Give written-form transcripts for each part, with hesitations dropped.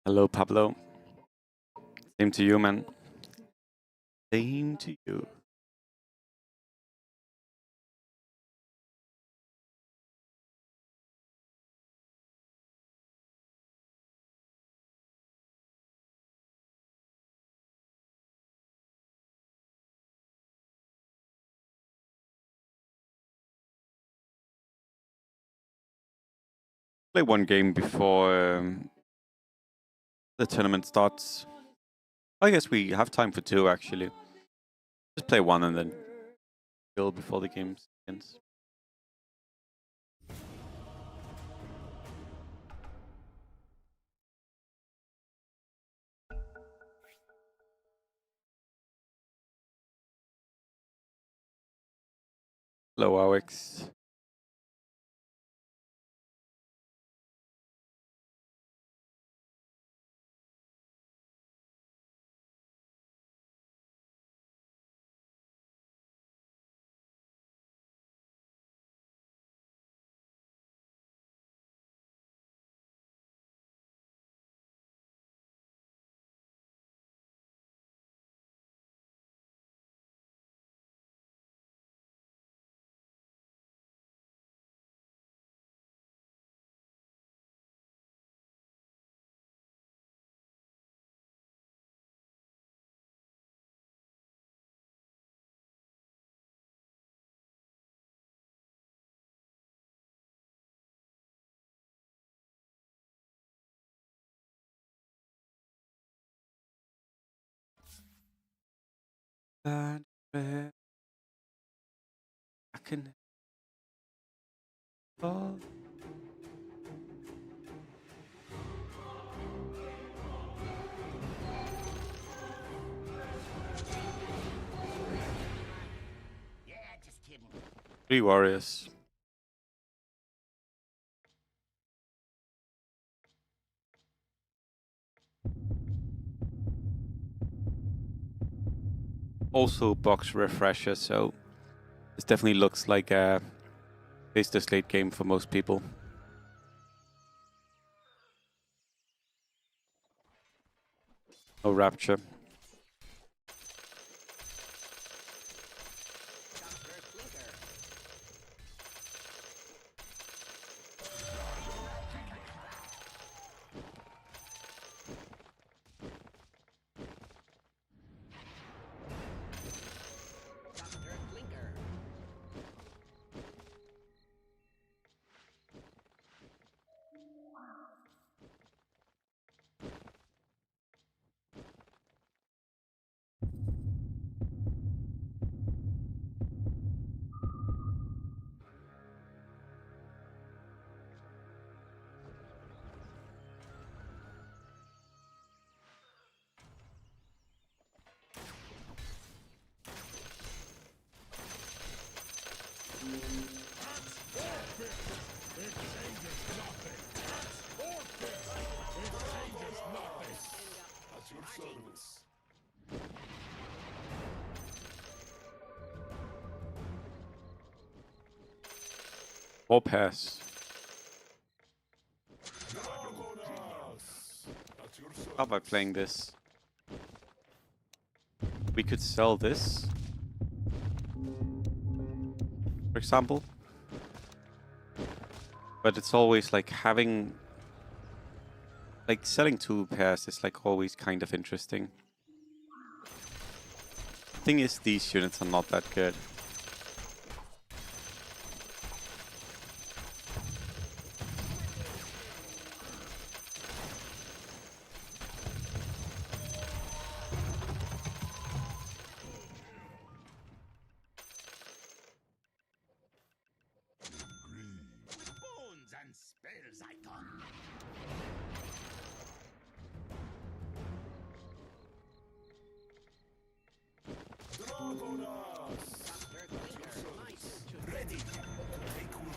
Hello, Pablo. Same to you, man. Same to you. Play one game before the tournament starts. I guess we have time for two, actually. Just play one and then chill before the game begins. Hello, Alex. I can fall. Yeah, just kidding. 3 warriors. Also box refresher, so this definitely looks like a face to slate game for most people. No rapture. Or pass. How about playing this? We could sell this, for example. But it's always like having... Like selling 2 pairs is like always kind of interesting. Thing is, these units are not that good. Bones and spells, I thought. Ready. Take one.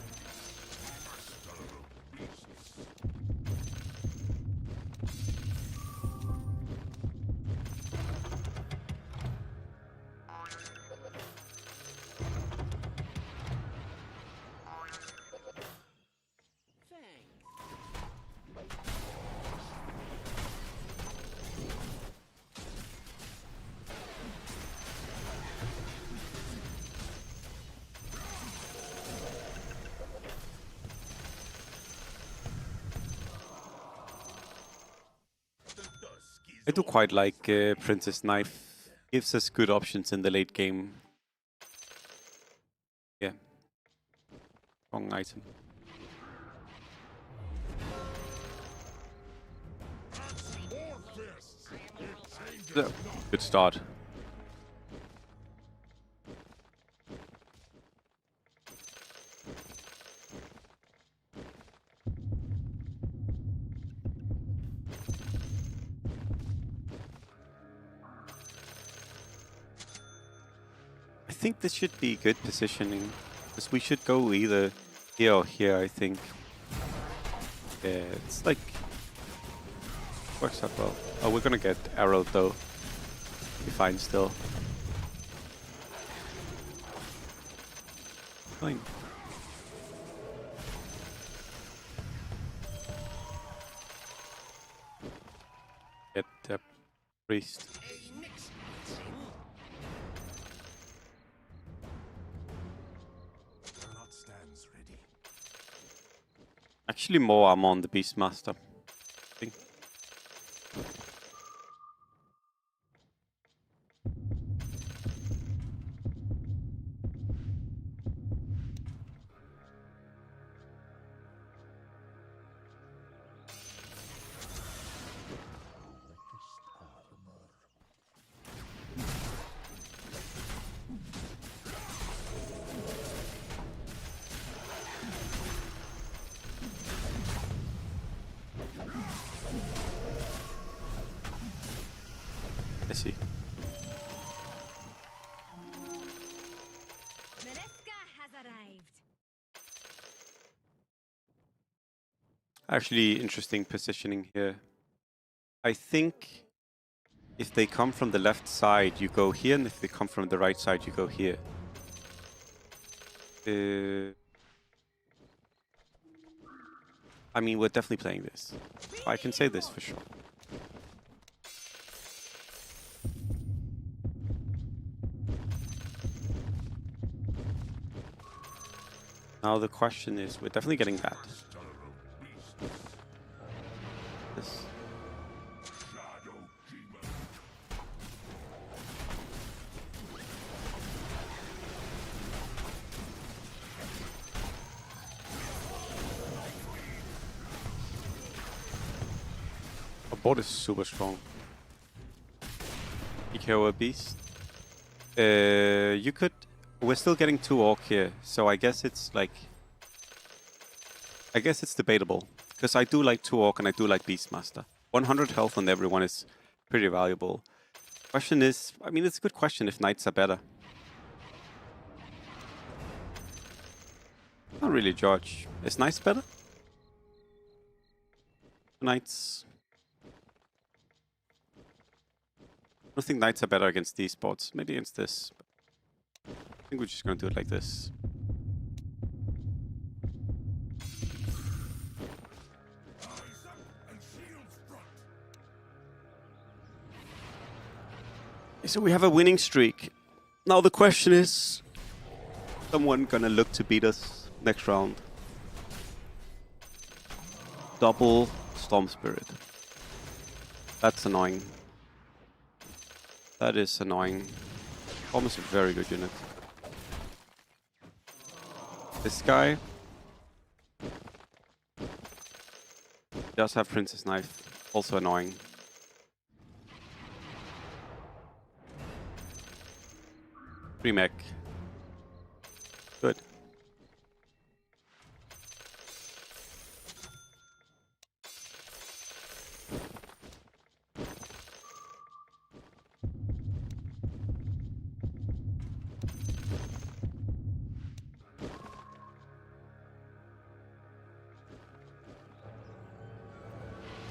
Thanks. I do quite like Princess Knife. Gives us good options in the late game. Yeah. Wrong item. Yeah, good start. I think this should be good positioning. Because we should go either here or here, I think. Yeah, it's like... works out well. Oh, we're gonna get arrowed though. Be fine still. Fine. Get the priest. Actually more armor on the Beastmaster. I think. I see. Has arrived. Actually, interesting positioning here. I think if they come from the left side, you go here, and if they come from the right side, you go here. I mean, we're definitely playing this. I can say this for sure. Now the question is, we're definitely getting that. This. Our board is super strong. EKO a beast. You could... We're still getting 2 orc here, so I guess it's like... I guess it's debatable. Because I do like 2 orc and I do like Beastmaster. 100 health on everyone is pretty valuable. Question is... I mean, it's a good question if knights are better. Not really judge. Is knights better? Knights... I don't think knights are better against these bots. Maybe against this. I think we're just gonna do it like this. So we have a winning streak. Now the question is, someone gonna look to beat us next round? Double Storm Spirit. That's annoying. That is annoying. Almost a very good unit. This guy does have Princess Knife. Also annoying. Free mech. Good.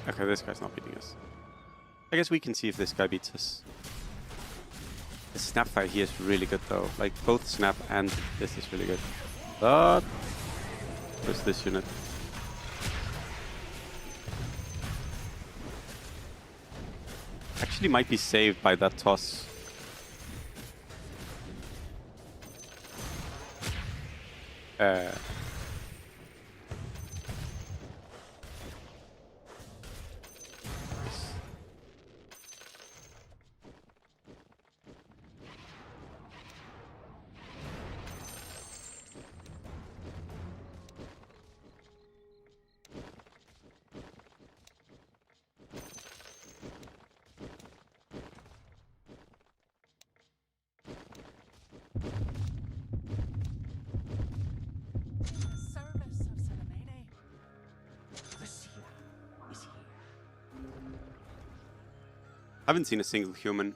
Okay, this guy's not beating us. I guess we can see if this guy beats us. The snap fight here is really good though. Like both snap and this is really good. But where's this unit? Actually might be saved by that toss. Haven't seen a single human.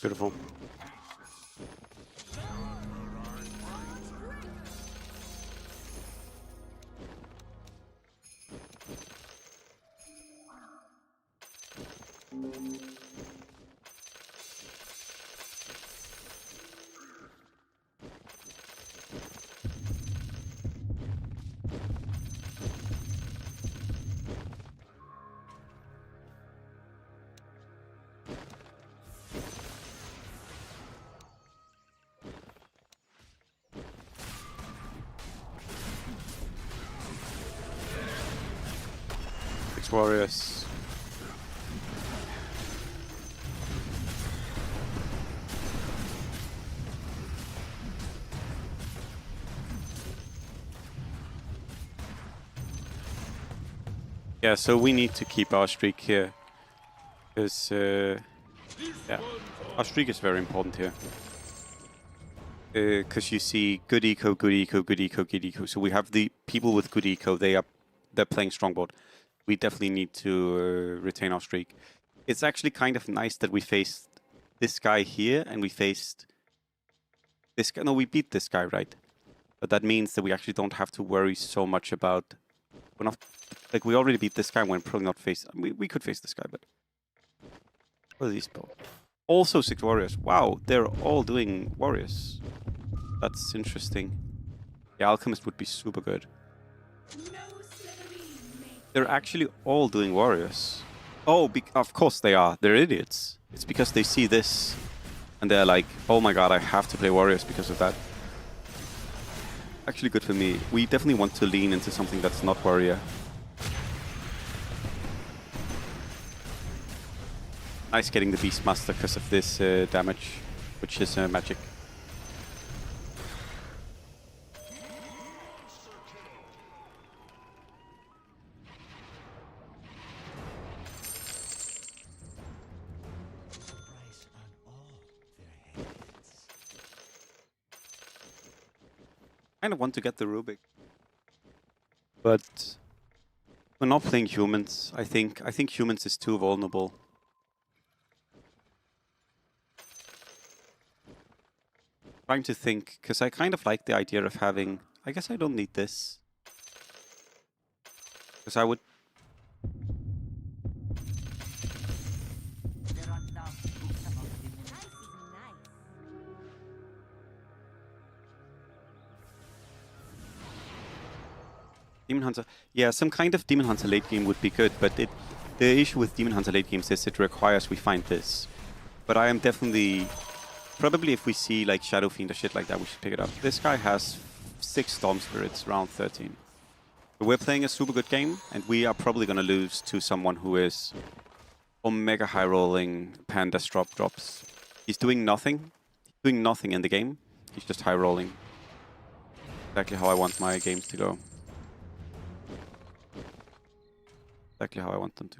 Beautiful. Six warriors. Yeah, so we need to keep our streak here. Because, yeah, our streak is very important here. Because you see good eco, good eco, good eco, good eco. So we have the people with good eco, they're playing strongboard. We definitely need to retain our streak. It's actually kind of nice that we faced this guy here and we faced this guy. No, we beat this guy, right? But that means that we actually don't have to worry so much about... We're not... Like, we already beat this guy, we're probably not face... We could face this guy, but... What are these people? Also 6 warriors. Wow, they're all doing warriors. That's interesting. The alchemist would be super good. They're actually all doing warriors. Oh, of course they are. They're idiots. It's because they see this and they're like, oh my god, I have to play warriors because of that. Actually good for me. We definitely want to lean into something that's not warrior. Nice getting the Beastmaster because of this damage, which is magic. I kind of want to get the Rubik, but we're not playing humans. I think humans is too vulnerable. Trying to think, because I kind of like the idea of having... I guess I don't need this. Because I would... Demon Hunter... Yeah, some kind of Demon Hunter late game would be good, but the issue with Demon Hunter late games is it requires we find this. But I am definitely... Probably if we see like Shadow Fiend or shit like that, we should pick it up. This guy has 6 Storm Spirits, round 13. But we're playing a super good game, and we are probably going to lose to someone who is Omega high rolling Pandas drops. He's doing nothing. He's doing nothing in the game. He's just high rolling. Exactly how I want my games to go. Exactly how I want them to.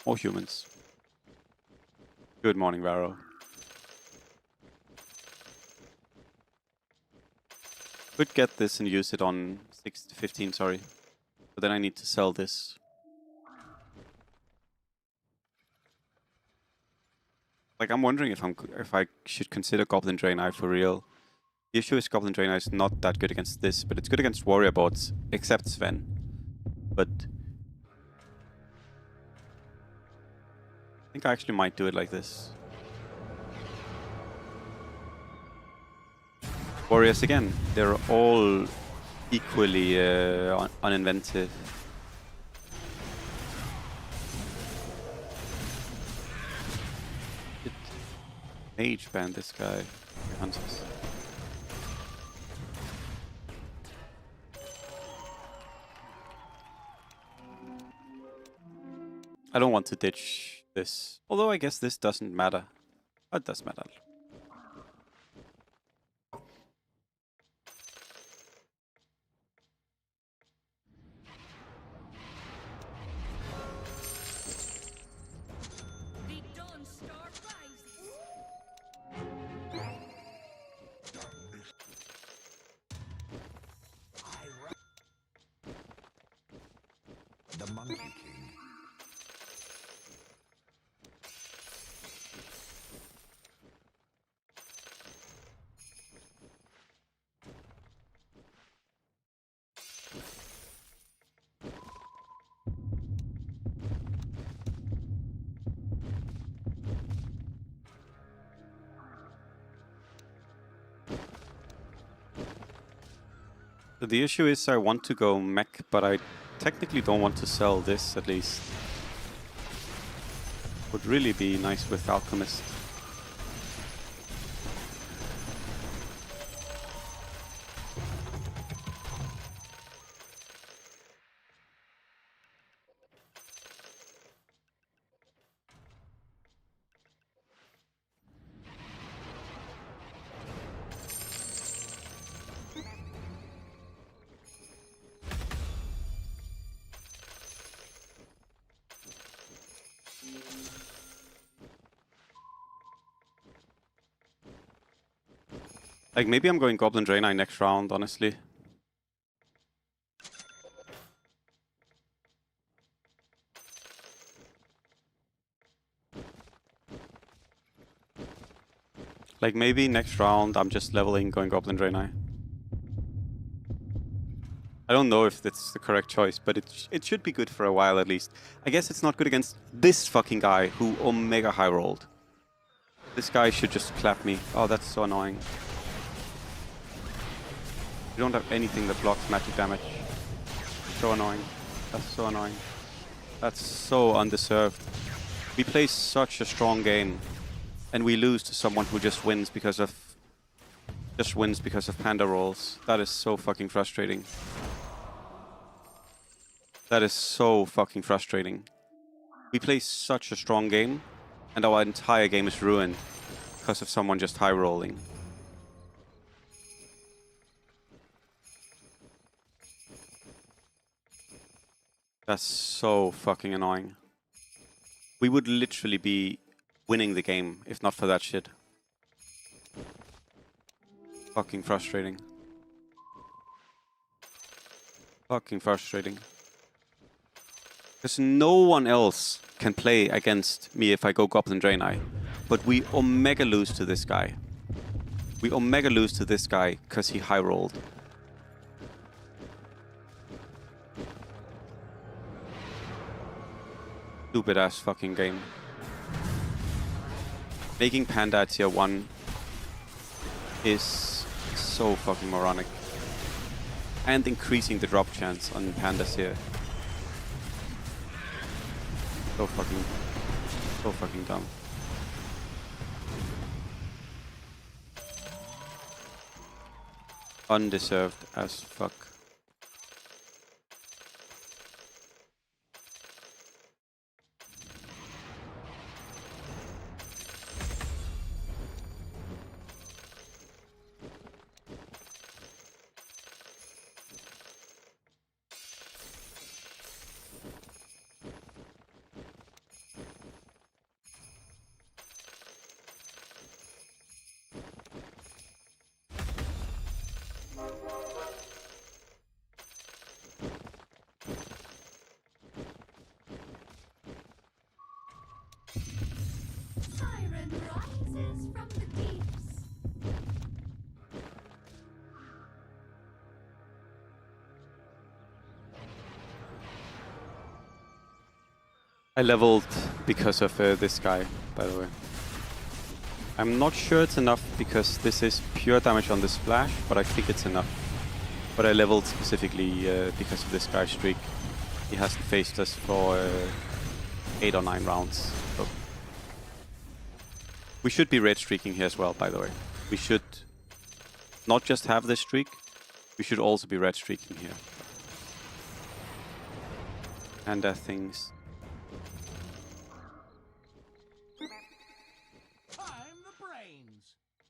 More humans. Good morning, Varro. Could get this and use it on 15, sorry. But then I need to sell this. Like, I'm wondering if I should consider Goblin Drain Eye for real. The issue is Goblin Drain Eye is not that good against this, but it's good against warrior bots, except Sven. But I think I actually might do it like this. Warriors again, they're all equally uninventive. Mage ban this guy. Hunters. I don't want to ditch this. Although I guess this doesn't matter. It does matter. The Dawn Star rises. The Monkey King. So the issue is I want to go mech, but I technically don't want to sell this at least. Would really be nice with Alchemist. Like, maybe I'm going Goblin Draenei next round, honestly. Like, maybe next round I'm just leveling, going Goblin Draenei. I don't know if that's the correct choice, but it should be good for a while at least. I guess it's not good against this fucking guy who Omega high rolled. This guy should just clap me. Oh, that's so annoying. You don't have anything that blocks magic damage. So annoying. That's so annoying. That's so undeserved. We play such a strong game, and we lose to someone who just wins because of panda rolls. That is so fucking frustrating. That is so fucking frustrating. We play such a strong game, and our entire game is ruined because of someone just high rolling. That's so fucking annoying. We would literally be winning the game if not for that shit. Fucking frustrating. Fucking frustrating. Because no one else can play against me if I go Goblin Draenei. But we Omega lose to this guy. We Omega lose to this guy because he high rolled. Stupid ass fucking game. Making Panda tier 1 is so fucking moronic. And increasing the drop chance on Pandas here. So fucking dumb. Undeserved as fuck. Siren rises from the deeps. I leveled because of this guy, by the way. I'm not sure it's enough because this is pure damage on the splash, but I think it's enough. But I leveled specifically because of this guy's streak. He hasn't faced us for 8 or 9 rounds. So. We should be red streaking here as well, by the way. We should not just have this streak, we should also be red streaking here. And things.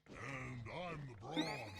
And I'm the brawn.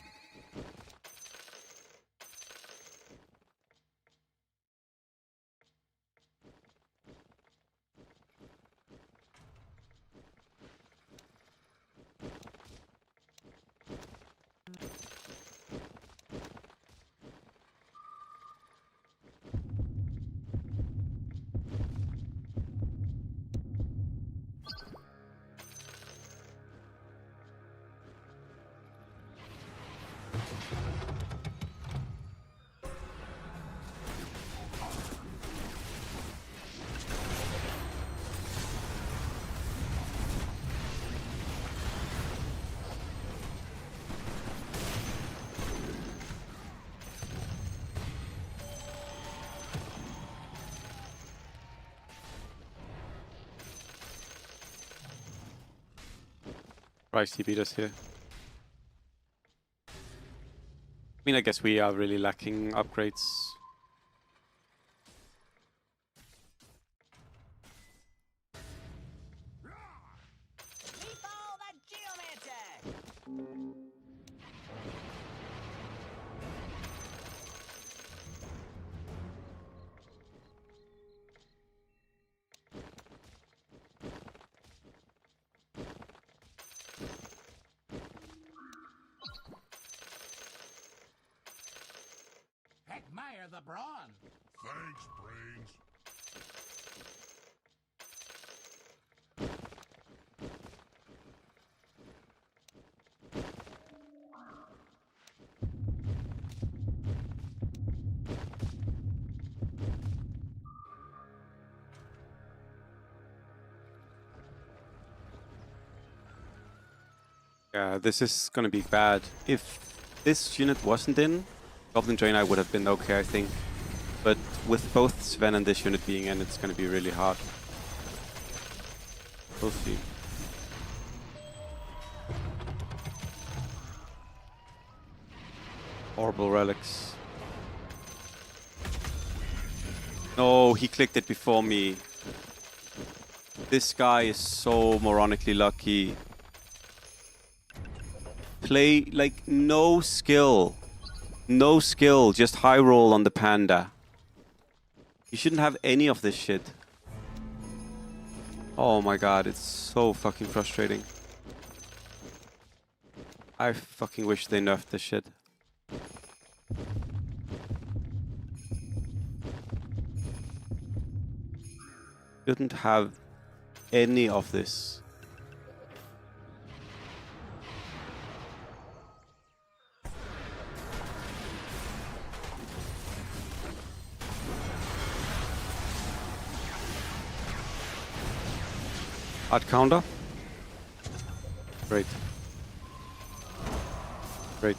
Christ, he beat us here. I mean, I guess we are really lacking upgrades. Keep all that geomancer! Admire the brawn. Thanks, brains. Yeah, this is gonna be bad. If this unit wasn't in, Goblin Draenei would have been okay, I think. But with both Sven and this unit being in, it's gonna be really hard. We'll see. Horrible relics. No, he clicked it before me. This guy is so moronically lucky. Play, like, no skill. No skill, just high roll on the panda. You shouldn't have any of this shit. Oh my god, it's so fucking frustrating. I fucking wish they nerfed this shit. Shouldn't have any of this. Hard counter. Great. Great.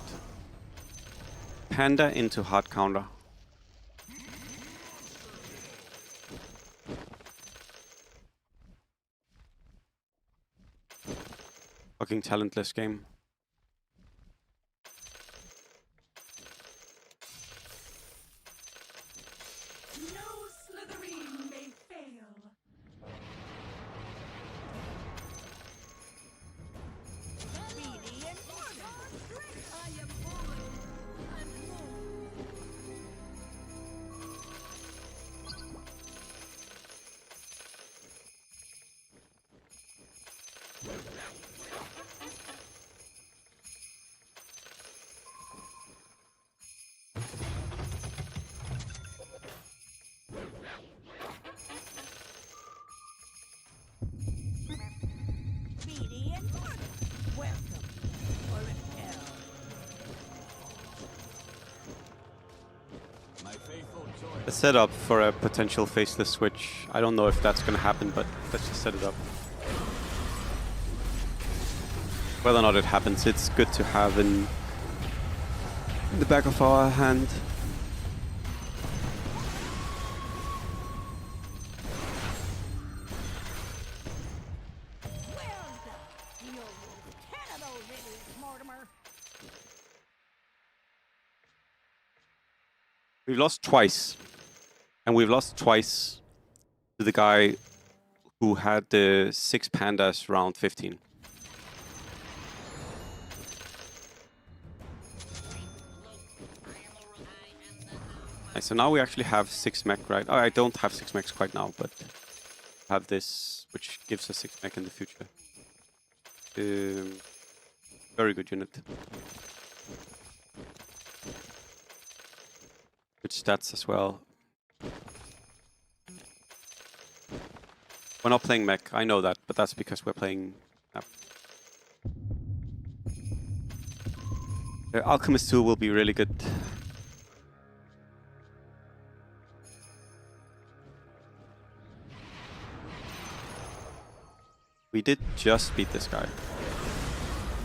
Panda into hard counter. Fucking talentless game. No Slytherin may fail. Speedy and I am born and more. speedy and welcome. Or hell. My faithful choice. A setup for a potential faceless switch. I don't know if that's gonna happen, but let's just set it up. Whether or not it happens, it's good to have in the back of our hand. Well done. You'll lose 10 of those idiots, Mortimer. We've lost twice. And we've lost twice to the guy who had the 6 pandas round 15. Nice, so now we actually have 6 mech, right? Oh, I don't have 6 mechs quite now, but have this, which gives us 6 mech in the future. Very good unit. Good stats as well. We're not playing mech, I know that, but that's because we're playing... Alchemist 2 will be really good. We did just beat this guy.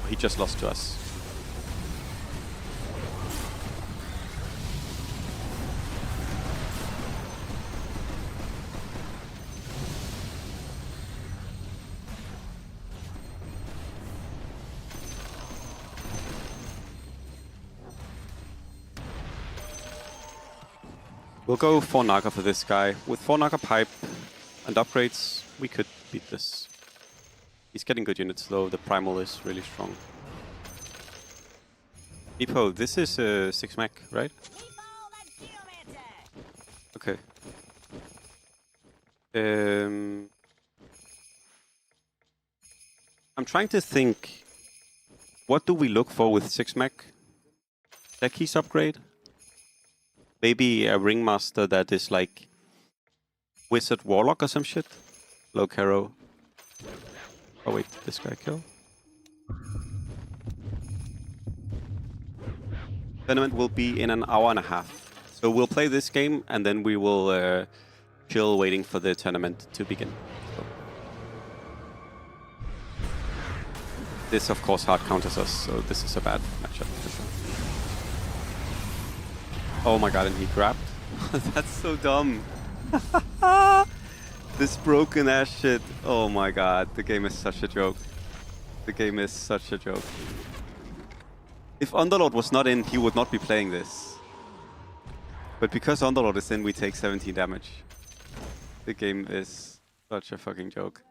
He just lost to us. We'll go 4 Naga for this guy. With 4 Naga pipe and upgrades, we could beat this. He's getting good units though, the primal is really strong. Epo, this is 6 mech, right? Okay. I'm trying to think, what do we look for with 6 mech? Deckies upgrade? Maybe a ringmaster that is like wizard warlock or some shit? Low Caro. Oh wait, this guy kill? Tournament will be in an hour and a half. So we'll play this game and then we will chill waiting for the tournament to begin. So. This of course hard counters us, so this is a bad matchup for sure. Oh my god, and he grabbed? That's so dumb. This broken ass shit. Oh my god, the game is such a joke. The game is such a joke. If Underlord was not in, he would not be playing this. But because Underlord is in, we take 17 damage. The game is such a fucking joke.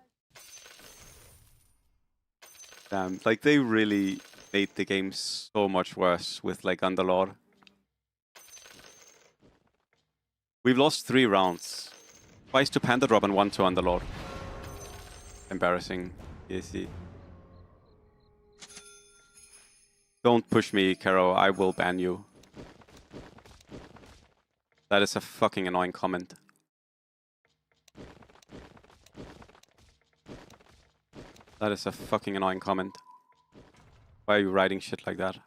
Damn, like they really made the game so much worse with like Underlord. We've lost 3 rounds. Twice to Panda Drop and 1 to Underlord. Embarrassing. EAC. Don't push me, Caro. I will ban you. That is a fucking annoying comment. That is a fucking annoying comment. Why are you writing shit like that?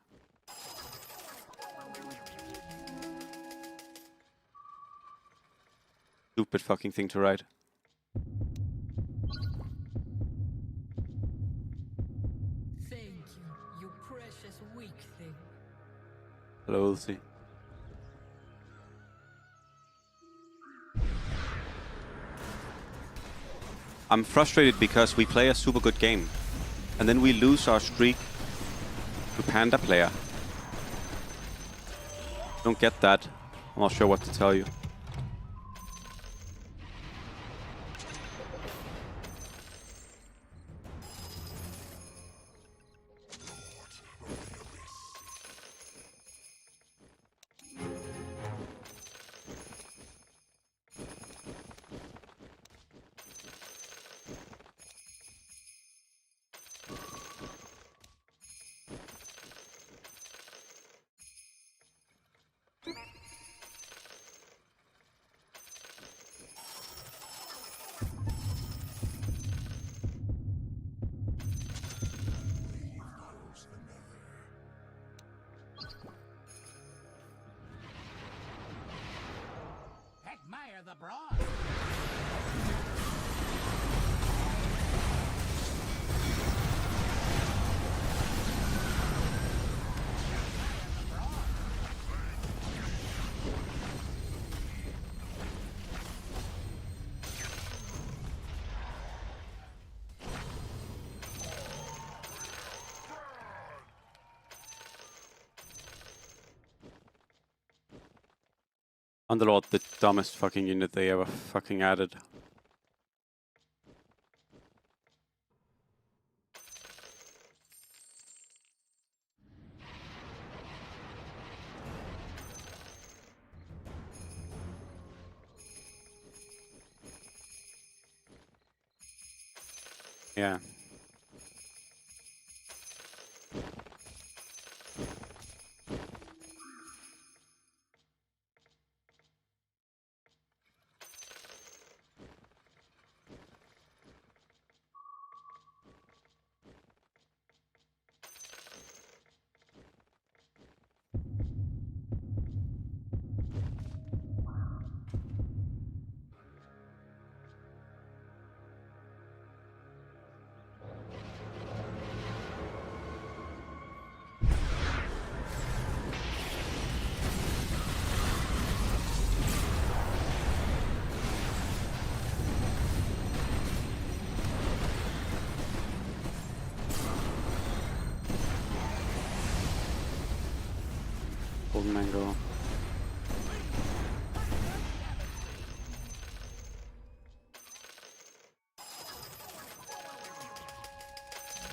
Stupid fucking thing to write. Thank you, you precious weak thing. Hello, Ulti. I'm frustrated because we play a super good game. And then we lose our streak to Panda player. Don't get that. I'm not sure what to tell you. Admire the broad. Underlord, the dumbest fucking unit they ever fucking added. Yeah. Golden mango.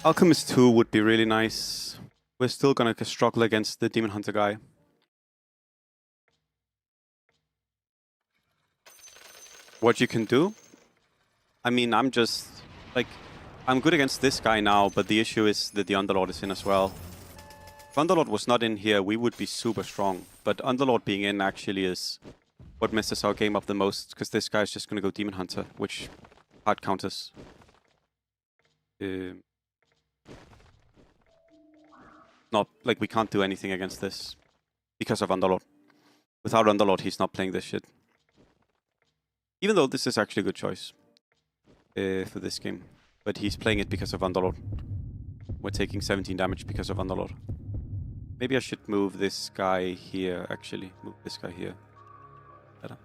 Alchemist 2 would be really nice. We're still gonna struggle against the Demon Hunter guy. What you can do? I mean, I'm just... Like, I'm good against this guy now, but the issue is that the Underlord is in as well. If Underlord was not in here, we would be super strong. But Underlord being in actually is what messes our game up the most, because this guy's just gonna go Demon Hunter, which hard counters. Not like we can't do anything against this because of Underlord. Without Underlord, he's not playing this shit. Even though this is actually a good choice for this game. But he's playing it because of Underlord. We're taking 17 damage because of Underlord. Maybe I should move this guy here, actually. Move this guy here. Better.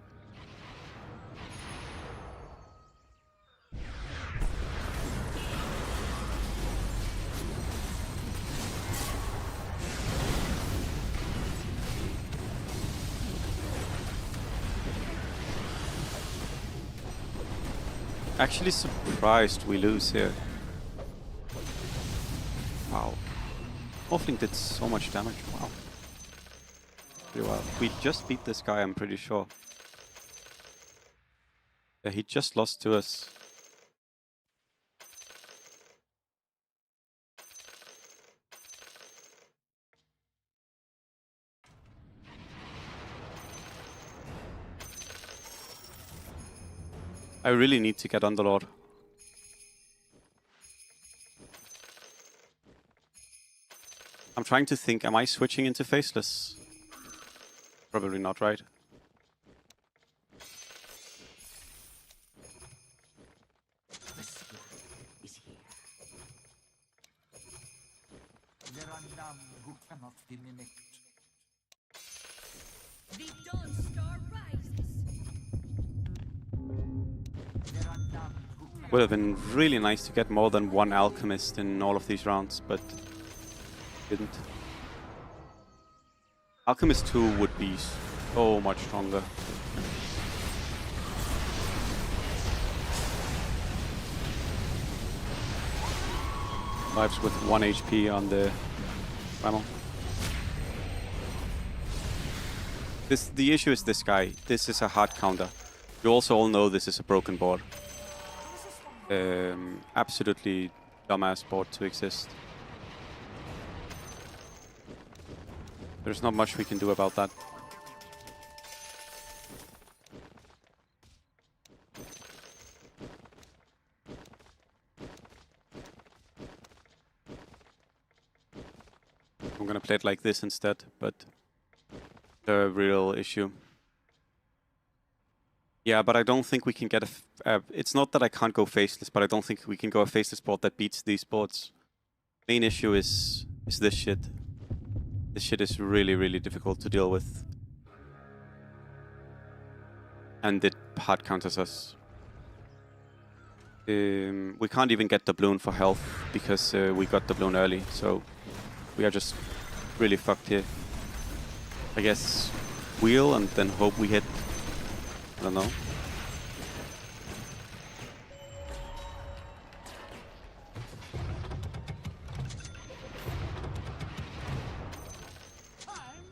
Actually surprised we lose here. Wow. Morphling did so much damage. Wow. Pretty wild. We just beat this guy, I'm pretty sure. Yeah, he just lost to us. I really need to get Underlord. I'm trying to think, am I switching into Faceless? Probably not, right? The seer is here. There are none who cannot be mimicked. The Dawn Star rises. There are none who cannot Would have been really nice to get more than one Alchemist in all of these rounds, but didn't. Alchemist 2 would be so much stronger. Lives with 1 HP on the panel. The issue is this guy. This is a hard counter. You also all know this is a broken board. Absolutely dumbass board to exist. There's not much we can do about that. I'm gonna play it like this instead, but the real issue. Yeah, but I don't think we can get a... it's not that I can't go Faceless, but I don't think we can go a Faceless board that beats these boards. Main issue is this shit. This shit is really, really difficult to deal with. And it hard counters us. We can't even get doubloon for health because we got doubloon early, so we are just really fucked here. I guess wheel and then hope we hit. I don't know. I'm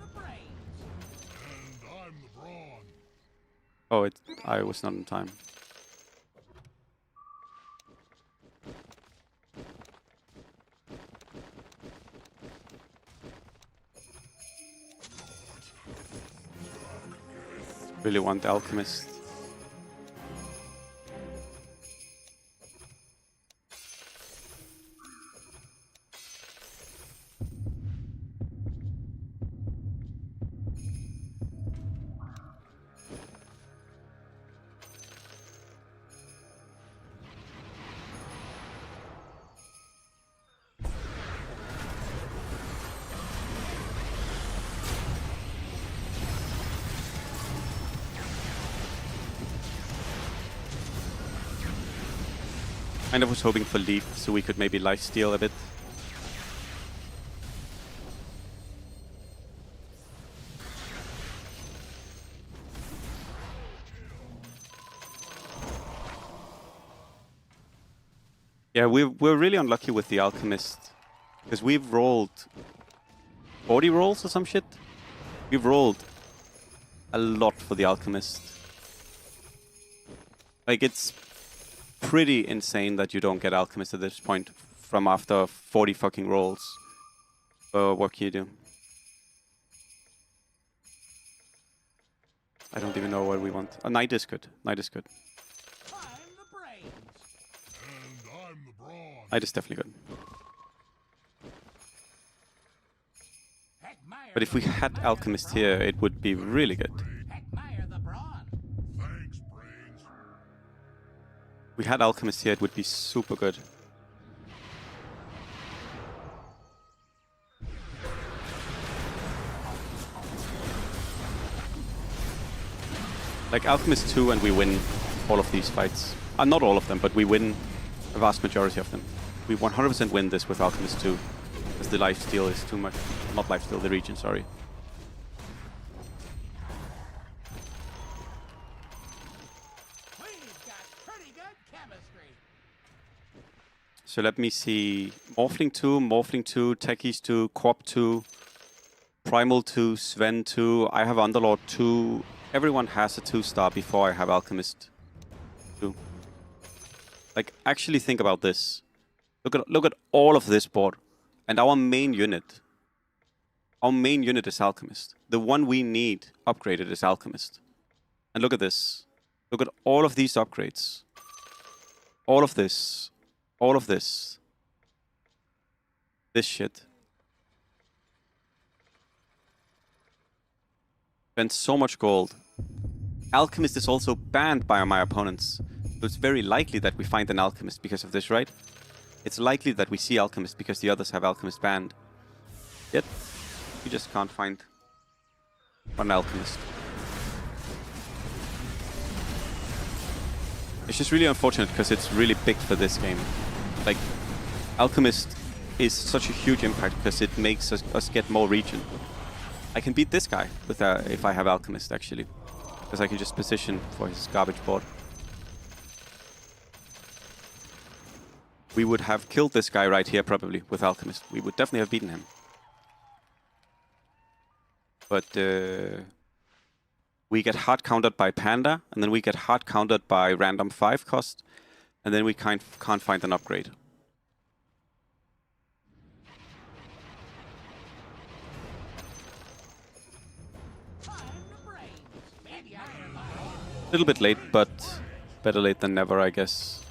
the brains. And I'm the brawn. Oh, I was not in time. Really want the Alchemist. Kind of was hoping for leaf so we could maybe lifesteal a bit. Yeah, we're really unlucky with the Alchemist. Because we've rolled 40 rolls or some shit. We've rolled a lot for the Alchemist. Like, it's pretty insane that you don't get Alchemist at this point from after 40 fucking rolls. What can you do? I don't even know what we want. A knight is good. Knight is good. I'm the brains. And I'm the brawn. Knight is definitely good. Admire But if we the- had admire Alchemist the here, brawn. it would be really good. Admire the brawn. Thanks, brains. If we had Alchemist here, it would be super good. Like Alchemist 2 and we win all of these fights. Not all of them, but we win a vast majority of them. We 100% win this with Alchemist 2. Because the lifesteal is too much. Not lifesteal, the region, sorry. We've got pretty good chemistry. So let me see. Morphling 2, Techies 2, Quap 2, Primal 2, Sven 2. I have Underlord 2. Everyone has a 2-star before I have Alchemist 2. Like, actually think about this. Look at all of this board. And our main unit. Our main unit is Alchemist. The one we need upgraded is Alchemist. And look at this. Look at all of these upgrades. All of this. All of this. This shit. Spent so much gold. Alchemist is also banned by my opponents. So it's very likely that we find an Alchemist because of this, right? It's likely that we see Alchemist because the others have Alchemist banned. Yet, we just can't find one Alchemist. It's just really unfortunate because it's really big for this game. Like, Alchemist is such a huge impact because it makes us get more region. I can beat this guy with if I have Alchemist, actually. Because I can just position for his garbage board. We would have killed this guy right here, probably, with Alchemist. We would definitely have beaten him. But we get hard countered by Panda, and then we get hard countered by random 5 cost, and then we can't find an upgrade. I'm the brains. Admire the brawn. A little bit late, but better late than never, I guess.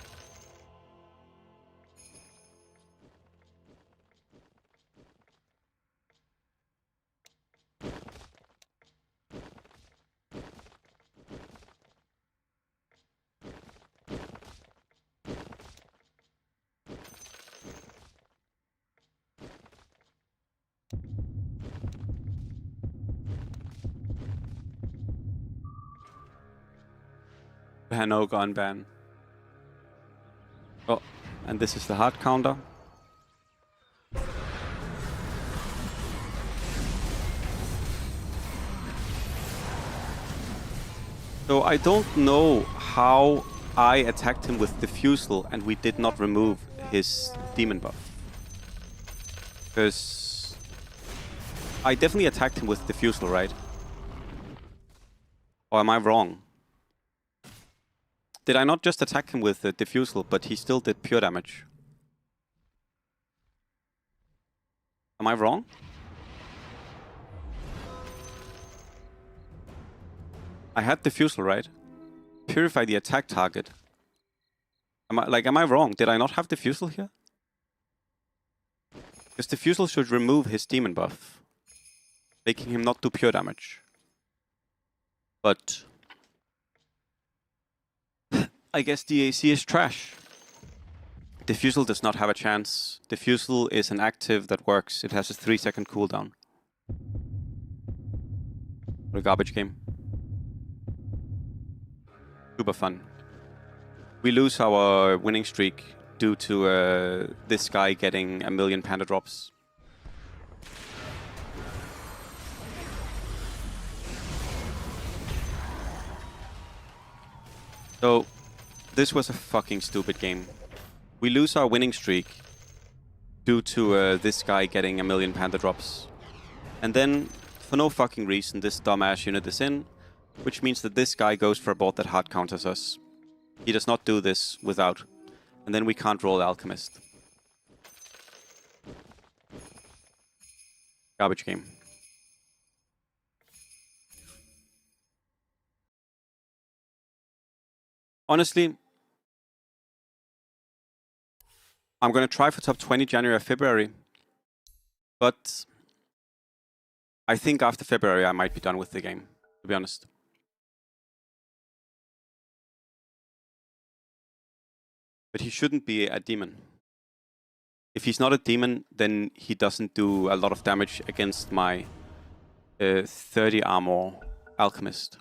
No gun ban. Oh, and this is the hard counter. So I don't know how I attacked him with Diffusal and we did not remove his demon buff. Because I definitely attacked him with Diffusal, right? Or am I wrong? Did I not just attack him with the Diffusal, but he still did pure damage? Am I wrong? I had Diffusal, right? Purify the attack target. Am I wrong? Did I not have Diffusal here? Because Diffusal should remove his demon buff, making him not do pure damage. But I guess DAC is trash. Diffusal does not have a chance. Diffusal is an active that works. It has a 3-second cooldown. What a garbage game. Super fun. We lose our winning streak due to this guy getting 1,000,000 panda drops. So, this was a fucking stupid game. We lose our winning streak due to this guy getting 1,000,000 panda drops. And then, for no fucking reason, this dumbass unit is in, which means that this guy goes for a board that hard counters us. He does not do this without. And then we can't roll Alchemist. Garbage game. Honestly, I'm going to try for top 20 January or February. But I think after February I might be done with the game, to be honest. But he shouldn't be a demon. If he's not a demon, then he doesn't do a lot of damage against my 30 armor Alchemist.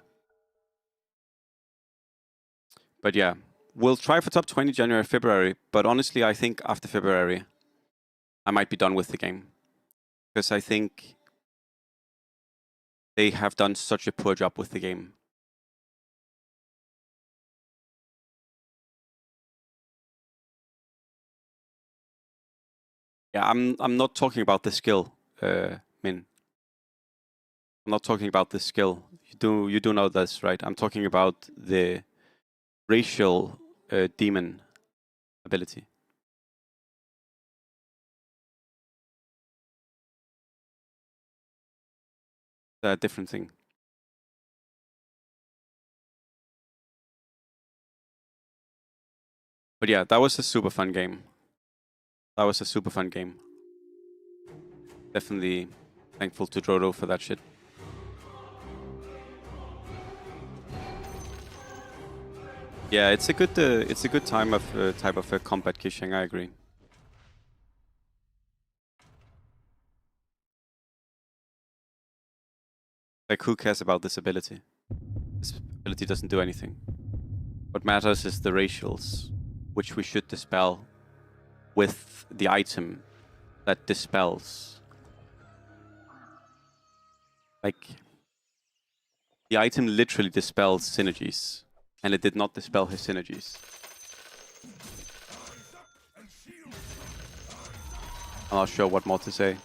But yeah, we'll try for top 20 January, February. But honestly, I think after February, I might be done with the game. Because I think they have done such a poor job with the game. Yeah, I'm not talking about the skill, Min. I'm not talking about the skill. You do know this, right? I'm talking about the racial demon ability. A different thing. But yeah, that was a super fun game. That was a super fun game. Definitely thankful to Drodo for that shit. Yeah, it's a good time of type of combat kishing. I agree. Like, who cares about this ability? This ability doesn't do anything. What matters is the racials, which we should dispel with the item that dispels. Like, the item literally dispels synergies, and it did not dispel his synergies. I'm not sure what more to say.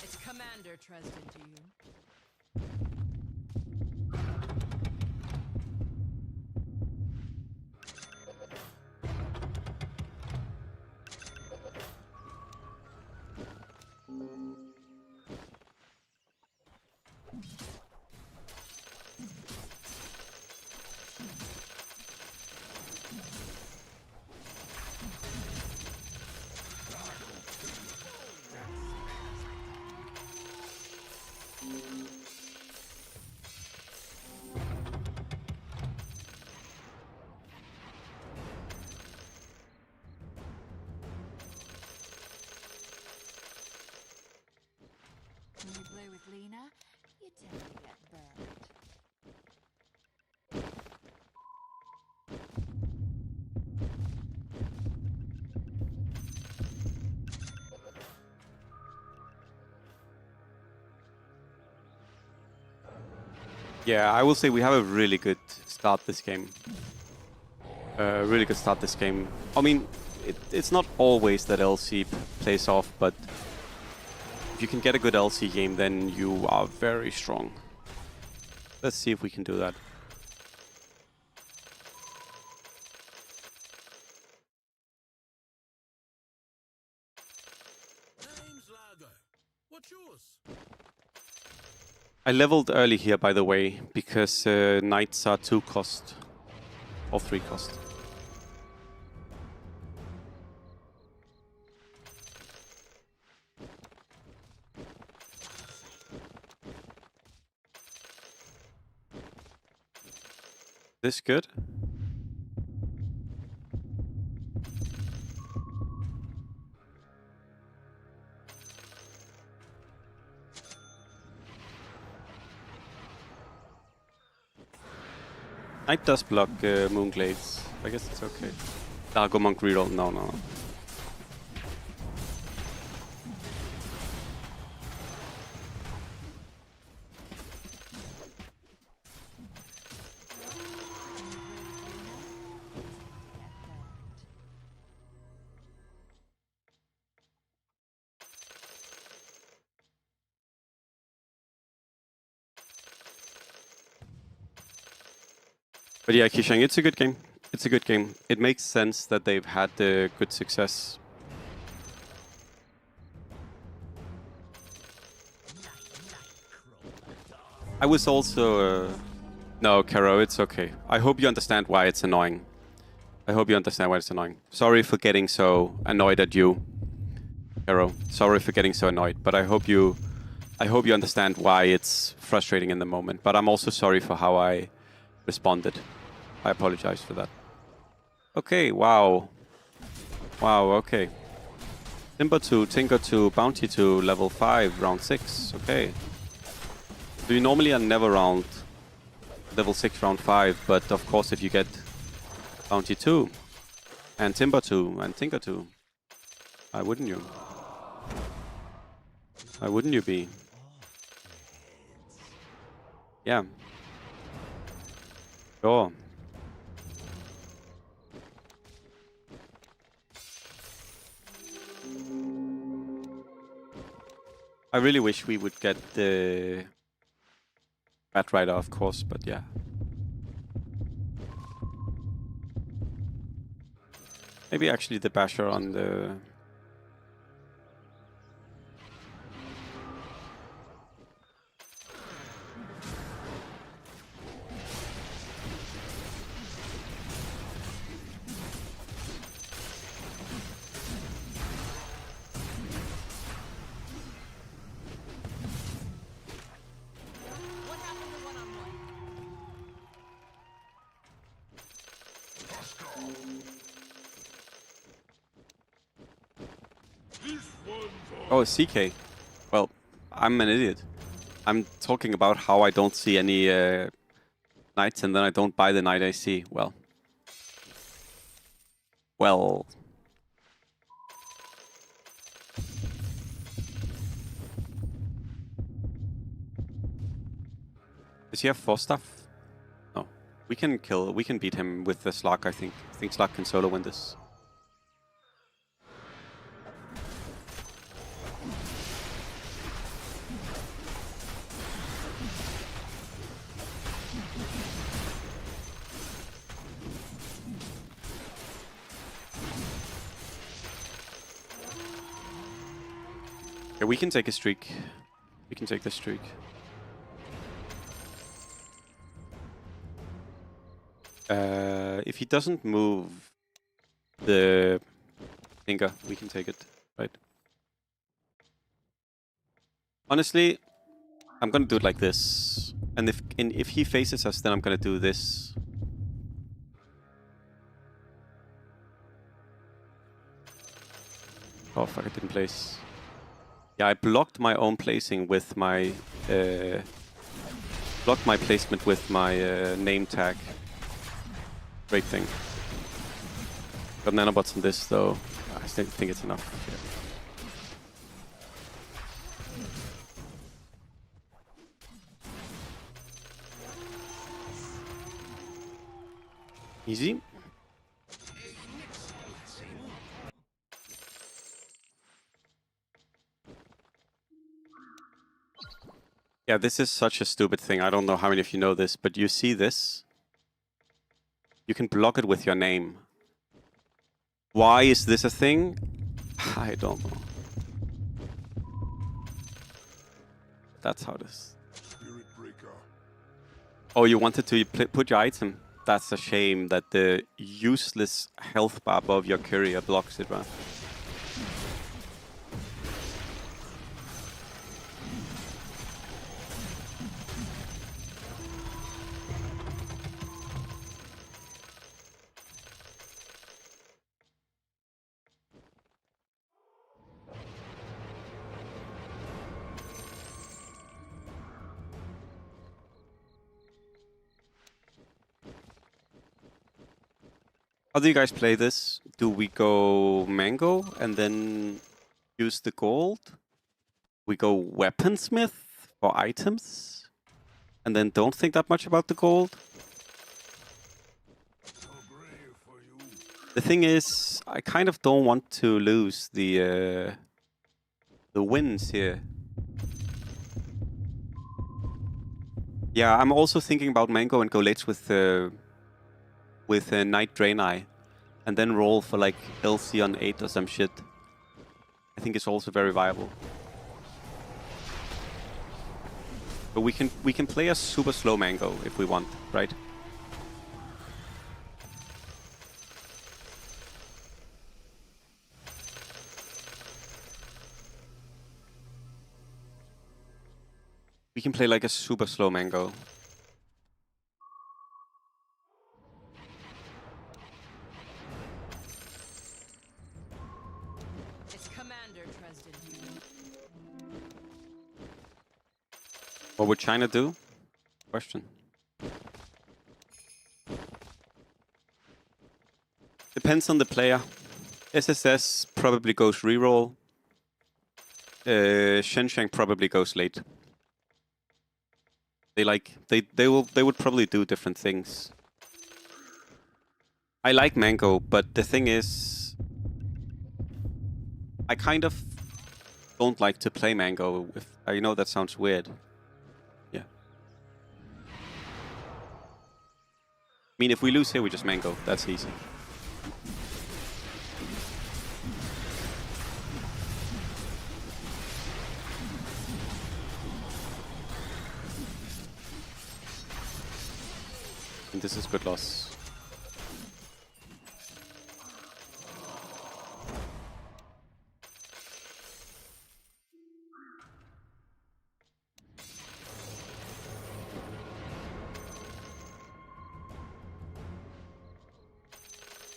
Its commander trusted to you. with Lena, you tend to get burned. Yeah, I will say we have a really good start this game. Really good start this game. I mean, it's not always that LC plays off, but if you can get a good LC game, then you are very strong. Let's see if we can do that. Name's Lago. What's yours? I leveled early here, by the way, because knights are 2 cost. Or 3 cost. This good? Knight does block Moonglades. I guess it's okay. Dargo Monk reroll. No, no. But yeah, Kishang, it's a good game. It's a good game. It makes sense that they've had good success. I was also... No, Karo, it's okay. I hope you understand why it's annoying. I hope you understand why it's annoying. Sorry for getting so annoyed at you, Karo. Sorry for getting so annoyed, but I hope you understand why it's frustrating in the moment. But I'm also sorry for how I responded. I apologize for that. Okay, wow. Wow, okay. Timber 2, Tinker 2, Bounty 2, level 5, round 6. Okay. So you normally are never round level 6, round 5, but of course if you get Bounty 2, and Timber 2, and Tinker 2, why wouldn't you? Why wouldn't you be? Yeah. Sure. I really wish we would get the Bat Rider, of course, but yeah. Maybe actually the Basher on the... What happened to one-on-one? Oh, CK. Well, I'm an idiot. I'm talking about how I don't see any knights and then I don't buy the knight I see. Well. Well. Does he have 4 stuff? No. We can beat him with the Slark, I think. I think Slark can solo win this. Yeah, we can take a streak. We can take the streak. If he doesn't move the finger, we can take it, right? Honestly, I'm gonna do it like this. And if he faces us, then I'm gonna do this. Oh fuck, I didn't place. Yeah, I blocked my own placing with my blocked my placement with my name tag. Great thing. Got nanobots on this though. I still think it's enough. Yeah. Easy. Yeah, this is such a stupid thing. I don't know how many of you know this, but you see this? You can block it with your name. Why is this a thing? I don't know. That's how it is. Spirit Breaker. Oh, you wanted to put your item? That's a shame that the useless health bar above your courier blocks it, right? How do you guys play this? Do we go mango and then use the gold? We go weaponsmith for items and then don't think that much about the gold? The thing is, I kind of don't want to lose the wins here. Yeah, I'm also thinking about mango and go late with Night Draenei, and then roll for like LC on 8 or some shit. I think it's also very viable. But we can play a super slow mango if we want, right? We can play like a super slow mango. It's Commander Dresden. What would China do? Question. Depends on the player. SSS probably goes reroll. Shensheng probably goes late. They would probably do different things. I like mango, but the thing is, I kind of don't like to play mango. If I know that sounds weird. Yeah. I mean, if we lose here, we just mango. That's easy. And this is good loss.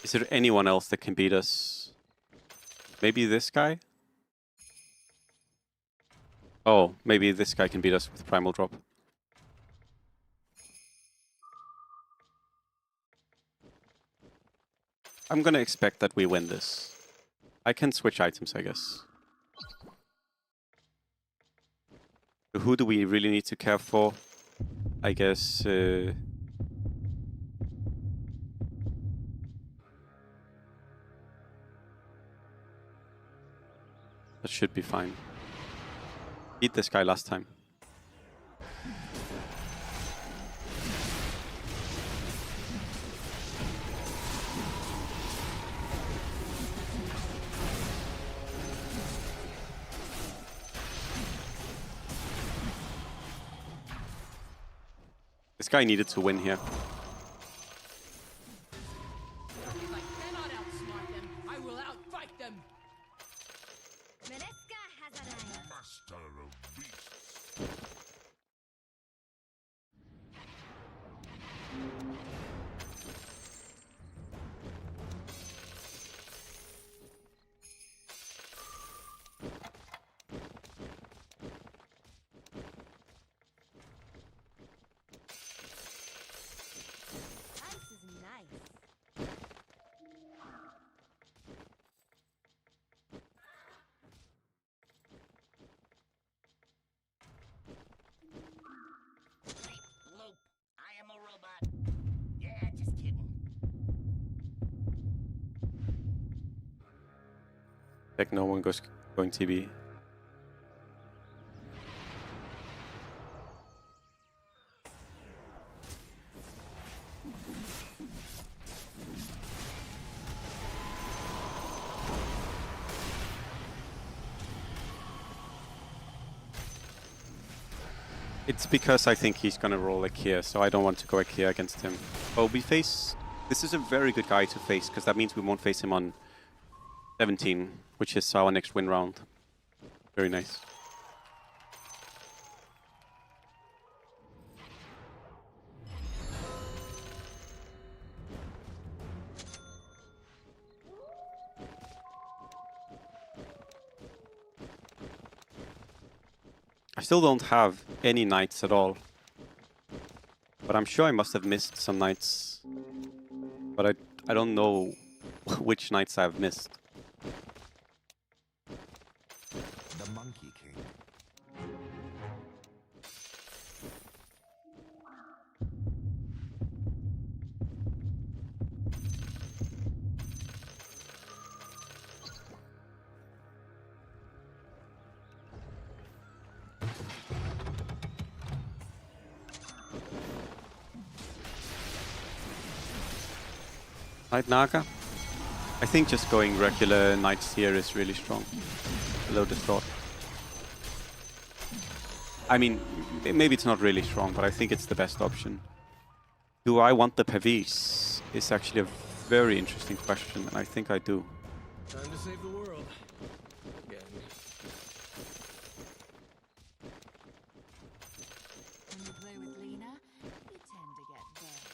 Is there anyone else that can beat us? Maybe this guy? Oh, maybe this guy can beat us with Primal Drop. I'm gonna expect that we win this. I can switch items, I guess. Who do we really need to care for? I guess... that should be fine. Beat this guy last time. This guy needed to win here. If I cannot outsmart them, I will outfight them. Mereska Hazarai. Master of beasts. Like no one goes going TB. It's because I think he's gonna roll Ikea, so I don't want to go Ikea against him. Oh, we face... This is a very good guy to face, because that means we won't face him on 17, which is our next win round. Very nice. I still don't have any knights at all. But I'm sure I must have missed some knights. But I don't know which knights I've missed. The Monkey King. Knight Naga? I think just going regular knights here is really strong. Below the thought. I mean, maybe it's not really strong, but I think it's the best option. Do I want the Pavis? Is actually a very interesting question, and I think I do. Time to save the world. Again. When you play with Lena, you tend to get burned.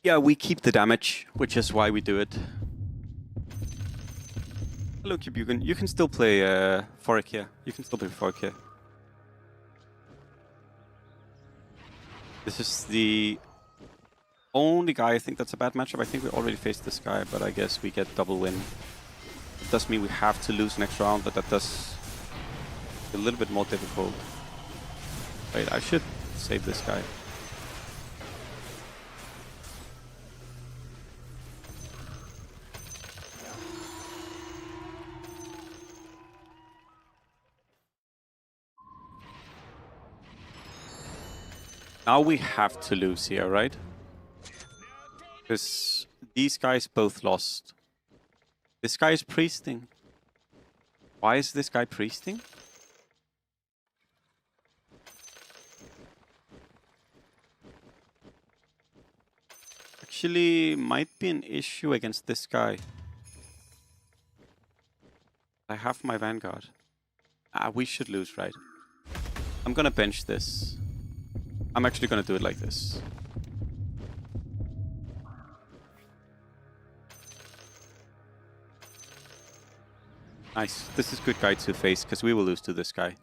Yeah, we keep the damage, which is why we do it. Hello, Cube. You can still play Forik here. You can still play Forik here. This is the only guy I think that's a bad matchup. I think we already faced this guy, but I guess we get double win. It does mean we have to lose next round, but that does a little bit more difficult. Wait, I should save this guy. Now we have to lose here, right? Because these guys both lost. This guy is priesting. Why is this guy priesting? Actually, might be an issue against this guy. I have my Vanguard. We should lose, right? I'm gonna bench this. I'm actually gonna do it like this. Nice. This is good guy to face, because we will lose to this guy.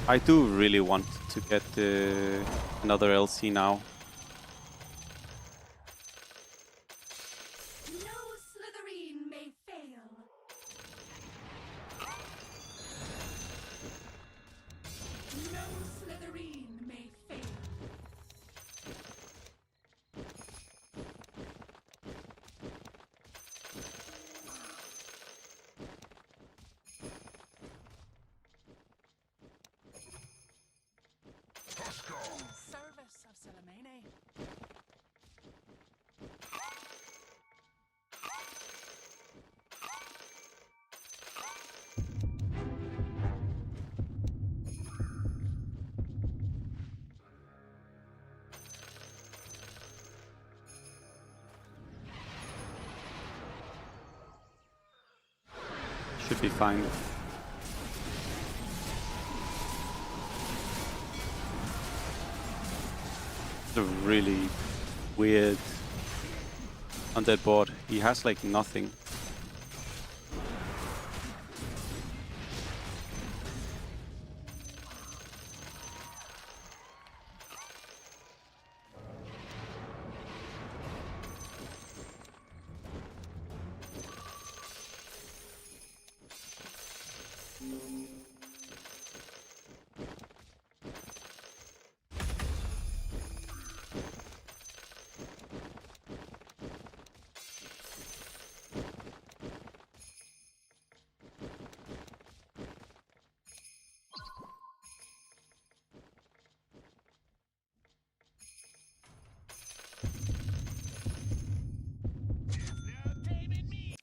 I do really want to get another LC now. No Slytherin may fail. No Slytherin may fail. Service of Salamene. Should be fine. It's a really weird undead board. He has like nothing.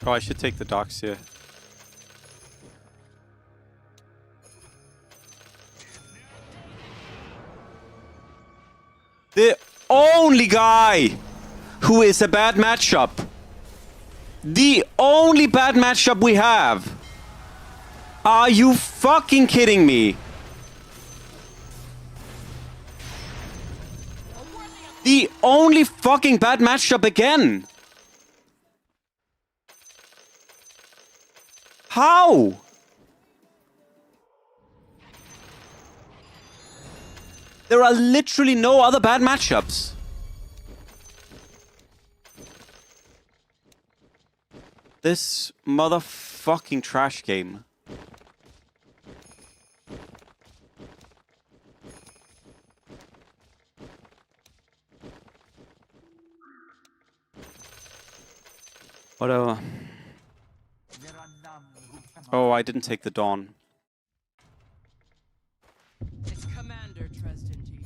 Oh, I should take the docks here. The only guy who is a bad matchup. The only bad matchup we have. Are you fucking kidding me? The only fucking bad matchup again. How? There are literally no other bad matchups. This motherfucking trash game. Whatever. Oh, I didn't take the Dawn. It's Commander Dresden to you.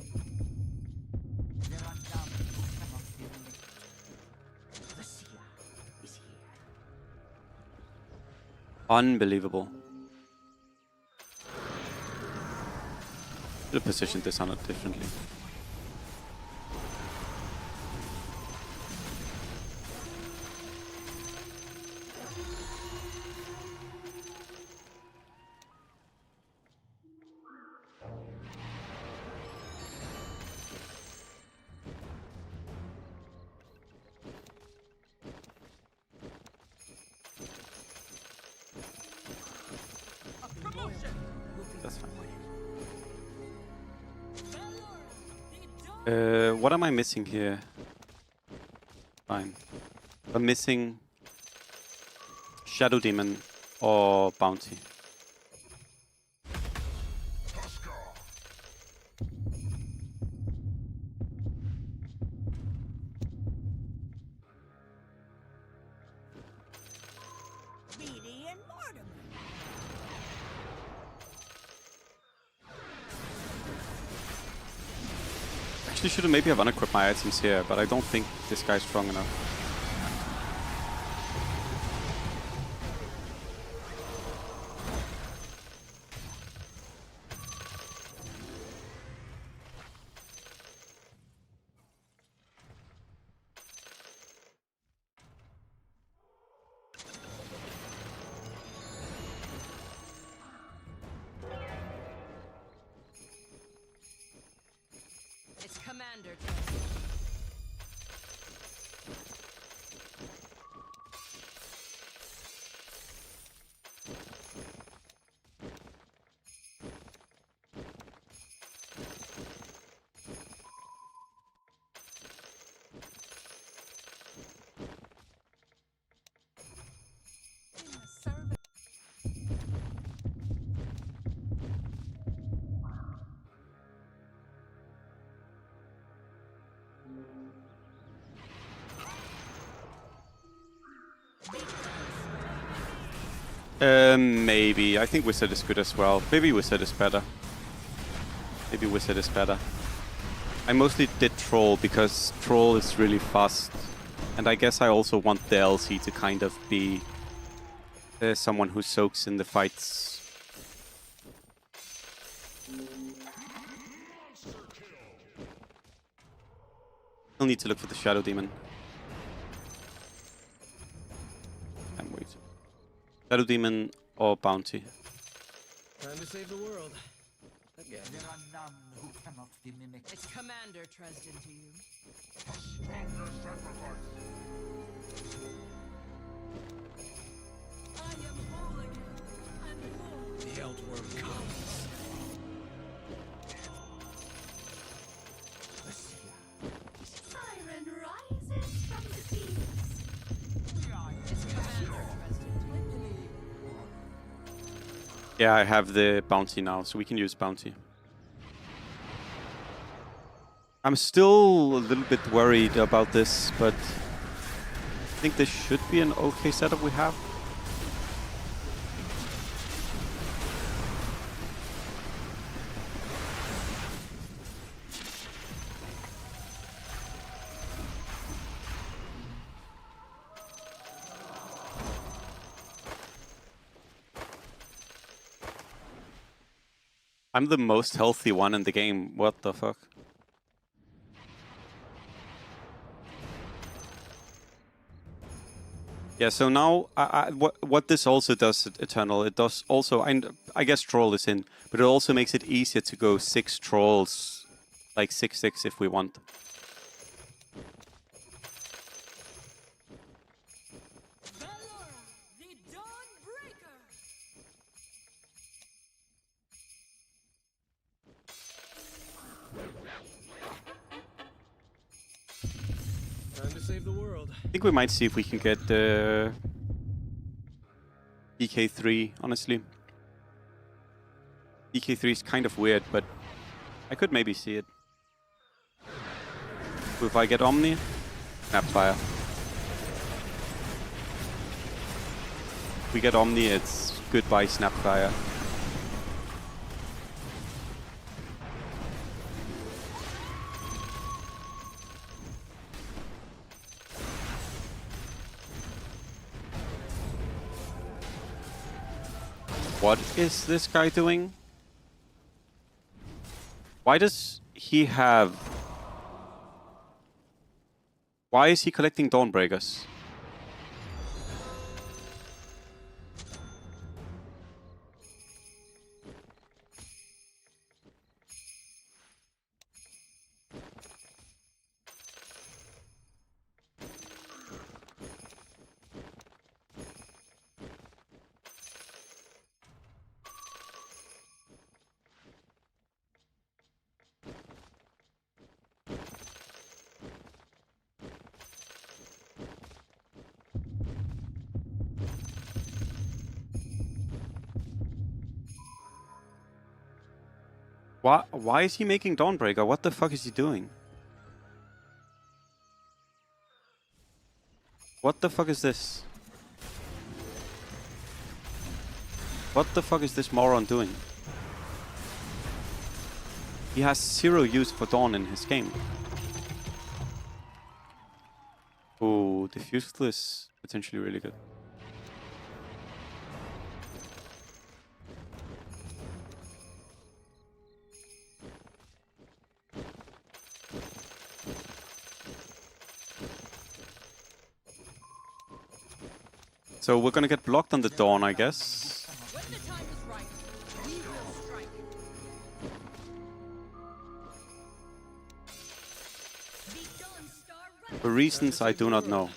Unbelievable. Should have positioned this on it differently. That's fine. What am I missing here? Fine. I'm missing Shadow Demon or Bounty. Beatty and Mortimer. Actually, should have maybe have unequipped my items here, but I don't think this guy's strong enough. It's Commander Dresden. In the service. Maybe. I think Wizard is good as well. Maybe Wizard is better. Maybe Wizard is better. I mostly did Troll because Troll is really fast. And I guess I also want the LC to kind of be someone who soaks in the fights. I'll need to look for the Shadow Demon. And wait. Shadow Demon or Bounty. Time to save the world. Again. It's Commander Dresden to you. I am whole again. I'm whole. The Eldworm comes. Siren rises from the deep. It's Commander Dresden to you. Yeah, I have the Bounty now, so we can use Bounty. I'm still a little bit worried about this, but I think this should be an okay setup we have. I'm the most healthy one in the game. What the fuck? Yeah, so now what this also does, Eternal, it does also, I guess Troll is in, but it also makes it easier to go 6 Trolls, like 6/6 if we want. Valor, the Dawnbreaker. Time to save the world. I think we might see if we can get DK3, honestly. DK3 is kind of weird, but I could maybe see it. If I get Omni, Snapfire. If we get Omni, it's goodbye Snapfire. What is this guy doing? Why does he have... Why is he collecting Dawnbreakers? Why is he making Dawnbreaker? What the fuck is he doing? What the fuck is this? What the fuck is this moron doing? He has 0 use for Dawn in his game. Oh, Diffusal is potentially really good. So we're gonna get blocked on the Dawn, I guess. When the time is right, we will strike. The Dawn Star For reasons I do not know.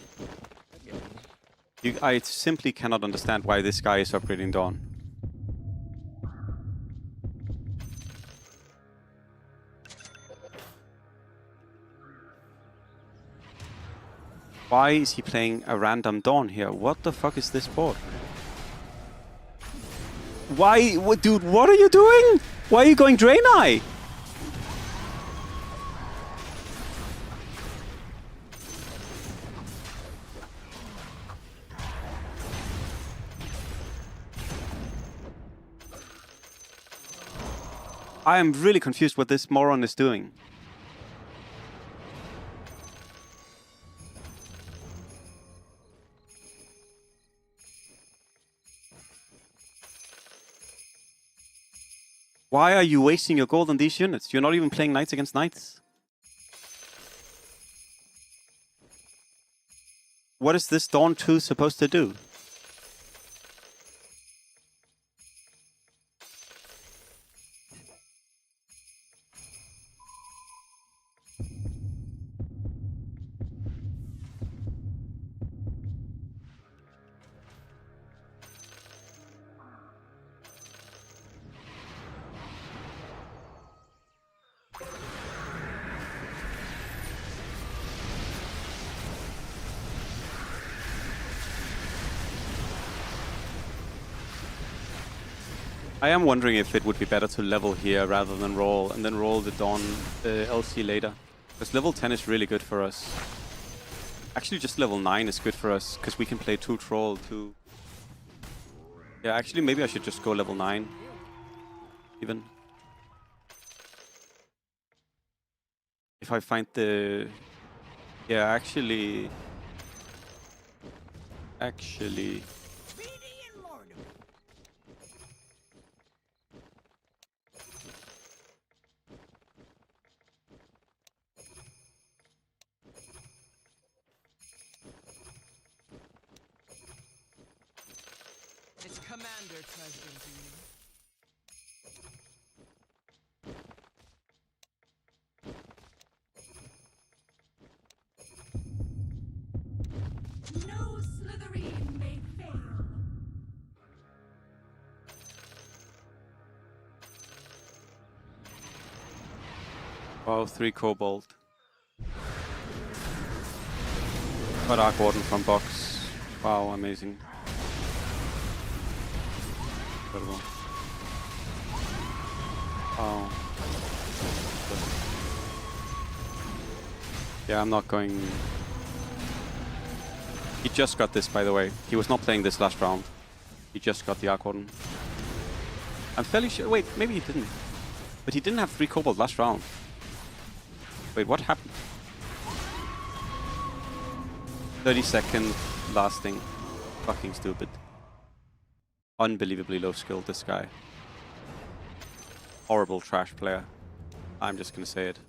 I simply cannot understand why this guy is upgrading Dawn. Why is he playing a random Dawn here? What the fuck is this board? Why? Dude, what are you doing? Why are you going Draenei? I am really confused what this moron is doing. Why are you wasting your gold on these units? You're not even playing knights against knights. What is this Dawn 2 supposed to do? I am wondering if it would be better to level here rather than roll, and then roll the Dawn LC later. Because level 10 is really good for us. Actually, just level 9 is good for us, because we can play 2 Troll, 2... Yeah, actually, maybe I should just go level 9. Even. If I find the... Yeah, actually... commander tries into you. No Slytherin may fail. Wow, 3 Cobalt. Got Arc Warden from box. Wow, amazing. Incredible. Wow. Yeah, I'm not going... He just got this, by the way. He was not playing this last round. He just got the Arc Warden. I'm fairly sure... Wait, maybe he didn't. But he didn't have 3 Cobalt last round. Wait, what happened? 30-second lasting. Fucking stupid. Unbelievably low skill, this guy. Horrible trash player. I'm just gonna say it.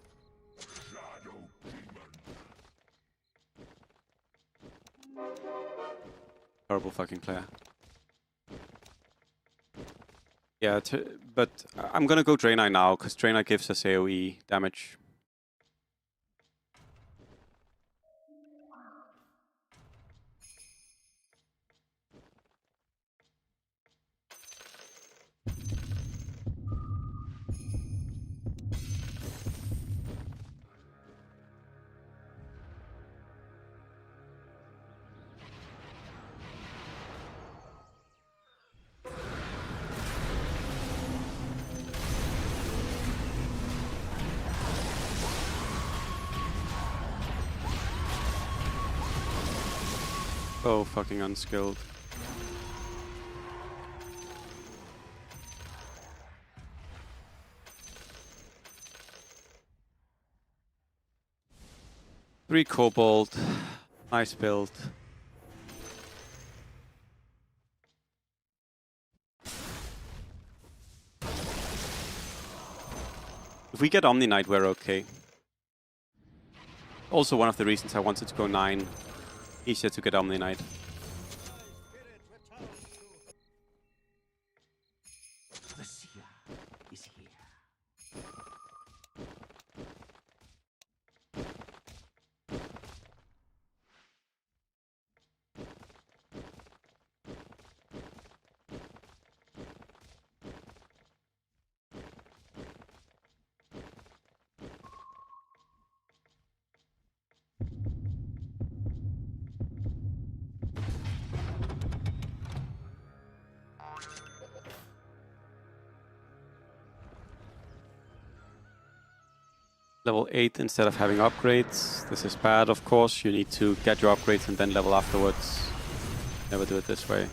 Horrible fucking player. Yeah, but I'm gonna go Draenei now, because Draenei gives us AoE damage. So fucking unskilled. Three Cobalt. Nice build. If we get Omni Knight, we're okay. Also one of the reasons I wanted to go 9. Easier to get Omni Knight. The seer is here. Level 8 instead of having upgrades. This is bad, of course. You need to get your upgrades and then level afterwards. Never do it this way.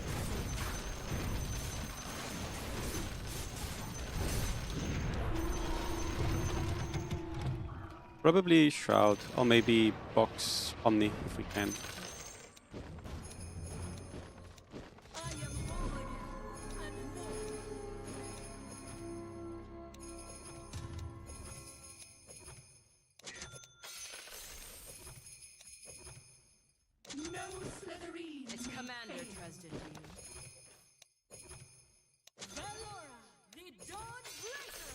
Probably Shroud, or maybe box Omni if we can. No Slytherin. Its commander tries into you. Valora, the Dawn Breaker.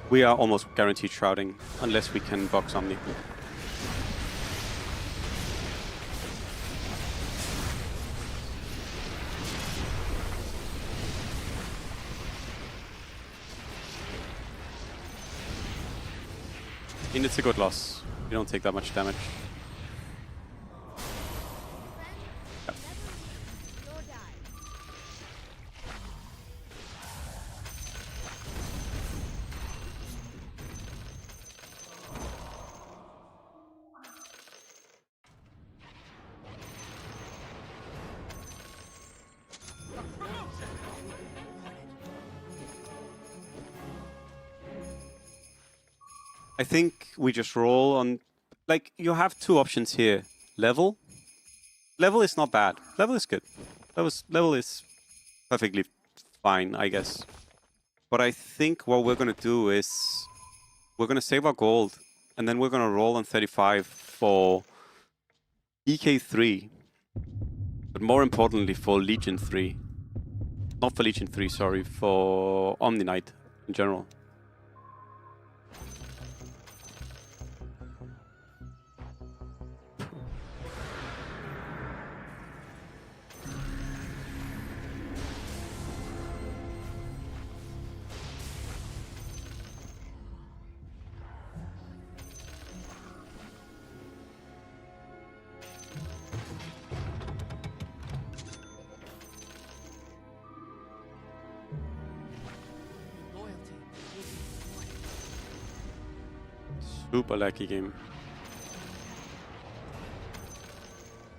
We are almost guaranteed shrouding, unless we can box Omni. I mean, it's a good loss. You don't take that much damage. I think we just roll on... Like, you have two options here. Level. Level is not bad. Level is good. level is perfectly fine, I guess. But I think what we're gonna do is we're gonna save our gold, and then we're gonna roll on 35 for EK3, but more importantly for Legion 3. Not for Legion 3, sorry, for Omni Knight in general. Your loyalty will be rewarded. Super lucky game.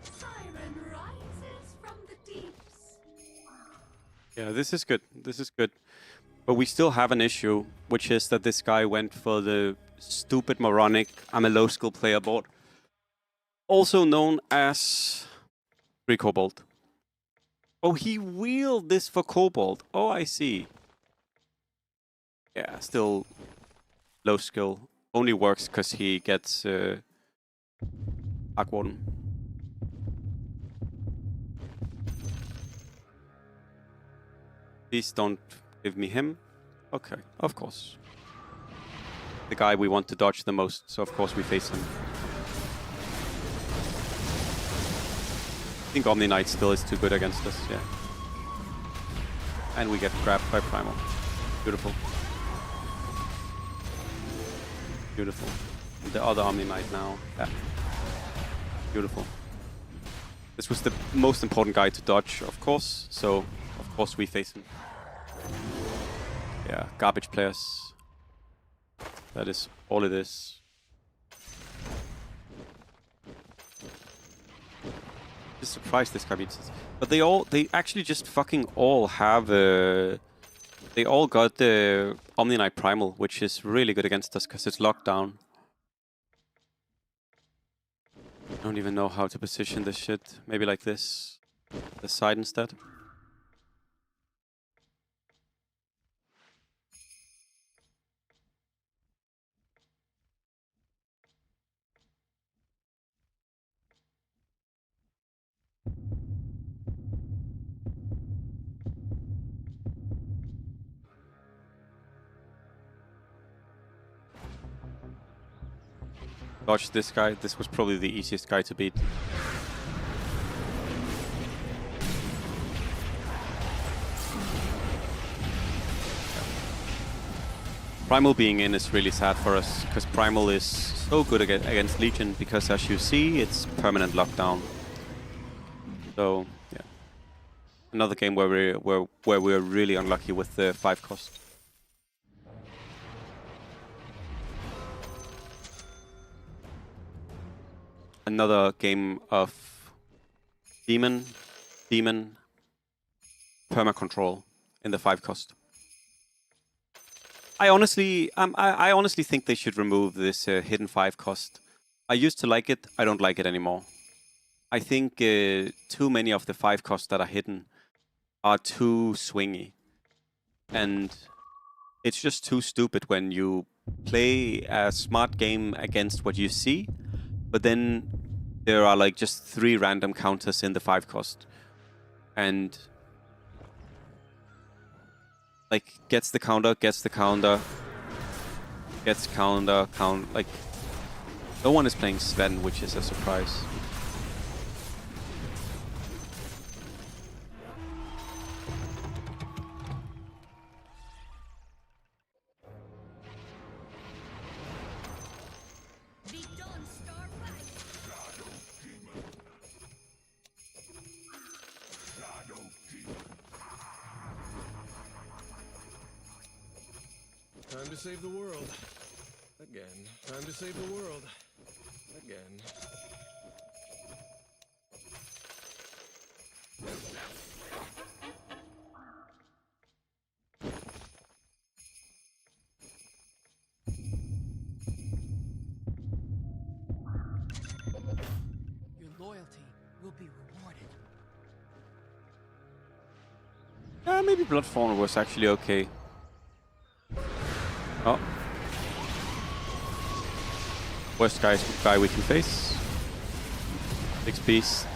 Siren rises from the deeps. Yeah, this is good. This is good. But we still have an issue, which is that this guy went for the stupid moronic I'm a low skill player board. Also known as Free Cobalt. Oh, he wheeled this for Cobalt. Oh, I see. Yeah, still low skill. Only works because he gets Arc Warden. Please don't give me him. Okay, of course. The guy we want to dodge the most, so of course we face him. I think Omni Knight still is too good against us, yeah. And we get grabbed by Primal. Beautiful. Beautiful. And the other Omni Knight now. Yeah. Beautiful. This was the most important guy to dodge, of course, so of course we face him. Yeah, garbage players. That is all it is. Just surprised this guy beats us. But they actually just fucking all have they all got the Omni Knight Primal, which is really good against us because it's locked down. I don't even know how to position this shit. Maybe like this. The side instead. Dodge this guy. This was probably the easiest guy to beat. Primal being in is really sad for us, because Primal is so good against Legion, because as you see, it's permanent lockdown. So, yeah. Another game where we're really unlucky with the 5 cost. Another game of Demon, Perma Control in the 5 cost. I honestly think they should remove this hidden 5 cost. I used to like it. I don't like it anymore. I think too many of the 5 costs that are hidden are too swingy, and it's just too stupid when you play a smart game against what you see, but then there are like just 3 random counters in the 5 cost, and like gets the counter, like no one is playing Sven, which is a surprise. The Dawn Star rises. Time to save the world. Again. Time to save the world. Again. Your loyalty will be rewarded. Maybe Bloodfawn was actually okay. Oh. Worst guy we can face. Six Beast.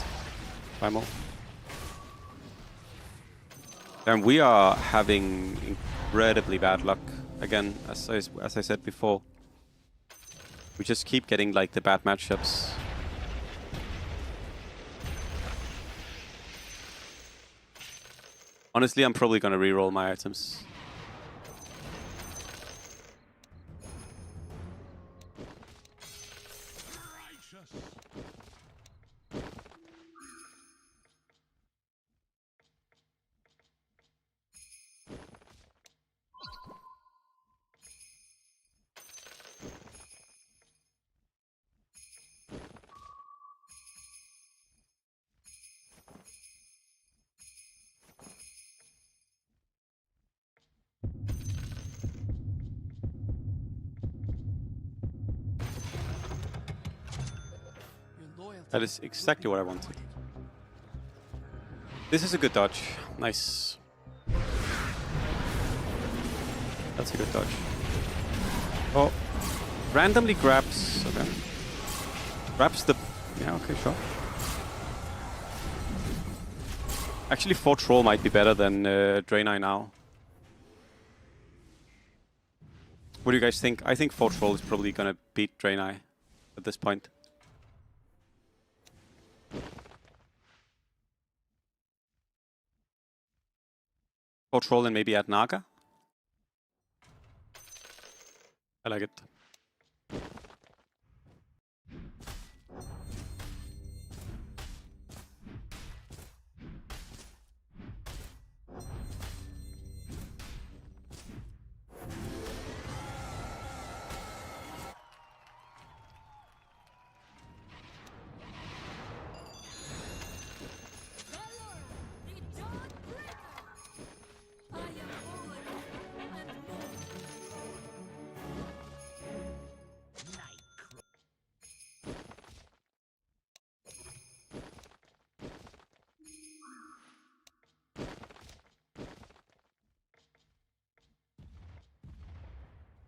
Primal. And we are having incredibly bad luck. Again, as I said before. We just keep getting like the bad matchups. Honestly, I'm probably gonna reroll my items. Your loyalty. That is exactly what I wanted. This is a good dodge. Nice. That's a good dodge. Oh. Randomly grabs. Okay. Grabs the... Yeah, okay, sure. Actually, 4 Troll might be better than Draenei now. What do you guys think? I think 4 Troll is probably gonna beat Draenei at this point. Or Troll and maybe add Naga. I like it.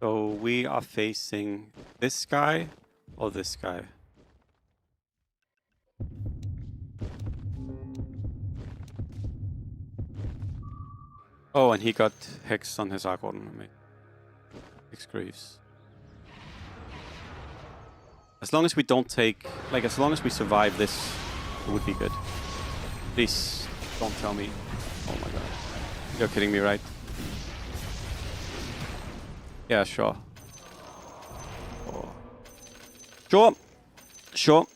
So we are facing this guy or this guy. Oh, and he got Hex on his Arc Warden. Hex Greaves. As long as we don't take... Like, as long as we survive this, it would be good. Please, don't tell me. Oh my god. You're kidding me, right? Yeah, sure. Oh. Sure. Sure.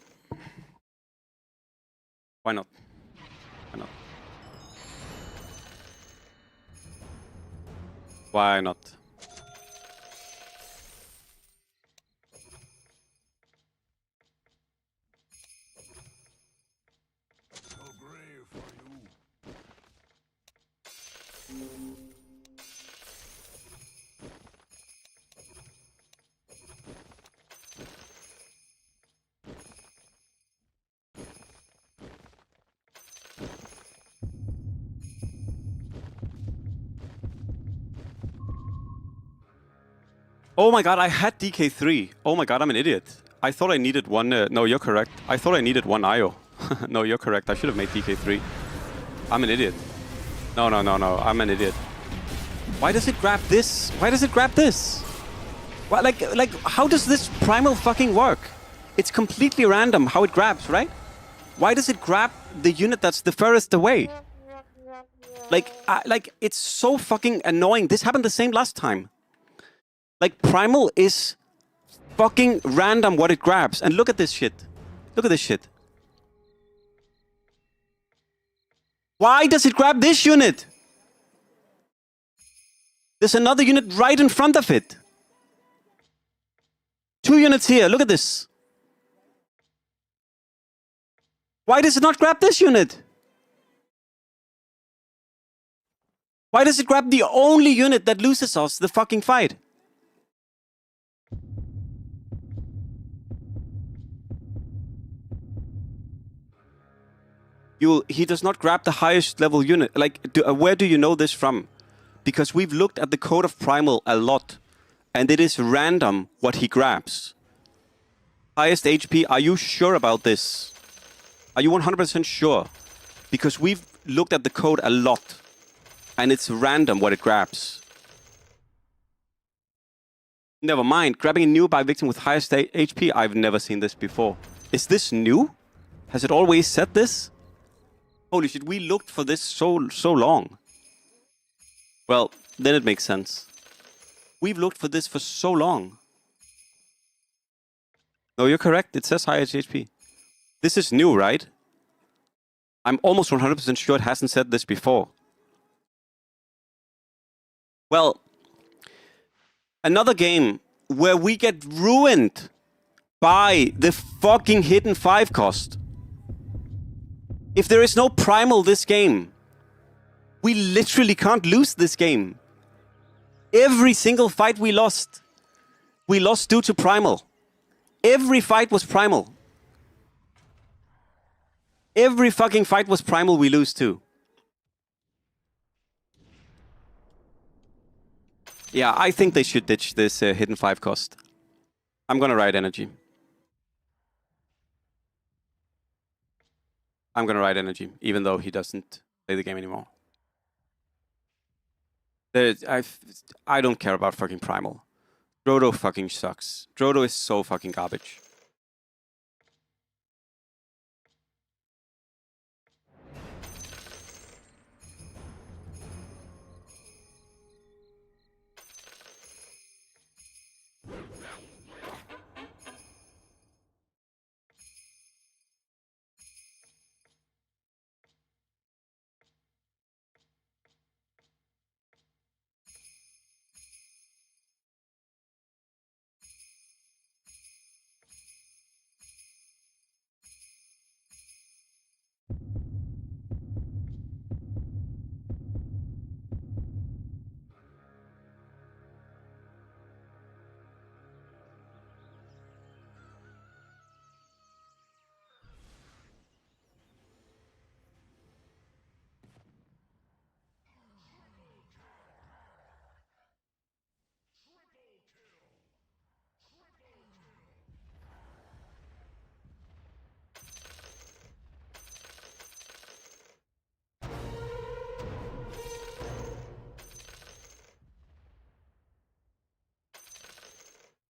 Why not? Why not? Why not? No grave for you. Oh my god, I had DK3. Oh my god, I'm an idiot. I thought I needed one... no, you're correct. I thought I needed one IO. No, you're correct. I should have made DK3. I'm an idiot. No, no, no, no. I'm an idiot. Why does it grab this? Why does it grab this? Why, like, how does this primal fucking work? It's completely random how it grabs, right? Why does it grab the unit that's the furthest away? Like, it's so fucking annoying. This happened the same last time. Like, primal is fucking random what it grabs. And look at this shit. Look at this shit. Why does it grab this unit? There's another unit right in front of it. 2 units here. Look at this. Why does it not grab this unit? Why does it grab the only unit that loses us the fucking fight? He does not grab the highest level unit. Like, where do you know this from? Because we've looked at the code of Primal a lot, and it is random what he grabs. Highest HP, are you sure about this? Are you 100% sure? Because we've looked at the code a lot, and it's random what it grabs. Never mind, grabbing a nearby victim with highest HP, I've never seen this before. Is this new? Has it always said this? Holy shit, we looked for this so long. Well, then it makes sense. We've looked for this for so long. No, you're correct. It says highest HP. This is new, right? I'm almost 100% sure it hasn't said this before. Well, another game where we get ruined by the fucking hidden 5 cost. If there is no primal this game, we literally can't lose this game. Every single fight we lost due to primal. Every fight was primal. Every fucking fight was primal we lose to. Yeah, I think they should ditch this hidden 5 cost. I'm gonna ride energy. I'm gonna ride energy, even though he doesn't play the game anymore. I don't care about fucking primal. Drodo fucking sucks. Drodo is so fucking garbage.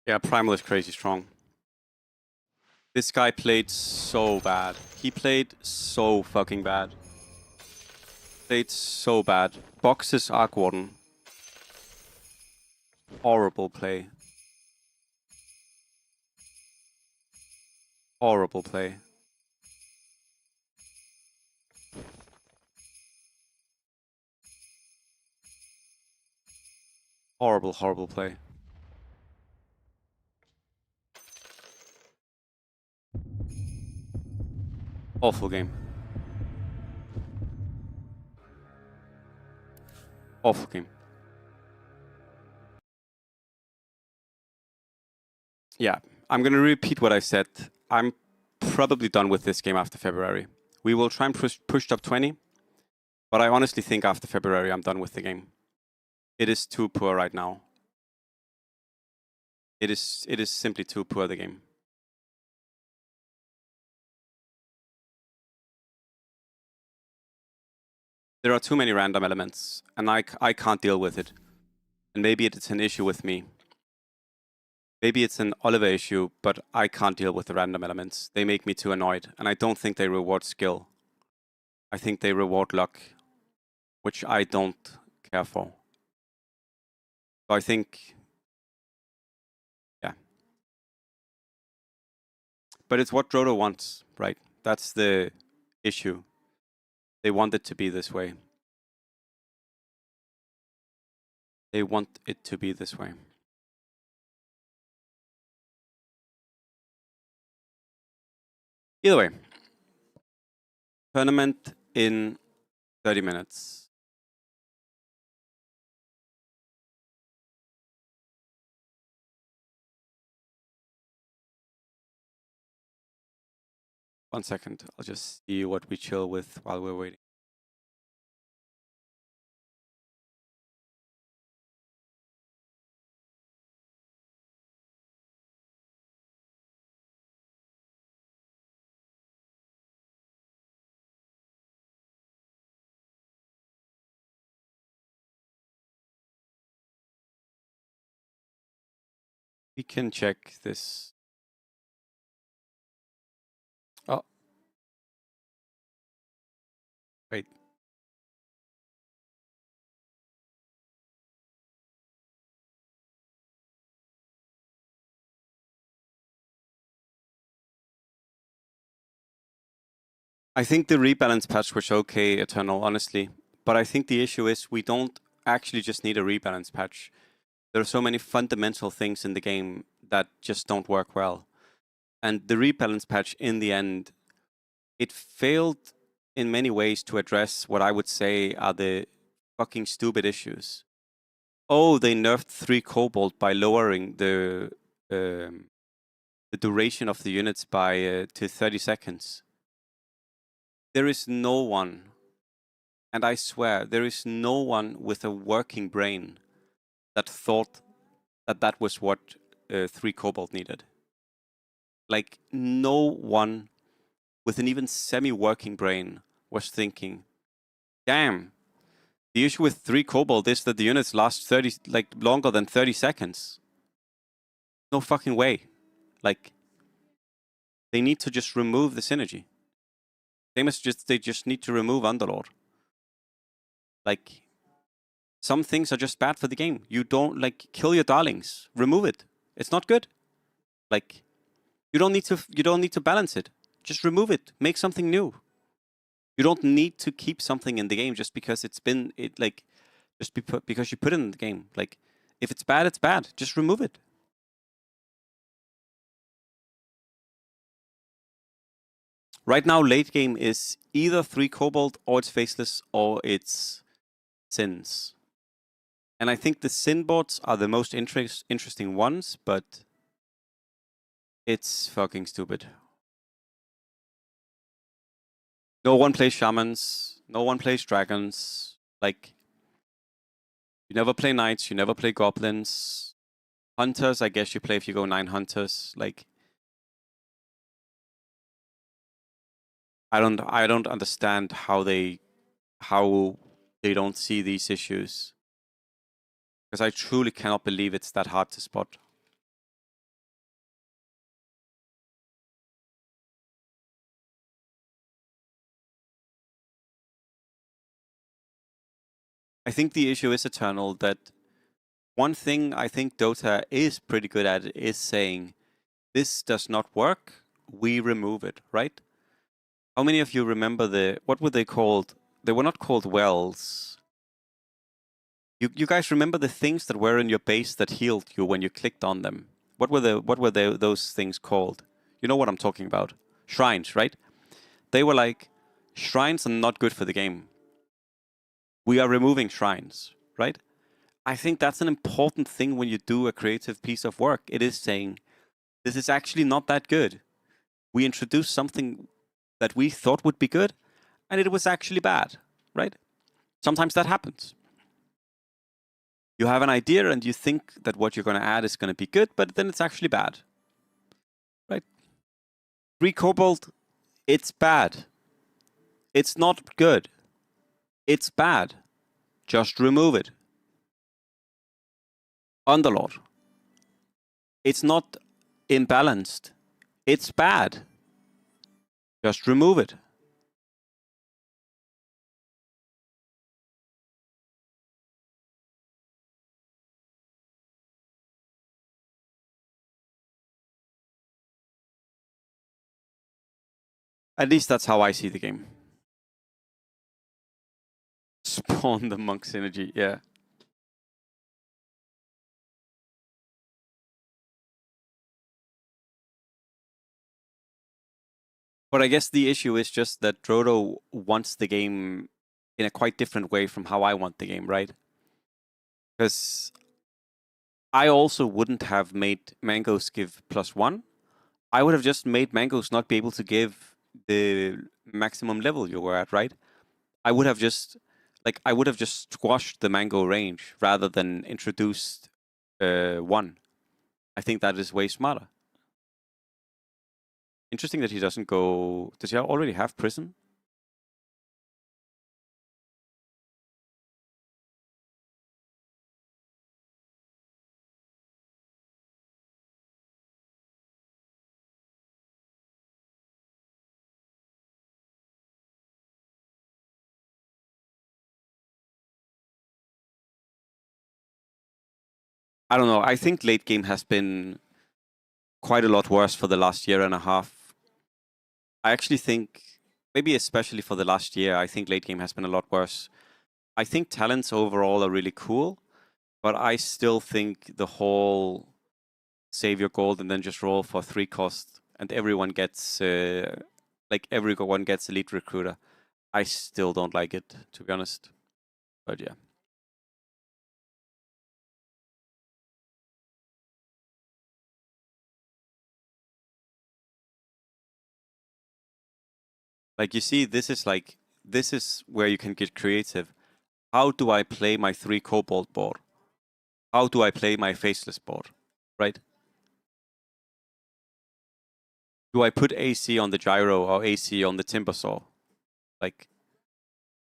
Yeah, primal is crazy strong. This guy played so bad. He played so fucking bad. Played so bad. Boxes Arc Warden. Horrible play. Horrible play. Horrible, horrible play. Awful game. Awful game. Yeah, I'm gonna repeat what I said. I'm probably done with this game after February. We will try and push top 20, but I honestly think after February I'm done with the game. It is too poor right now. It is simply too poor, the game. There are too many random elements, and I can't deal with it. And maybe it's an issue with me. Maybe it's an Oliver issue, but I can't deal with the random elements. They make me too annoyed, and I don't think they reward skill. I think they reward luck, which I don't care for. So I think, yeah. But it's what Drodo wants, right? That's the issue. They want it to be this way. They want it to be this way. Either way, tournament in 30 minutes. 1 second. I'll just see what we chill with while we're waiting. We can check this. Oh. Wait. I think the rebalance patch was okay, Eternal, honestly. But I think the issue is we don't actually just need a rebalance patch. There are so many fundamental things in the game that just don't work well. And the rebalance patch, in the end, it failed in many ways to address what I would say are the fucking stupid issues. Oh, they nerfed 3 Cobalt by lowering the duration of the units by to 30 seconds. There is no one, and I swear, there is no one with a working brain that thought that that was what 3 Cobalt needed. Like, no one with an even semi-working brain was thinking, damn, the issue with 3 Cobalt is that the units last 30, like, longer than 30 seconds. No fucking way. Like, they need to just remove the synergy. They just need to remove Underlord. Like, some things are just bad for the game. You don't, like, kill your darlings. Remove it. It's not good. Like, you don't need to balance it. Just remove it. Make something new. You don't need to keep something in the game just because because you put it in the game. Like, if it's bad, it's bad. Just remove it. Right now, late game is either 3 Cobalt, or it's Faceless, or it's Sins. And I think the Sin bots are the most interesting ones, but it's fucking stupid. No one plays Shamans. No one plays Dragons. Like, you never play Knights. You never play Goblins. Hunters, I guess you play if you go 9 Hunters. Like, I don't understand how they don't see these issues. Because I truly cannot believe it's that hard to spot. I think the issue is, Eternal, that one thing I think Dota is pretty good at is saying, this does not work, we remove it, right? How many of you remember what were they called? They were not called wells. You guys remember the things that were in your base that healed you when you clicked on them? What were those things called? You know what I'm talking about? Shrines, right? They were like, shrines are not good for the game. We are removing shrines, right? I think that's an important thing when you do a creative piece of work. It is saying, this is actually not that good. We introduced something that we thought would be good, and it was actually bad, right? Sometimes that happens. You have an idea and you think that what you're going to add is going to be good, but then it's actually bad, right? 3 Cobalt, it's bad. It's not good. It's bad. Just remove it. Underlord, it's not imbalanced. It's bad. Just remove it. At least that's how I see the game. Spawn the monk synergy, yeah. But I guess the issue is just that Drodo wants the game in a quite different way from how I want the game, right? Because I also wouldn't have made Mangoes give +1. I would have just made Mangoes not be able to give the maximum level you were at, right? I would have just I would have just squashed the mango range rather than introduced one. I think that is way smarter. Interesting that he doesn't go. Does he already have prison? I don't know. I think late game has been quite a lot worse for the last year and a half. I actually think, maybe especially for the last year, I think late game has been a lot worse. I think talents overall are really cool, but I still think the whole save your gold and then just roll for 3 cost and everyone gets everyone gets elite recruiter. I still don't like it, to be honest. But yeah. Like you see, this is where you can get creative. How do I play my 3 cobalt board? How do I play my faceless board? Right? Do I put AC on the gyro or AC on the timber saw? Like,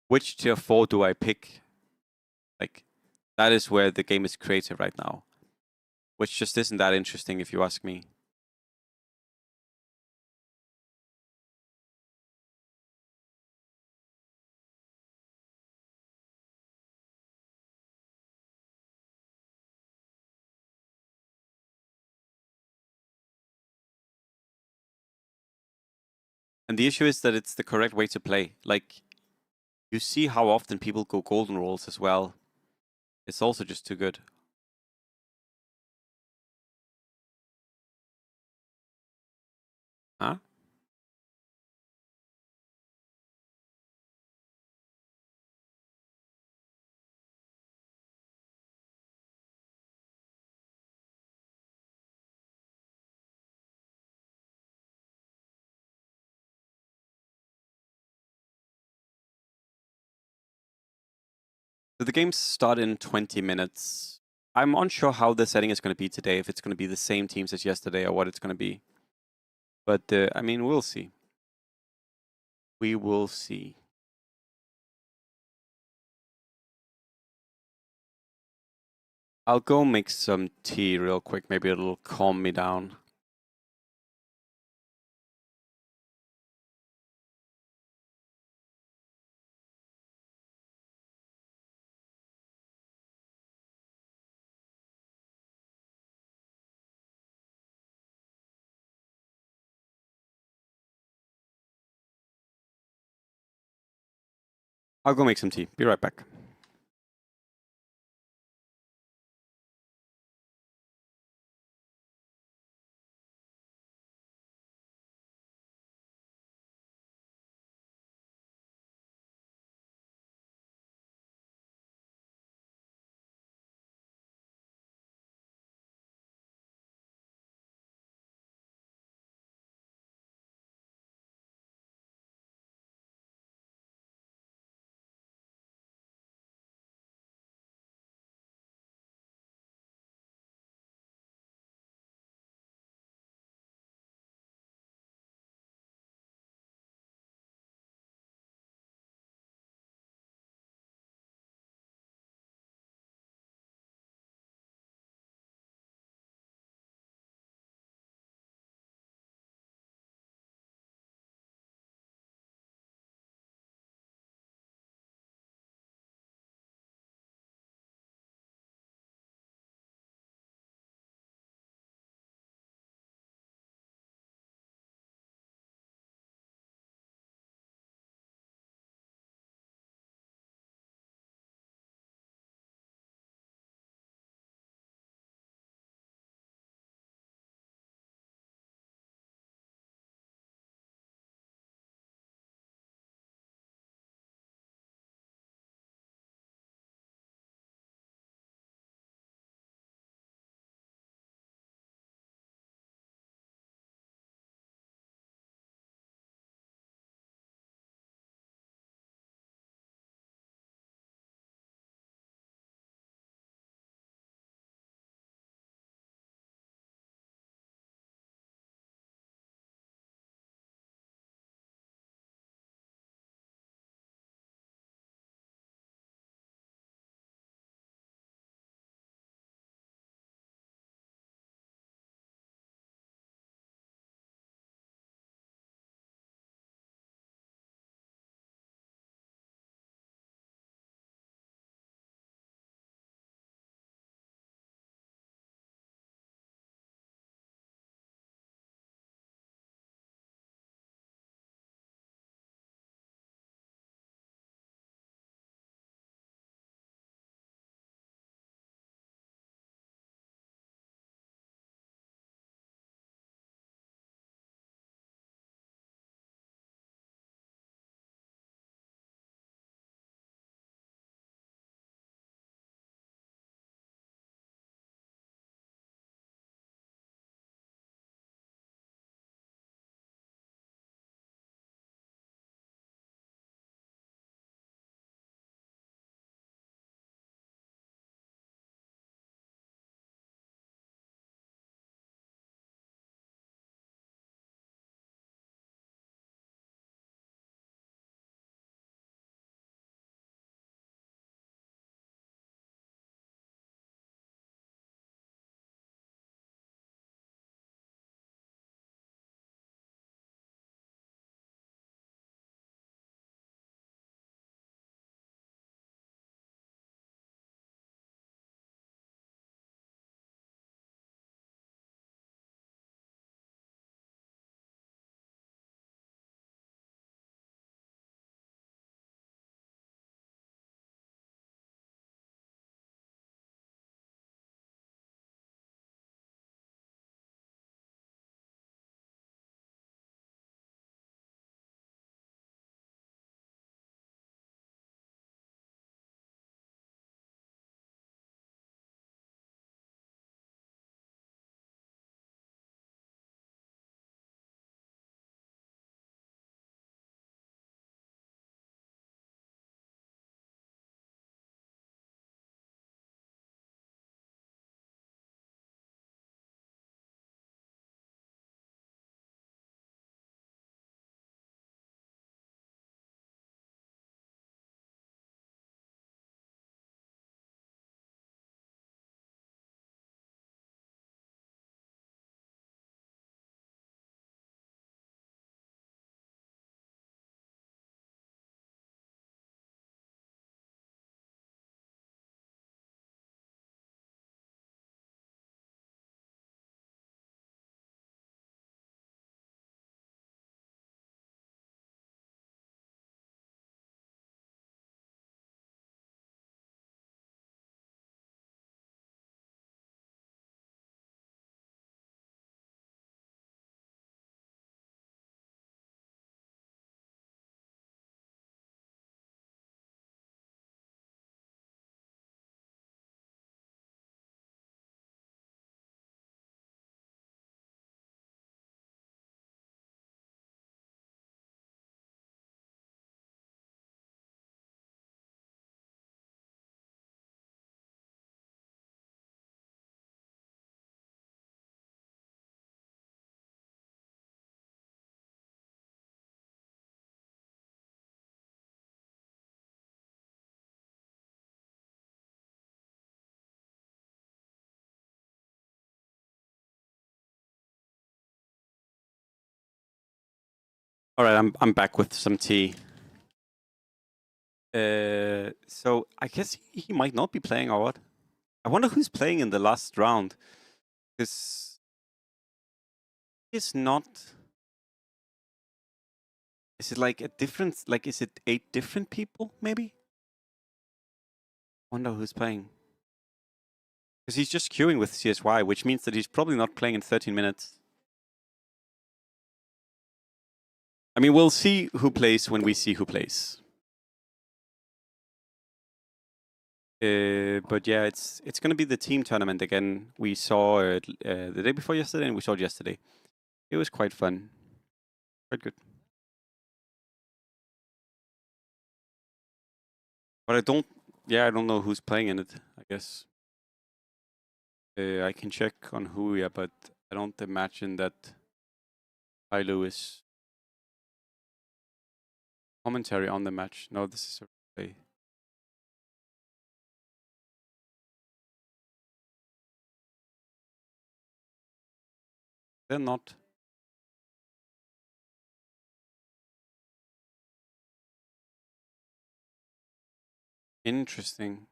which tier 4 do I pick? Like, that is where the game is creative right now. Which just isn't that interesting if you ask me. And the issue is that it's the correct way to play. Like, you see how often people go golden rolls as well. It's also just too good. Huh? So the games start in 20 minutes. I'm unsure how the setting is going to be today, if it's going to be the same teams as yesterday or what it's going to be. But, I mean, we'll see. We will see. I'll go make some tea real quick. Maybe it'll calm me down. I'll go make some tea. Be right back. All right, I'm back with some tea. So I guess he might not be playing or what? I wonder who's playing in the last round. Because it's not. Is it like a different? Like, is it 8 different people? Maybe. Wonder who's playing. Because he's just queuing with CSY, which means that he's probably not playing in 13 minutes. I mean, we'll see who plays when we see who plays. But yeah, it's gonna be the team tournament again. We saw it the day before yesterday, and we saw it yesterday. It was quite fun, quite good. But I don't know who's playing in it. I guess I can check on who, yeah, but I don't imagine that Ty Lewis commentary on the match. No, this is a replay. They're not. Interesting.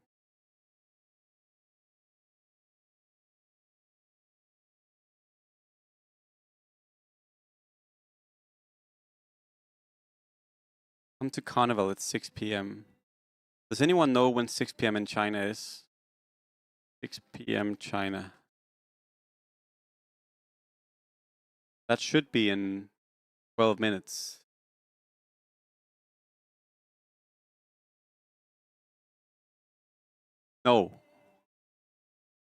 Come to Carnival at 6 p.m. Does anyone know when 6 p.m. in China is? 6 p.m. China. That should be in 12 minutes. No.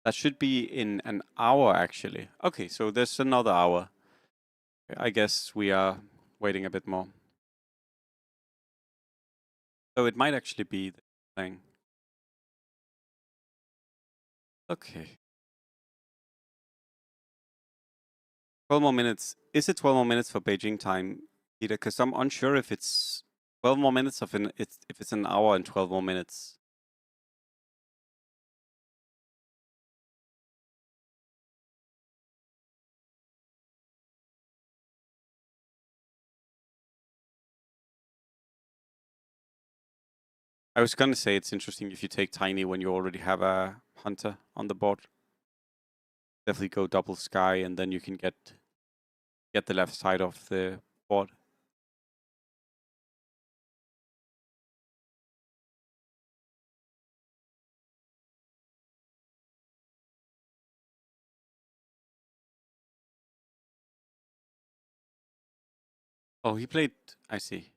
That should be in an hour, actually. Okay, so there's another hour. I guess we are waiting a bit more. So it might actually be the thing. Okay. 12 more minutes. Is it 12 more minutes for Beijing time, Peter? Because I'm unsure if it's 12 more minutes if it's an hour and 12 more minutes. I was gonna say it's interesting if you take Tiny when you already have a Hunter on the board. Definitely go double Sky, and then you can get the left side of the board. Oh, he played. I see.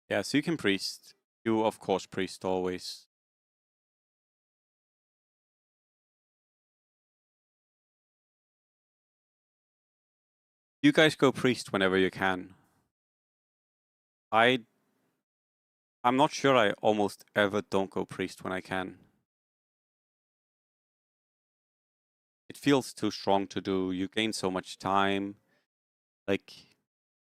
Yeah, so you can priest. You of course priest always. You guys go priest whenever you can. I'm not sure. I almost ever don't go priest when I can. It feels too strong to do. You gain so much time. Like,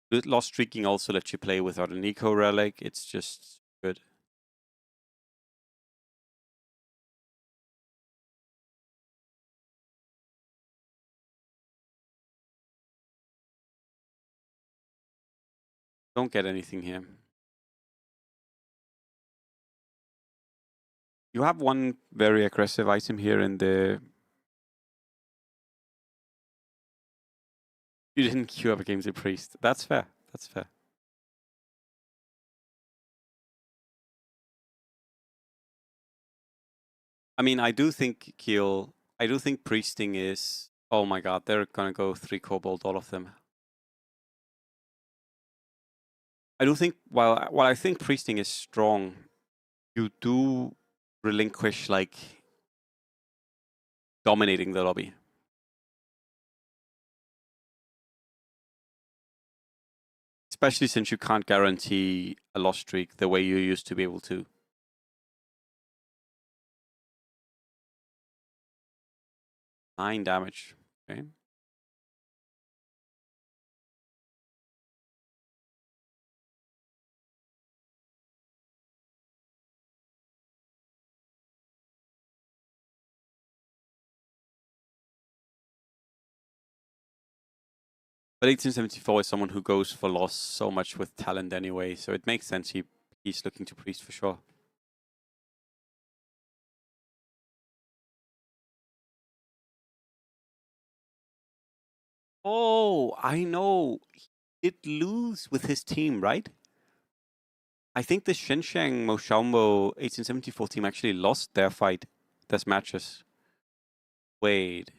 Lost Streaking also lets you play without an eco relic. It's just good. Don't get anything here. You have one very aggressive item here in the... You didn't queue up against a priest. That's fair. That's fair. I mean, I do think Keel... I do think priesting is... Oh my god, they're gonna go 3 Kobold, all of them. I do think, while I think priesting is strong, you do relinquish, like, dominating the lobby. Especially since you can't guarantee a loss streak the way you used to be able to. 9 damage. Okay. But 1874 is someone who goes for loss so much with talent anyway, so it makes sense he's looking to priest for sure. Oh, I know. He did lose with his team, right? I think the Shenzhen Moshaombo 1874 team actually lost their fight, their matches. Wait.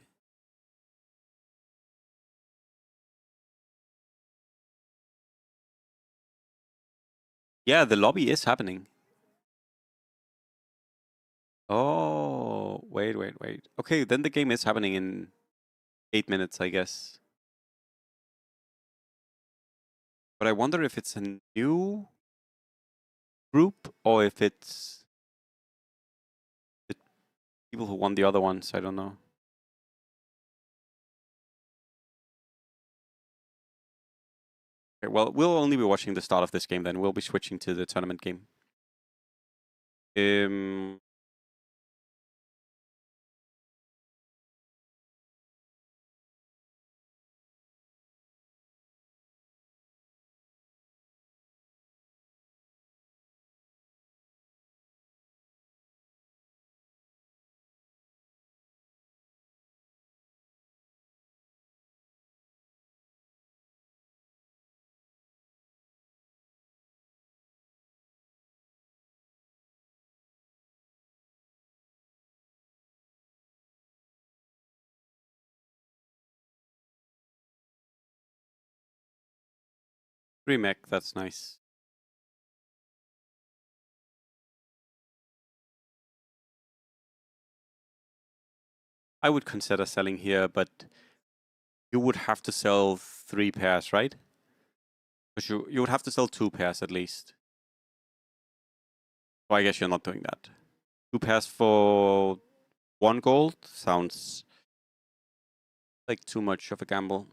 Yeah, the lobby is happening. Oh, wait. Okay, then the game is happening in 8 minutes, I guess. But I wonder if it's a new group or if it's the people who won the other ones. I don't know. Okay, well, we'll only be watching the start of this game then. We'll be switching to the tournament game. Remake, that's nice. I would consider selling here, but you would have to sell 3 pairs, right? But you would have to sell 2 pairs at least. So I guess you're not doing that. 2 pairs for 1 gold sounds like too much of a gamble.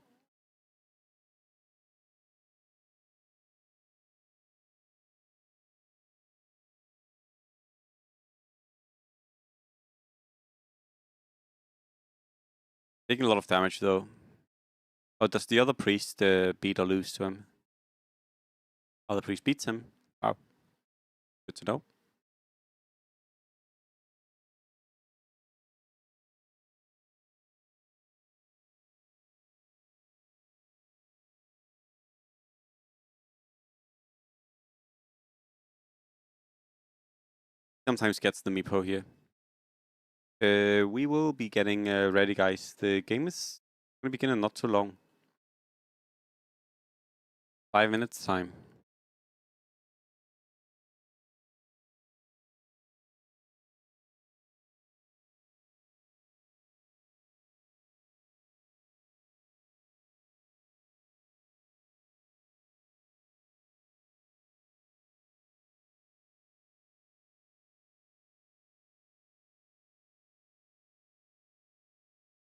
Taking a lot of damage though. Oh, does the other priest beat or lose to him? Other priest beats him. Wow. Good to know. Sometimes gets the Meepo here. We will be getting ready, guys. The game is going to begin in not too long. 5 minutes time.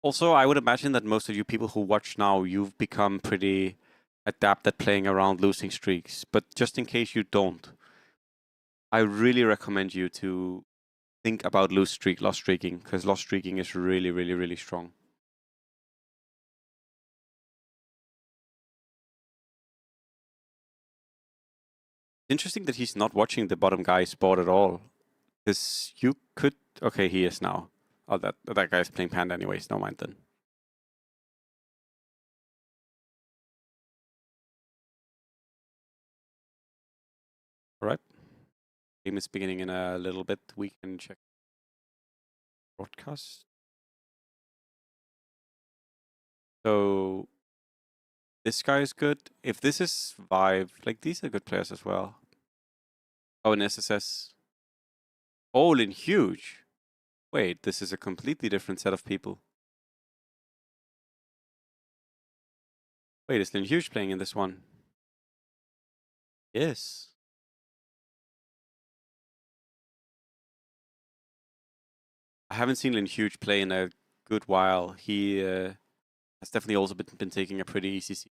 Also, I would imagine that most of you people who watch now, you've become pretty adept at playing around losing streaks. But just in case you don't, I really recommend you to think about loss streaking, because loss streaking is really, really, really strong. Interesting that he's not watching the bottom guy's board at all. Because you could... Okay, he is now. Oh, that guy's playing Panda anyways. No mind then. Alright. Game is beginning in a little bit. We can check broadcast. So this guy is good. If this is Vive, like these are good players as well. Oh, and SSS. Oh, and huge. Wait, this is a completely different set of people. Wait, is Lin Huge playing in this one? Yes. I haven't seen Lin Huge play in a good while. He has definitely also been taking a pretty easy season.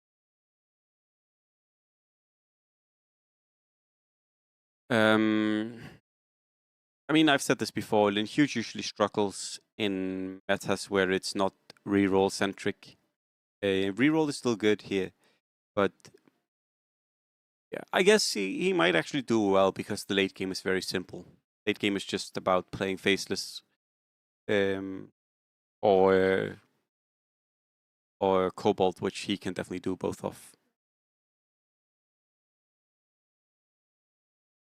I mean, I've said this before. Lin Huge usually struggles in metas where it's not reroll centric. Reroll is still good here, but yeah, I guess he might actually do well because the late game is very simple. Late game is just about playing faceless, um, or or Cobalt, which he can definitely do both of.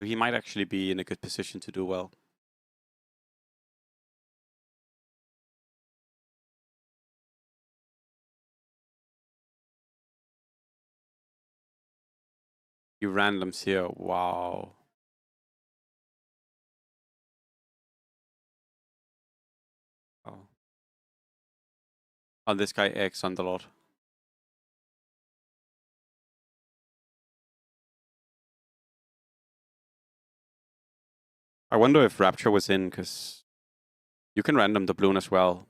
He might actually be in a good position to do well. You randoms here, wow. Oh. Oh, this guy X on the lot. I wonder if Rapture was in, because you can random the balloon as well.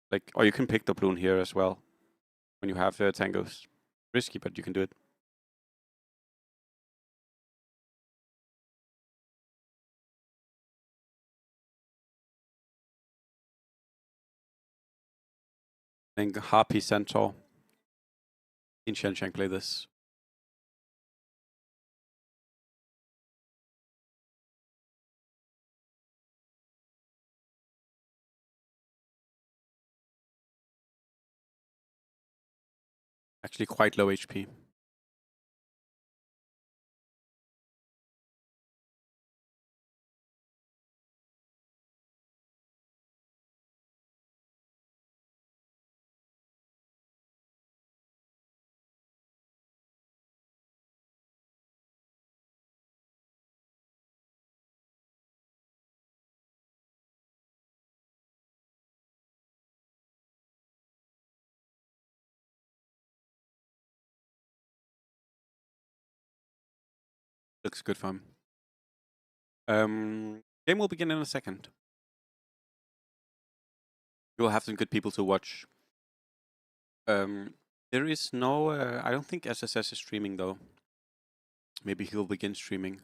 Like, or you can pick the balloon here as well when you have tangos. Risky, but you can do it. I think Harpy Centaur. In Shenzhen play this. Actually quite low HP. Looks good for him. Game will begin in a second. You'll have some good people to watch. There is no. I don't think SSS is streaming though. Maybe he'll begin streaming.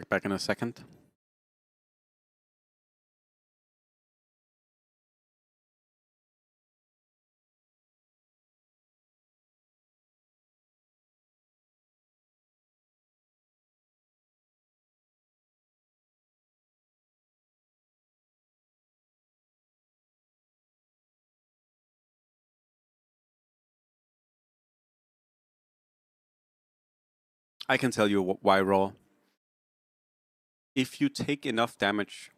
Back in a second. I can tell you why raw. If you take enough damage,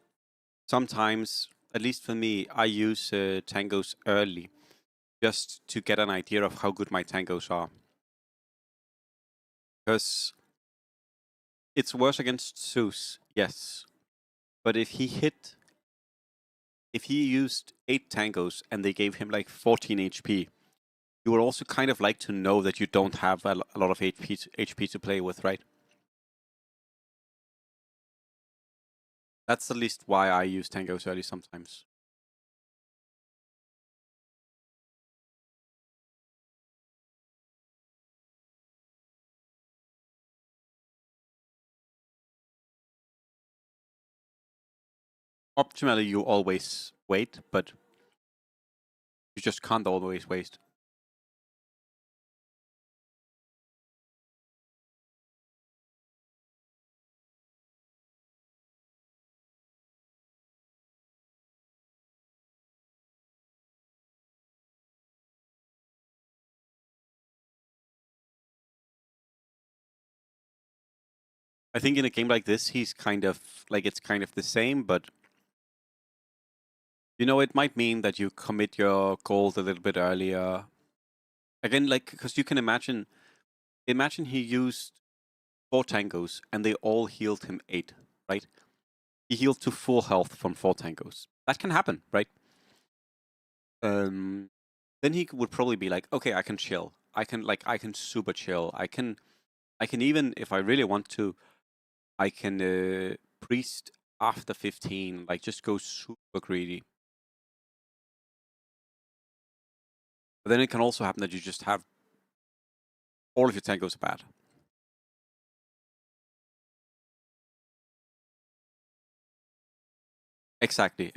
sometimes, at least for me, I use tangos early just to get an idea of how good my tangos are. Because it's worse against Zeus, yes. But if he used 8 tangos and they gave him like 14 HP, you would also kind of like to know that you don't have a lot of HP to play with, right? That's at least why I use tangos early sometimes. Optimally, you always wait, but you just can't always waste. I think in a game like this, he's kind of like it's kind of the same, but you know, it might mean that you commit your gold a little bit earlier. Again, like because you can imagine he used 4 tangos and they all healed him 8, right? He healed to full health from 4 tangos. That can happen, right? then he would probably be like, okay, I can chill. I can super chill. I can even, if I really want to, I can priest after 15, like just go super greedy. But then it can also happen that you just have all of your tangos are bad. Exactly.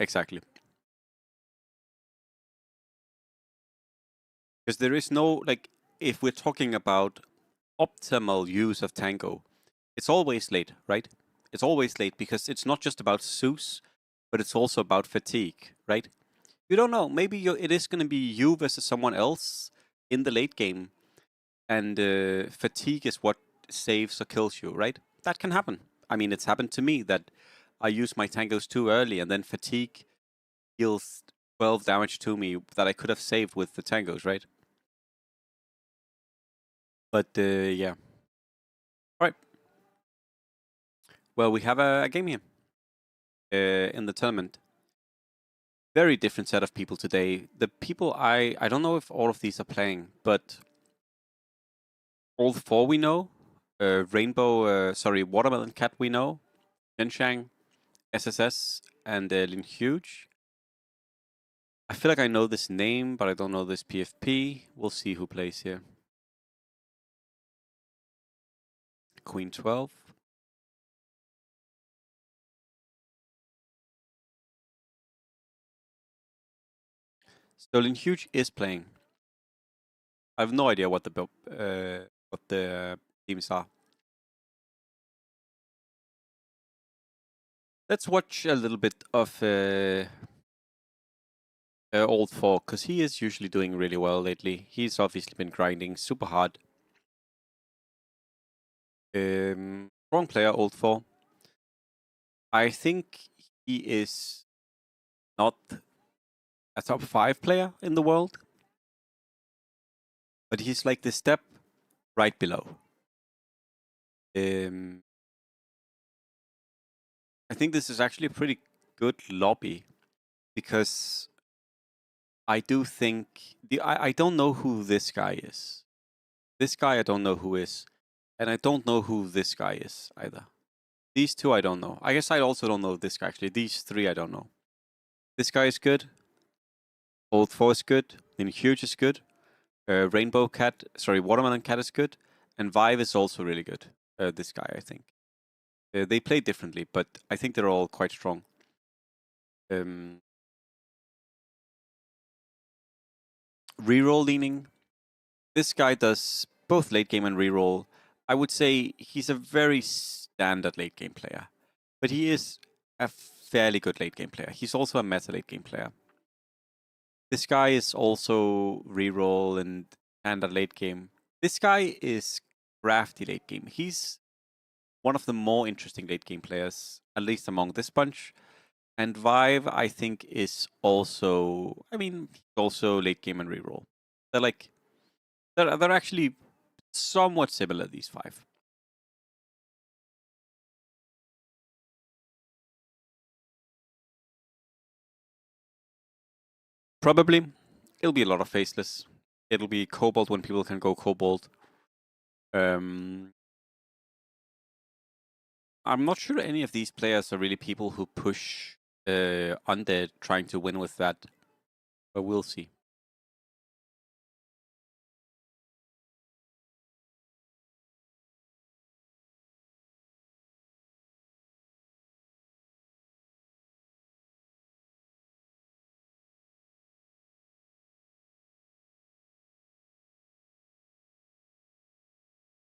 Because there is no, like, if we're talking about optimal use of tango, it's always late, right? It's always late because it's not just about Zeus, but it's also about fatigue, right? You don't know. Maybe it is going to be you versus someone else in the late game, and fatigue is what saves or kills you, right? That can happen. I mean, it's happened to me that I use my tangos too early, and then fatigue deals 12 damage to me that I could have saved with the tangos, right? But yeah. All right. Well, we have a game here in the tournament. Very different set of people today. The people I don't know if all of these are playing, but all four we know. Watermelon Cat we know. Genshang, SSS, and Lin Huge. I feel like I know this name, but I don't know this PFP. We'll see who plays here. Queen 12. Lin Huge is playing. I have no idea what the teams are. Let's watch a little bit of Old Four, because he is usually doing really well lately. He's obviously been grinding super hard. Strong player, Old Four. I think he is not a top 5 player in the world, but he's like the step right below. I think this is actually a pretty good lobby because I do think I don't know who this guy is. This guy I don't know who is, and I don't know who this guy is either. These two I don't know. I guess I also don't know this guy actually. These three I don't know. This guy is good. Old Four is good. Then Huge is good. Watermelon Cat is good, and Vive is also really good. This guy, I think. They play differently, but I think they're all quite strong. Reroll leaning. This guy does both late game and reroll. I would say he's a very standard late game player, but he is a fairly good late game player. He's also a meta late game player. This guy is also reroll and standard late game. This guy is crafty late game. He's one of the more interesting late game players, at least among this bunch. And Vive, I think, is also, also late game and reroll. They're like, they're actually somewhat similar, these 5. Probably, it'll be a lot of faceless. It'll be Cobalt when people can go Cobalt. I'm not sure any of these players are really people who push Undead trying to win with that, but we'll see.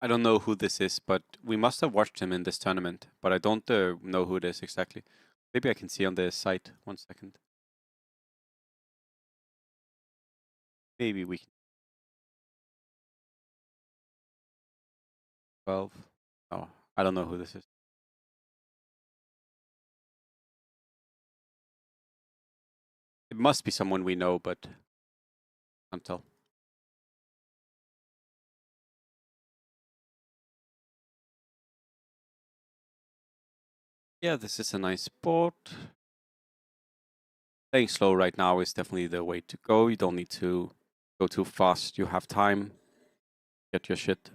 I don't know who this is, but we must have watched him in this tournament, but I don't know who it is exactly. Maybe I can see on the site. 1 second. Maybe we can. 12. Oh, I don't know who this is. It must be someone we know, but can't tell. Yeah, this is a nice sport. Playing slow right now is definitely the way to go. You don't need to go too fast. You have time. Get your shit.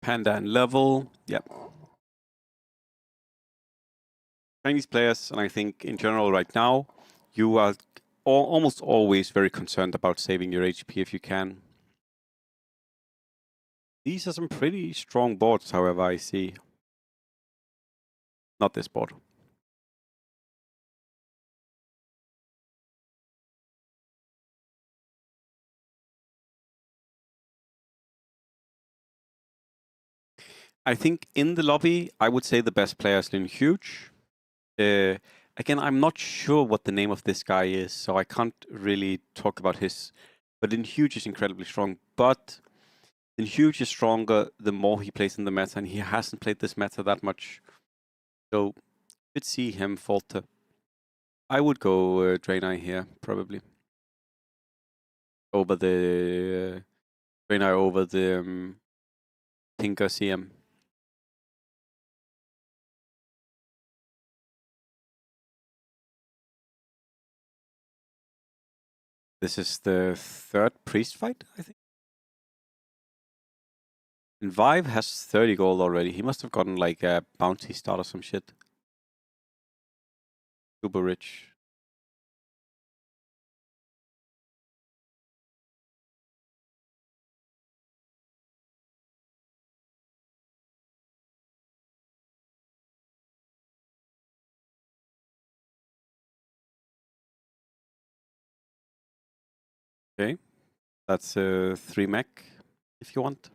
Panda and level. Yep. Chinese players, and I think in general right now, you are almost always very concerned about saving your HP if you can. These are some pretty strong boards, however, I see. Not this board. I think in the lobby, I would say the best player is Lin Huge. Again, I'm not sure what the name of this guy is, so I can't really talk about his. But Lin Huge is incredibly strong. But Lin Huge is stronger the more he plays in the meta, and he hasn't played this meta that much. So, could see him falter. I would go Draenei here, probably. Over the Draenei over the Tinker CM. This is the third priest fight, I think. And Vive has 30 gold already. He must have gotten like a bounty start or some shit. Super rich. Okay. That's a 3 mech, if you want.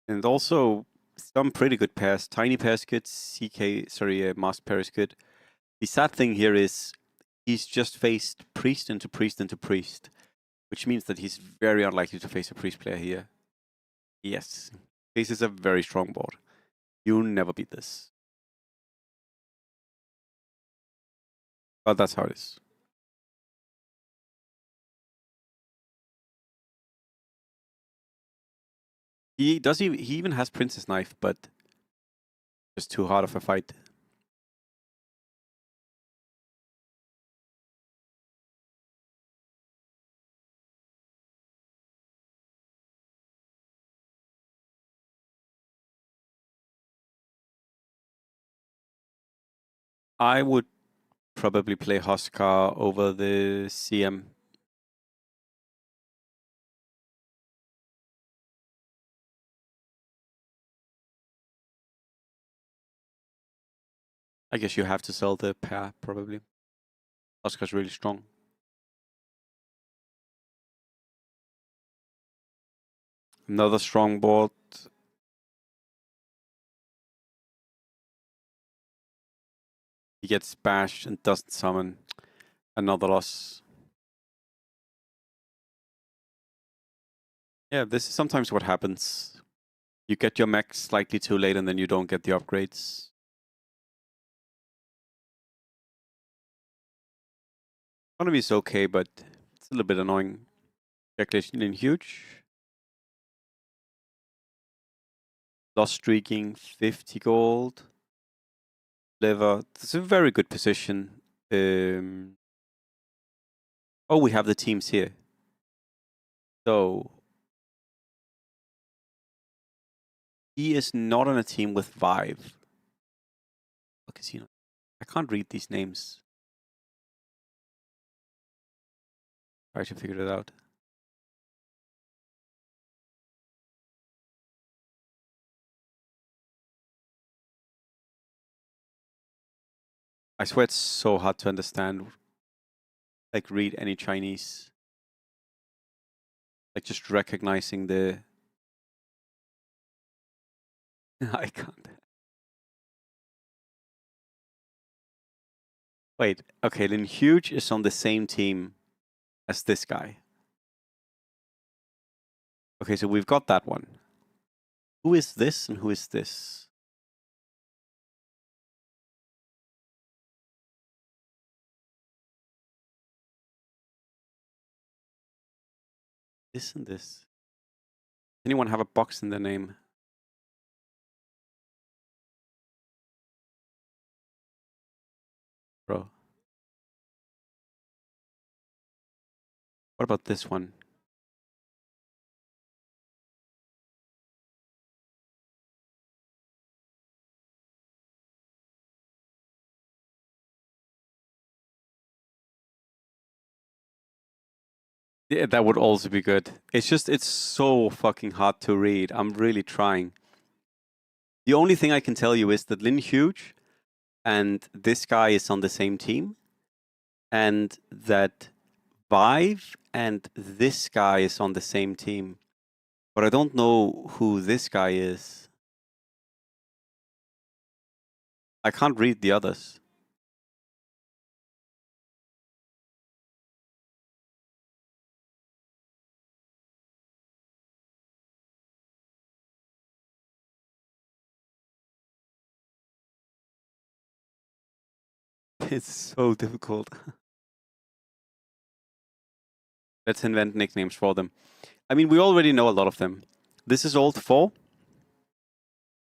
And also some pretty good pairs. Tiny pair is good. Master pair is good. The sad thing here is he's just faced priest into priest into priest, which means that he's very unlikely to face a priest player here. Yes, this is a very strong board. You'll never beat this. But that's how it is. He even has Princess Knife, but just too hard of a fight. I would probably play Huskar over the CM. I guess you have to sell the pair, probably. Huskar's really strong. Another strong board. He gets bashed and doesn't summon. Another loss. Yeah, this is sometimes what happens. You get your mech slightly too late and then you don't get the upgrades. Economy is okay, but it's a little bit annoying. Calculation in huge. Lost streaking, 50 gold. Liver. It's a very good position. Oh, we have the teams here. So he is not on a team with Vive. What casino? I can't read these names. Try to figure it out. I swear it's so hard to understand. Like read any Chinese. Like just recognizing the. I can't. Wait, okay, then Huge is on the same team as this guy. Okay, so we've got that one. Who is this and who is this? This and this. Anyone have a box in their name? Bro. What about this one? Yeah, that would also be good. It's just, it's so fucking hard to read. I'm really trying. The only thing I can tell you is that Lin Huge and this guy is on the same team, and that Vive and this guy is on the same team. But I don't know who this guy is. I can't read the others. It's so difficult. Let's invent nicknames for them. I mean, we already know a lot of them. This is Old 4.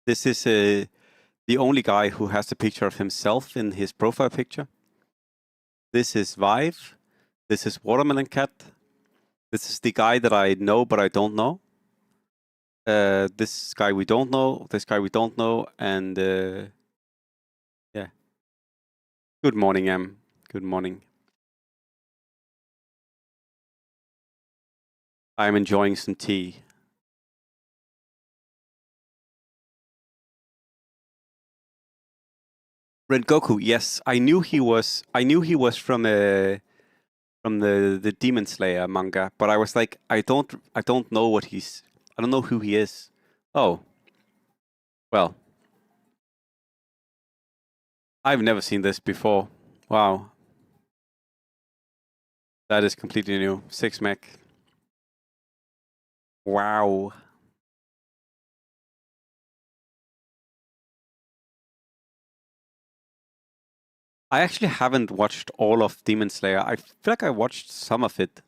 This is the only guy who has a picture of himself in his profile picture. This is Vive. This is Watermelon Cat. This is the guy that I know but I don't know. This guy we don't know. This guy we don't know. And yeah. Good morning, Em. Good morning. I'm enjoying some tea. Red Goku, yes, I knew he was. I knew he was from the Demon Slayer manga, but I was like, I don't know what he's. I don't know who he is. Oh, well, I've never seen this before. Wow, that is completely new. 6 mech. Wow. I actually haven't watched all of Demon Slayer. I feel like I watched some of it.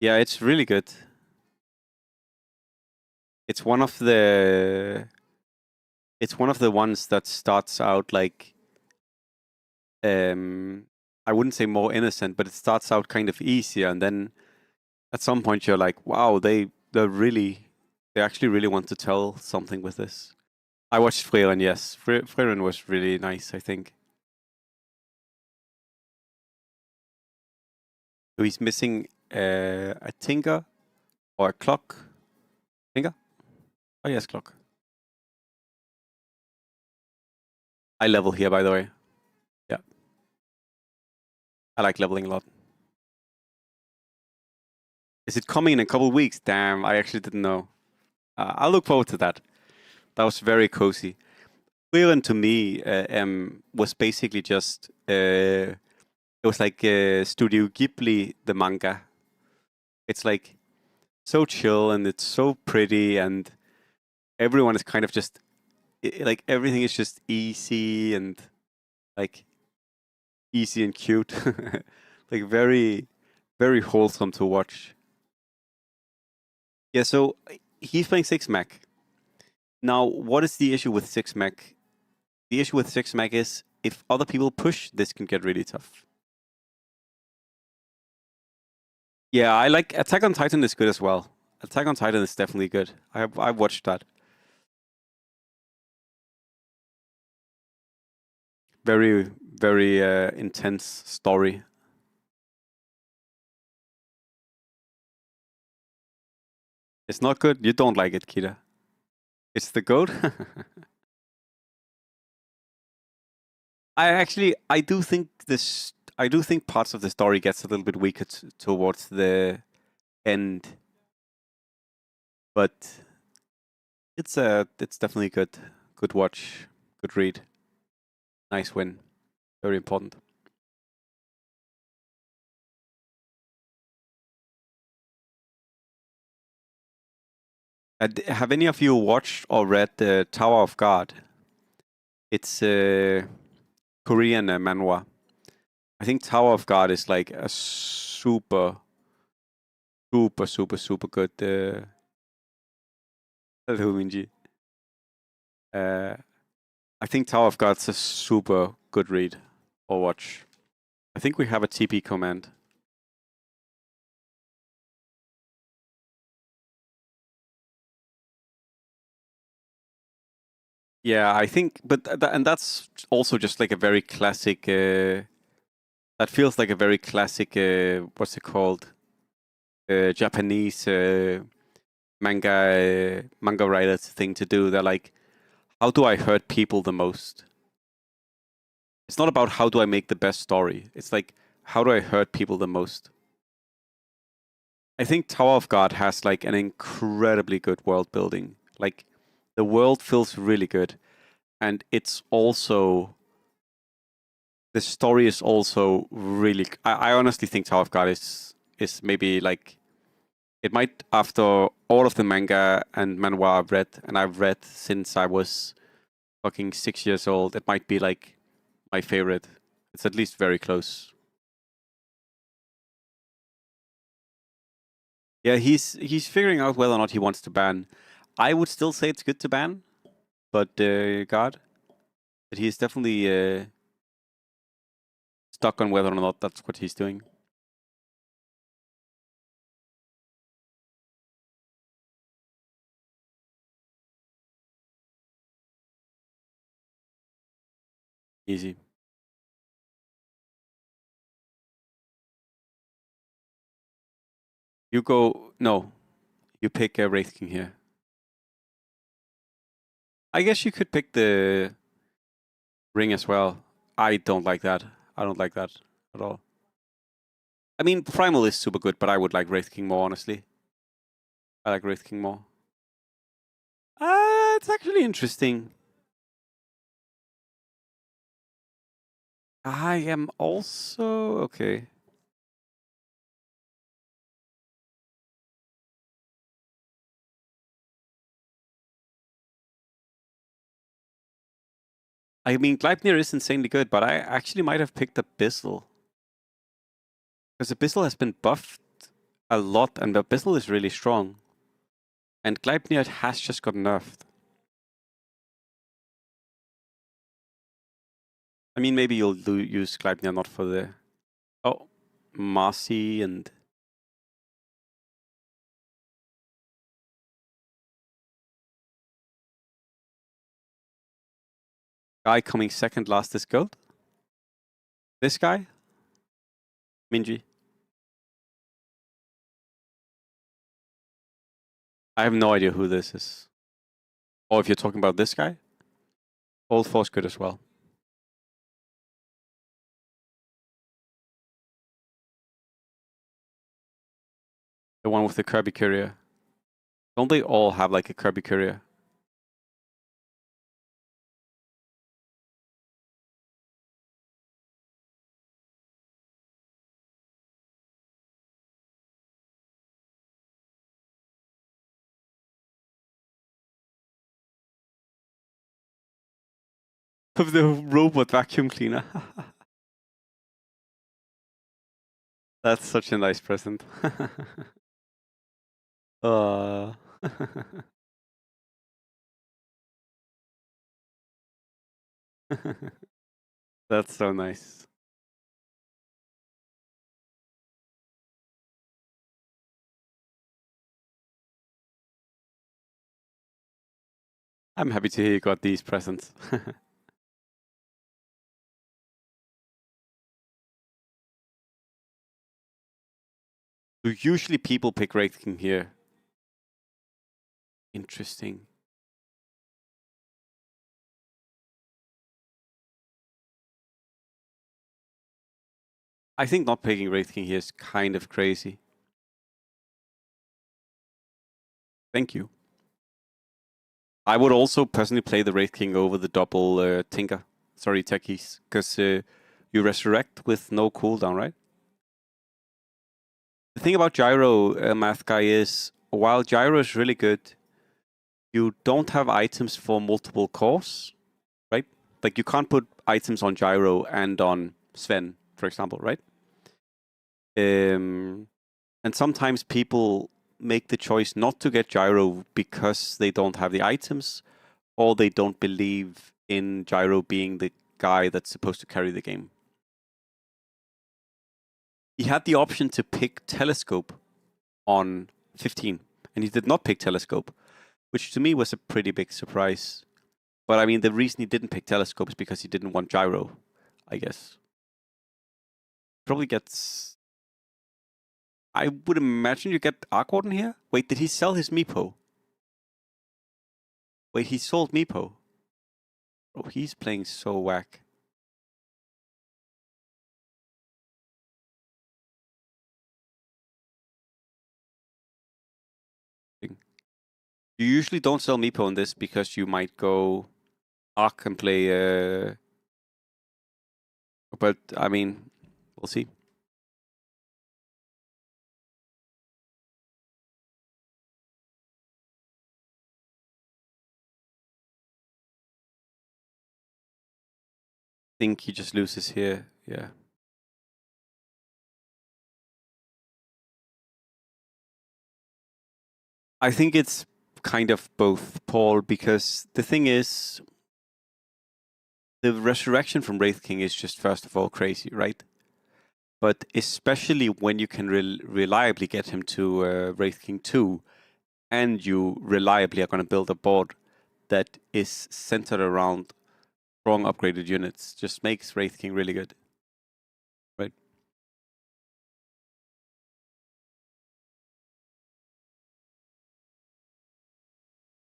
Yeah, it's really good. It's one of the. It's one of the ones that starts out like. I wouldn't say more innocent, but it starts out kind of easier, and then at some point you're like, wow, they actually really want to tell something with this. I watched Freyren, yes. Freyren was really nice, I think. So he's missing a tinker or a clock. Tinker? Oh yes, clock. I level here, by the way. Yeah. I like leveling a lot. Is it coming in a couple weeks? Damn, I actually didn't know. I'll look forward to that. That was very cozy. Freyren to me was basically just it was like Studio Ghibli, the manga. It's like so chill and it's so pretty, and everyone is kind of just like everything is just easy and like easy and cute, like very, very wholesome to watch. Yeah, so he's playing 6 mech. Now, what is the issue with 6 mech? The issue with 6 mech is if other people push, this can get really tough. Yeah, I like Attack on Titan is good as well. Attack on Titan is definitely good. I've watched that. Very, very intense story. It's not good. You don't like it, Kita. It's the goat. I do think this. I do think parts of the story gets a little bit weaker towards the end, but it's definitely good. Good watch. Good read. Nice win. Very important. Have any of you watched or read the Tower of God? It's Korean manhwa. I think Tower of God is like a super good. Hello, Minji. I think Tower of God's a super good read or watch. I think we have a TP command. Yeah, I think, but and that's also just like a very classic. That feels like a very classic. What's it called? Japanese manga writers thing to do. They're like, how do I hurt people the most? It's not about how do I make the best story. It's like, how do I hurt people the most? I think Tower of God has like an incredibly good world building. Like, the world feels really good, and it's also the story is also really. I honestly think Tower of God is maybe like it might, after all of the manga and manhwa I've read since I was fucking 6 years old, it might be like my favorite. It's at least very close. Yeah, he's figuring out whether or not he wants to ban. I would still say it's good to ban, but God, but he's definitely stuck on whether or not that's what he's doing. Easy. You go. No, you pick a Wraith King here. I guess you could pick the ring as well. I don't like that. I don't like that at all. I mean, Primal is super good, but I would like Wraith King more, honestly. I like Wraith King more. It's actually interesting. I am also okay. I mean, Gleipnir is insanely good, but I actually might have picked Abyssal. Because Abyssal has been buffed a lot, and Abyssal is really strong. And Gleipnir has just got nerfed. I mean, maybe you'll use Gleipnir not for the... Oh, Marcy and... Guy coming second last is gold. This guy? Minji. I have no idea who this is. Or if you're talking about this guy. Old Force good as well. The one with the Kirby Courier. Don't they all have like a Kirby Courier? Of the robot vacuum cleaner. That's such a nice present. uh... That's so nice. I'm happy to hear you got these presents. Do usually people pick Wraith King here? Interesting. I think not picking Wraith King here is kind of crazy. Thank you. I would also personally play the Wraith King over the double Tinker. Sorry, techies. Because you resurrect with no cooldown, right? The thing about Gyro, Math Guy, is while Gyro is really good, you don't have items for multiple cores, right? Like you can't put items on Gyro and on Sven, for example, right? And sometimes people make the choice not to get Gyro because they don't have the items or they don't believe in Gyro being the guy that's supposed to carry the game. He had the option to pick Telescope on 15, and he did not pick Telescope, which to me was a pretty big surprise. But I mean, the reason he didn't pick Telescope is because he didn't want Gyro, I guess. Probably gets... I would imagine you get Arc Warden here? Wait, did he sell his Meepo? Wait, he sold Meepo? Oh, he's playing so whack. You usually don't sell Meepo on this because you might go Arc and play... But, I mean, we'll see. I think he just loses here, yeah. I think it's kind of both, Paul, because the thing is, the resurrection from Wraith King is just, first of all, crazy, right? But especially when you can reliably get him to Wraith King 2, and you reliably are going to build a board that is centered around strong upgraded units, just makes Wraith King really good, right?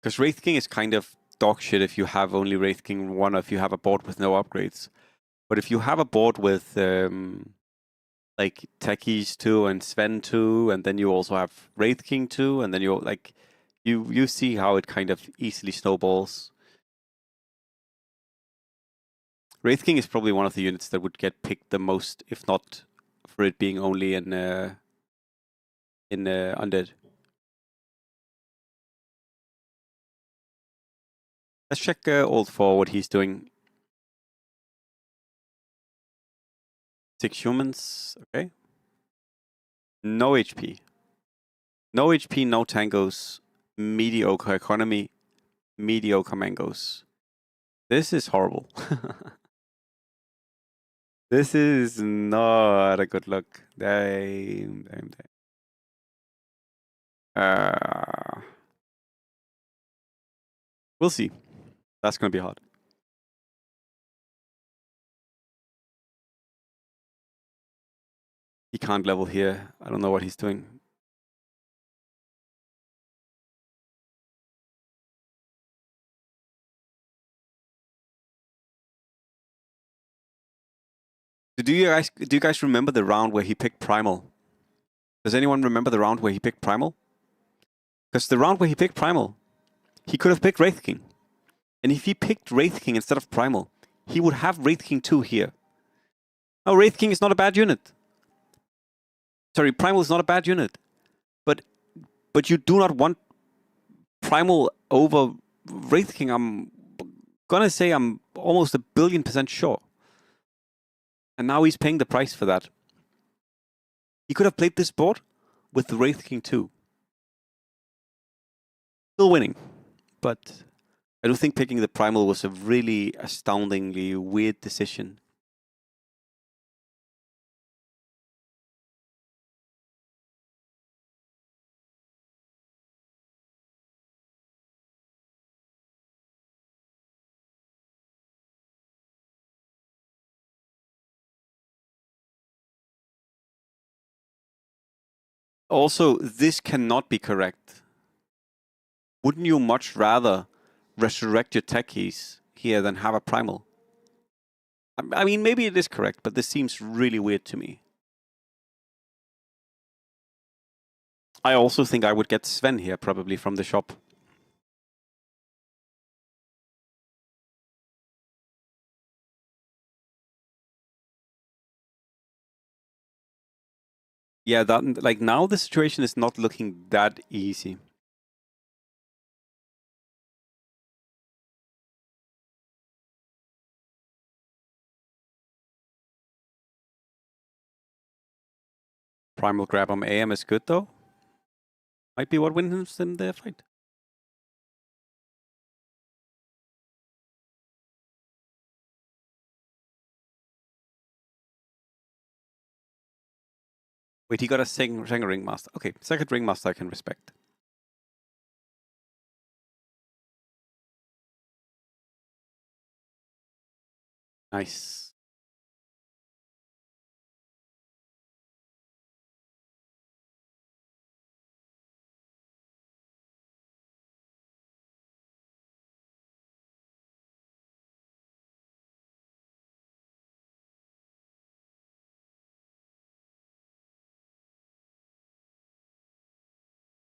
Because Wraith King is kind of dog shit if you have only Wraith King 1 or if you have a board with no upgrades. But if you have a board with like Techies 2 and Sven 2, and then you also have Wraith King 2, and then you like you see how it kind of easily snowballs. Wraith King is probably one of the units that would get picked the most, if not for it being only in Undead. Let's check Old for what he's doing. 6 humans, okay. No HP. No HP, no tangos, mediocre economy, mediocre mangoes. This is horrible. This is not a good look. Damn. We'll see. That's going to be hard. He can't level here. I don't know what he's doing. Do you guys remember the round where he picked Primal? Does anyone remember the round where he picked Primal? Because the round where he picked Primal, he could have picked Wraith King. And if he picked Wraith King instead of Primal, he would have Wraith King 2 here. No, Wraith King is not a bad unit. Sorry, Primal is not a bad unit. But you do not want Primal over Wraith King. I'm gonna say I'm almost 1,000,000,000% sure. And now he's paying the price for that. He could have played this board with the Wraith King 2. Still winning. But I do think picking the Primal was a really astoundingly weird decision. Also, this cannot be correct. Wouldn't you much rather resurrect your techies here than have a Primal? I mean, maybe it is correct, but this seems really weird to me. I also think I would get Sven here, probably, from the shop. Yeah, that like now the situation is not looking that easy. Primal grab on AM is good though. Might be what wins them the fight. Wait, he got a second ringmaster. Okay, second ringmaster I can respect. Nice.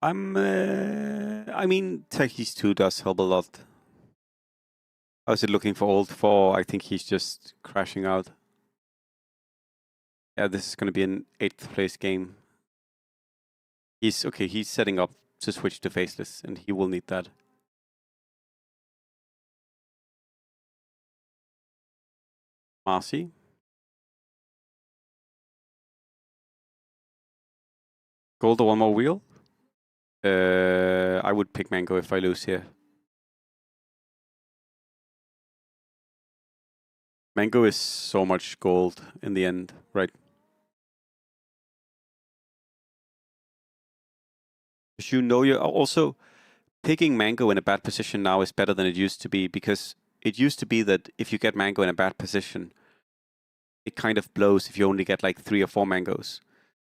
I mean, Techies 2 does help a lot. I was looking for old 4. I think he's just crashing out. Yeah, this is going to be an 8th place game. He's okay, he's setting up to switch to faceless, and he will need that. Marcy. Gold or one more wheel? I would pick Mango if I lose here. Mango is so much gold in the end, right? Because you know you're also picking Mango in a bad position now is better than it used to be, because it used to be that if you get Mango in a bad position, it kind of blows if you only get like 3 or 4 mangoes.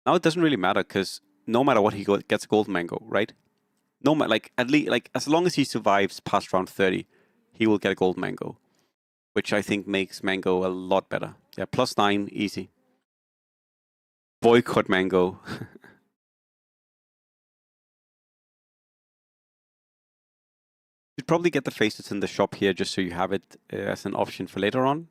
Now it doesn't really matter, because no matter what, he gets a gold mango, right? No matter, like, at least, like, as long as he survives past round 30, he will get a gold mango, which I think makes Mango a lot better. Yeah, +9, easy. Boycott Mango. You'd probably get the faces in the shop here just so you have it as an option for later on.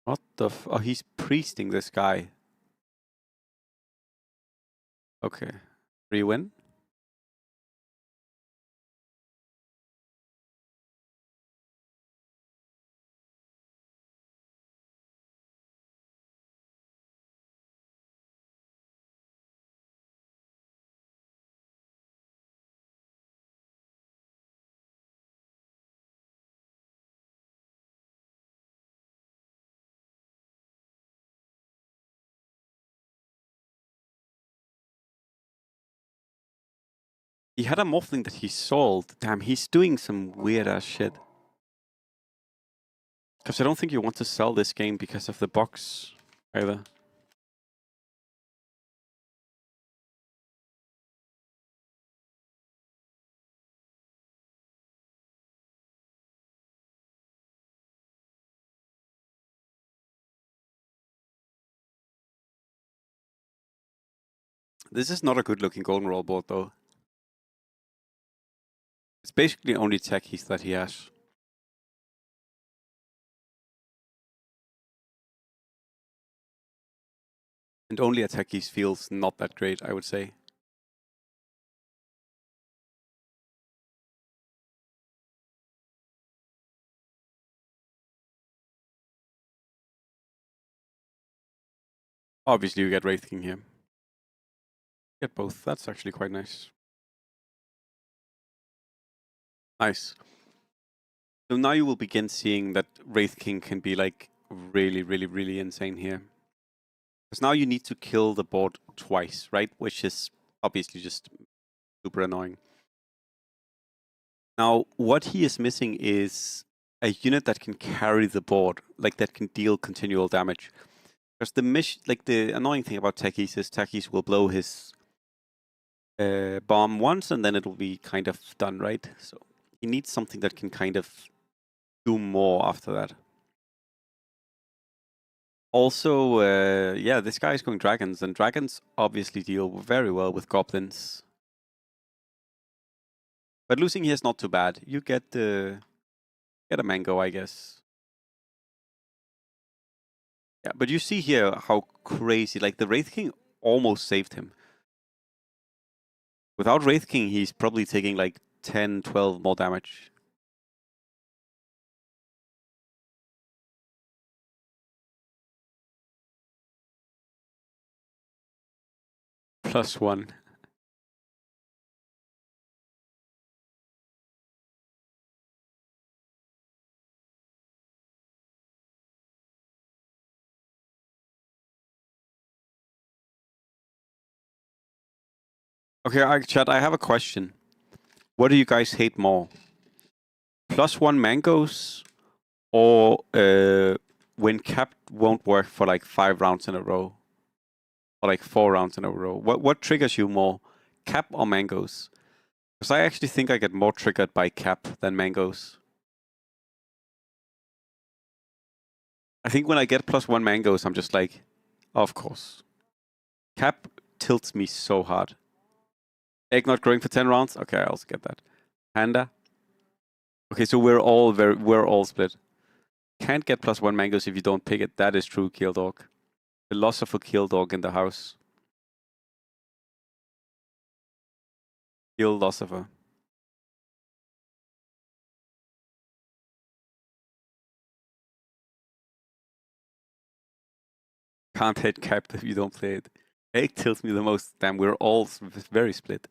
What the oh, he's priesting this guy. Okay. Free win? He had a morphling that he sold. Damn, he's doing some weird ass shit. Because I don't think you want to sell this game because of the box either. This is not a good looking golden roll board though. It's basically only techies that he has. And only a techies feels not that great, I would say. Obviously you get Wraith King here. Get both, that's actually quite nice. Nice. So now you will begin seeing that Wraith King can be like really, really, really insane here. Because now you need to kill the board twice, right? Which is obviously just super annoying. Now, what he is missing is a unit that can carry the board, like that can deal continual damage. Because the annoying thing about techies is techies will blow his bomb once and then it will be kind of done, right? So he needs something that can kind of do more after that. Also, yeah, this guy is going dragons, and dragons obviously deal very well with goblins. But losing here is not too bad. You get a mango, I guess. Yeah, but you see here how crazy, like the Wraith King almost saved him. Without Wraith King, he's probably taking like 10, 12 more damage. +1. Okay, chat, I have a question. What do you guys hate more? +1 mangoes or when cap won't work for like 5 rounds in a row? Or like 4 rounds in a row? What triggers you more? Cap or mangoes? Because I actually think I get more triggered by cap than mangoes. I think when I get +1 mangoes, I'm just like, of course. Cap tilts me so hard. Egg not growing for 10 rounds? Okay, I also get that. Panda? Okay, so we're all split. Can't get +1 mangoes if you don't pick it. That is true, Kill Dog. Philosopher Kill Dog in the house. Philosopher. Can't hit cap if you don't play it. Egg tilts me the most. Damn, we're all very split.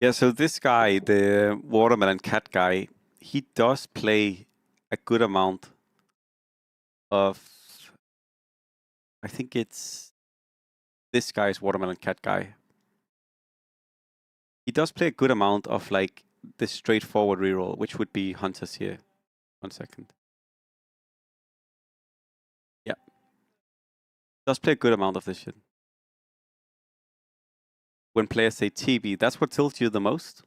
Yeah, so this guy, the watermelon cat guy, he does play a good amount of. I think it's this guy's watermelon cat guy. He does play a good amount of like the straightforward reroll, which would be hunters here. 1 second. Yeah. Does play a good amount of this shit. When players say TB, that's what tilts you the most?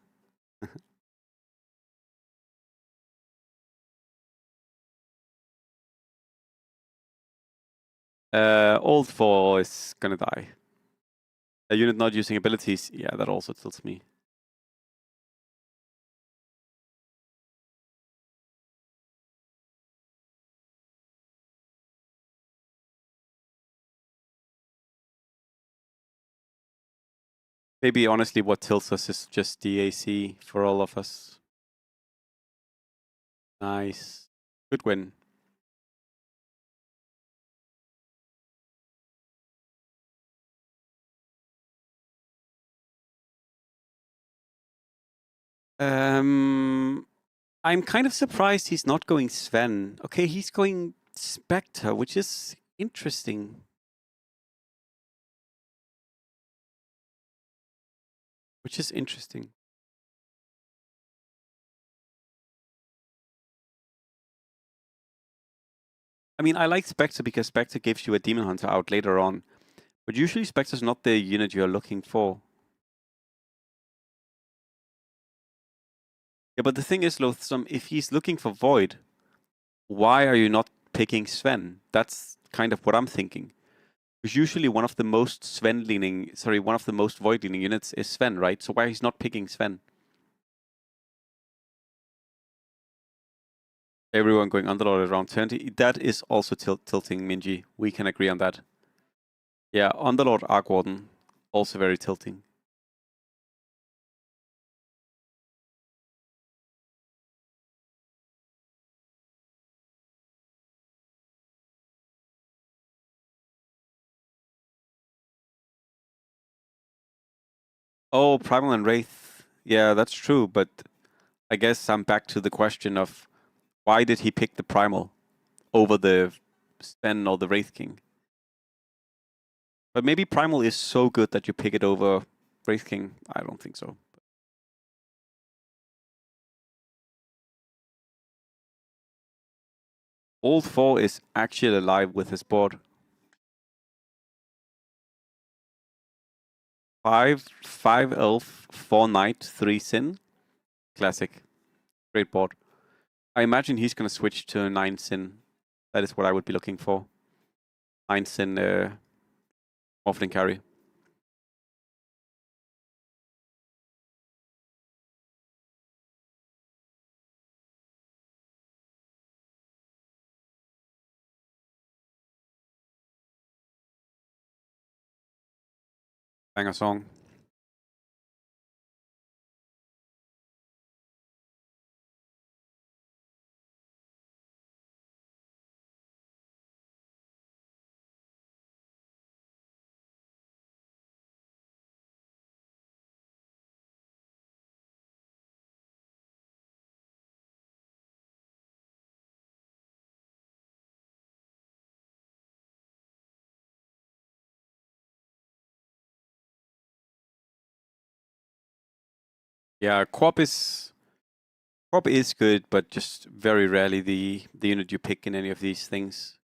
Old 4 is gonna die. A unit not using abilities, yeah, that also tilts me. Maybe honestly what tilts us is just DAC for all of us. Nice. Good win. I'm kind of surprised he's not going Sven. Okay, he's going Spectre, which is interesting. Which is interesting. I mean, I like Spectre because Spectre gives you a Demon Hunter out later on. But usually Spectre's not the unit you're looking for. Yeah, but the thing is, Loathsome, if he's looking for Void, why are you not picking Sven? That's kind of what I'm thinking. Because usually one of the most one of the most Void leaning units is Sven, right? So why he's not picking Sven? Everyone going Underlord around 20. That is also tilting Minji. We can agree on that. Yeah, Underlord Arc Warden, also very tilting. Oh, Primal and Wraith. Yeah, that's true, but I guess I'm back to the question of why did he pick the Primal over the Sven or the Wraith King? But maybe Primal is so good that you pick it over Wraith King. I don't think so. Old 4 is actually alive with his board. 5 Elf, 4 Knight, 3 Sin. Classic. Great board. I imagine he's going to switch to 9 Sin. That is what I would be looking for. 9 Sin Morphling carry. Banger song. Yeah, Quap is good, but just very rarely the unit you pick in any of these things.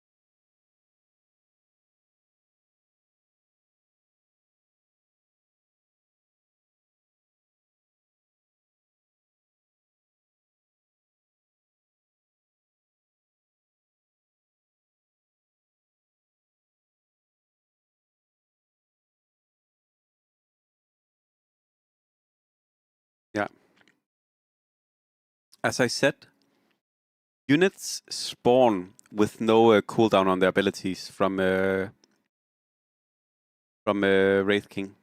Yeah. As I said, units spawn with no cooldown on their abilities from Wraith King.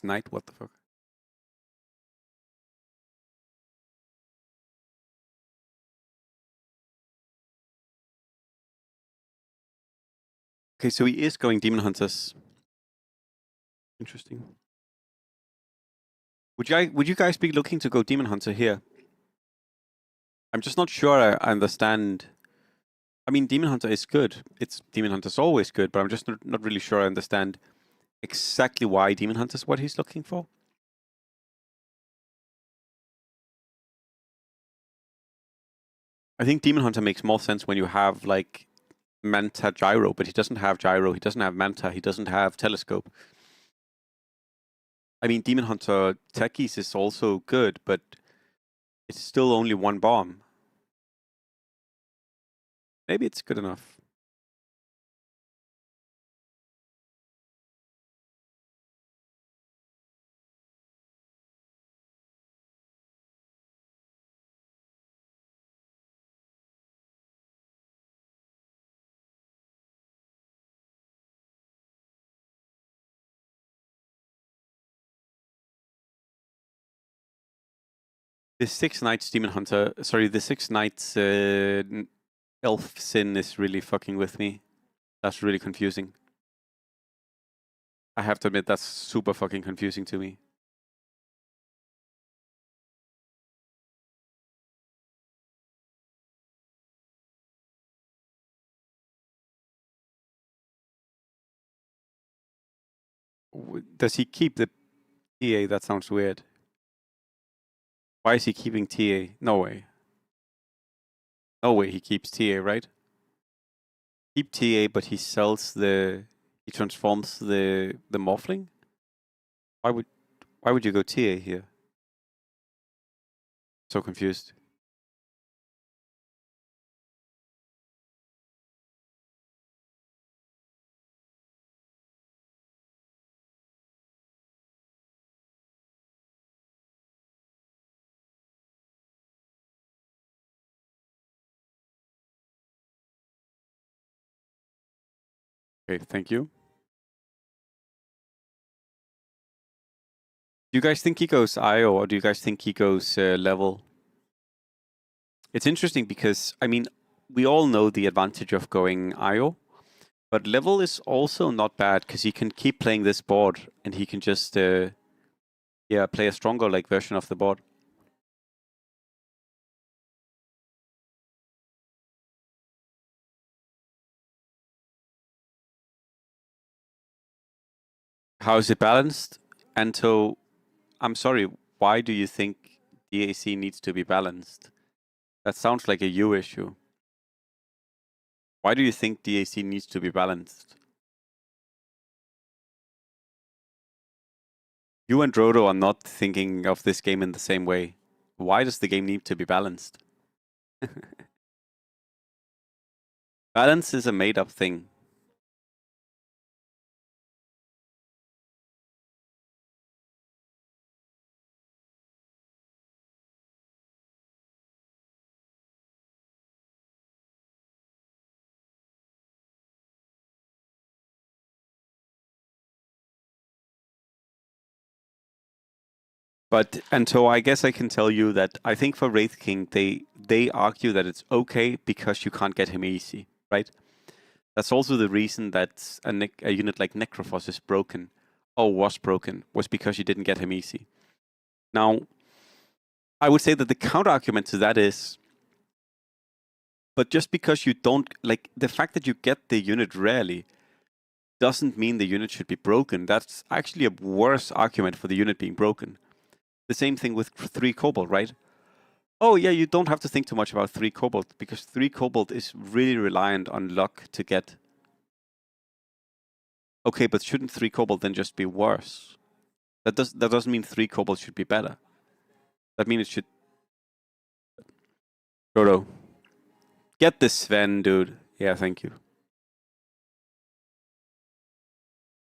Knight, what the fuck? Okay, so he is going Demon Hunters. Interesting. Would you guys be looking to go Demon Hunter here? I'm just not sure I understand. I mean, Demon Hunter is good. Demon Hunter's always good, but I'm just not really sure I understand exactly why Demon Hunter's what he's looking for. I think Demon Hunter makes more sense when you have like Manta Gyro, but he doesn't have Gyro, he doesn't have Manta, he doesn't have Telescope. I mean, Demon Hunter Techies is also good, but it's still only one bomb. Maybe it's good enough. The 6 Knights Demon Hunter, sorry, the 6 Knights Elf Sin is really fucking with me. That's really confusing. I have to admit, that's super fucking confusing to me. Does he keep the TA? That sounds weird. Why is he keeping TA? No way. No way he keeps TA, right? Keep TA, but he sells he transforms the Morphling? Why would you go TA here? So confused. Okay, thank you. Do you guys think he goes IO or do you guys think he goes level? It's interesting because, I mean, we all know the advantage of going IO, but level is also not bad because he can keep playing this board and he can just, play a stronger like version of the board. How is it balanced? Anto, I'm sorry, why do you think DAC needs to be balanced? That sounds like a you issue. Why do you think DAC needs to be balanced? You and Drodo are not thinking of this game in the same way. why does the game need to be balanced? Balance is a made-up thing. But and so I guess I can tell you that I think for Wraith King they argue that it's okay because you can't get him easy, right? That's also the reason that a unit like Necrophos is broken, or was broken, was because you didn't get him easy. Now, I would say that the counter argument to that is, but just because you don't, like, the fact that you get the unit rarely doesn't mean the unit should be broken. That's actually a worse argument for the unit being broken. The same thing with 3 Cobalt, right? Oh yeah, you don't have to think too much about 3 Cobalt, because 3 Cobalt is really reliant on luck to get. Okay, but shouldn't 3 Cobalt then just be worse? That doesn't mean 3 Cobalt should be better. That means it should. Dodo. Get this Sven, dude. Yeah, thank you.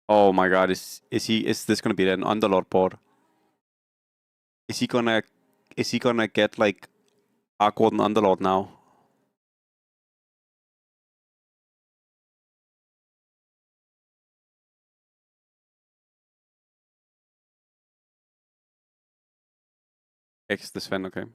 Oh my god, is this gonna be an Underlord board? Is he gonna get like Arkward and Underlord now? X the Sven, okay.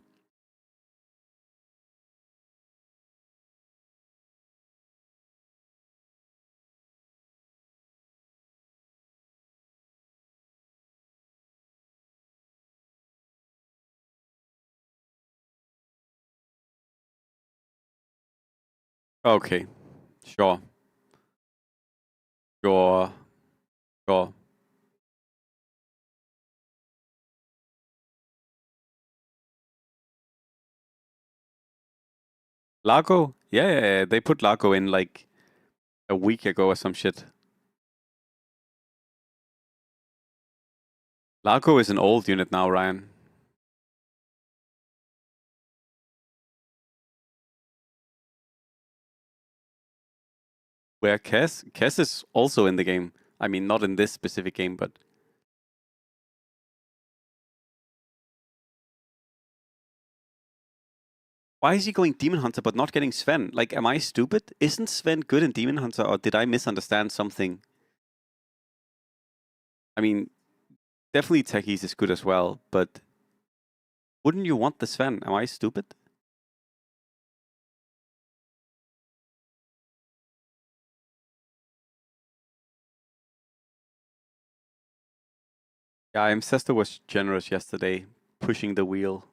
Okay. Sure. Sure. Sure. Largo? Yeah, they put Largo in like a week ago or some shit. Largo is an old unit now, Ryan. Where Kess is also in the game. I mean, not in this specific game, but why is he going Demon Hunter but not getting Sven? Like, am I stupid? Isn't Sven good in Demon Hunter, or did I misunderstand something? I mean, definitely Techies is good as well, but wouldn't you want the Sven? Am I stupid? Yeah, Ancestor was generous yesterday, pushing the wheel.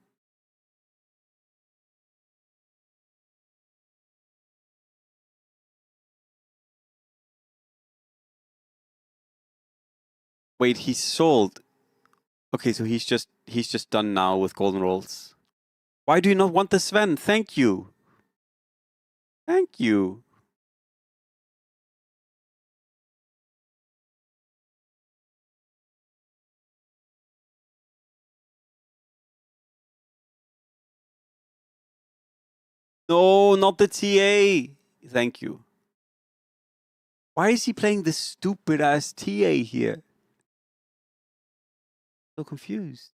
Wait, he sold. Okay, so he's just done now with golden rolls. Why do you not want the Sven? Thank you. Thank you. No, not the TA. Thank you. Why is he playing this stupid ass TA here? So confused.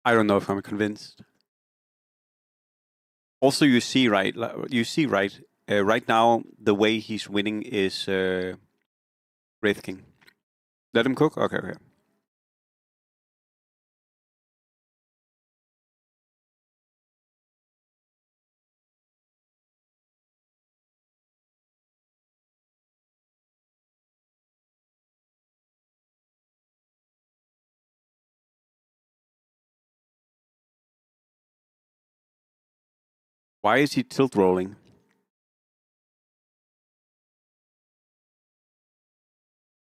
I don't know if I'm convinced. Also, you see, right? Right now, the way he's winning is Wraith King. Let him cook? Okay, okay. Why is he tilt rolling?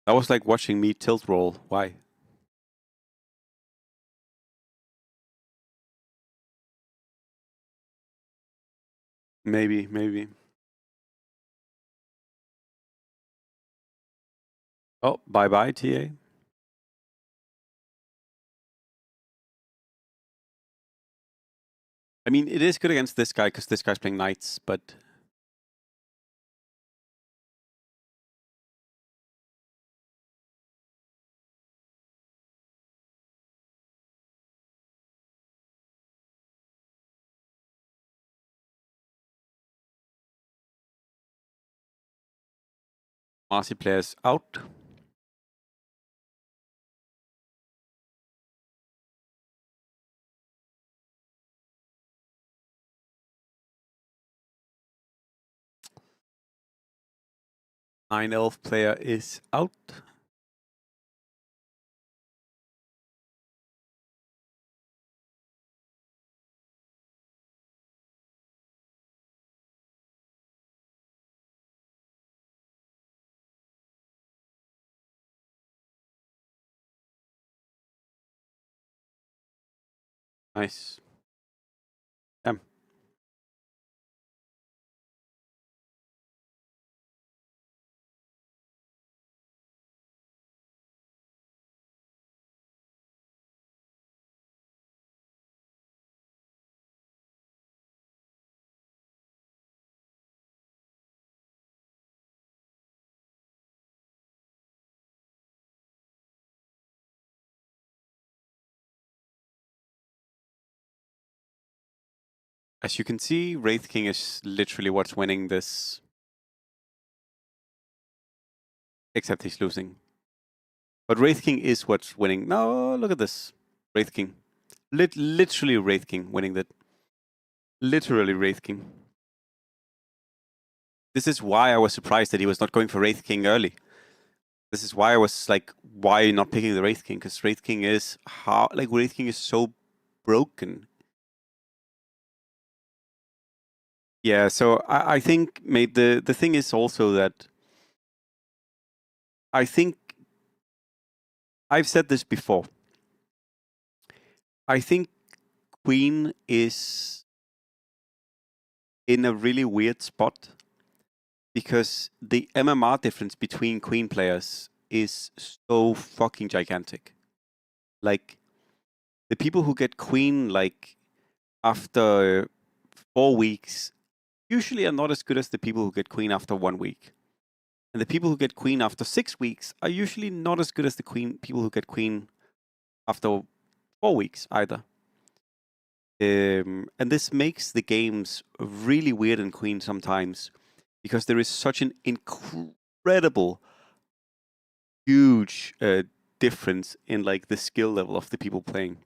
That was like watching me tilt roll. Why? Maybe. Oh, bye, TA. I mean, it is good against this guy because this guy's playing knights, but Marcy players out. Nine elf player is out. Nice. Damn. As you can see, Wraith King is literally what's winning this. Except he's losing. But Wraith King is what's winning. No, look at this. Wraith King. Literally Wraith King winning that. Literally Wraith King. This is why I was surprised that he was not going for Wraith King early. This is why I was like, why are you not picking the Wraith King? Because Wraith King is how like Wraith King is so broken. Yeah, so I think mate, the thing is also that I think I've said this before. I think Queen is in a really weird spot because the MMR difference between Queen players is so fucking gigantic. Like the people who get Queen like after 4 weeks usually are not as good as the people who get Queen after 1 week. And the people who get Queen after 6 weeks are usually not as good as the people who get Queen after 4 weeks either. And this makes the games really weird in Queen sometimes because there is such an incredible, huge difference in like the skill level of the people playing.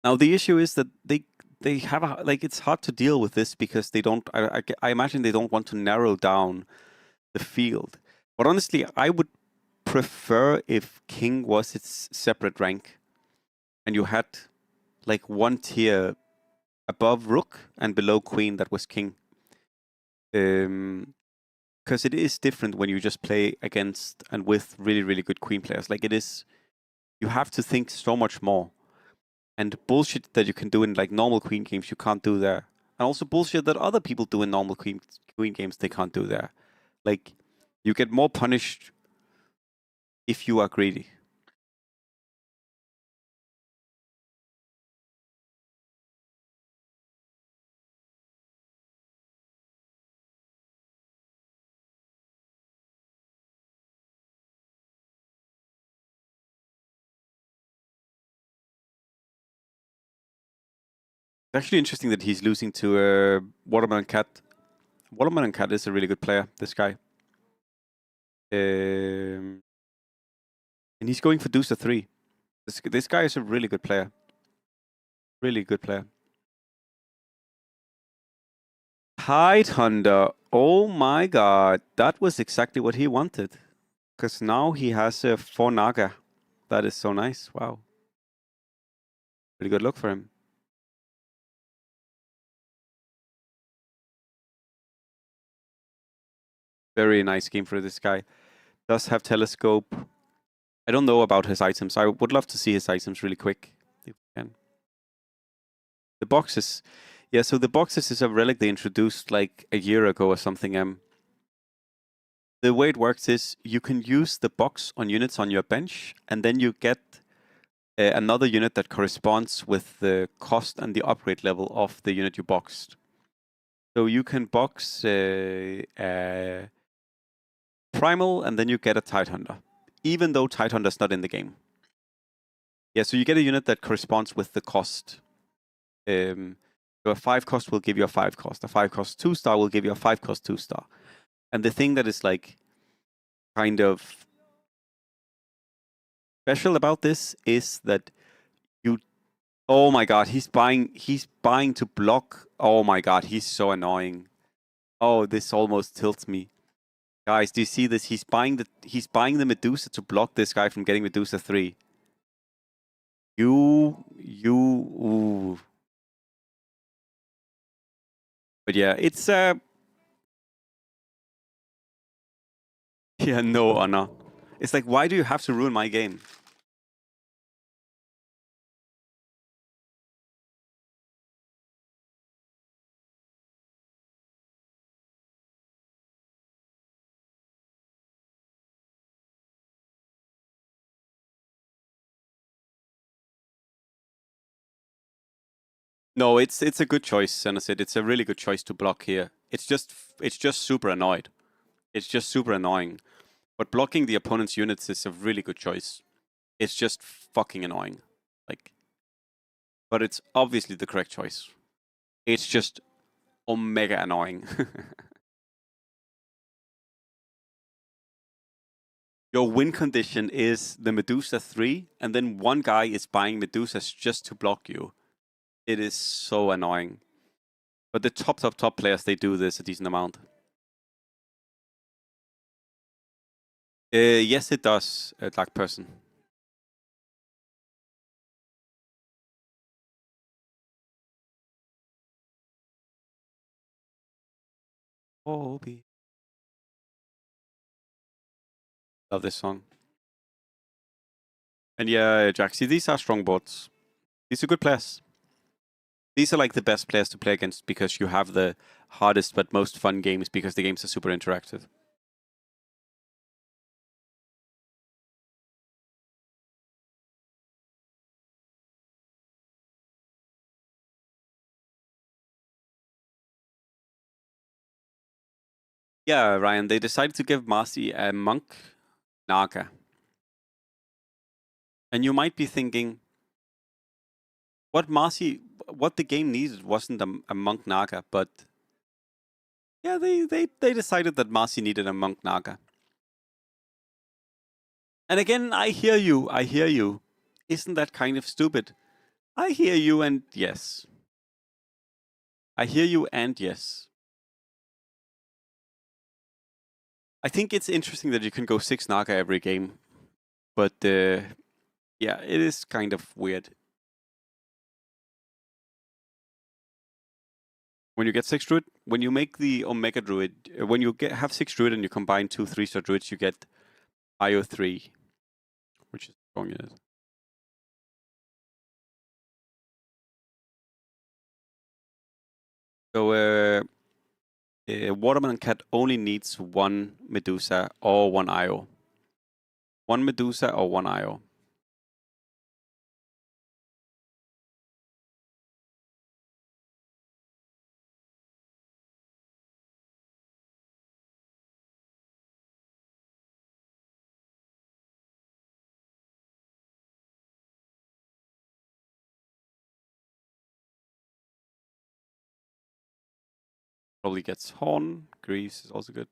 Now the issue is that they have a, like it's hard to deal with this because they don't. I imagine they don't want to narrow down the field. But honestly, I would prefer if King was its separate rank, and you had like one tier above Rook and below Queen that was King. Because it is different when you just play against and with really good Queen players. Like it is, you have to think so much more. And bullshit that you can do in like normal Queen games, you can't do there. And also bullshit that other people do in normal Queen games, they can't do there. Like you get more punished if you are greedy. It's actually interesting that he's losing to Watermelon Cat. Watermelon Cat is a really good player, this guy. And he's going for Deuce 3. This guy is a really good player. Really good player. Tide Hunter. Oh my god. That was exactly what he wanted. Because now he has a 4 Naga. That is so nice. Wow. Pretty good luck for him. Very nice game for this guy. Does have telescope. I don't know about his items. I would love to see his items really quick. If we can. The boxes. Yeah, so the boxes is a relic they introduced like a year ago or something. The way it works is you can use the box on units on your bench, and then you get another unit that corresponds with the cost and the upgrade level of the unit you boxed. So you can box Primal, and then you get a Tidehunter, even though Tidehunter's not in the game. Yeah, so you get a unit that corresponds with the cost. So a 5 cost will give you a 5 cost. A 5 cost 2-star will give you a 5 cost 2-star. And the thing that is like kind of special about this is that you, oh my god, he's buying to block. Oh my god, he's so annoying. Oh, this almost tilts me. Guys, do you see this? He's buying the Medusa to block this guy from getting Medusa 3. Ooh. But yeah, it's yeah, no honor. It's like, why do you have to ruin my game? No, it's a good choice, and I said it's a really good choice to block here. It's just super annoyed. It's just super annoying. But blocking the opponent's units is a really good choice. It's just fucking annoying. Like, but it's obviously the correct choice. It's just omega annoying. Your win condition is the Medusa 3, and then one guy is buying Medusas just to block you. It is so annoying. But the top players, they do this a decent amount. Yes, it does, Black Person. Obi. Love this song. And yeah, Jaxi, these are strong bots. These are good players. These are like the best players to play against because you have the hardest but most fun games because the games are super interactive. Yeah, Ryan, they decided to give Marcy a monk Naga. And you might be thinking, what the game needed wasn't a monk Naga, but yeah, they decided that Marcy needed a monk Naga. And again, I hear you. Isn't that kind of stupid? I hear you, and yes. I hear you, and yes. I think it's interesting that you can go 6 Naga every game, but yeah, it is kind of weird. When you get 6 Druid, when you make the Omega Druid, when you have 6 Druid and you combine 2 3-star Druids, you get IO3, which is strong, yes. So, Watermelon Cat only needs 1 Medusa or 1 IO. 1 Medusa or 1 IO. Probably gets Horn. Grease is also good.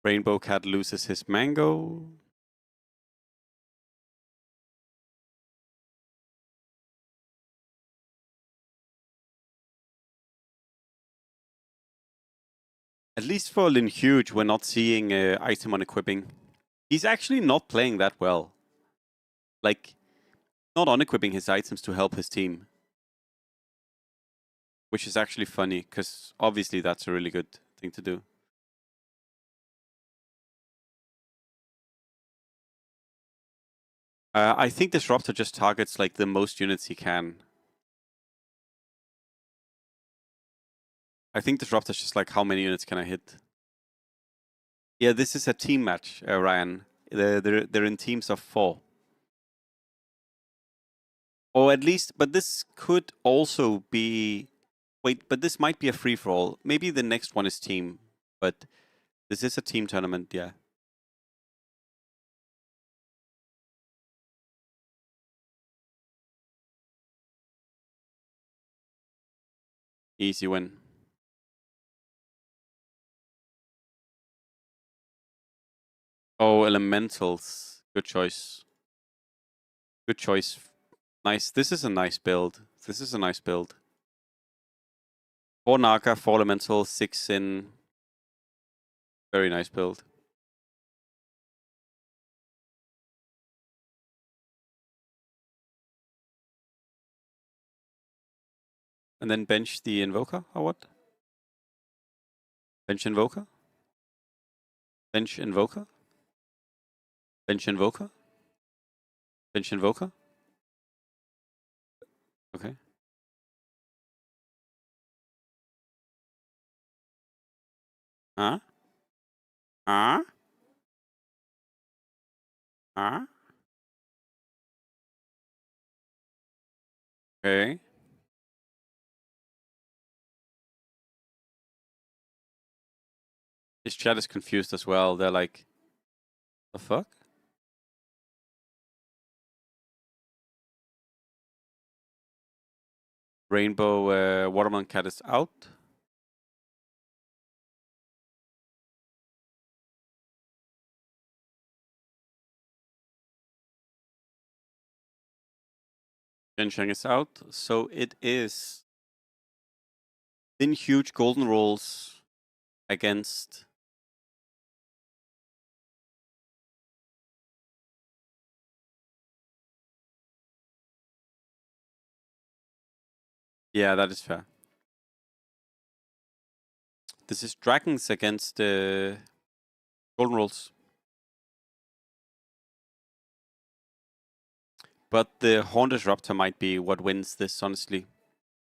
Rainbow Cat loses his mango. At least for Lin Huge, we're not seeing item on equipping. He's actually not playing that well. Like, not on equipping his items to help his team. Which is actually funny, because obviously that's a really good thing to do. I think Disruptor just targets like the most units he can. I think Disruptor's just like, how many units can I hit? Yeah, this is a team match, Ryan. They're in teams of 4. Or at least, but this could also be... Wait, but this might be a free-for-all. Maybe the next one is team, but this is a team tournament, yeah. Easy win. Oh, elementals. Good choice. Good choice. Nice. This is a nice build. This is a nice build. 4 Naga, 4 elemental, 6 in. Very nice build. And then bench the Invoker, or what? Bench Invoker? Bench Invoker? Bench Invoker? Bench Invoker? Okay. Huh? Huh? Huh? Okay. His chat is confused as well. They're like, the fuck? Rainbow Watermelon Cat is out. Gensheng is out. So it is in huge golden rolls against... Yeah, that is fair. This is dragons against golden rolls. But the Horn Disruptor might be what wins this, honestly.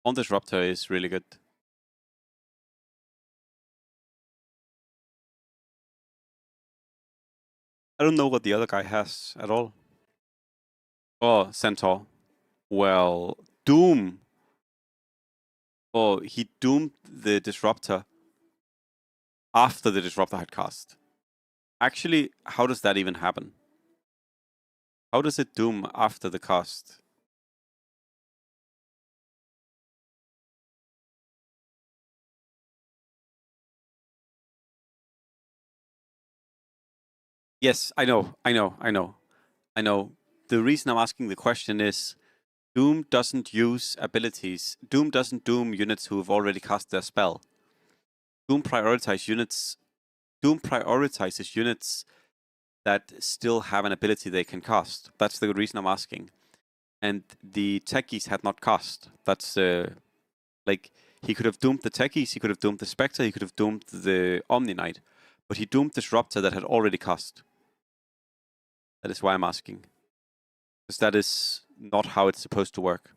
Horn Disruptor is really good. I don't know what the other guy has at all. Oh, Centaur. Well, Doom. Oh, he doomed the Disruptor after the Disruptor had cast. Actually, how does that even happen? How does it doom after the cast? Yes, I know. The reason I'm asking the question is Doom doesn't use abilities. Doom doesn't doom units who have already cast their spell. Doom prioritizes units that still have an ability they can cast. That's the reason I'm asking. And the techies had not cast. That's like he could have doomed the techies, he could have doomed the Spectre, he could have doomed the Omni Knight, but he doomed Disruptor that had already cast. That is why I'm asking. Because that is not how it's supposed to work.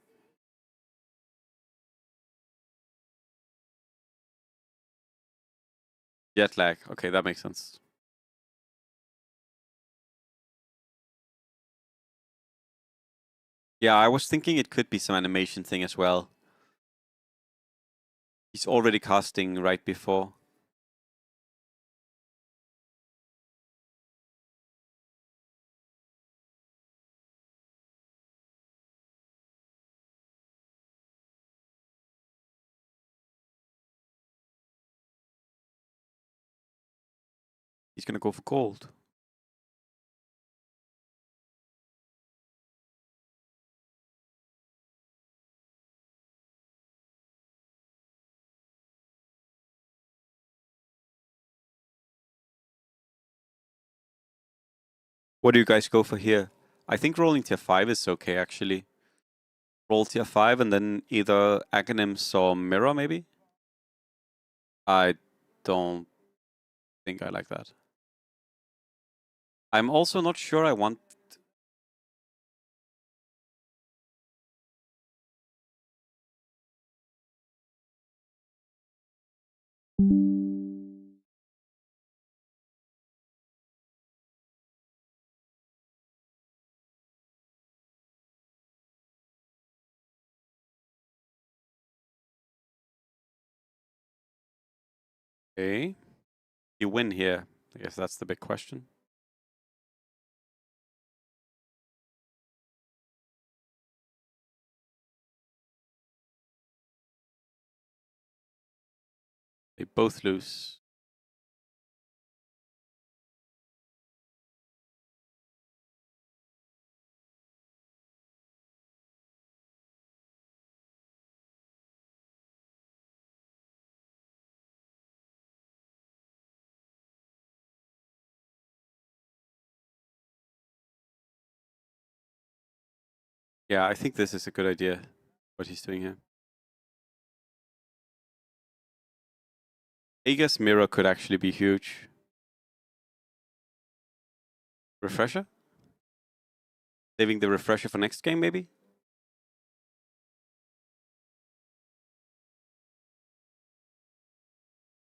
Jet lag. Okay, that makes sense. Yeah, I was thinking it could be some animation thing as well. He's already casting right before. He's gonna go for gold. What do you guys go for here? I think rolling tier 5 is okay, actually. Roll tier 5 and then either Aghanims or Mirror, maybe? I don't think I like that. I'm also not sure I want... Okay. You win here. I guess that's the big question. They both lose. Yeah, I think this is a good idea, what he's doing here. I guess Mirror could actually be huge. Refresher? Saving the refresher for next game, maybe?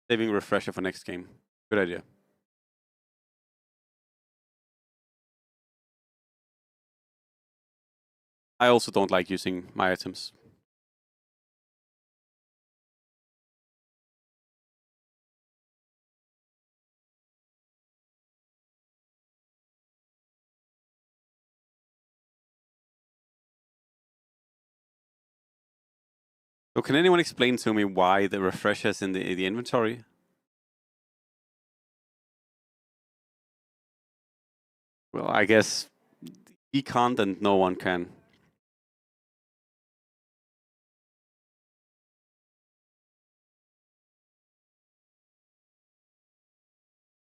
Saving refresher for next game. Good idea. I also don't like using my items. So can anyone explain to me why the refresher is in the inventory? Well, I guess he can't and no one can.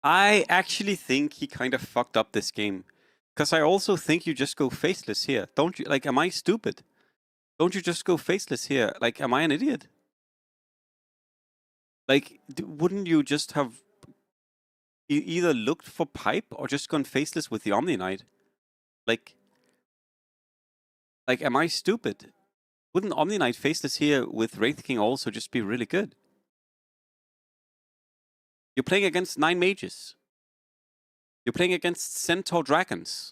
I actually think he kind of fucked up this game. Because I also think you just go faceless here. Don't you? Like, am I stupid? Don't you just go faceless here? Like, am I an idiot? Like, wouldn't you just have either looked for pipe or just gone faceless with the Omni Knight? Like, am I stupid? Wouldn't Omni Knight faceless here with Wraith King also just be really good? You're playing against 9 mages. You're playing against Centaur dragons.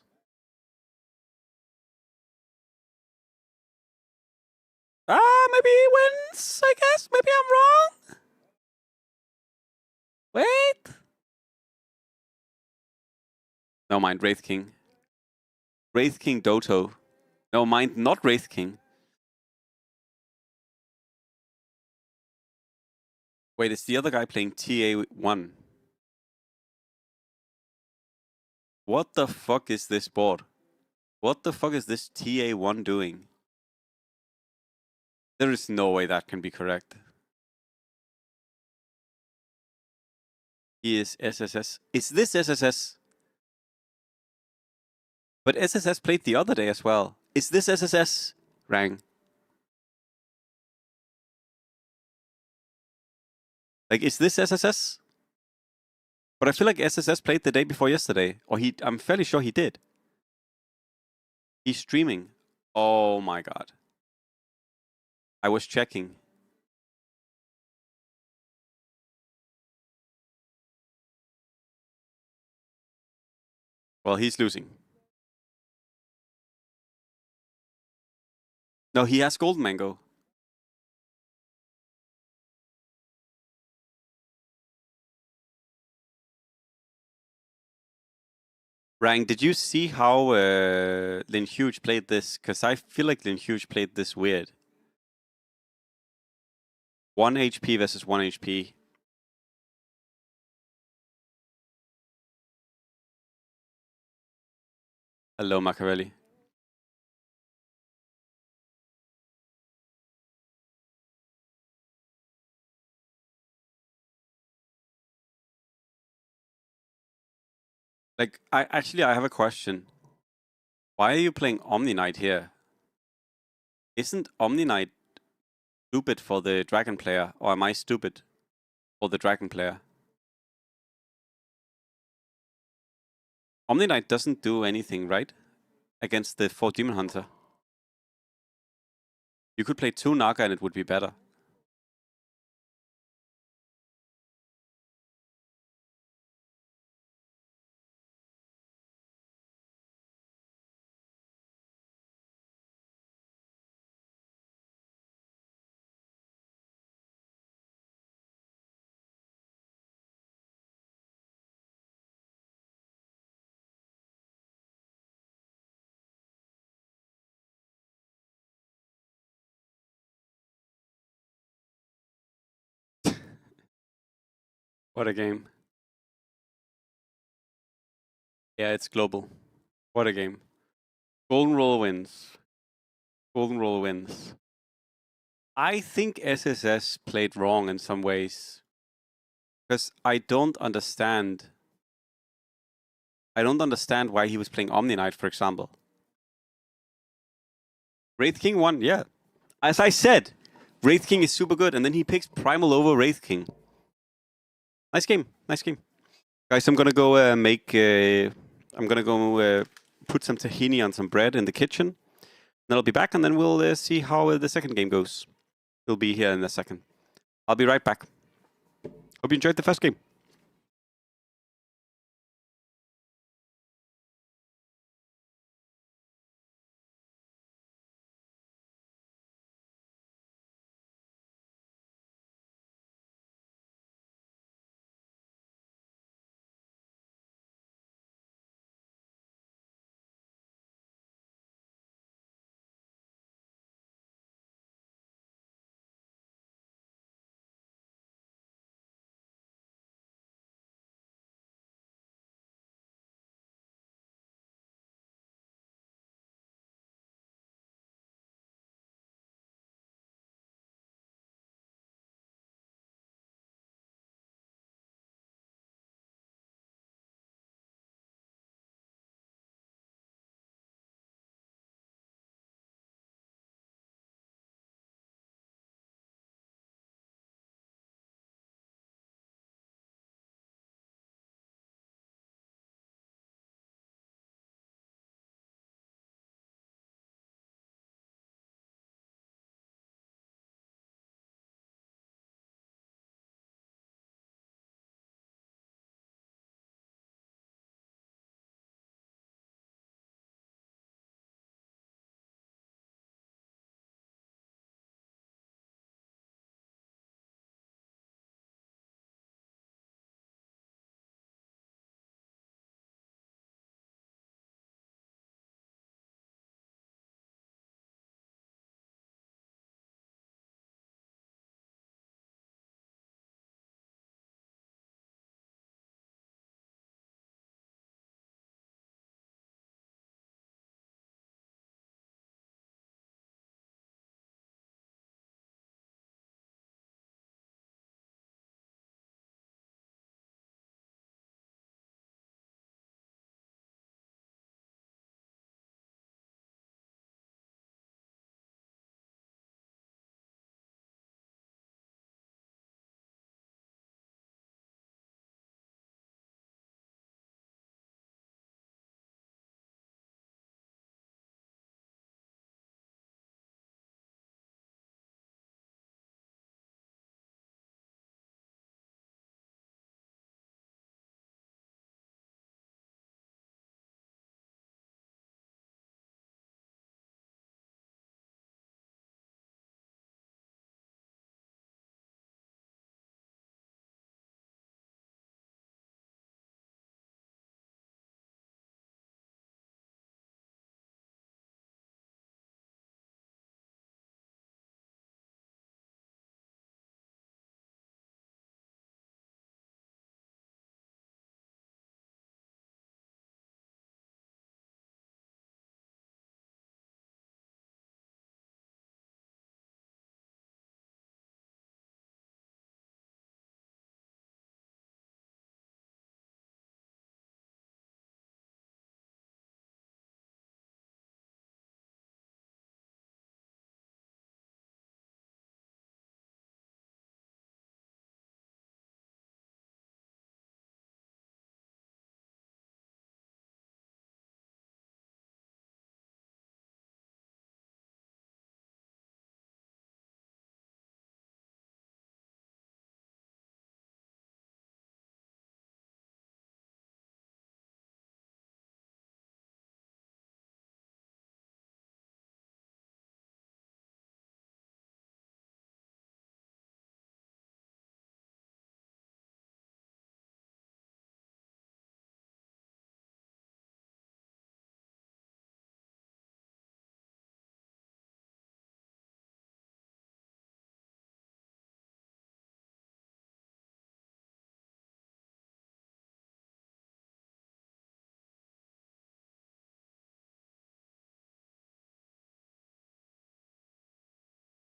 Maybe he wins, I guess. Maybe I'm wrong. Wait. No, mind, Wraith King. Wraith King Doto. No, mind, not Wraith King. Wait, is the other guy playing TA1? What the fuck is this board? What the fuck is this TA1 doing? There is no way that can be correct. He is SSS. Is this SSS? But SSS played the other day as well. Is this SSS, Rang? Like, is this SSS? But I feel like SSS played the day before yesterday. Or I'm fairly sure he did. He's streaming. Oh my god. I was checking. Well, he's losing. No, he has Golden Mango. Rang, did you see how Lin Huge played this? Because I feel like Lin Huge played this weird. 1 HP versus 1 HP. Hello, Machiavelli. Like, I have a question. Why are you playing Omni Knight here? Isn't Omni Knight stupid for the dragon player, or am I stupid for the dragon player? Omni Knight doesn't do anything, right? Against the 4 Demon Hunter. You could play 2 Naga and it would be better. What a game. Yeah, it's global. What a game. Golden Roll wins. Golden Roll wins. I think SSS played wrong in some ways. Because I don't understand why he was playing Omni Knight, for example. Wraith King won, yeah. As I said, Wraith King is super good, and then he picks Primal over Wraith King. Nice game, nice game. Guys, I'm gonna go put some tahini on some bread in the kitchen. Then I'll be back, and then we'll see how the second game goes. We'll be here in a second. I'll be right back. Hope you enjoyed the first game.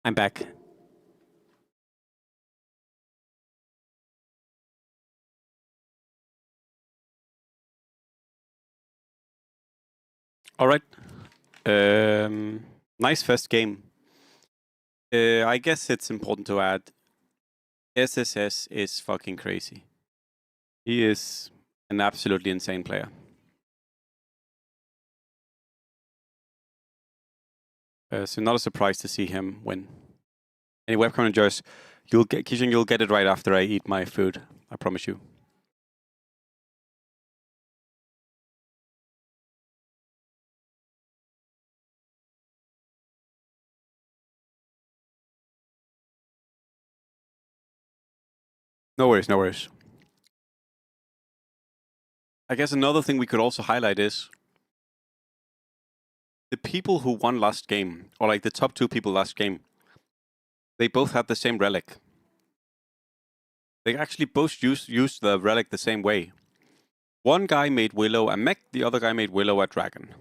I'm back. All right. Nice first game. I guess it's important to add SSS is fucking crazy. He is an absolutely insane player. So not a surprise to see him win. Any webcam enjoyers, Kishan, you'll get it right after I eat my food. I promise you. No worries, no worries. I guess another thing we could also highlight is the people who won last game, or like the top 2 people last game, they both had the same relic. They actually both used the relic the same way. One guy made Willow a mech, the other guy made Willow a dragon.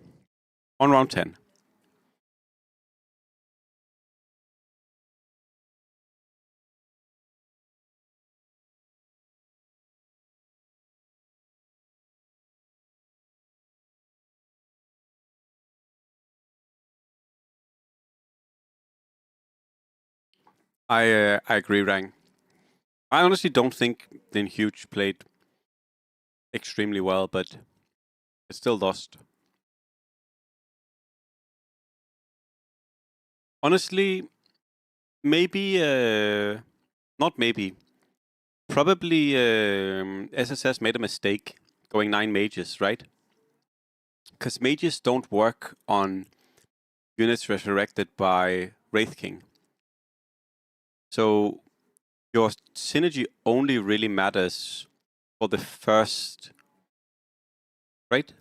On round 10. I agree, Rang. I honestly don't think Din Huge played extremely well, but it still lost. Honestly, maybe, not maybe. Probably SSS made a mistake going 9 mages, right? Because mages don't work on units resurrected by Wraith King. So your synergy only really matters for the first, right?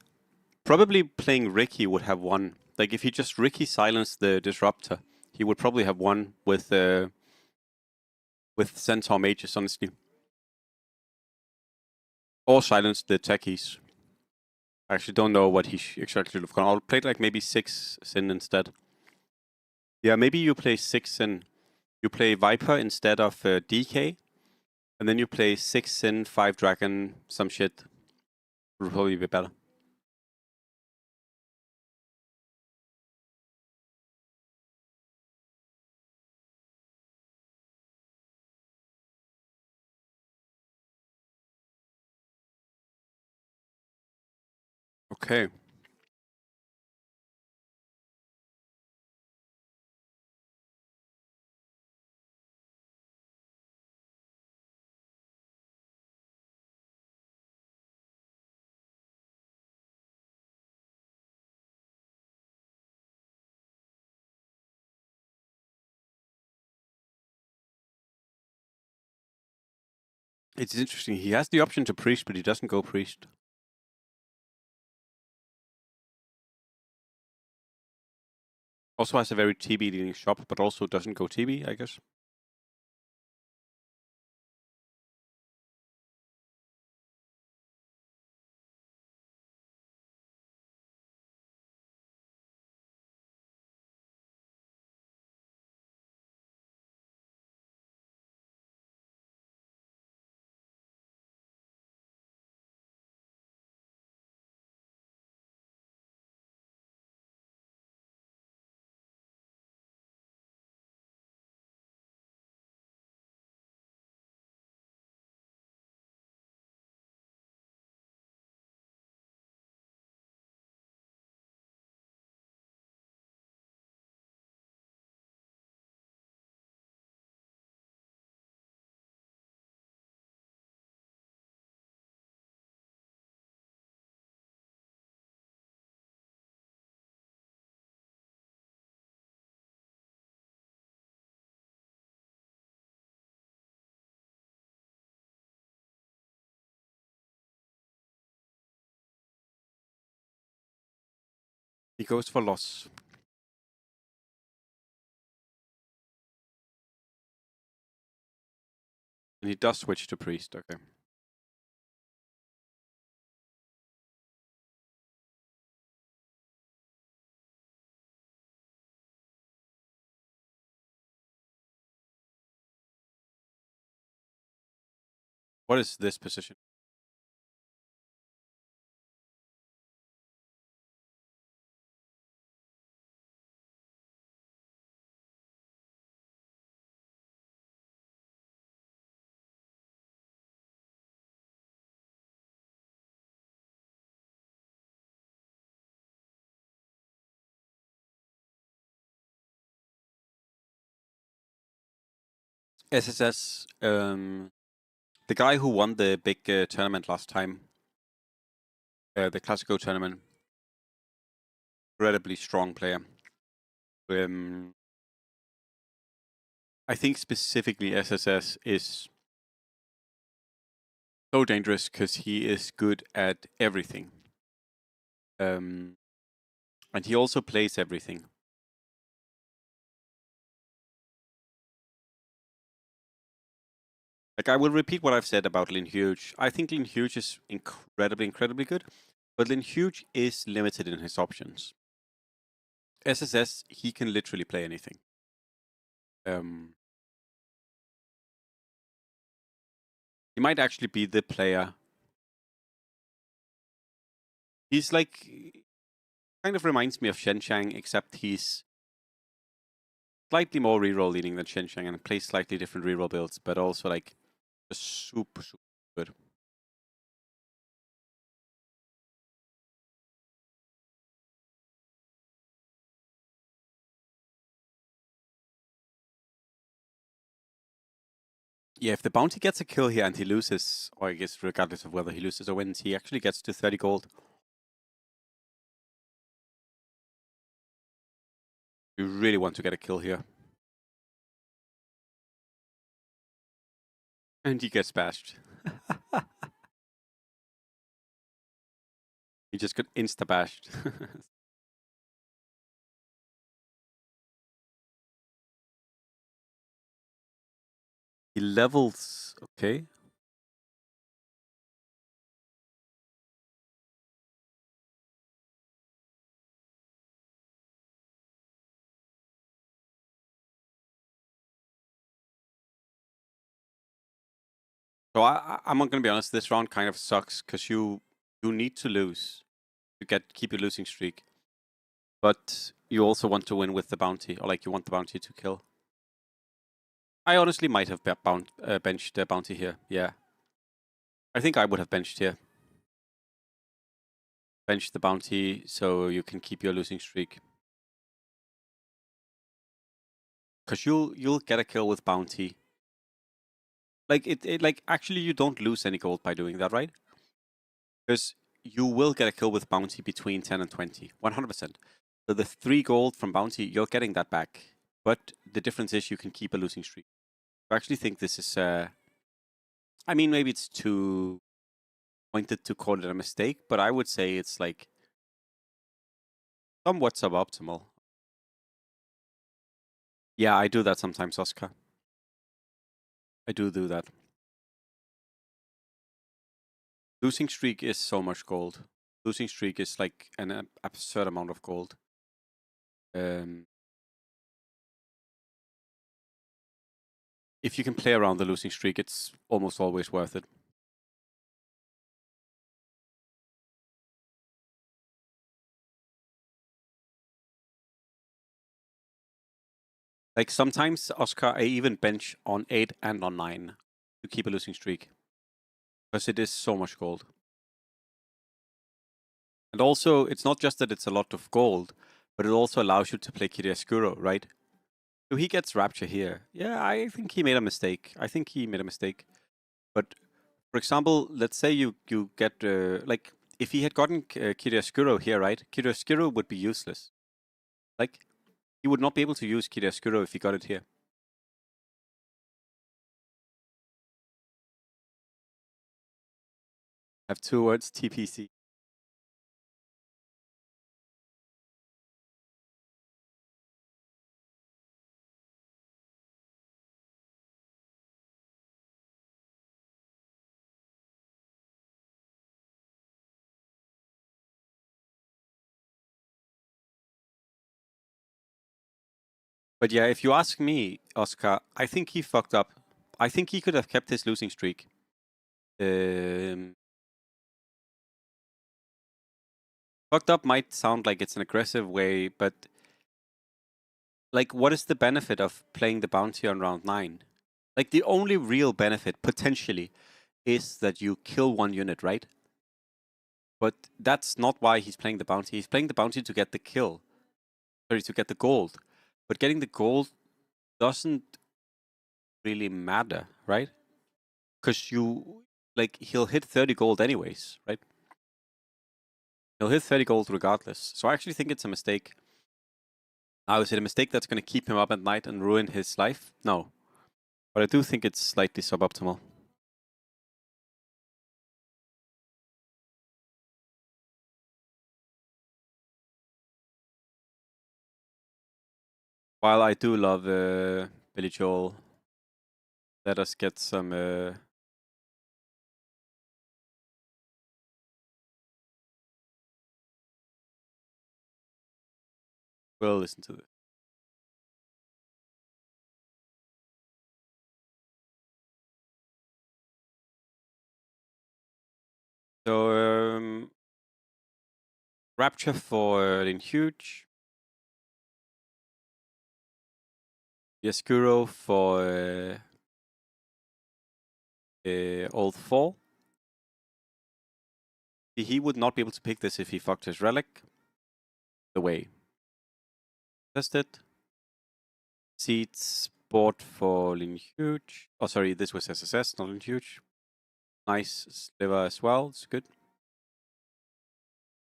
Probably playing Ricky would have won. Like if he just Ricky silenced the disruptor, he would probably have won with Centaur mages, honestly. Or silenced the techies. I actually don't know what he exactly should have gone. I'll play like maybe 6 Sin instead. Yeah, maybe you play 6 Sin. You play Viper instead of DK, and then you play 6 Sin, 5 Dragon, some shit. Would probably be better. Okay. It's interesting. He has the option to priest, but he doesn't go priest. Also has a very TB leaning shop, but also doesn't go TB, I guess. He goes for loss. And he does switch to priest, okay. What is this position? SSS, the guy who won the big tournament last time, the Classico tournament, incredibly strong player. I think specifically SSS is so dangerous because he is good at everything. And he also plays everything. Like, I will repeat what I've said about Lin Huge. I think Lin Huge is incredibly good, but Lin Huge is limited in his options. SSS, he can literally play anything. He might actually be the player. He's like, kind of reminds me of Shenshang, except he's slightly more reroll leaning than Shenshang and plays slightly different reroll builds, but also like just super good. Yeah, if the bounty gets a kill here and he loses, or I guess regardless of whether he loses or wins, he actually gets to 30 gold. You really want to get a kill here. And he gets bashed. He just got insta-bashed. He levels, okay. So I'm not gonna be honest, this round kind of sucks because you need to lose to keep your losing streak. But you also want to win with the bounty, or like you want the bounty to kill. I honestly might have benched the bounty here, yeah. I think I would have benched here. Bench the bounty so you can keep your losing streak. Because you'll get a kill with bounty. Like like actually you don't lose any gold by doing that, right? Because you will get a kill with bounty between 10 and 20, 100%. So the 3 gold from bounty, you're getting that back. But the difference is you can keep a losing streak. I actually think this is I mean, maybe it's too pointed to call it a mistake, but I would say it's like somewhat suboptimal. Yeah, I do that sometimes, Oscar. I do that. Losing streak is so much gold. Losing streak is like an absurd amount of gold. If you can play around the losing streak, it's almost always worth it. Like sometimes, Oscar, I even bench on 8 and on 9 to keep a losing streak. Because it is so much gold. And also, it's not just that it's a lot of gold, but it also allows you to play Kiriaskuro, right? So he gets Rapture here. Yeah, I think he made a mistake. But, for example, let's say you get, like, if he had gotten Kiriaskuro here, right? Kiriaskuro would be useless. Like, he would not be able to use Kiriaskuro if he got it here. Have 2 words, TPC. But yeah, if you ask me, Oscar, I think he fucked up. I think he could have kept his losing streak. Fucked up might sound like it's an aggressive way, but like, what is the benefit of playing the bounty on round 9? Like, the only real benefit, potentially, is that you kill one unit, right? But that's not why he's playing the bounty. He's playing the bounty to get the kill. Sorry, to get the gold. But getting the gold doesn't really matter, right? Because you, like, he'll hit 30 gold anyways, right? He'll hit 30 gold regardless. So I actually think it's a mistake. Now, is it a mistake that's going to keep him up at night and ruin his life? No. But I do think it's slightly suboptimal. While I do love Billy Joel, let us get some... We'll listen to this. So, Rapture for Lin Huge. Yaskuro for Old 4. He would not be able to pick this if he fucked his relic. The way. Test it. Seeds bought for Lin Huge. Oh, sorry, this was SSS, not Lin Huge. Nice sliver as well, it's good.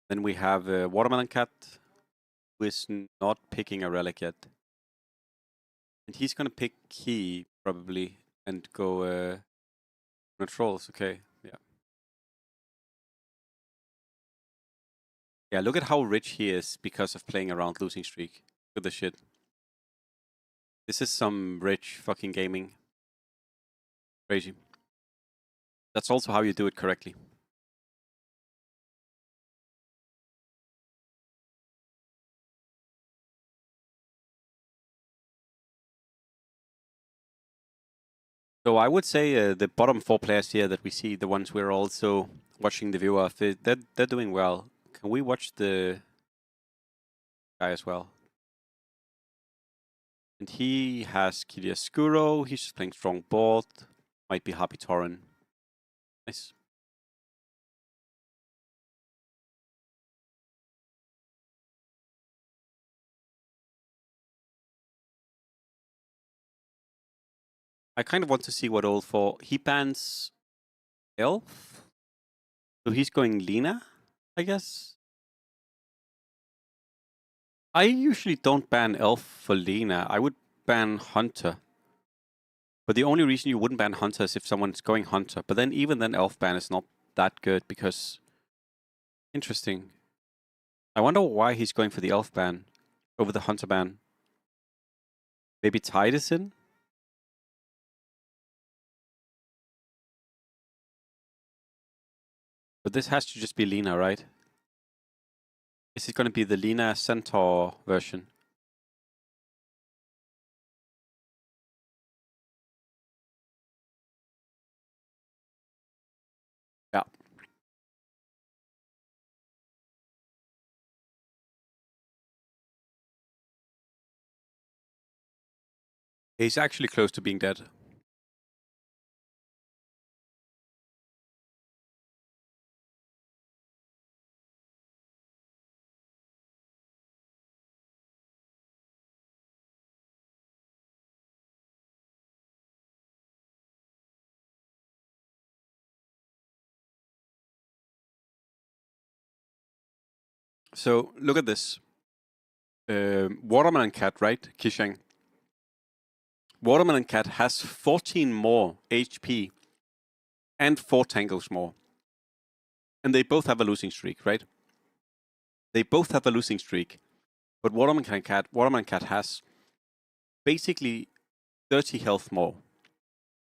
Then we have Watermelon Cat, who is not picking a relic yet. And he's gonna pick Key, probably, and go Trolls, okay, yeah. Yeah, look at how rich he is because of playing around losing streak. Look at this shit. This is some rich fucking gaming. Crazy. That's also how you do it correctly. So I would say the bottom 4 players here that we see, the ones we're also watching the view of, they're doing well. Can we watch the guy as well? And he has Kiliaskuro, he's just playing strong board. Might be Happy Torren. Nice. I kind of want to see what old for. He bans Elf? So he's going Lina, I guess? I usually don't ban Elf for Lina. I would ban Hunter. But the only reason you wouldn't ban Hunter is if someone's going Hunter. But then even then Elf ban is not that good because... Interesting. I wonder why he's going for the Elf ban over the Hunter ban. Maybe Tide is in? But this has to just be Lina, right? Is it going to be the Lina Centaur version? Yeah. He's actually close to being dead. So look at this. Watermelon Cat, right? Kisheng. Watermelon Cat has 14 more HP and 4 tangles more. And they both have a losing streak, right? They both have a losing streak. But Watermelon Cat has basically 30 health more,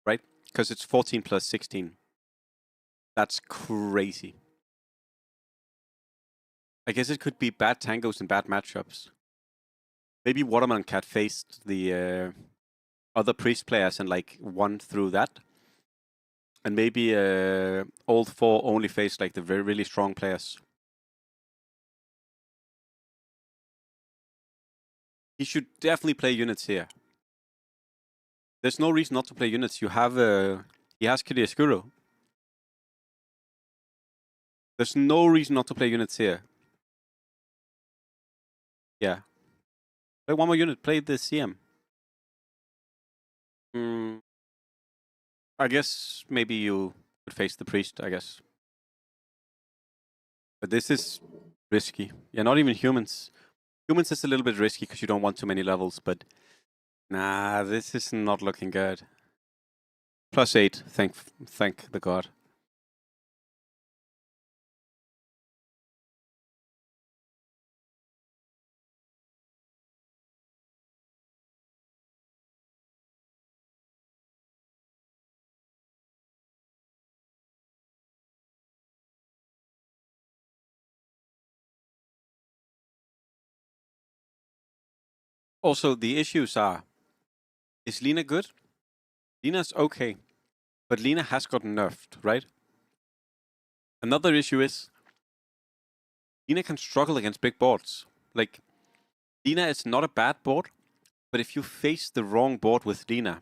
right? Because it's 14 plus 16. That's crazy. I guess it could be bad tangos and bad matchups. Maybe Watermelon Cat faced the other priest players and like won through that. And maybe old 4 only face like the very really strong players. He should definitely play units here. There's no reason not to play units. You have he has Kiriskuro. There's no reason not to play units here. Yeah. Play one more unit. Play the CM. I guess maybe you could face the priest, I guess. But this is risky. Yeah, not even humans. Humans is a little bit risky because you don't want too many levels, but nah, this is not looking good. +8, thank the god. Also, the issues are, is Lina good? Lina's okay, but Lina has gotten nerfed, right? Another issue is, Lina can struggle against big boards. Like, Lina is not a bad board, but if you face the wrong board with Lina,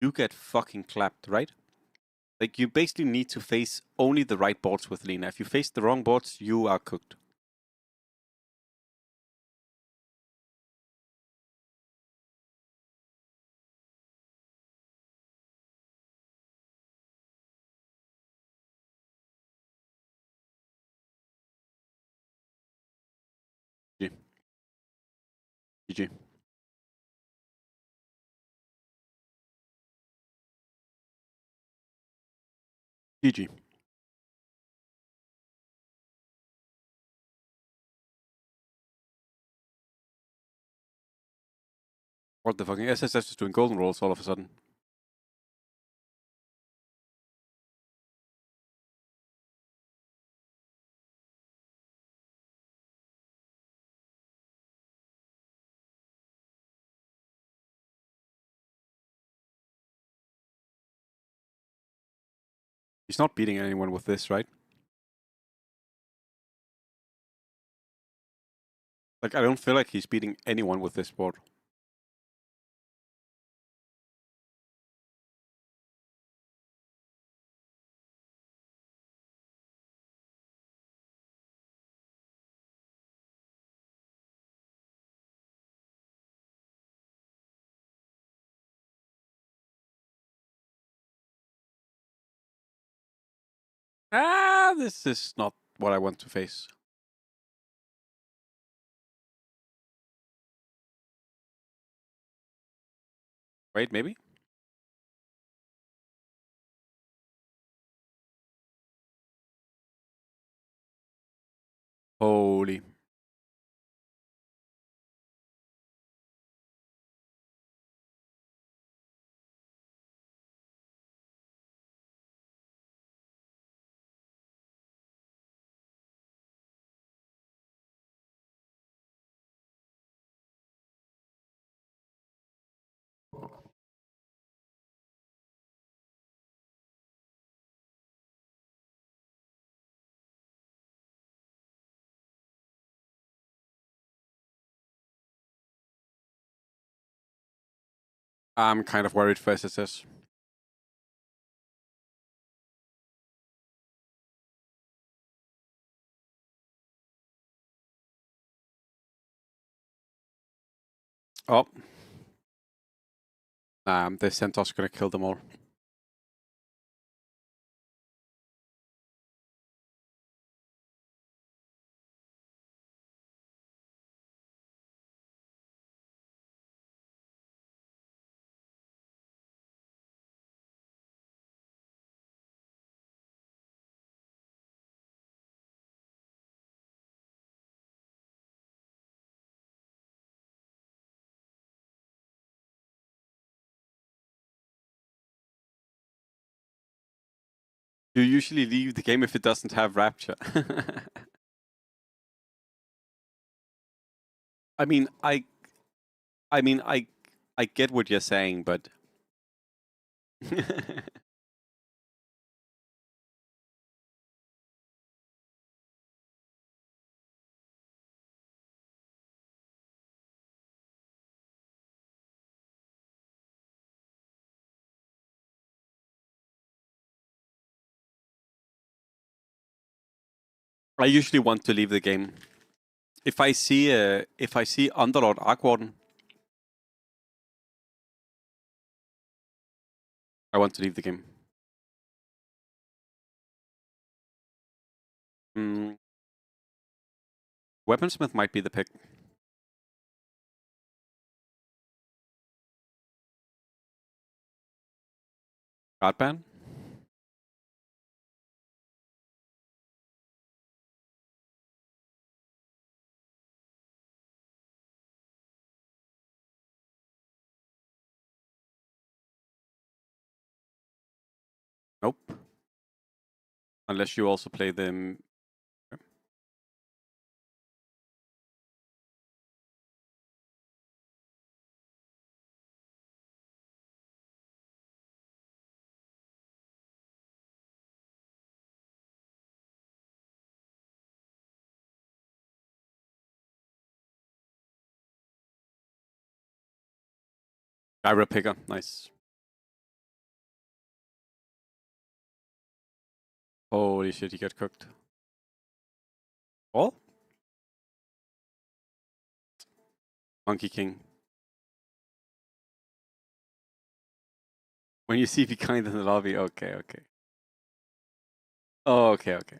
you get fucking clapped, right? Like, you basically need to face only the right boards with Lina. If you face the wrong boards, you are cooked. GG. GG. GG. What the fucking SSS is doing golden rolls all of a sudden. He's not beating anyone with this, right? Like, I don't feel like he's beating anyone with this board. Ah, this is not what I want to face. Wait, maybe? Holy. I'm kind of worried for SSS. Oh. The Centaur's gonna kill them all. You usually leave the game if it doesn't have Rapture. I mean, I get what you're saying, but I usually want to leave the game. If I see Underlord Arkwarden, I want to leave the game. Weaponsmith might be the pick. Godban? Nope. Unless you also play them. Gyro picker, nice. Holy shit, he got cooked. Oh? Monkey King. When you see be kind in the lobby, okay, okay. Oh, okay, okay.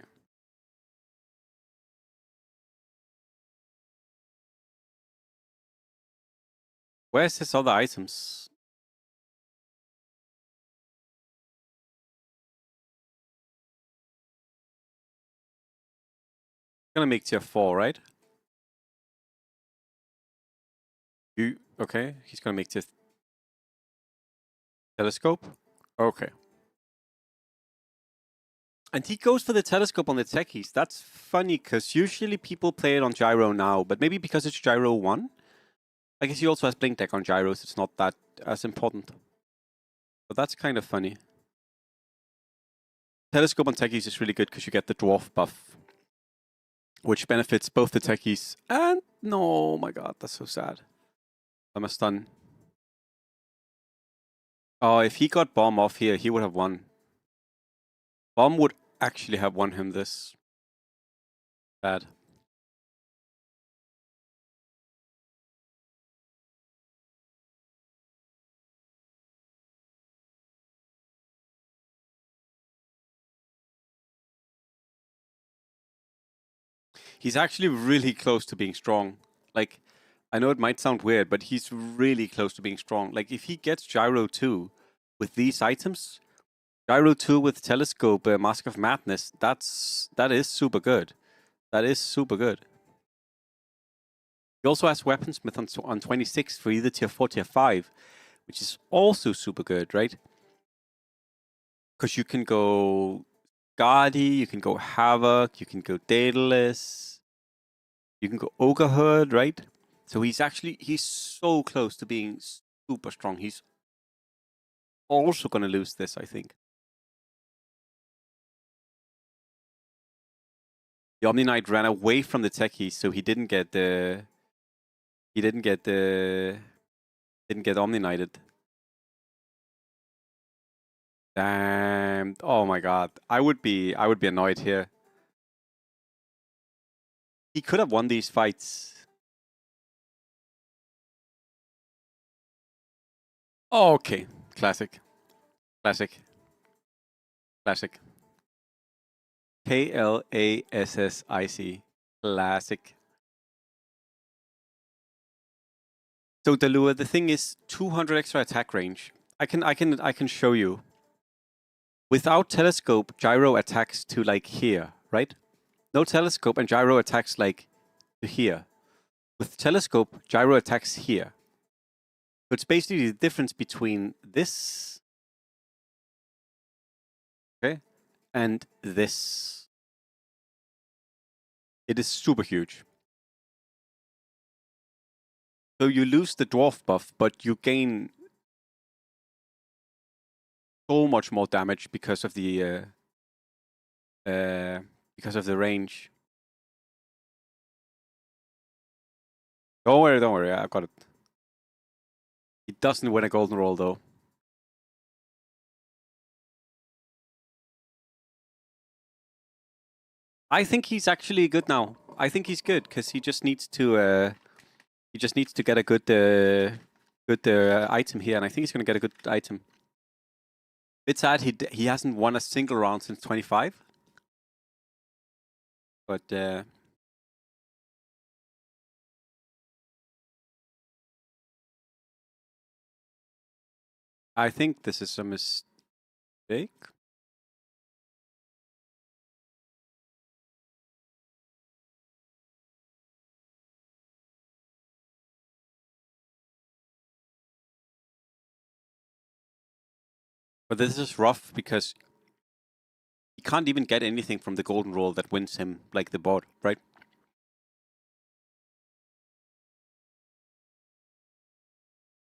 Where's his other items? Gonna make tier 4, right? You okay? He's gonna make tier telescope. Okay. And he goes for the telescope on the techies. That's funny because usually people play it on gyro now, but maybe because it's gyro 1. I guess he also has blink deck on gyros. It's not that as important. But that's kind of funny. Telescope on techies is really good because you get the dwarf buff, which benefits both the techies and no, oh my god, that's so sad. I'm a stun. Oh, if he got bomb off here, he would have won. Bomb would actually have won him this. Bad. He's actually really close to being strong. Like, I know it might sound weird, but he's really close to being strong. Like, if he gets Gyro 2 with these items, Gyro 2 with Telescope, Mask of Madness, that is super good. That is super good. He also has Weaponsmith on 26 for either tier 4, tier 5, which is also super good, right? Because you can go Guardy, you can go Havoc, you can go Daedalus, you can go Ogre Hood, right? So he's so close to being super strong. He's also going to lose this, I think. The Omni Knight ran away from the techies, so he didn't get Omni Knighted. Damn. Oh my god. I would be annoyed here. He could have won these fights. Oh, okay. Classic. Classic. Classic. KLASSIC. Classic. So Dalua, the thing is 200 extra attack range. I can show you. Without telescope, gyro attacks to like here, right? No telescope and gyro attacks like to here. With telescope, gyro attacks here. So it's basically the difference between this, okay, and this. It is super huge. So you lose the dwarf buff, but you gain so much more damage because of the range. Don't worry, I got it. He doesn't win a golden roll though. I think he's actually good now. I think he's good because he just needs to get a good item here, and I think he's gonna get a good item. It's sad he hasn't won a single round since 25, but I think this is a mistake. But this is rough because he can't even get anything from the golden roll that wins him like the board, right?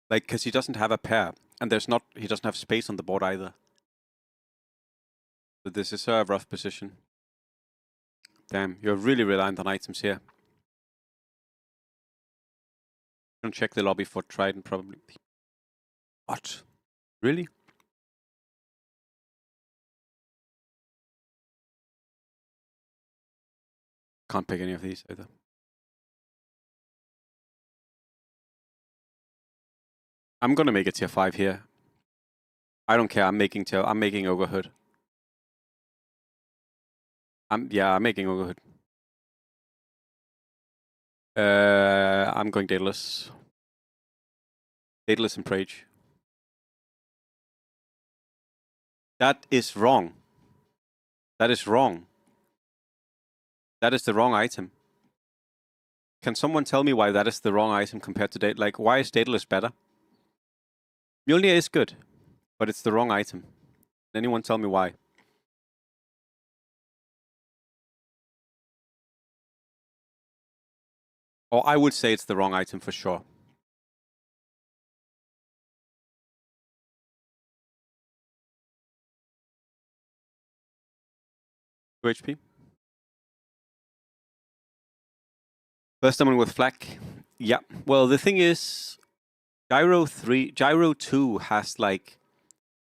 Like, because he doesn't have a pair, and he doesn't have space on the board either. So this is a rough position. Damn, you're really reliant on items here. I'm gonna check the lobby for Trident probably. What? Really? Can't pick any of these either. I'm gonna make it tier 5 here. I don't care. I'm making Ogrehood. I'm making Ogrehood. I'm going Daedalus. Daedalus and Prage. That is wrong. That is wrong. That is the wrong item. Can someone tell me why that is the wrong item compared to Daedalus? Like, why is Daedalus better? Mjolnir is good, but it's the wrong item. Can anyone tell me why? Or I would say it's the wrong item for sure. Two HP. First someone with flak. Yeah. Well, the thing is, Gyro 2 has like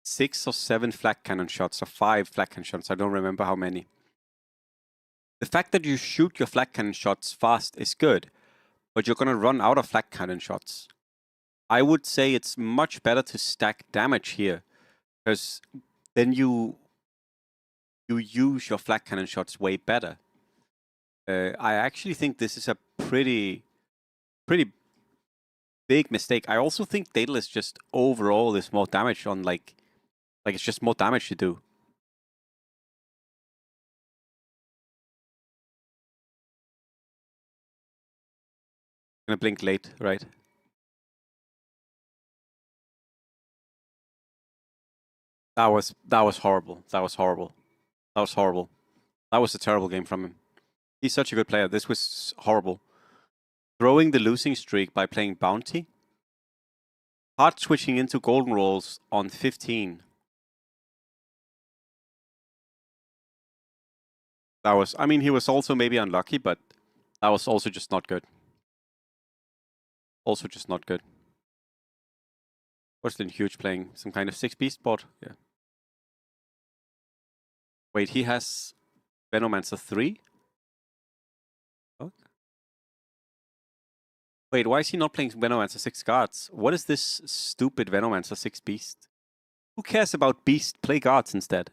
6 or 7 flak cannon shots, or 5 flak cannon shots. I don't remember how many. The fact that you shoot your flak cannon shots fast is good, but you're gonna run out of flak cannon shots. I would say it's much better to stack damage here, because then you use your flak cannon shots way better. I actually think this is a pretty big mistake. I also think Daedalus just overall is more damage on like it's just more damage to do. Gonna blink late, right? That was horrible. That was horrible. That was horrible. That was a terrible game from him. He's such a good player. This was horrible. Throwing the losing streak by playing Bounty. Hard switching into golden rolls on 15. That was, I mean, he was also maybe unlucky, but that was also just not good. Also just not good. Porcelain Huge playing some kind of 6 beast board. Yeah. Wait, he has Venomancer 3? What? Wait, why is he not playing Venomancer 6 guards? What is this stupid Venomancer 6 beast? Who cares about beast? Play guards instead.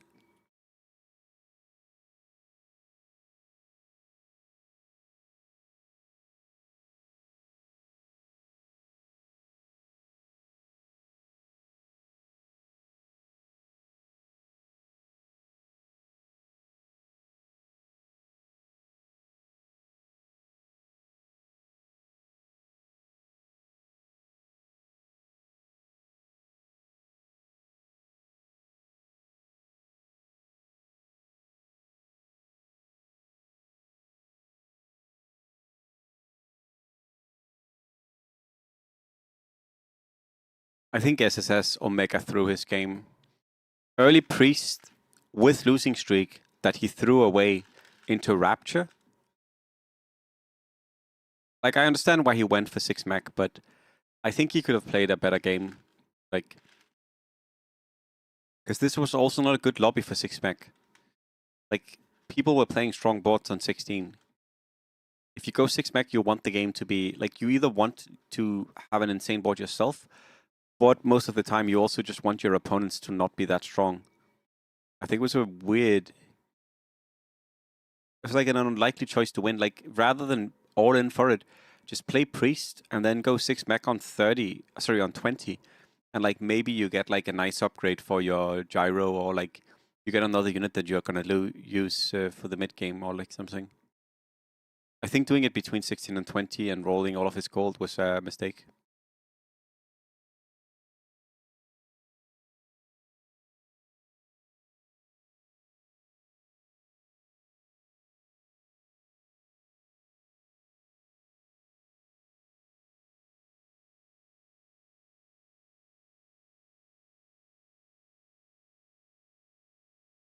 I think SSS Omega threw his game. Early Priest with losing streak that he threw away into Rapture. Like, I understand why he went for 6 mech, but I think he could have played a better game. Like, because this was also not a good lobby for 6 mech. Like, people were playing strong boards on 16. If you go 6 mech, you want the game to be like, you either want to have an insane board yourself, but most of the time you also just want your opponents to not be that strong. I think it was a weird. It was like an unlikely choice to win. Like, rather than all in for it, just play priest and then go 6 mech on 30. Sorry, on 20, and like maybe you get like a nice upgrade for your gyro, or like you get another unit that you're gonna use for the mid game or like something. I think doing it between 16 and 20 and rolling all of his gold was a mistake.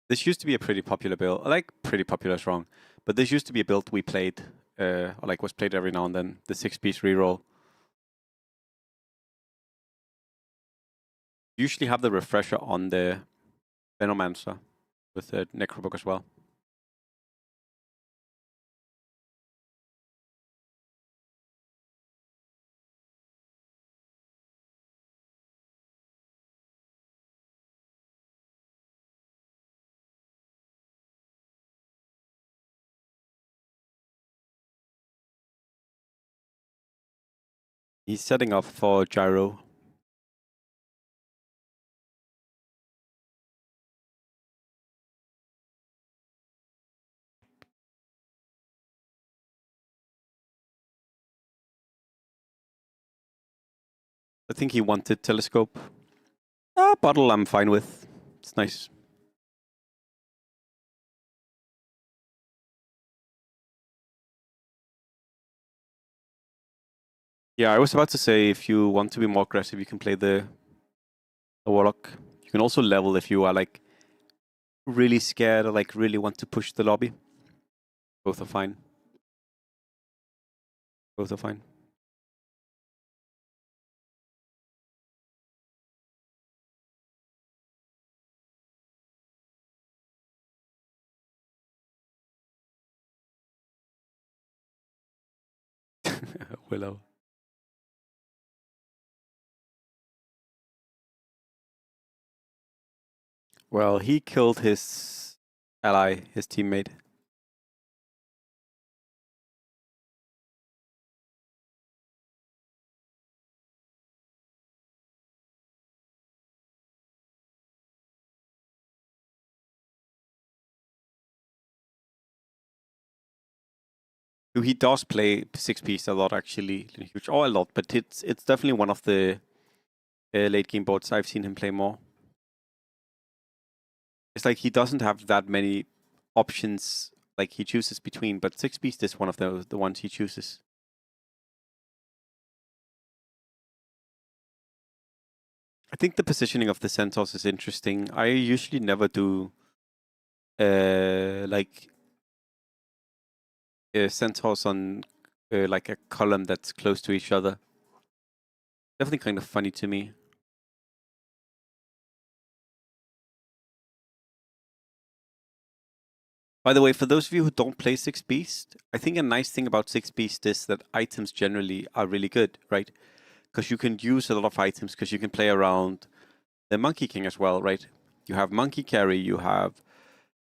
This used to be a pretty popular build. I like pretty popular is wrong, but this used to be a build we played, or like was played every now and then. The 6-piece reroll. Usually have the refresher on the Venomancer with the Necrobook as well. He's setting up for gyro. I think he wanted telescope. Bottle I'm fine with. It's nice. Yeah, I was about to say, if you want to be more aggressive, you can play the Warlock. You can also level if you are like really scared or like really want to push the lobby. Both are fine. Both are fine. Willow. Well, he killed his ally, his teammate. He does play 6-piece a lot, actually. Huge, or a lot, but it's definitely one of the late game boards I've seen him play more. It's like he doesn't have that many options like he chooses between, but 6-piece is one of the ones he chooses. I think the positioning of the centaurs is interesting. I usually never do like centaurs on like a column that's close to each other. Definitely kind of funny to me. By the way, for those of you who don't play 6-Beast, I think a nice thing about 6-Beast is that items generally are really good, right? Because you can use a lot of items, because you can play around the Monkey King as well, right? You have Monkey Carry, you have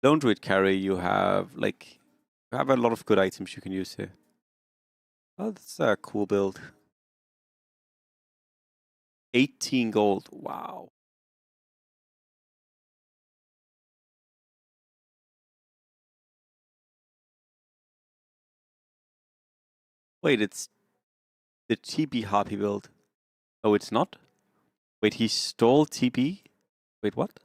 Lone Druid Carry, you have a lot of good items you can use here. Oh, that's a cool build. 18 gold, wow. Wait, it's the TB Harpy build. Oh, it's not? Wait, he stole TB? Wait, what?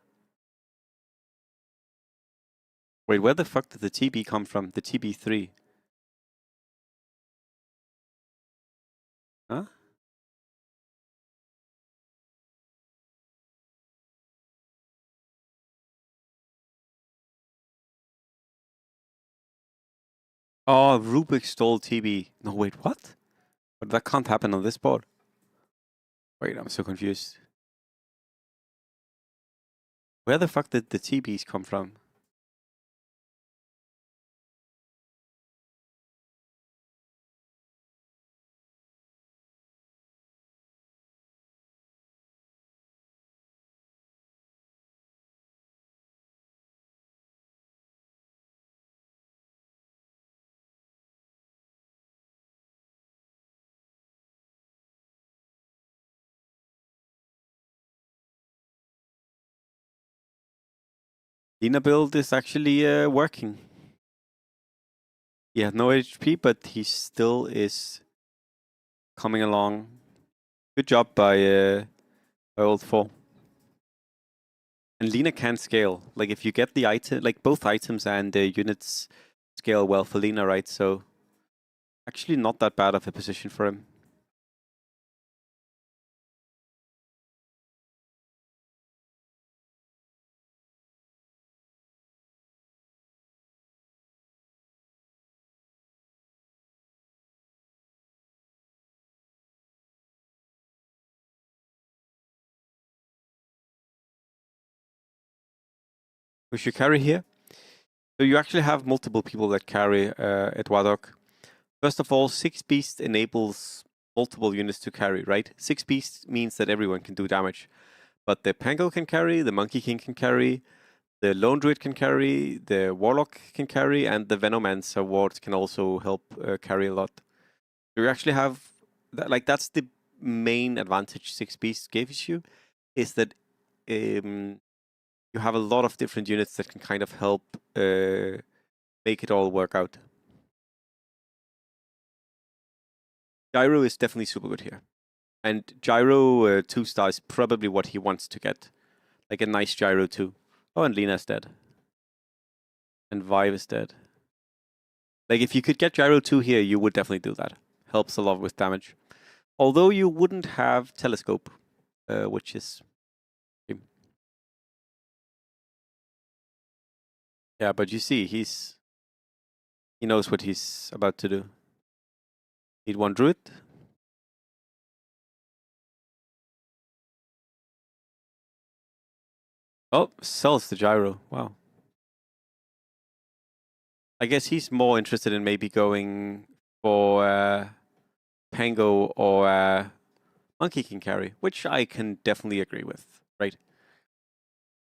Wait, where the fuck did the TB come from? The TB3? Huh? Oh, Rubik stole TB. No, wait, what? But that can't happen on this board. Wait, I'm so confused. Where the fuck did the TBs come from? Lina build is actually working. He had no HP, but he still is coming along. Good job by old 4. And Lina can scale. Like if you get the item, like both items and units scale well for Lina, right? So actually not that bad of a position for him. We should carry here. So you actually have multiple people that carry at Wadok. First of all, 6 Beast enables multiple units to carry, right? 6 Beast means that everyone can do damage. But the Pango can carry, the Monkey King can carry, the Lone Druid can carry, the Warlock can carry, and the Venomancer wards can also help carry a lot. So you actually have, that's the main advantage 6 Beast gives you, is that you have a lot of different units that can kind of help make it all work out. Gyro is definitely super good here. And Gyro 2-star is probably what he wants to get. Like a nice Gyro 2. Oh, and Lina's dead. And Vive is dead. Like if you could get Gyro 2 here, you would definitely do that. Helps a lot with damage. Although you wouldn't have Telescope, which is... Yeah, but you see, he knows what he's about to do. Need one Druid. Oh, sells the Gyro. Wow. I guess he's more interested in maybe going for Pango or Monkey King carry, which I can definitely agree with, right?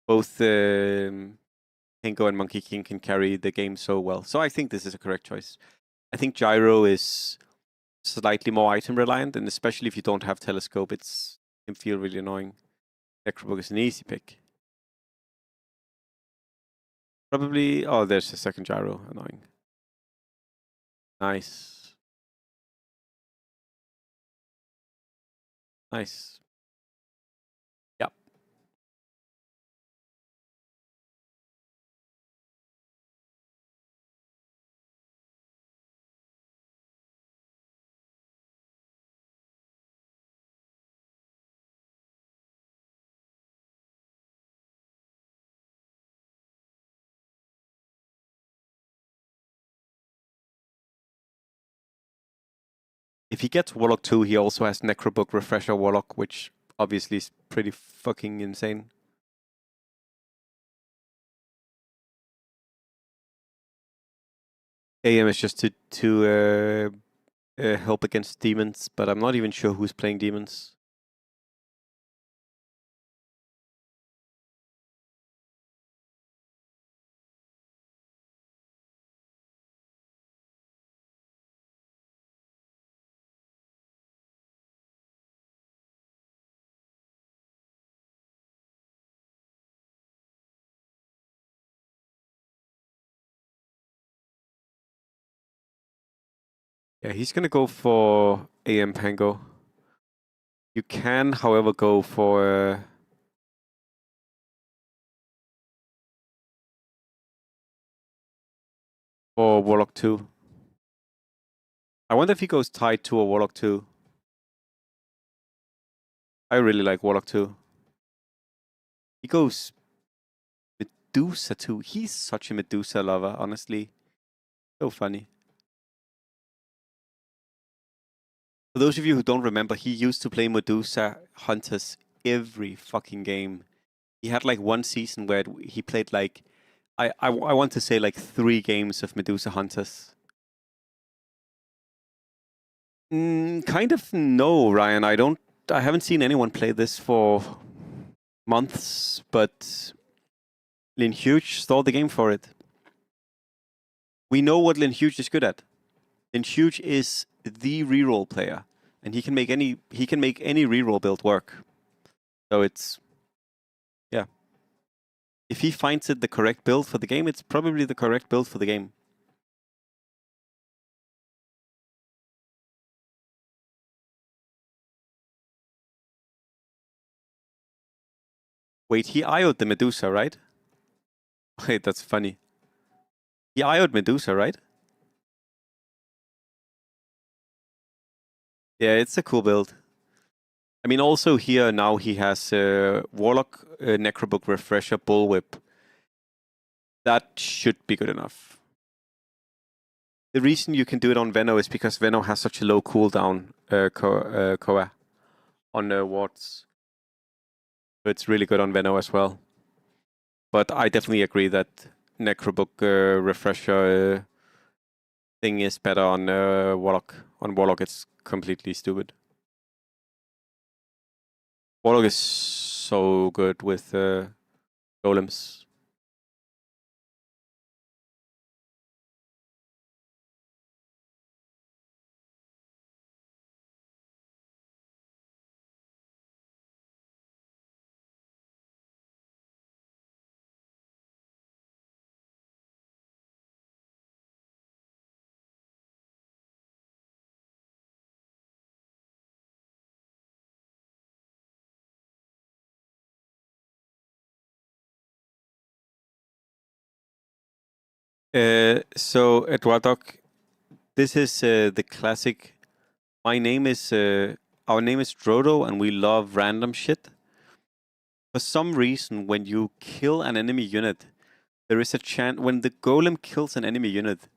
Both Pango and Monkey King can carry the game so well. So I think this is a correct choice. I think Gyro is slightly more item reliant, and especially if you don't have Telescope, it can feel really annoying. Necrobook is an easy pick. Probably, oh, there's a second Gyro, annoying. Nice. Nice. Yep. If he gets Warlock 2, he also has Necrobook Refresher Warlock, which obviously is pretty fucking insane. AM is just to help against demons, but I'm not even sure who's playing demons. Yeah, he's gonna go for AM Pango. You can, however, go for Warlock 2. I wonder if he goes tied to a Warlock 2. I really like Warlock 2. He goes Medusa 2. He's such a Medusa lover, honestly. So funny. For those of you who don't remember, he used to play Medusa Hunters every fucking game. He had like one season where he played like, I want to say like 3 games of Medusa Hunters. Kind of no, Ryan. I haven't seen anyone play this for months, but Lin Huge stole the game for it. We know what Lin Huge is good at. Lin Huge is the reroll player, and he can make any reroll build work. So it's, yeah. If he finds it the correct build for the game, it's probably the correct build for the game. Wait, he IO'd the Medusa, right? Wait, that's funny. He IO'd Medusa, right? Yeah, it's a cool build. I mean, also here now he has Warlock, Necrobook, Refresher, Bullwhip. That should be good enough. The reason you can do it on Veno is because Veno has such a low cooldown, Koa, on wards. So it's really good on Veno as well. But I definitely agree that Necrobook Refresher thing is better on Warlock. On Warlock, it's completely stupid. Warlock is so good with golems. So Eduardo, this is the classic. My name is our name is Drodo, and we love random shit. For some reason, when you kill an enemy unit, there is a chance when the golem kills an enemy unit,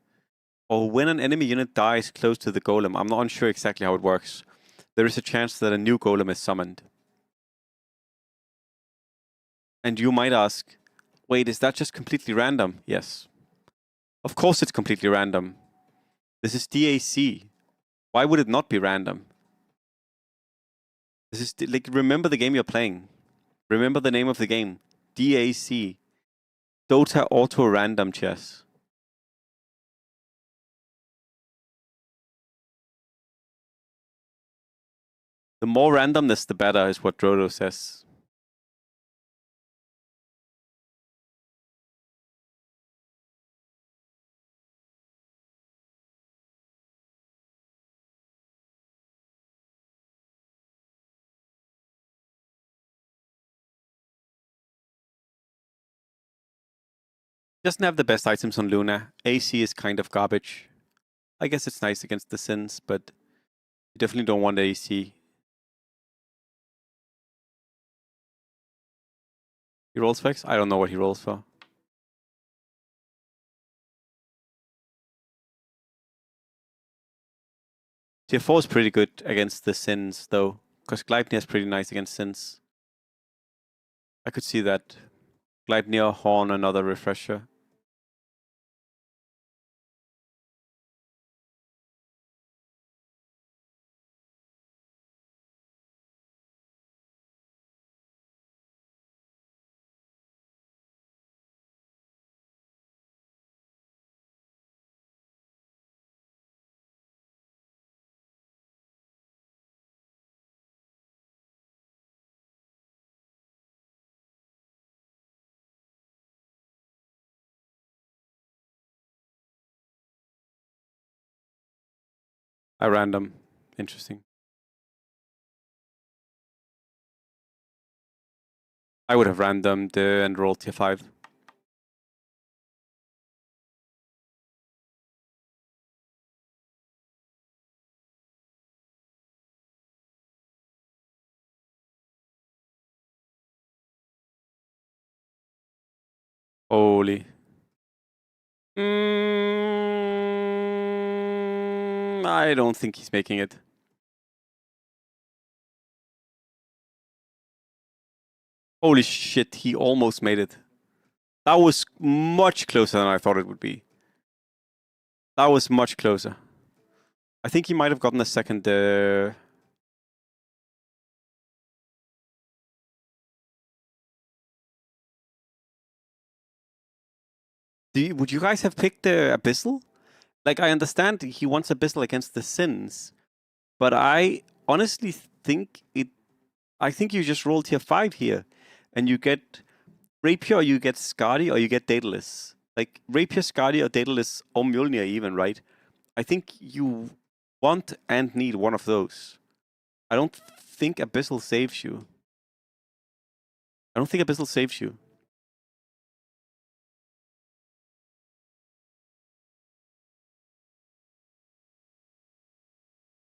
or when an enemy unit dies close to the golem. I'm not unsure exactly how it works. There is a chance that a new golem is summoned. And you might ask, wait, is that just completely random? Yes. Of course it's completely random. This is DAC. Why would it not be random? This is like, remember the game you're playing. Remember the name of the game. DAC. Dota Auto Random Chess. The more randomness, the better, is what Drodo says. Doesn't have the best items on Luna. AC is kind of garbage. I guess it's nice against the Sins, but you definitely don't want AC. He rolls for X? I don't know what he rolls for. Tier 4 is pretty good against the Sins, though, because Gleipnir is pretty nice against Sins. I could see that. Gleipnir, Horn, another Refresher. A random. Interesting. I would have randomed and rolled tier 5. Holy. I don't think he's making it. Holy shit, he almost made it. That was much closer than I thought it would be. That was much closer. I think he might have gotten a second. Would you guys have picked Abyssal? Like, I understand he wants Abyssal against the Sins, but I honestly think it. I think you just roll tier 5 here, and you get Rapier, you get Skadi or you get Daedalus. Like Rapier, Skadi, or Daedalus, or Mjolnir even, right? I think you want and need one of those. I don't think Abyssal saves you. I don't think Abyssal saves you.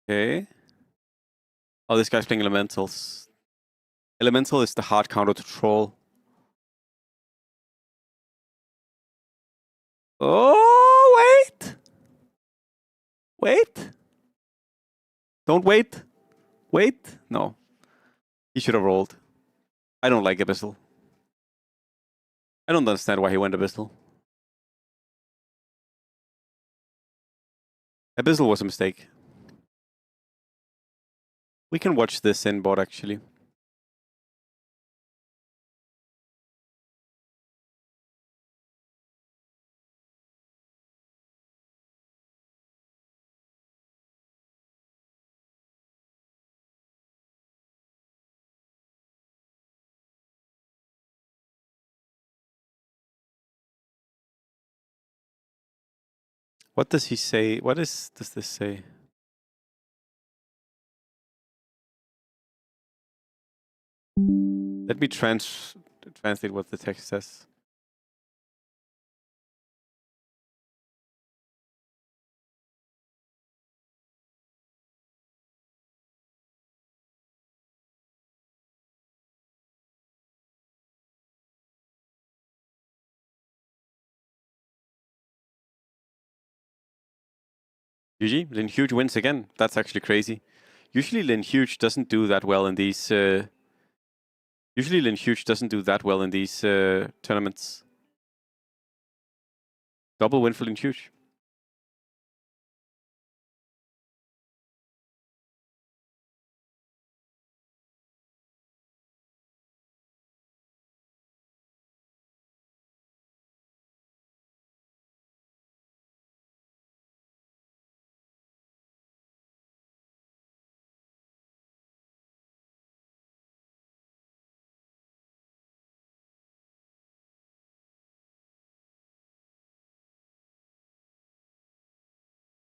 Okay. Oh, this guy's playing Elementals. Elemental is the hard counter to Troll. Oh, wait! Wait! Don't wait! Wait! No. He should have rolled. I don't like Abyssal. I don't understand why he went Abyssal. Abyssal was a mistake. We can watch this in bot actually. What does he say? Does this say? Let me translate what the text says. GG, Lin Huge wins again. That's actually crazy. Usually Lin Huge doesn't do that well in these. Usually Lin Huge doesn't do that well in these tournaments. Double win for Lin Huge.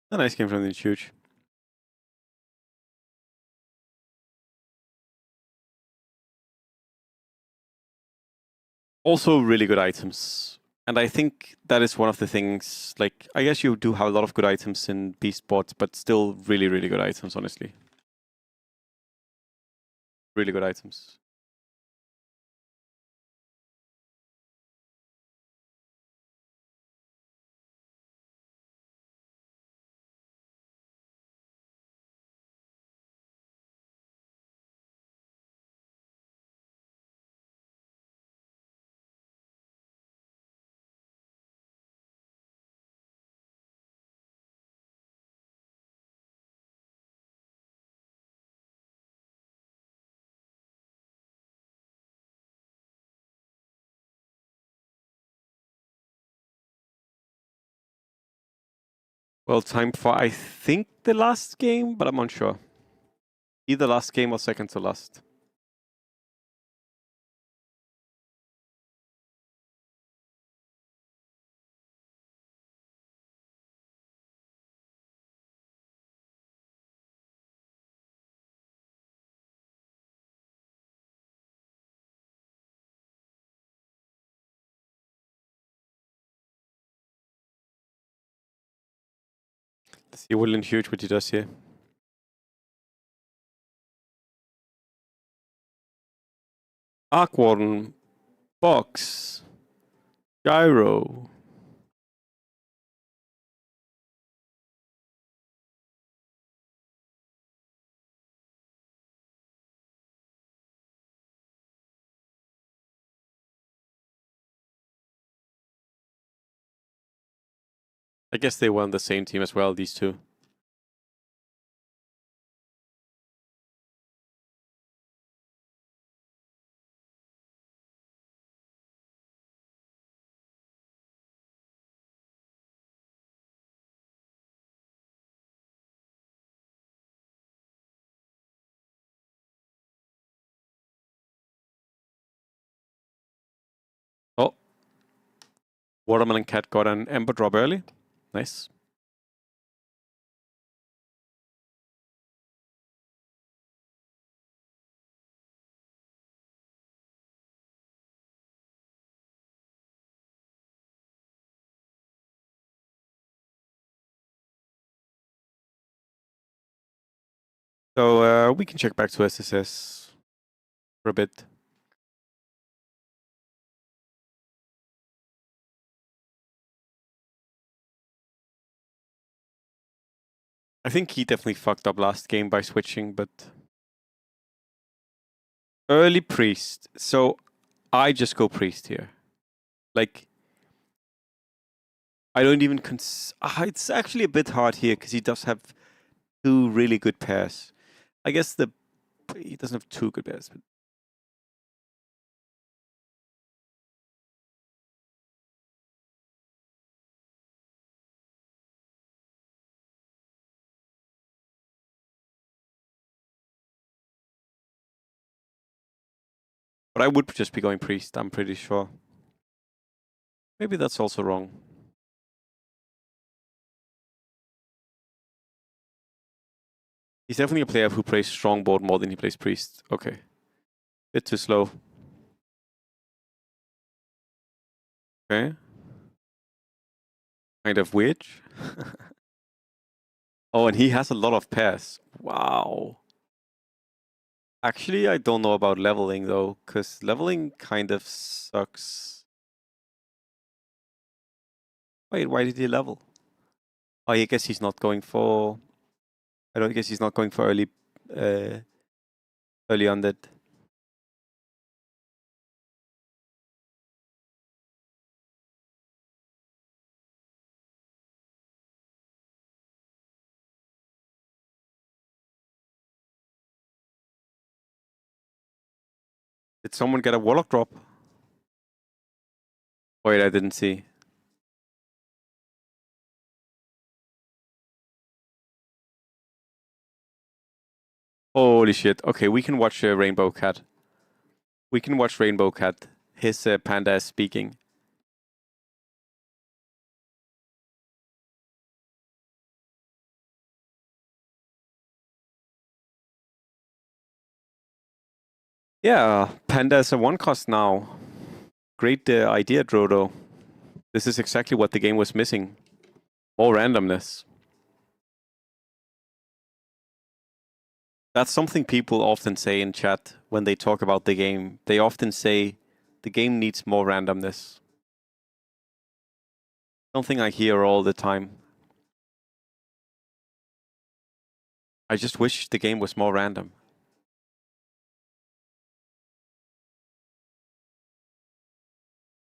A nice game from Lin Huge. Also really good items. And I think that is one of the things, like, I guess you do have a lot of good items in Beast bots, but still really, really good items, honestly. Really good items. Well, time for, I think, the last game, but I'm unsure. Either last game or second to last. Let's see what Lin Huge what he does here. Arc Box, Gyro. I guess they were on the same team as well, these two. Watermelon Cat got an Ember drop early. Nice. So we can check back to SSS for a bit. I think he definitely fucked up last game by switching, but early priest. So I just go priest here. Like I don't even it's actually a bit hard here because he does have two really good pairs. I guess he doesn't have two good pairs. But I would just be going priest, I'm pretty sure. Maybe that's also wrong. He's definitely a player who plays strongboard more than he plays priest. Okay. Bit too slow. Okay. Kind of weird. Oh, and he has a lot of pairs. Wow. Actually, I don't know about leveling though, because leveling kind of sucks. Wait, why did he level? Oh, I guess he's not going for... I don't guess he's not going for early on that. Did someone get a warlock drop? Wait, I didn't see. Holy shit. Okay, we can watch Rainbow Cat. We can watch Rainbow Cat. His panda is speaking. Yeah, panda is a one cost now. Great idea, Drodo. This is exactly what the game was missing. More randomness. That's something people often say in chat when they talk about the game. They often say the game needs more randomness. Something I hear all the time. I just wish the game was more random.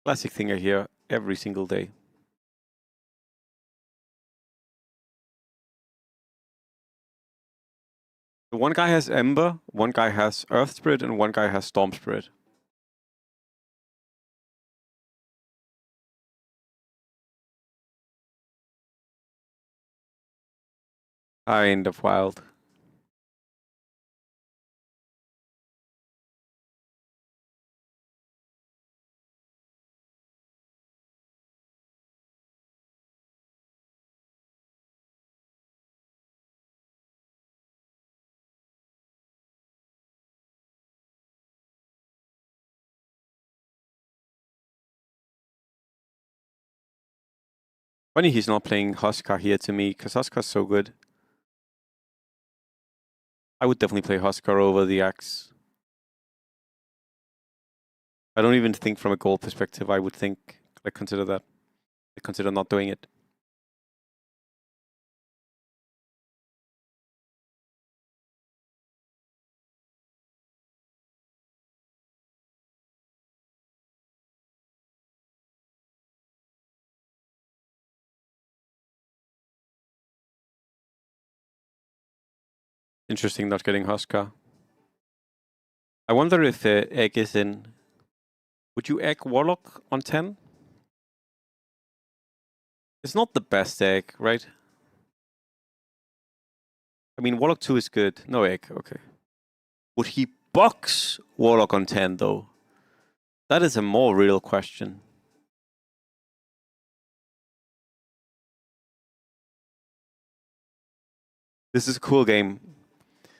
Classic thing I hear every single day. So one guy has Ember, one guy has Earth Spirit, and one guy has Storm Spirit. Kind of wild. Funny he's not playing Huskar here to me, because Huskar's so good. I would definitely play Huskar over the Axe. I don't even think from a goal perspective I would think, consider that. I consider not doing it. Interesting not getting Huskar. I wonder if Egg is in. Would you egg Warlock on 10? It's not the best egg, right? I mean, Warlock 2 is good. No egg, okay. Would he box Warlock on 10, though? That is a more real question. This is a cool game.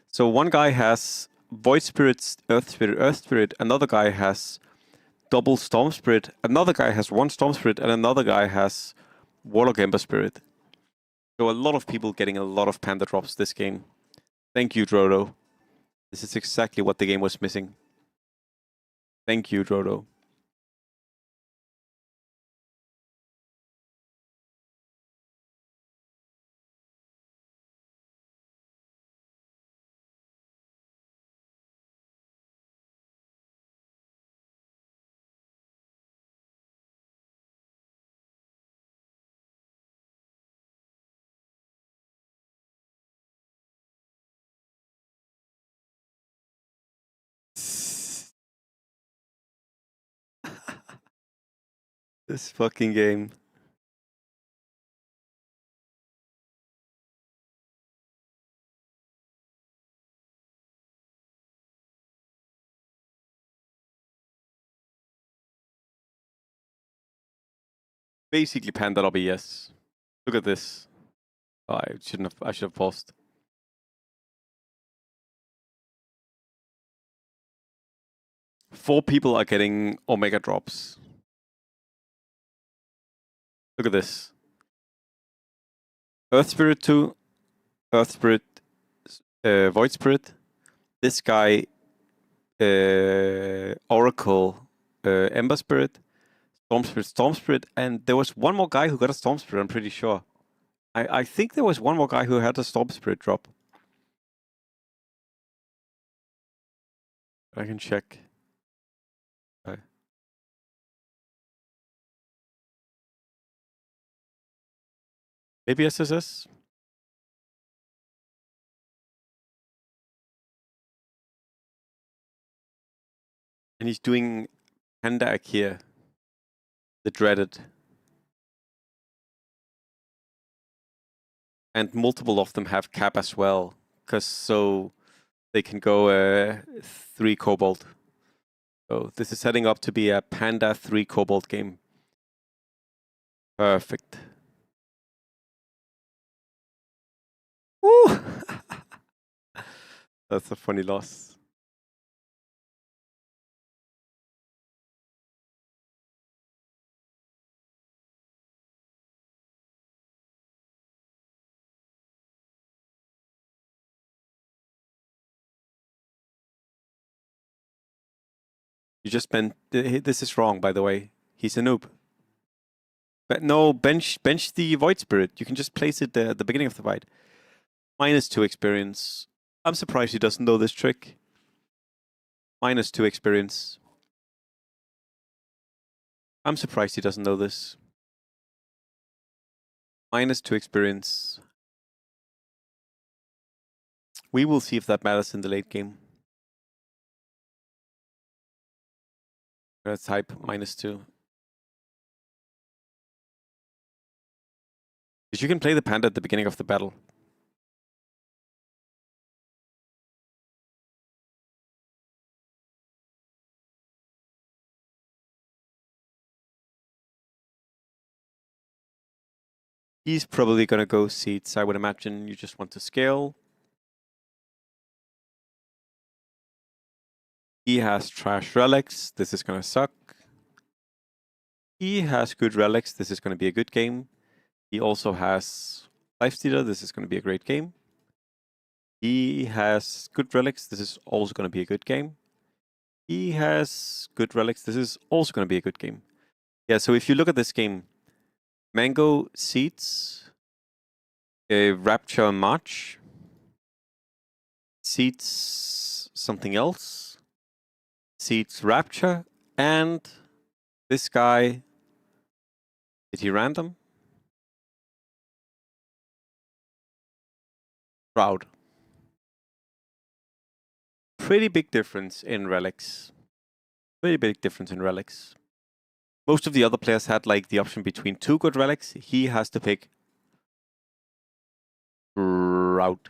So one guy has Void Spirit, Earth Spirit, Earth Spirit. Another guy has double Storm Spirit. Another guy has one Storm Spirit, and another guy has Warlock Ember Spirit. So a lot of people getting a lot of Panda drops this game. Thank you, Drodo. This is exactly what the game was missing. Thank you, Drodo. This fucking game. Basically Panda lobby, yes. Look at this. Oh, I should have paused. Four people are getting Omega drops. Look at this. Earth Spirit 2, Earth Spirit, Void Spirit. This guy, Oracle, Ember Spirit, Storm Spirit, and there was one more guy who got a Storm Spirit, I'm pretty sure. I think there was one more guy who had a Storm Spirit drop. I can check. Okay. Maybe SSS? And he's doing Panda Akir, the dreaded. And multiple of them have cap as well, because so they can go 3 Cobalt. So this is setting up to be a Panda 3 Cobalt game. Perfect. Woo! That's a funny loss. You just bent. This is wrong, by the way. He's a noob. But no, bench the Void Spirit. You can just place it at the beginning of the fight. -2 experience. I'm surprised he doesn't know this trick. -2 experience. I'm surprised he doesn't know this. -2 experience. We will see if that matters in the late game. Let's type -2. Because you can play the Panda at the beginning of the battle. He's probably going to go seats. I would imagine you just want to scale. He has trash relics. This is going to suck. He has good relics. This is going to be a good game. He also has Lifestealer. This is going to be a great game. He has good relics. This is also going to be a good game. He has good relics. This is also going to be a good game. Yeah, so if you look at this game, Mango seats, Rapture March, seats something else, seats Rapture, and this guy, did he random? Proud. Pretty big difference in relics. Pretty big difference in relics. Most of the other players had like the option between 2 good relics. He has to pick Route.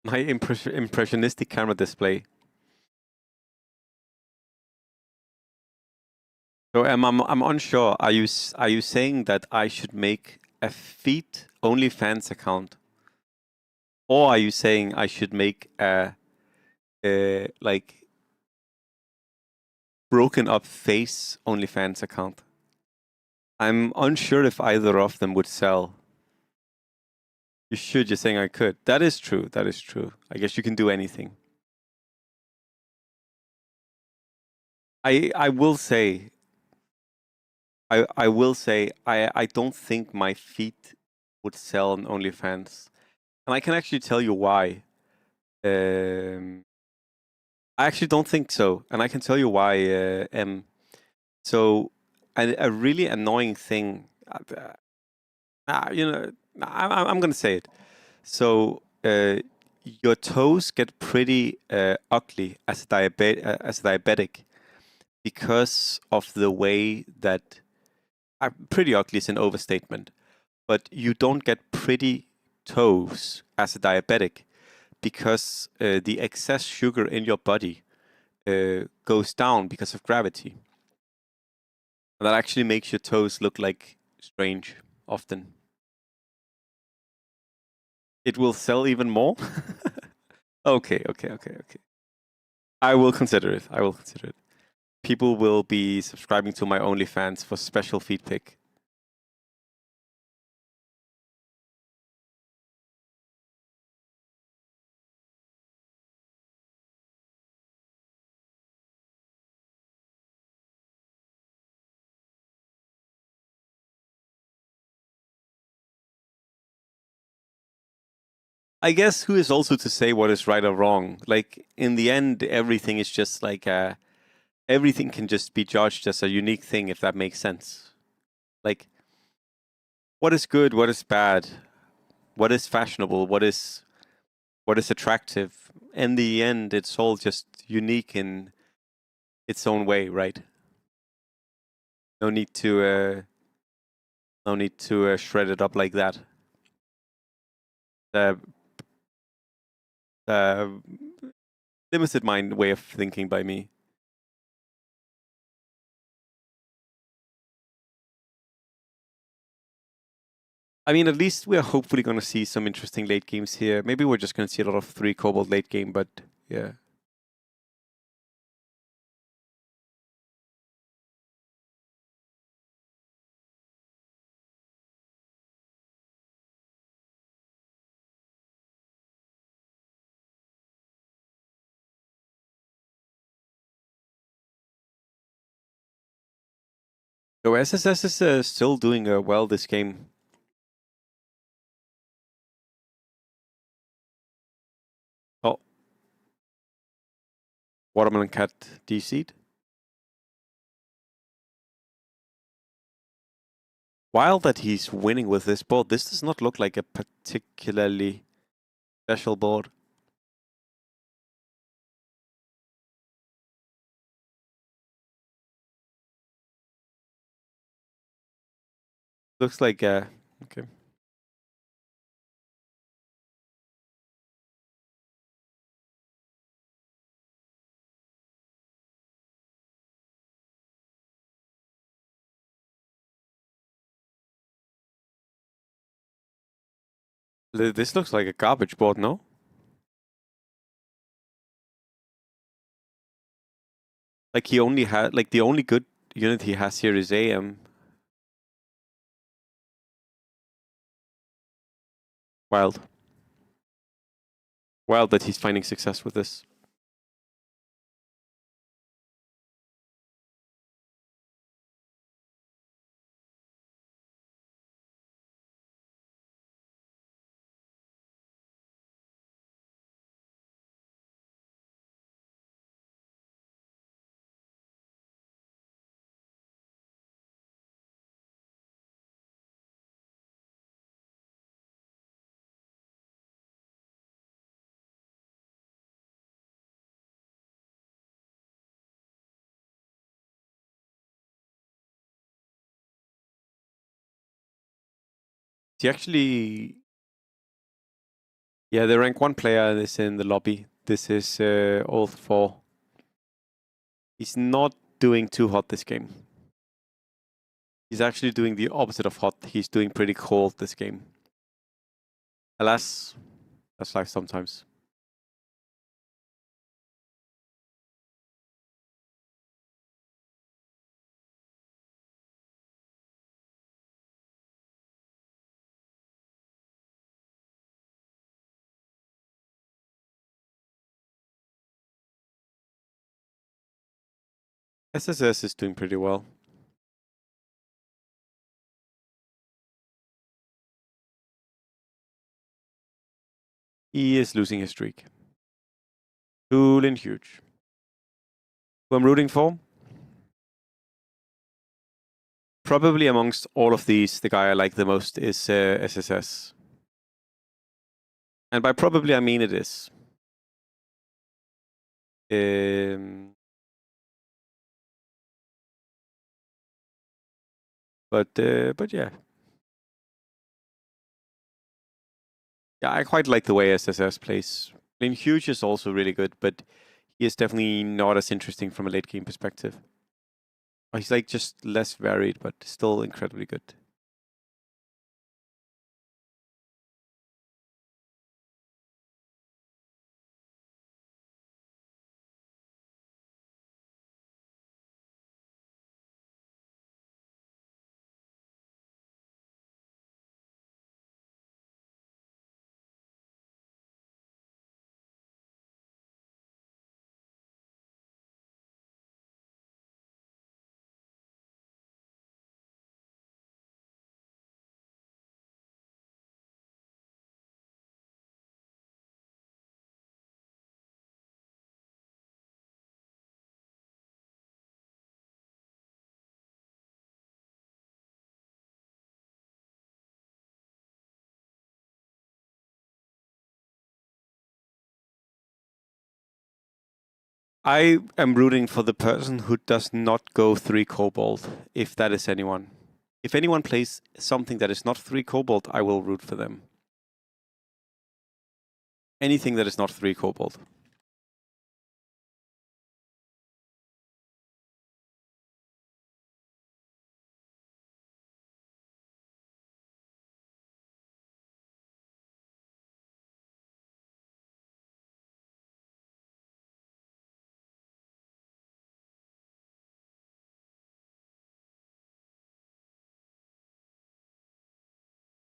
My impressionistic camera display. So I'm unsure. Are you saying that I should make a feet OnlyFans account, or are you saying I should make a like broken up face OnlyFans account? I'm unsure if either of them would sell. You should. You're saying I could. That is true. That is true. I guess you can do anything. I will say. I will say I don't think my feet would sell on OnlyFans, and I can actually tell you why. Um, I actually don't think so, and I can tell you why. So a really annoying thing. You know, I'm gonna say it. So your toes get pretty ugly as as a diabetic because of the way that pretty ugly is an overstatement, but you don't get pretty toes as a diabetic because the excess sugar in your body goes down because of gravity. And that actually makes your toes look like strange often. It will sell even more? Okay, okay, okay, okay. I will consider it. I will consider it. People will be subscribing to my OnlyFans for special feed pic. I guess who is also to say what is right or wrong? Like in the end, everything is just like everything can just be judged as a unique thing if that makes sense. Like what is good, what is bad, what is fashionable, what is attractive. In the end, it's all just unique in its own way, right? No need to shred it up like that. The the limited mind way of thinking by me. I mean, at least we're hopefully going to see some interesting late games here. Maybe we're just going to see a lot of 3 Cobalt late game, but yeah. So SSS is still doing well this game. Oh, Watermelon Cat DC'd. Wild that he's winning with this board. This does not look like a particularly special board. Looks like okay. This looks like a garbage board, no? Like he only had like the only good unit he has here is AM. Wild. Wild that he's finding success with this. He actually, Yeah, the rank 1 player is in the lobby. This is Oath 4. He's not doing too hot this game. He's actually doing the opposite of hot. He's doing pretty cold this game. Alas, that's life sometimes. SSS is doing pretty well. He is losing his streak. Cool and huge. Who I'm rooting for? Probably amongst all of these, the guy I like the most is SSS. And by probably, I mean it is. But yeah. Yeah, I quite like the way SSS plays. Lin Huge is also really good, but he is definitely not as interesting from a late game perspective. He's like just less varied, but still incredibly good. I am rooting for the person who does not go 3 Cobalt, if that is anyone. If anyone plays something that is not 3 Cobalt, I will root for them. Anything that is not 3 Cobalt.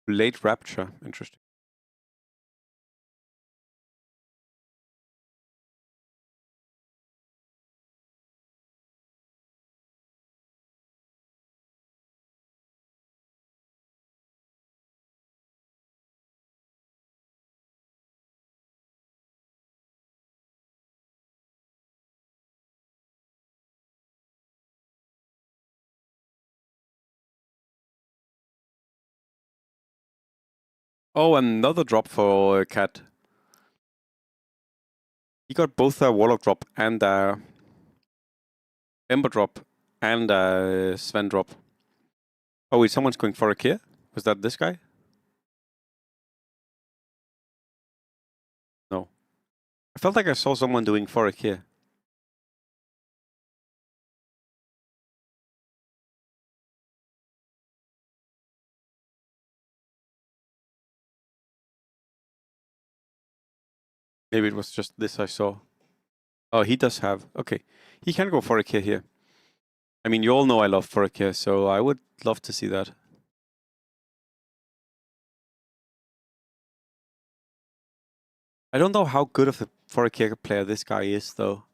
Late Rapture, interesting. Oh, another drop for Cat. He got both a Warlock drop and a Ember drop and a Sven drop. Oh wait, someone's going for a Kia? Was that this guy? No. I felt like I saw someone doing for a Kia. Maybe it was just this I saw. Oh, he does have. Okay. He can go for a Kia here. I mean, you all know I love for a Kia, so I would love to see that. I don't know how good of a for a Kia player this guy is, though.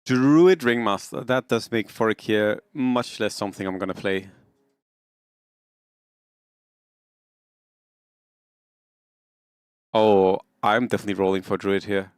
Druid Ringmaster, that does make Forakia much less something I'm gonna play. Oh, I'm definitely rolling for Druid here.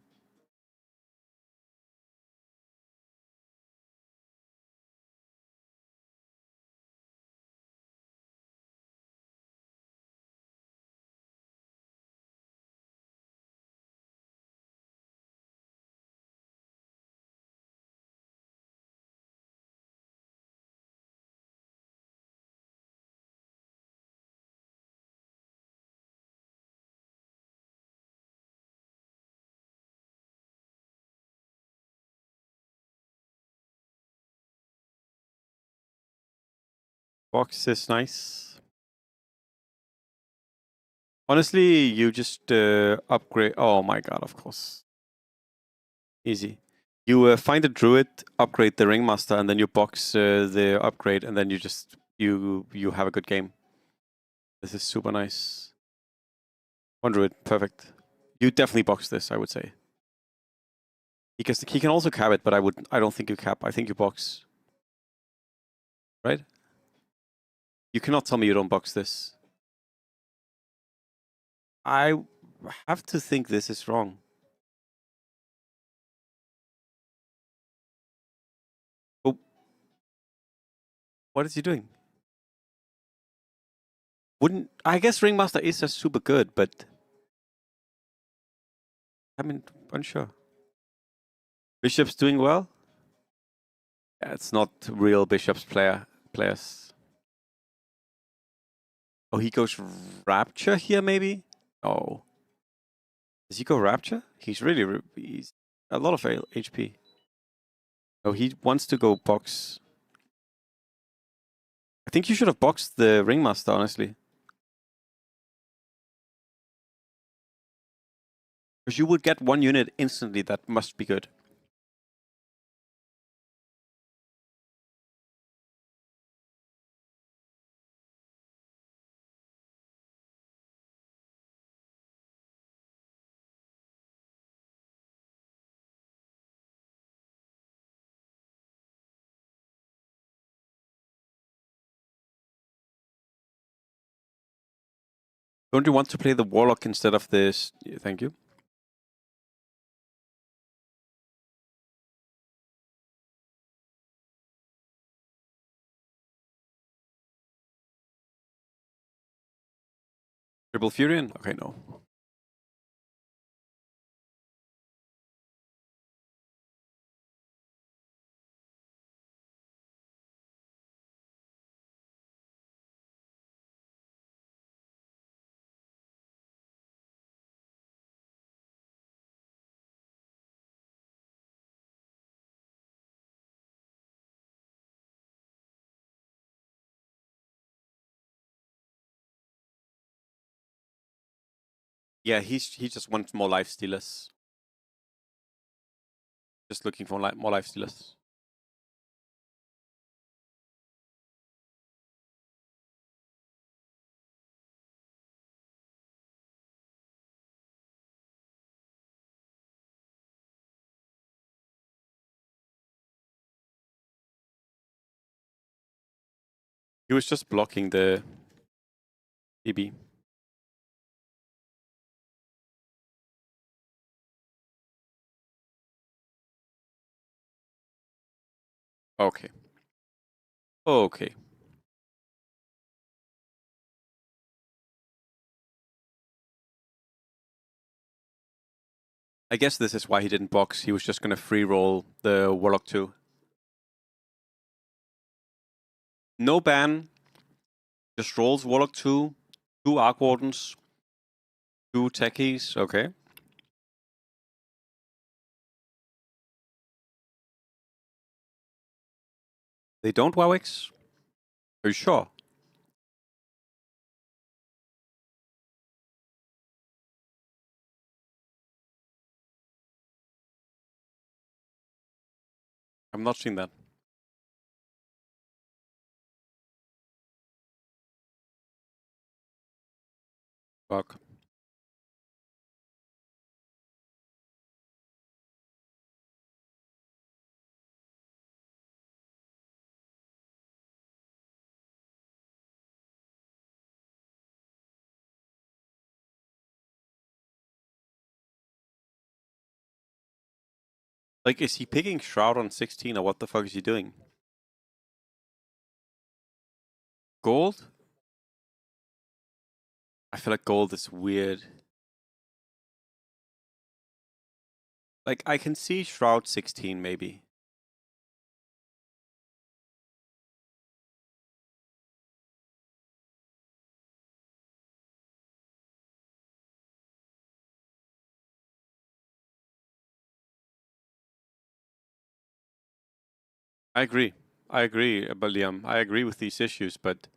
Box is nice. Honestly, you just upgrade. Oh my god, of course. Easy. You find a druid, upgrade the ringmaster, and then you box the upgrade, and then you just you have a good game. This is super nice. One druid, perfect. You definitely box this, I would say. Because he can also cap it, but I don't think you cap. I think you box. Right? You cannot tell me you don't box this. I have to think this is wrong. Oh, what is he doing? Wouldn't I guess ringmaster is just super good, but I'm unsure. Bishop's doing well. Yeah, it's not real Bishop's players. Oh, he goes Rapture here, maybe? Oh. Does he go Rapture? He's really... he's a lot of HP. Oh, he wants to go box. I think you should have boxed the Ringmaster, honestly. Because you would get one unit instantly that must be good. Don't you want to play the Warlock instead of this? Thank you. Triple Furion? Okay, no. Yeah, he just wants more life stealers. Just looking for more life stealers. He was just blocking the DB. Okay. Okay. I guess this is why he didn't box. He was just going to free roll the Warlock 2. No ban. Just rolls Warlock 2, 2 Arc Wardens, 2 Techies. Okay. They don't WoWX? Are you sure? I'm not seeing that. Fuck. Like, is he picking Shroud on 16 or what the fuck is he doing? Gold? I feel like gold is weird. Like, I can see Shroud 16 maybe. I agree. I agree, Liam. I agree with these issues, but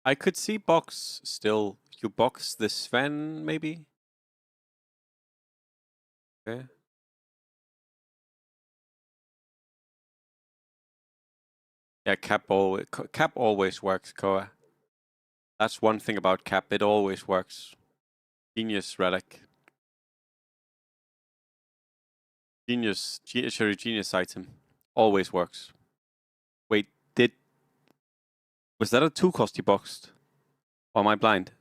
I could see box still. You box the Sven, maybe? Okay. Yeah, cap always works, Koa. That's one thing about cap. It always works. Genius relic. Genius item. Always works. Wait, was that a 2 cost he boxed? Or am I blind?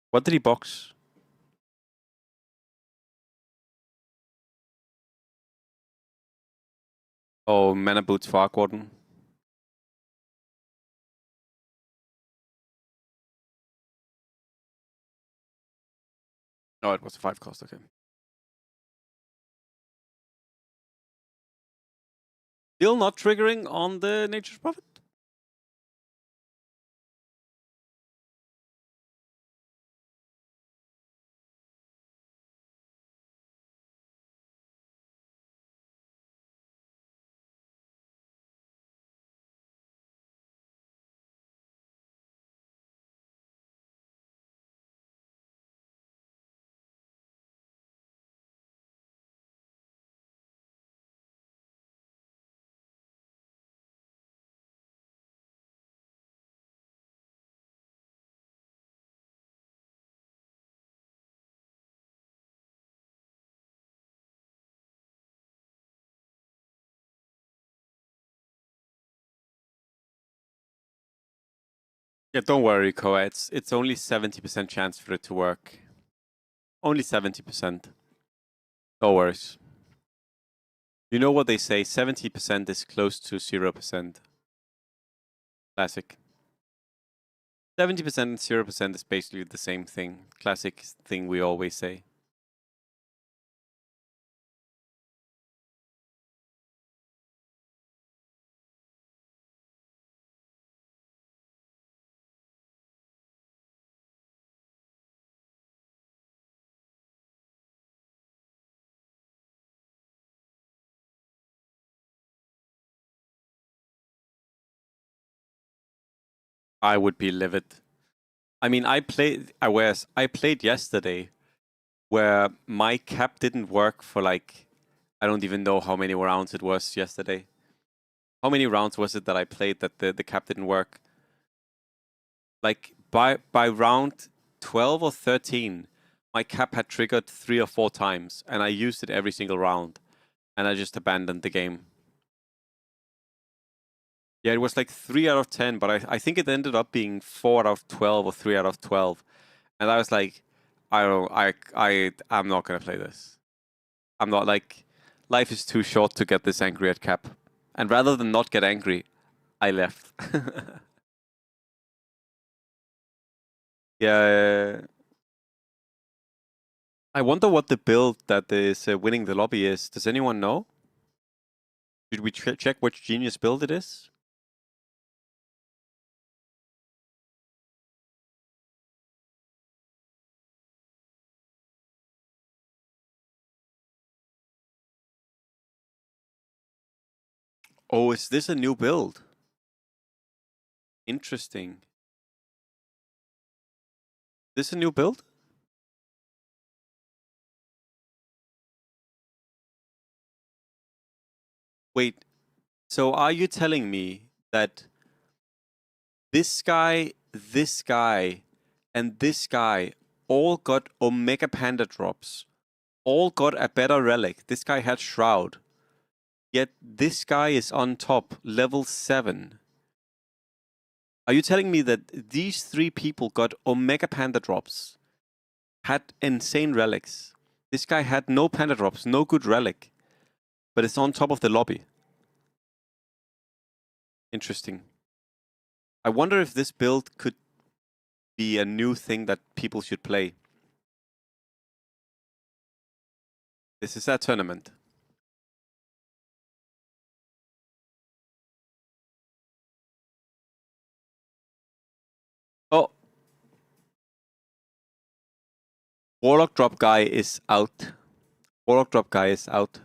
What did he box? Oh, mana boots for Aquarden. No, it was a 5 cost, okay. Still not triggering on the Nature's Prophet? Yeah, don't worry, Koa. It's only 70% chance for it to work. Only 70%. No worries. You know what they say, 70% is close to 0%. Classic. 70% and 0% is basically the same thing. Classic thing we always say. I would be livid. I mean, I played yesterday where my cap didn't work for like, I don't even know how many rounds it was yesterday. How many rounds was it that I played that the cap didn't work? Like by round 12 or 13, my cap had triggered 3 or 4 times and I used it every single round and I just abandoned the game. Yeah, it was like 3 out of 10, but I think it ended up being 4 out of 12 or 3 out of 12. And I was like, I'm not gonna play this. I'm not like, life is too short to get this angry at cap. And rather than not get angry, I left. Yeah. I wonder what the build that is winning the lobby is. Does anyone know? Should we check which genius build it is? Oh, is this a new build? Interesting. This a new build? Wait, so are you telling me that this guy, and this guy all got Omega Panda drops, all got a better relic? This guy had Shroud. Yet this guy is on top, level 7. Are you telling me that these 3 people got Omega Panda drops, had insane relics? This guy had no Panda drops, no good relic, but it's on top of the lobby. Interesting. I wonder if this build could be a new thing that people should play. This is a tournament. Oh. Warlock drop guy is out. Warlock drop guy is out.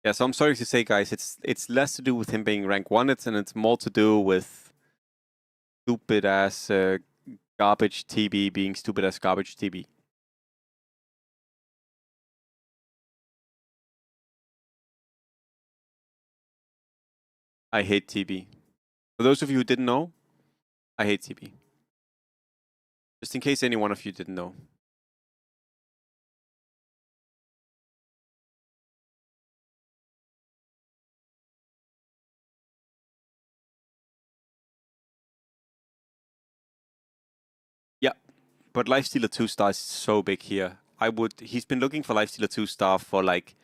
Yeah, so I'm sorry to say, guys, it's less to do with him being rank 1, and it's more to do with stupid ass garbage TB being stupid ass garbage TB. I hate TB. For those of you who didn't know, I hate TB. Just in case any one of you didn't know. Yeah, but Lifestealer 2 star is so big here. He's been looking for Lifestealer 2 star for like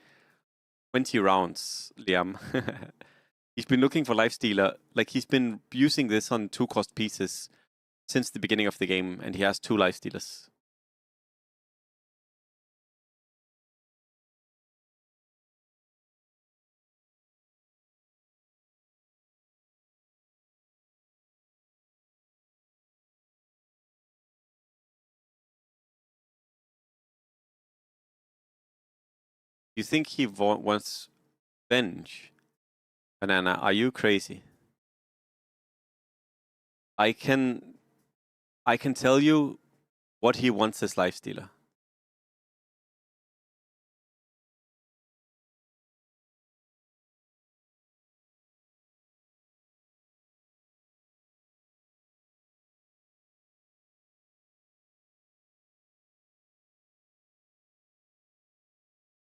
20 rounds, Liam. He's been looking for Lifestealer, like he's been using this on 2-cost pieces since the beginning of the game, and he has 2 Lifestealers. You think he wants Venge? Banana, are you crazy? I can tell you what he wants as Lifestealer.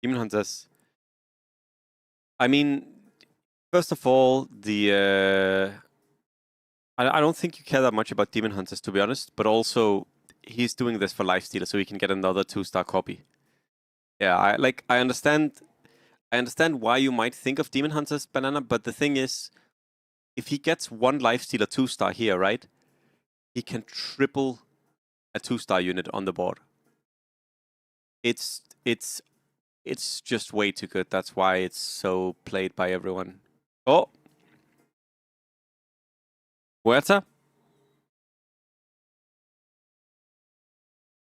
Demon Hunters. I mean, first of all, I don't think you care that much about Demon Hunters, to be honest, but also he's doing this for Lifestealer so he can get another 2-star copy. Yeah, I understand why you might think of Demon Hunters, Banana, but the thing is, if he gets one Lifestealer 2-star here, right, he can triple a 2-star unit on the board. It's just way too good. That's why it's so played by everyone. Oh, Huerta.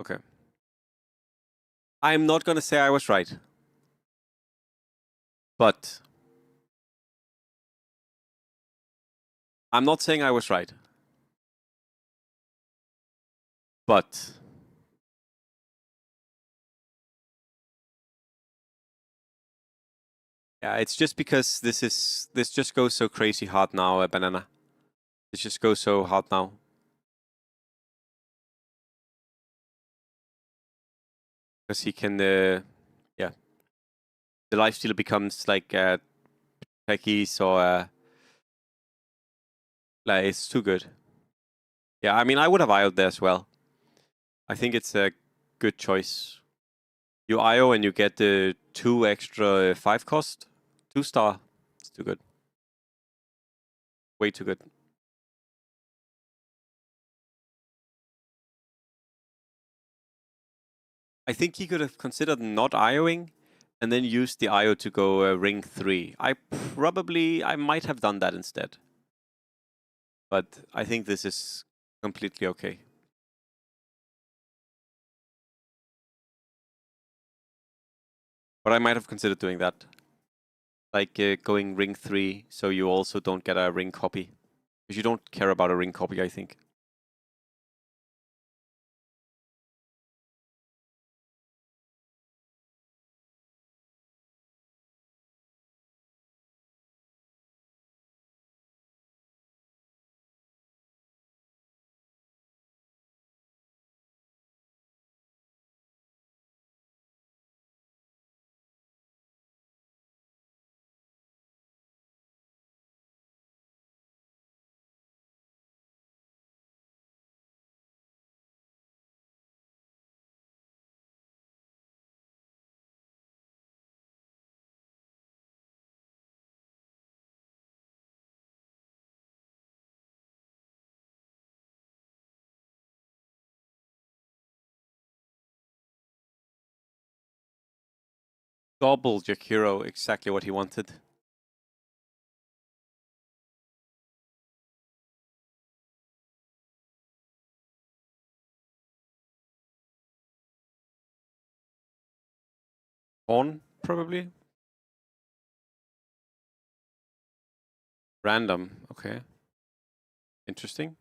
Okay. I'm not gonna say I was right, but I'm not saying I was right, but yeah, it's just because this just goes so crazy hard now, Banana. This just goes so hard now. Because he can, yeah. The Lifestealer becomes like techies or like it's too good. Yeah, I mean, I would have IO'd there as well. I think it's a good choice. You IO and you get the 2 extra 5 cost, 2-star. It's too good. Way too good. I think he could have considered not IOing and then used the IO to go ring 3. I might have done that instead. But I think this is completely okay. But I might have considered doing that. Like going ring 3 so you also don't get a ring copy. Because you don't care about a ring copy, I think. Double Jakiro, exactly what he wanted. On, probably. Random, okay. Interesting.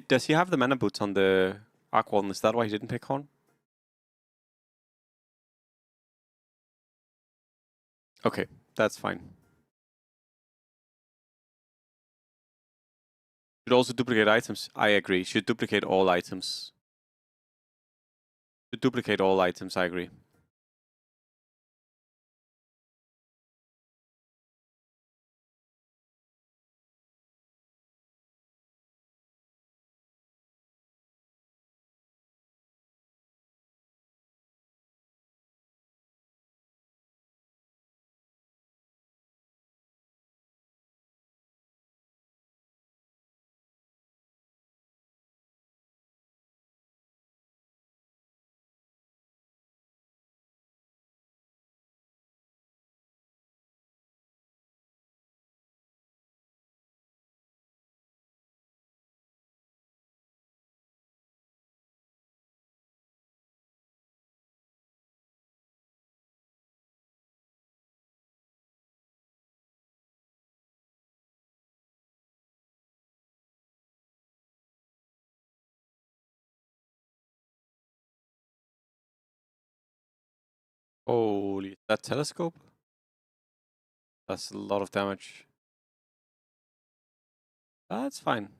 Does he have the mana boots on the Aquan? Is that why he didn't pick Horn? Okay, that's fine. Should also duplicate items. I agree. Should duplicate all items. Should duplicate all items, I agree. Holy, that telescope? That's a lot of damage. That's fine.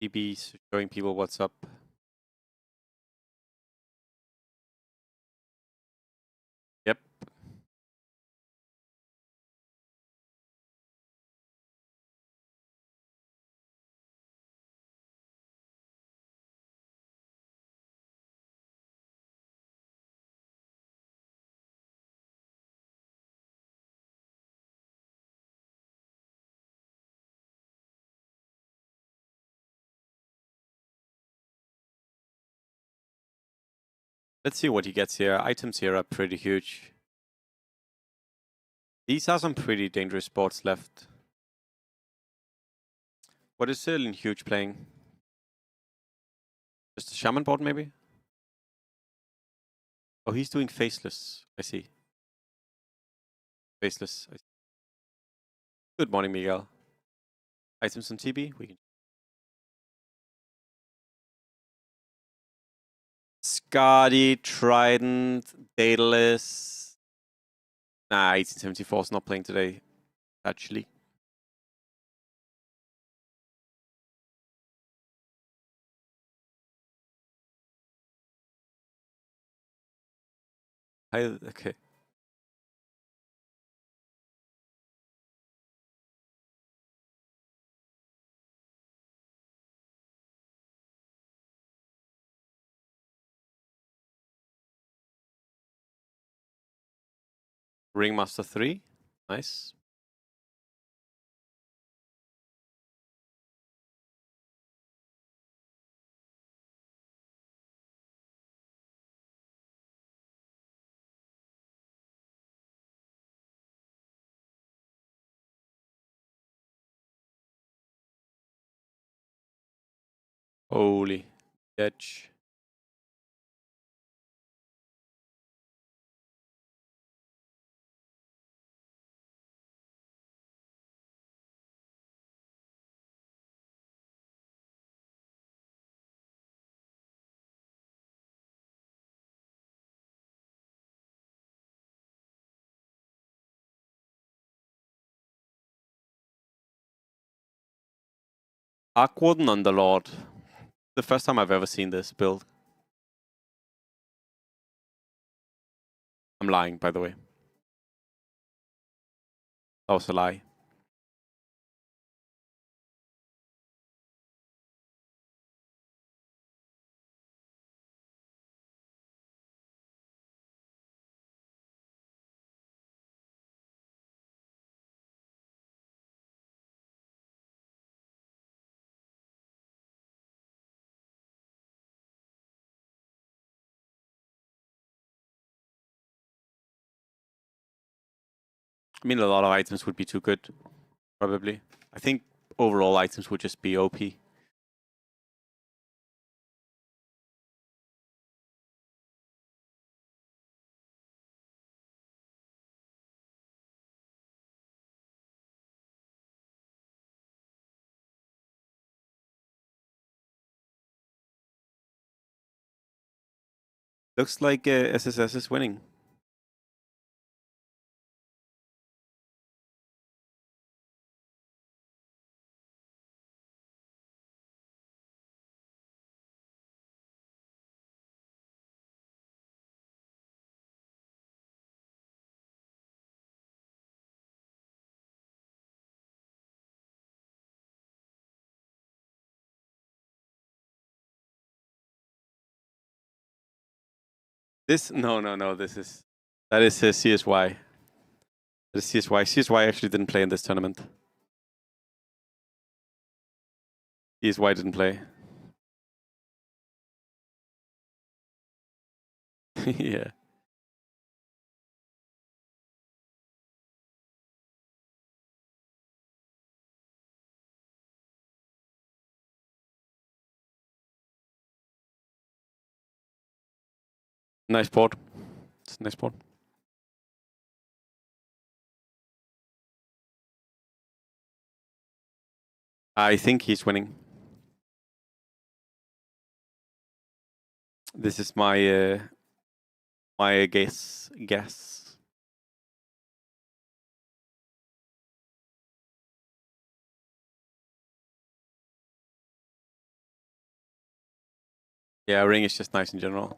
DB's showing people what's up. Yep. Let's see what he gets here. Items here are pretty huge. These are some pretty dangerous boards left. What is Cyril huge playing? Just a shaman board, maybe? Oh, he's doing faceless. I see. Faceless. I see. Good morning, Miguel. Items on TB? We can. Scotty, Trident, Daedalus. Nah, 1874 is not playing today, actually. Okay. Ringmaster 3. Nice. Holy edge. Aquaden Underlord. The first time I've ever seen this build. I'm lying, by the way. That was a lie. I mean, a lot of items would be too good, probably. I think overall items would just be OP. Looks like SSS is winning. This no. That is CSY. That is CSY. CSY actually didn't play in this tournament. CSY didn't play. Yeah. Nice board. It's a nice board. I think he's winning. This is my my guess. Yeah, Ring is just nice in general.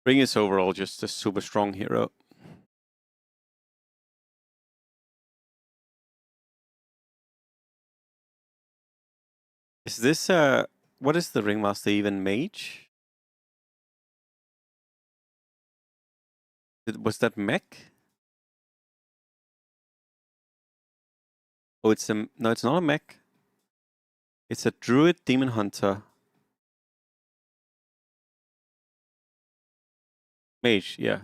Ring is overall just a super strong hero. Is this what is the Ringmaster even? Mage? Was that mech? Oh, it's a no. It's not a mech. It's a druid demon hunter. Mage, yeah.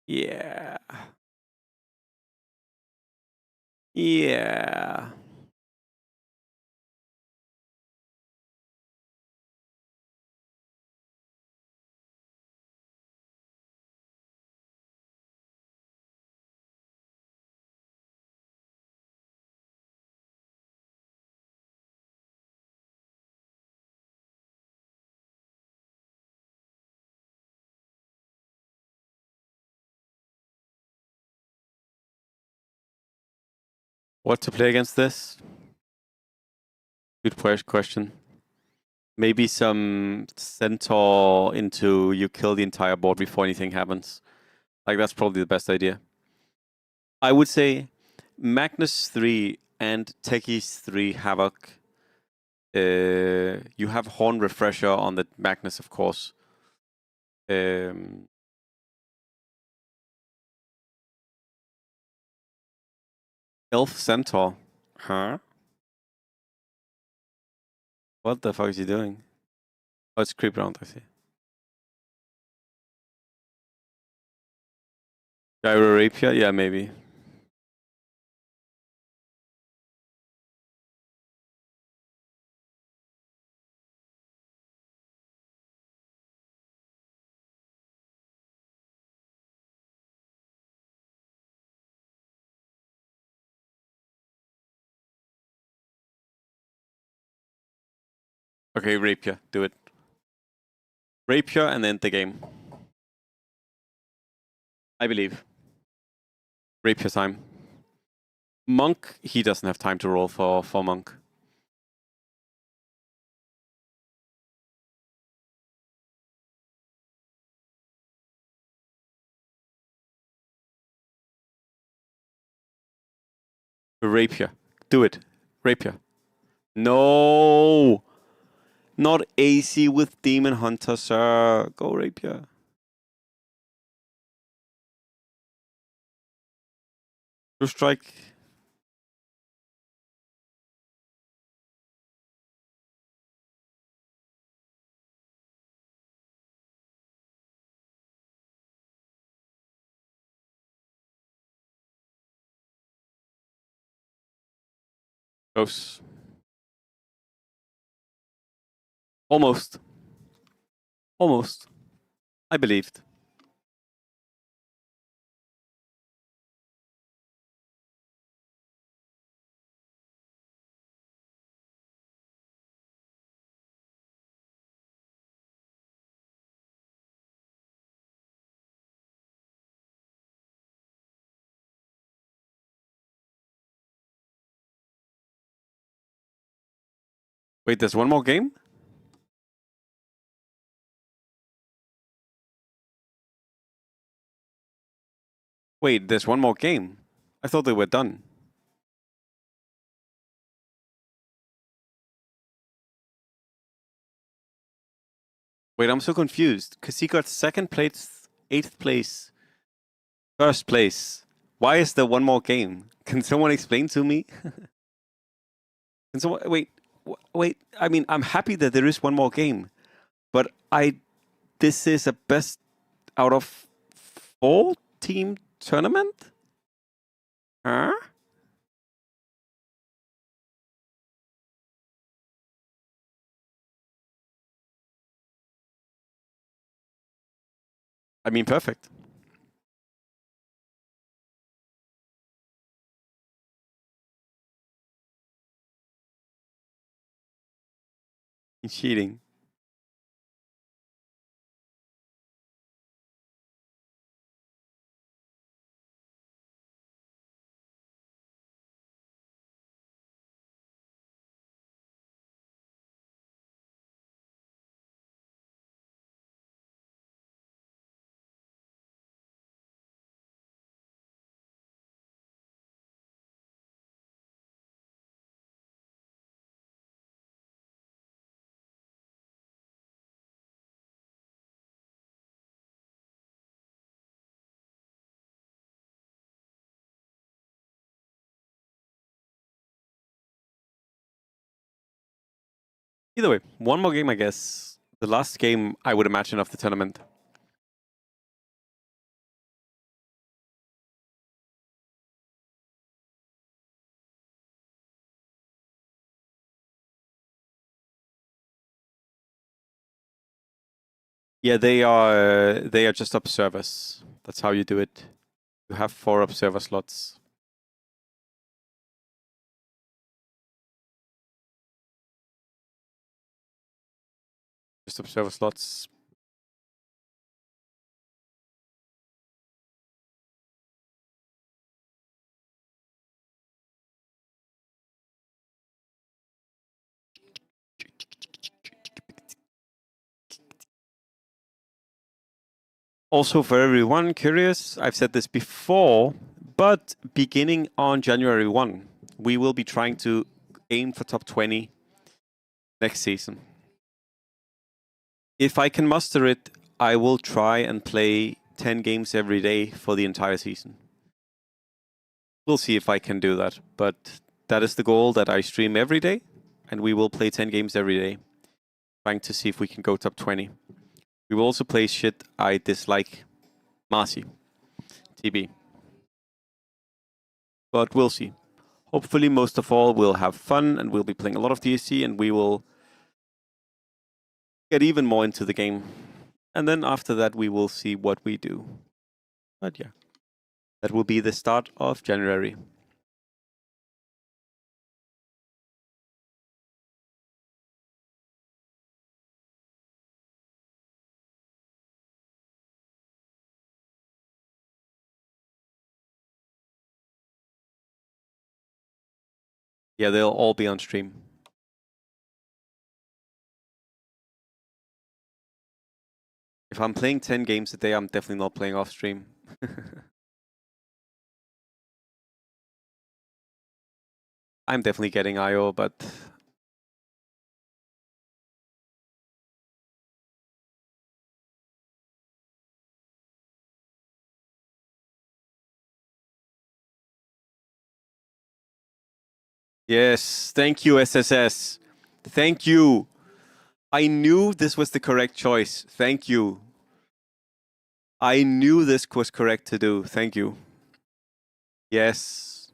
Yeah. Yeah. What to play against this? Good question. Maybe some centaur into you kill the entire board before anything happens. Like that's probably the best idea. I would say Magnus 3 and Techies 3 Havoc. You have Horn Refresher on the Magnus, of course. Elf Centaur. Huh? What the fuck is he doing? Oh, it's creep round, I see. Gyro Rapier? Yeah, maybe. Okay, Rapier. Do it. Rapier and end the game. I believe. Rapier time. Monk, he doesn't have time to roll for Monk. Rapier. Do it. Rapier. No! Not AC with Demon Hunter, sir. Go Rapier. True strike. Close. Almost. Almost. I believed. Wait, there's one more game? Wait, there's one more game. I thought they were done. Wait, I'm so confused. Because he got second place, 8th place, first place. Why is there one more game? Can someone explain to me? Can someone wait? Wait. I mean, I'm happy that there is one more game, but this is a best out of 4 team tournament. Huh? I mean, perfect. He's cheating. Either way, one more game, I guess. The last game, I would imagine, of the tournament. Yeah, they are just observers. That's how you do it. You have 4 observer slots. Just observer slots. Also, for everyone curious, I've said this before, but beginning on January 1, we will be trying to aim for top 20 next season. If I can muster it, I will try and play 10 games every day for the entire season. We'll see if I can do that, but that is the goal, that I stream every day, and we will play 10 games every day, trying to see if we can go top 20. We will also play shit I dislike. Marcy. TB. But we'll see. Hopefully, most of all, we'll have fun and we'll be playing a lot of DSC and we will get even more into the game. And then after that, we will see what we do. But yeah, that will be the start of January. Yeah, they'll all be on stream. If I'm playing 10 games a day, I'm definitely not playing off stream. I'm definitely getting IO, but yes, thank you, SSS. Thank you. I knew this was the correct choice. Thank you. I knew this was correct to do. Thank you. Yes.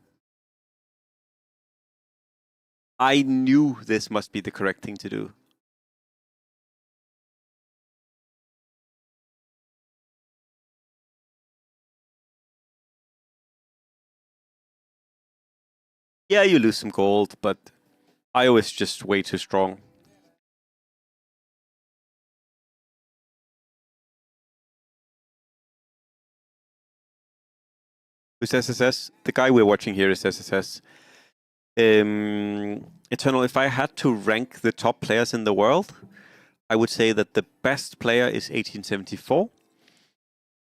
I knew this must be the correct thing to do. Yeah, you lose some gold, but IO is just way too strong. Who's SSS? The guy we're watching here is SSS. Eternal, if I had to rank the top players in the world, I would say that the best player is 1874.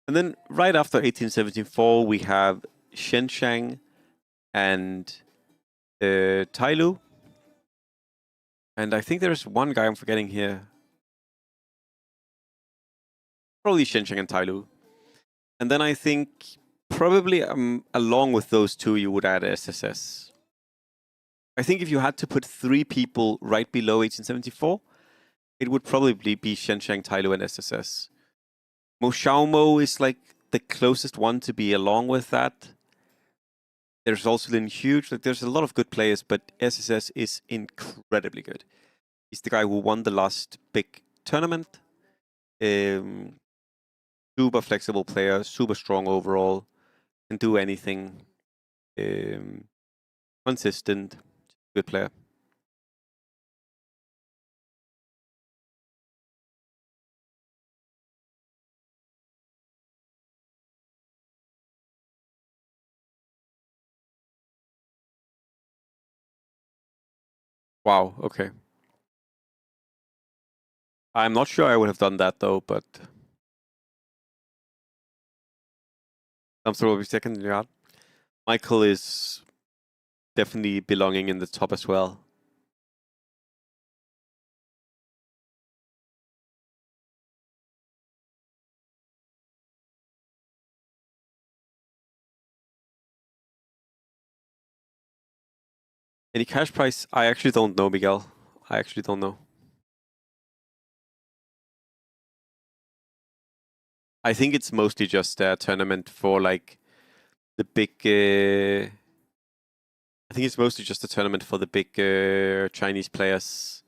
And then right after 1874, we have Shenshang and Tailu. And I think there's one guy I'm forgetting here. Probably Shenshang and Tailu. And then I think probably along with those two, you would add SSS. I think if you had to put 3 people right below 1874, it would probably be Shenshang, Tailu, and SSS. Mo Xiaomo is like the closest one to be along with that. There's also Lin Huge. Like, there's a lot of good players, but SSS is incredibly good. He's the guy who won the last big tournament. Super flexible player, super strong overall, can do anything. Consistent, good player. Wow, okay. I'm not sure I would have done that though, but Dumpster will be second. Yeah. Michael is definitely belonging in the top as well. Any cash price? I actually don't know, Miguel. I actually don't know. I think it's mostly just a tournament for like the big. I think it's mostly just a tournament for the big Chinese players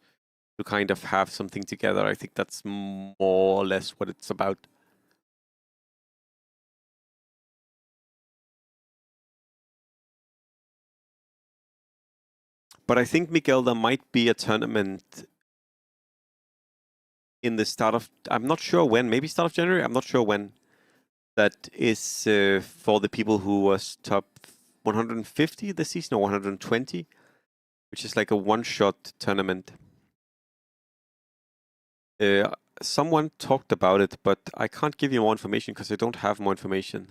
to kind of have something together. I think that's more or less what it's about. But I think, Miguel, there might be a tournament in the start of. I'm not sure when. Maybe start of January. I'm not sure when. That is for the people who was top 150 this season or 120, which is like a one-shot tournament. Someone talked about it, but I can't give you more information because I don't have more information.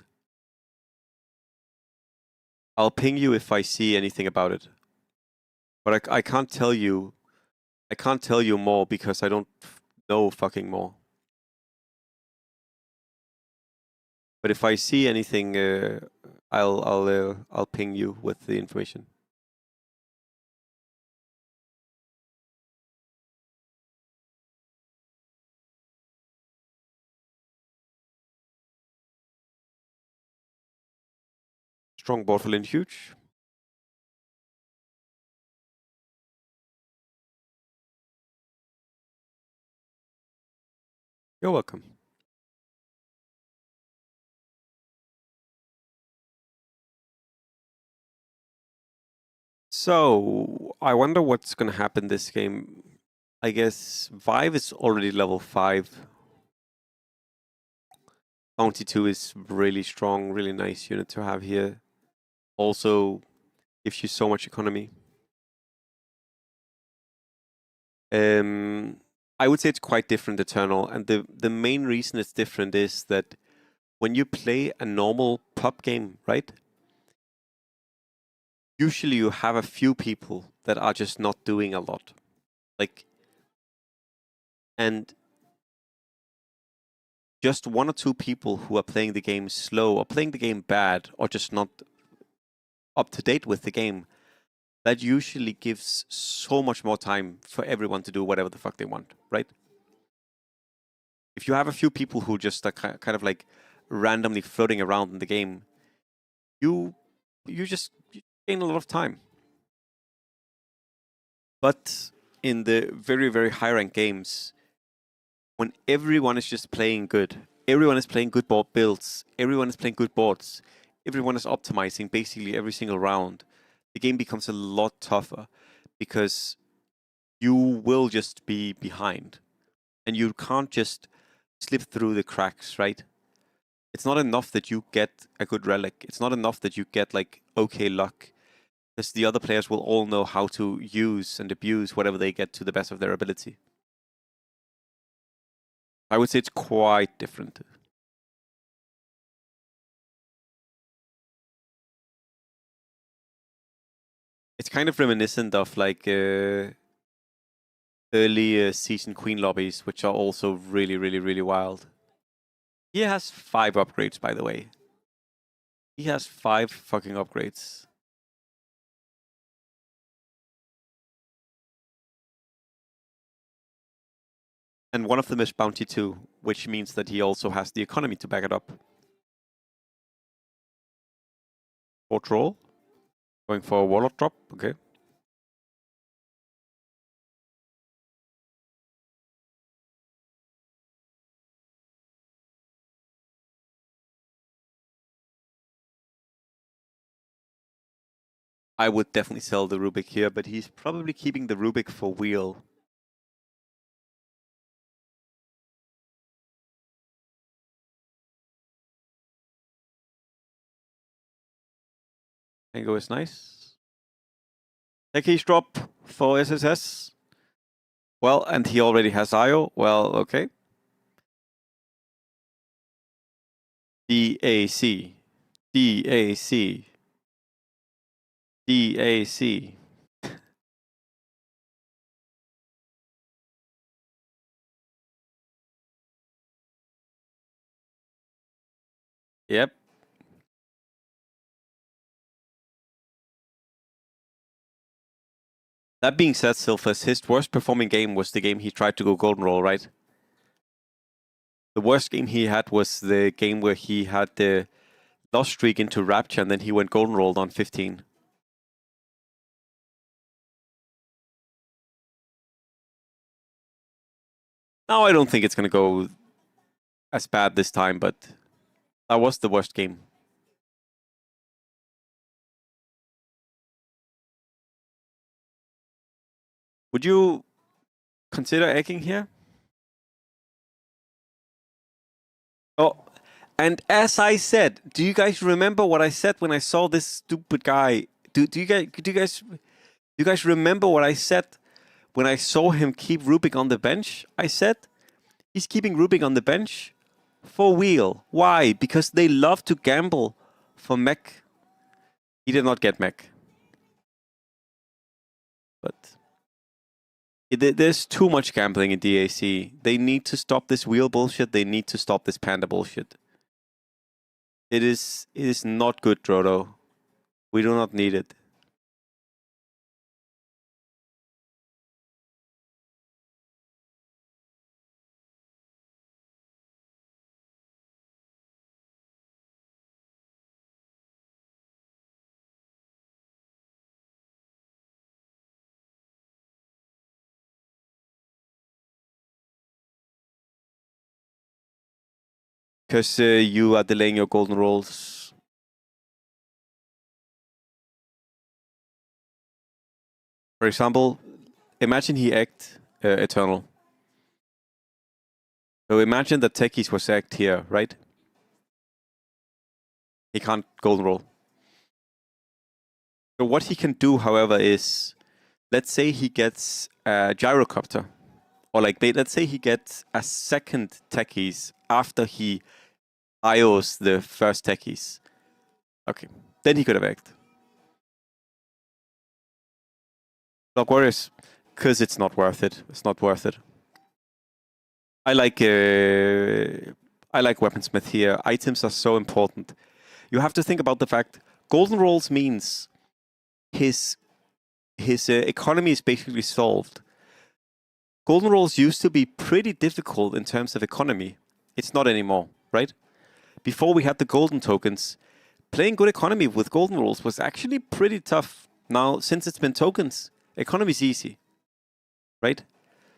I'll ping you if I see anything about it. But I can't tell you. I can't tell you more because I don't know fucking more. But if I see anything, I'll ping you with the information. Strong board for Lin Huge. You're welcome. So I wonder what's gonna happen this game. I guess Vive is already level 5. Bounty 2 is really strong, really nice unit to have here. Also gives you so much economy. I would say it's quite different, Eternal, and the main reason it's different is that when you play a normal pub game, right? usually you have a few people that are just not doing a lot. Like, and just one or two people who are playing the game slow or playing the game bad or just not up to date with the game, that usually gives so much more time for everyone to do whatever the fuck they want, right? If you have a few people who just are kind of like randomly floating around in the game, you just gain a lot of time. But in the very, very high rank games, when everyone is just playing good, everyone is playing good board builds, everyone is playing good boards, everyone is optimizing basically every single round, the game becomes a lot tougher because you will just be behind and you can't just slip through the cracks, right? It's not enough that you get a good relic. It's not enough that you get like okay luck, because the other players will all know how to use and abuse whatever they get to the best of their ability. I would say it's quite different. It's kind of reminiscent of like early season queen lobbies, which are also really, really, really wild. He has 5 upgrades, by the way. He has 5 fucking upgrades. And one of them is bounty 2, which means that he also has the economy to back it up. Fort roll. Going for a warlock drop, okay. I would definitely sell the Rubik here, but he's probably keeping the Rubik for wheel. Tango is nice. Techies drop for SSS. Well, and he already has IO. Well, okay. DAC. DAC. DAC. Yep. That being said, Sylphus, his worst performing game was the game he tried to go golden roll, right? The worst game he had was the game where he had the lost streak into Rapture and then he went golden rolled on 15. Now I don't think it's going to go as bad this time, but that was the worst game. Would you consider egging here? Oh, and as I said, do you guys remember what I said when I saw this stupid guy? Do you guys remember what I said when I saw him keep Rubik on the bench? I said he's keeping Rubik on the bench for wheel. Why? Because they love to gamble for mech. He did not get mech. But there's too much gambling in DAC. They need to stop this wheel bullshit. They need to stop this panda bullshit. It is not good, Drodo. We do not need it. Because you are delaying your golden rolls. For example, imagine he egged Eternal. So imagine that Techies was egged here, right? He can't golden roll. So what he can do, however, is, let's say he gets a gyrocopter. Or like, let's say he gets a second Techies after he IOs the first techies. Okay, then he could have egged. Block Warriors, because it's not worth it. It's not worth it. I like Weaponsmith here. Items are so important. You have to think about the fact golden rolls means his economy is basically solved. Golden rolls used to be pretty difficult in terms of economy. It's not anymore, right? Before we had the golden tokens, playing good economy with golden rolls was actually pretty tough. Now, since it's been tokens, economy's easy, right?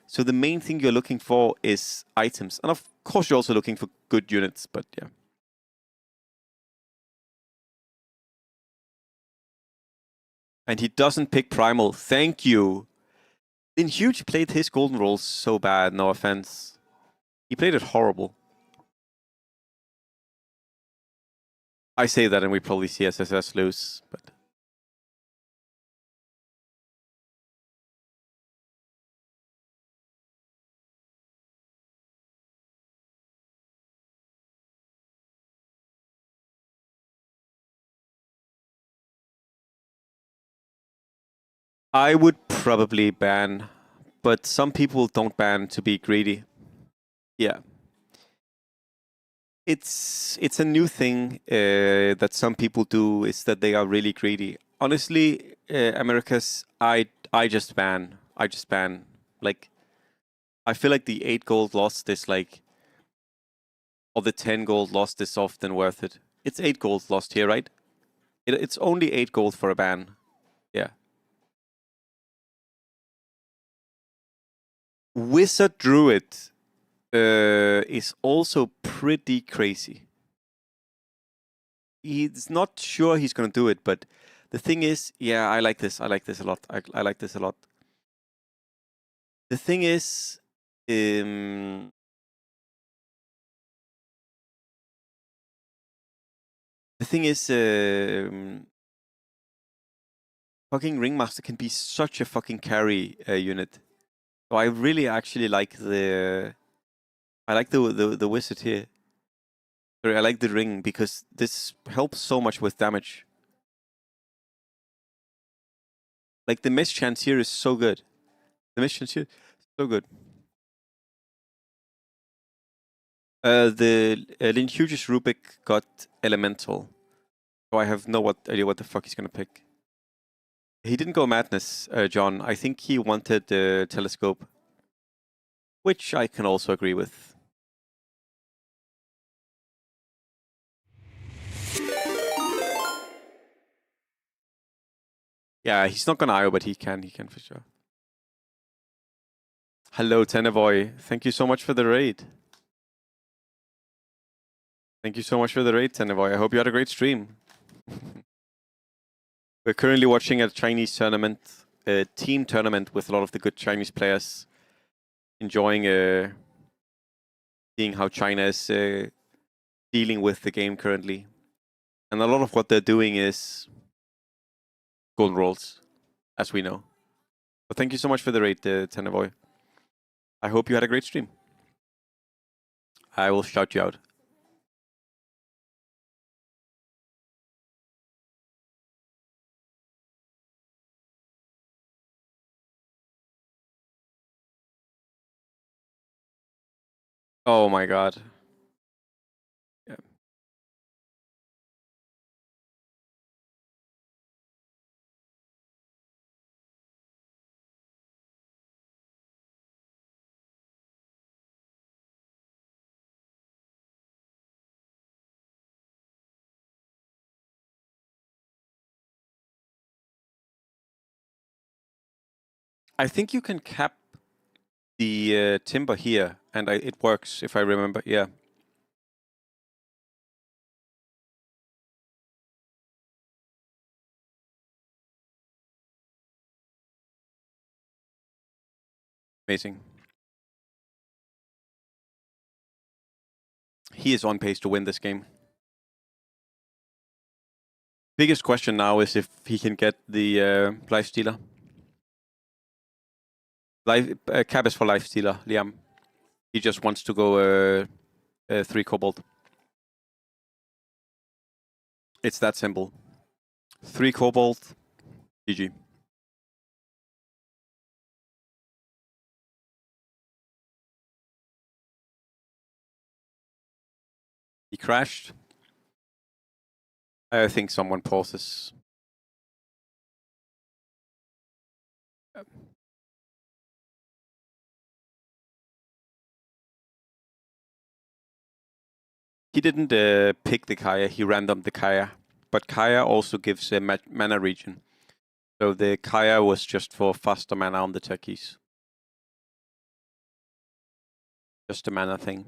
So the main thing you're looking for is items. And of course, you're also looking for good units, but yeah. And he doesn't pick Primal. Thank you. Then Huge played his golden rolls so bad, no offense. He played it horrible. I say that and we probably see SSS lose, but... I would probably ban, but some people don't ban to be greedy. Yeah. It's a new thing that some people do, is that they are really greedy. Honestly, Americas, I just ban. I just ban. Like, I feel like the 8 gold lost is like, or the 10 gold lost is often worth it. It's 8 gold lost here, right? It's only 8 gold for a ban. Yeah. Wizard Druid is also pretty crazy. He's not sure he's going to do it, but the thing is, yeah, I like this. I like this a lot. I like this a lot. The thing is, fucking Ringmaster can be such a fucking carry unit. So I really actually like the wizard here. Sorry, I like the ring because this helps so much with damage. Like the mischance here is so good. The mischance here is so good. The Lin Hughes Rubik got Elemental. So I have no idea what the fuck he's gonna pick. He didn't go Madness, John. I think he wanted the Telescope. Which I can also agree with. Yeah, he's not gonna IO, but he can for sure. Hello, Tenevoy. Thank you so much for the raid. Thank you so much for the raid, Tenevoy. I hope you had a great stream. We're currently watching a Chinese tournament, a team tournament with a lot of the good Chinese players, enjoying seeing how China is dealing with the game currently. And a lot of what they're doing is golden rolls, as we know. But thank you so much for the raid, Tenevoy. I hope you had a great stream. I will shout you out. Oh my god. Yeah. I think you can cap the timber here, and it works, if I remember. Yeah. Amazing. He is on pace to win this game. Biggest question now is if he can get the life stealer. Cap is for life stealer, Liam. He just wants to go 3 cobalt. It's that simple. 3 cobalt, GG. He crashed. I think someone pauses. He didn't pick the Kaya, he randomed the Kaya. But Kaya also gives a mana regen. So the Kaya was just for faster mana on the techies. Just a mana thing.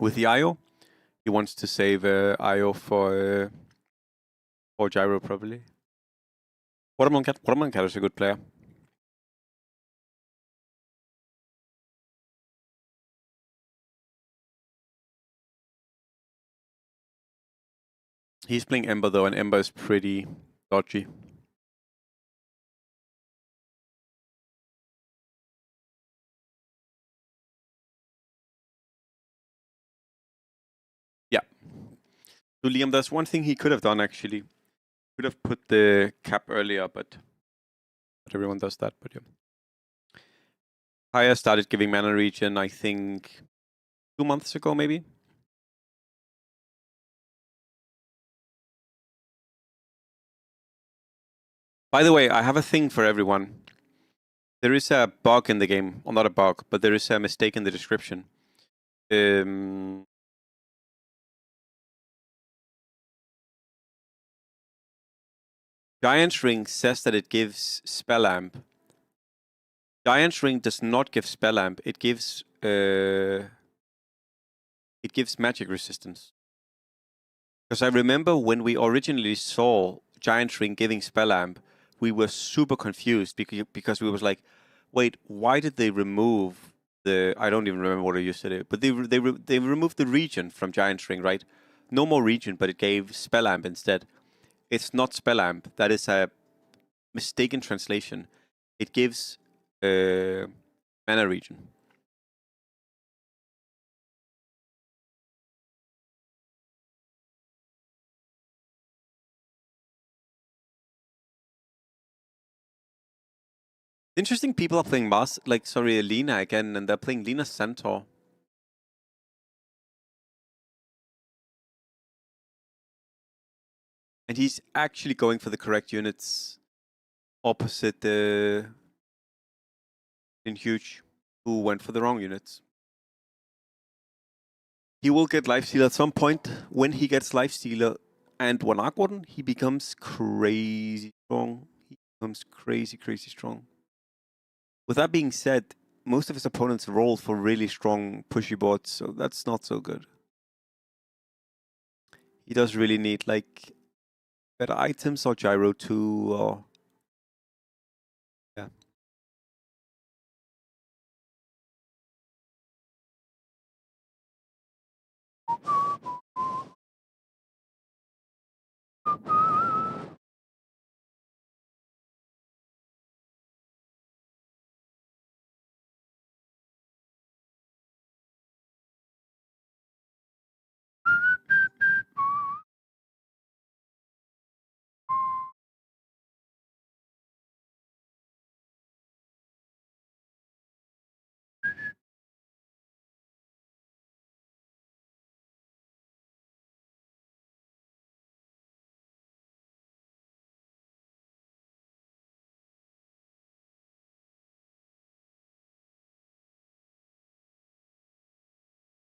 With the IO, he wants to save IO for Gyro, probably. Watermelon Cat is a good player. He's playing Ember, though, and Ember is pretty dodgy. Yeah. So, Liam, there's one thing he could have done, actually. Could have put the cap earlier, but not everyone does that. But yeah. Kaya started giving mana regen, I think, 2 months ago, maybe. By the way, I have a thing for everyone. There is a bug in the game, or not a bug, but there is a mistake in the description. Giant's Ring says that it gives Spell Amp. Giant's Ring does not give Spell Amp. It gives magic resistance. Because I remember when we originally saw Giant's Ring giving Spell Amp, we were super confused because we was like, wait, why did they remove the? I don't even remember what I used to do, but they removed the region from Giant's Ring, right? No more region, but it gave Spell Amp instead. It's not Spell Amp. That is a mistaken translation. It gives mana region. Interesting people are playing Lina again, and they're playing Lina Centaur. And he's actually going for the correct units opposite in Huge, who went for the wrong units. He will get Lifesteal at some point. When he gets Lifestealer and one Arc Warden, he becomes crazy strong. He becomes crazy, crazy strong. With that being said, most of his opponents roll for really strong pushy boards, so that's not so good. He does really need like better items or Gyro 2 or yeah.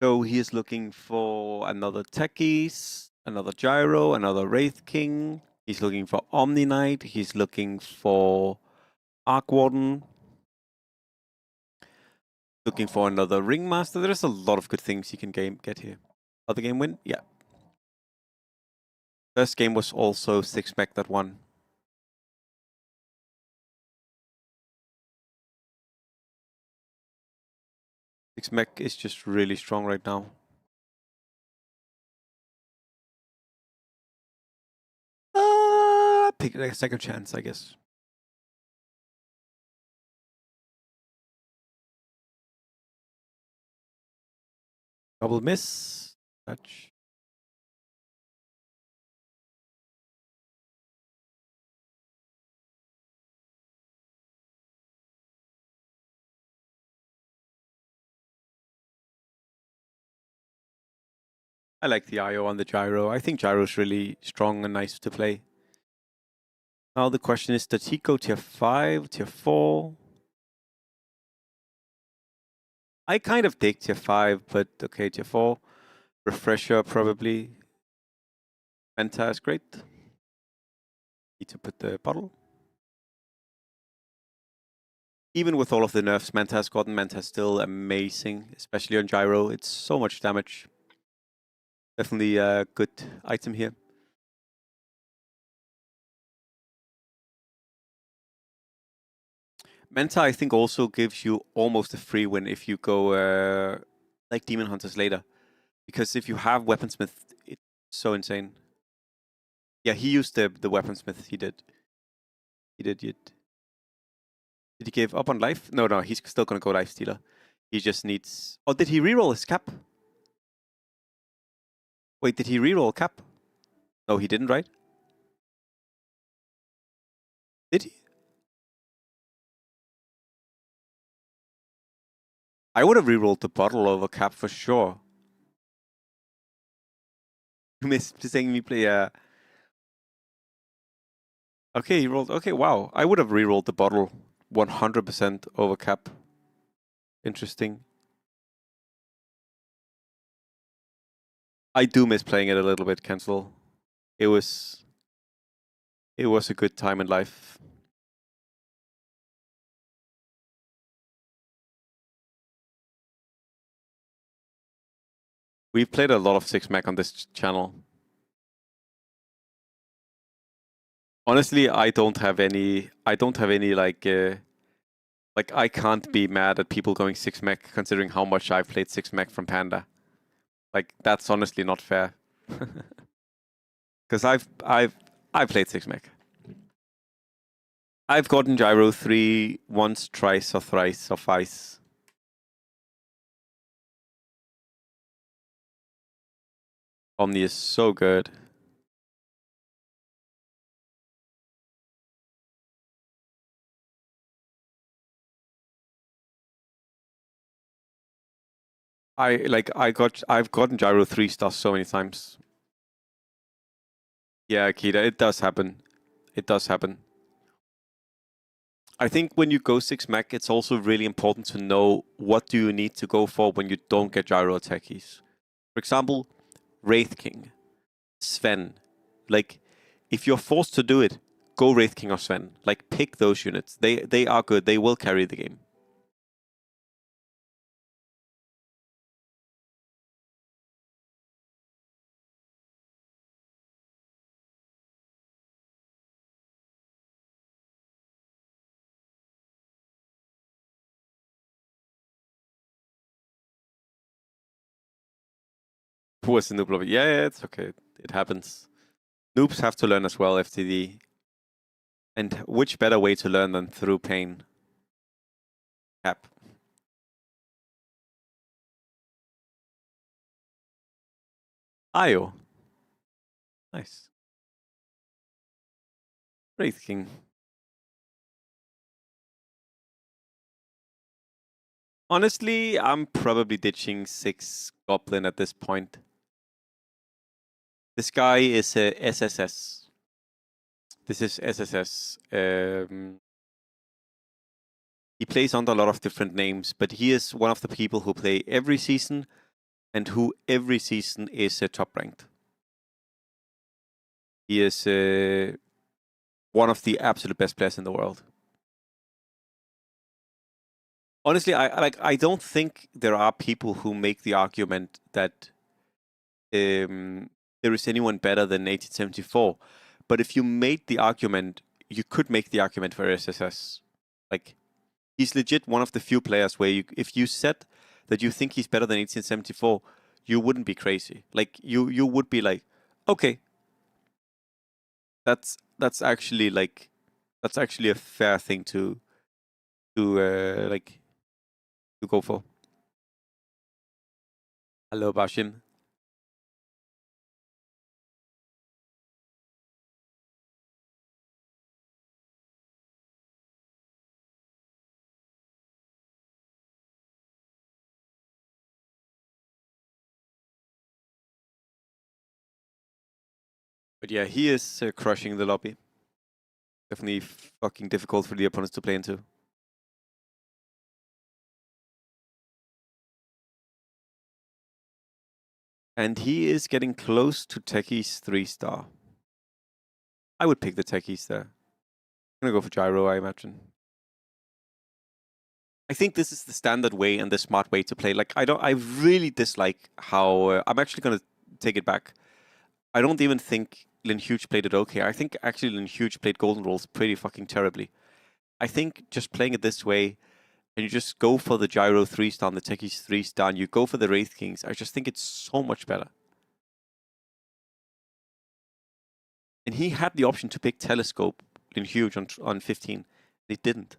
So he is looking for another Techies, another Gyro, another Wraith King. He's looking for Omni Knight. He's looking for Arc Warden. Looking for another Ringmaster. There's a lot of good things he can get here. Other game win? Yeah. First game was also 6 mech that won. 6 mech is just really strong right now. Pick a second chance, I guess. Double miss. Touch. I like the IO on the gyro. I think gyro's really strong and nice to play. Now the question is, does he go tier 5, tier 4? I kind of dig tier 5, but okay, tier 4. Refresher probably. Manta is great. Need to put the bottle. Even with all of the nerfs Manta has gotten, Manta is still amazing, especially on gyro. It's so much damage. Definitely a good item here. Manta, I think, also gives you almost a free win if you go like Demon Hunters later. Because if you have Weaponsmith, it's so insane. Yeah, he used the Weaponsmith. He did. Did he give up on life? No, he's still gonna go Life Stealer. He just needs... Oh, did he reroll his cap? Wait, did he reroll cap? No, he didn't, right? Did he? I would have rerolled the bottle over cap for sure. You missed saying me play Okay, he rolled... Okay, wow. I would have rerolled the bottle 100% over cap. Interesting. I do miss playing it a little bit, Cancel. It was a good time in life. We've played a lot of 6-Mac on this channel. Honestly, I don't have any like I can't be mad at people going 6-Mac considering how much I've played 6-Mac from Panda. Like, that's honestly not fair. Because I've played 6-Mac. I've gotten Gyro 3 once, twice, or thrice, or twice. Omni is so good. I've gotten Gyro 3 stars so many times. Yeah, Akita, it does happen. It does happen. I think when you go 6-Mac, it's also really important to know what do you need to go for when you don't get gyro attackies. For example, Wraith King, Sven. Like, if you're forced to do it, go Wraith King or Sven. Like, pick those units. They are good. They will carry the game. Poor is the noob lobby. Yeah, it's okay. It happens. Noobs have to learn as well, FTD. And which better way to learn than through pain? Cap. Io. Nice. Wraith King. Honestly, I'm probably ditching 6 Goblin at this point. This guy is a SSS. This is SSS. He plays under a lot of different names, but he is one of the people who play every season and who every season is top ranked. He is one of the absolute best players in the world. Honestly, I don't think there are people who make the argument that there is anyone better than 1874. But if you made the argument, you could make the argument for SSS. Like, he's legit one of the few players where if you said that you think he's better than 1874, you wouldn't be crazy. Like, you would be like, okay, that's actually a fair thing to go for. Hello, Bashim. But yeah, he is crushing the lobby. Definitely fucking difficult for the opponents to play into. And he is getting close to Techie's 3-star. I would pick the Techies there. I'm gonna go for Gyro, I imagine. I think this is the standard way and the smart way to play. Like, I really dislike how, I'm actually gonna take it back. I don't even think Lin Huge played it okay. I think actually Lin Huge played Golden Rolls pretty fucking terribly. I think just playing it this way, and you just go for the Gyro 3-star and the Techies 3-star, and you go for the Wraith Kings, I just think it's so much better. And he had the option to pick Telescope in Huge on 15. They didn't.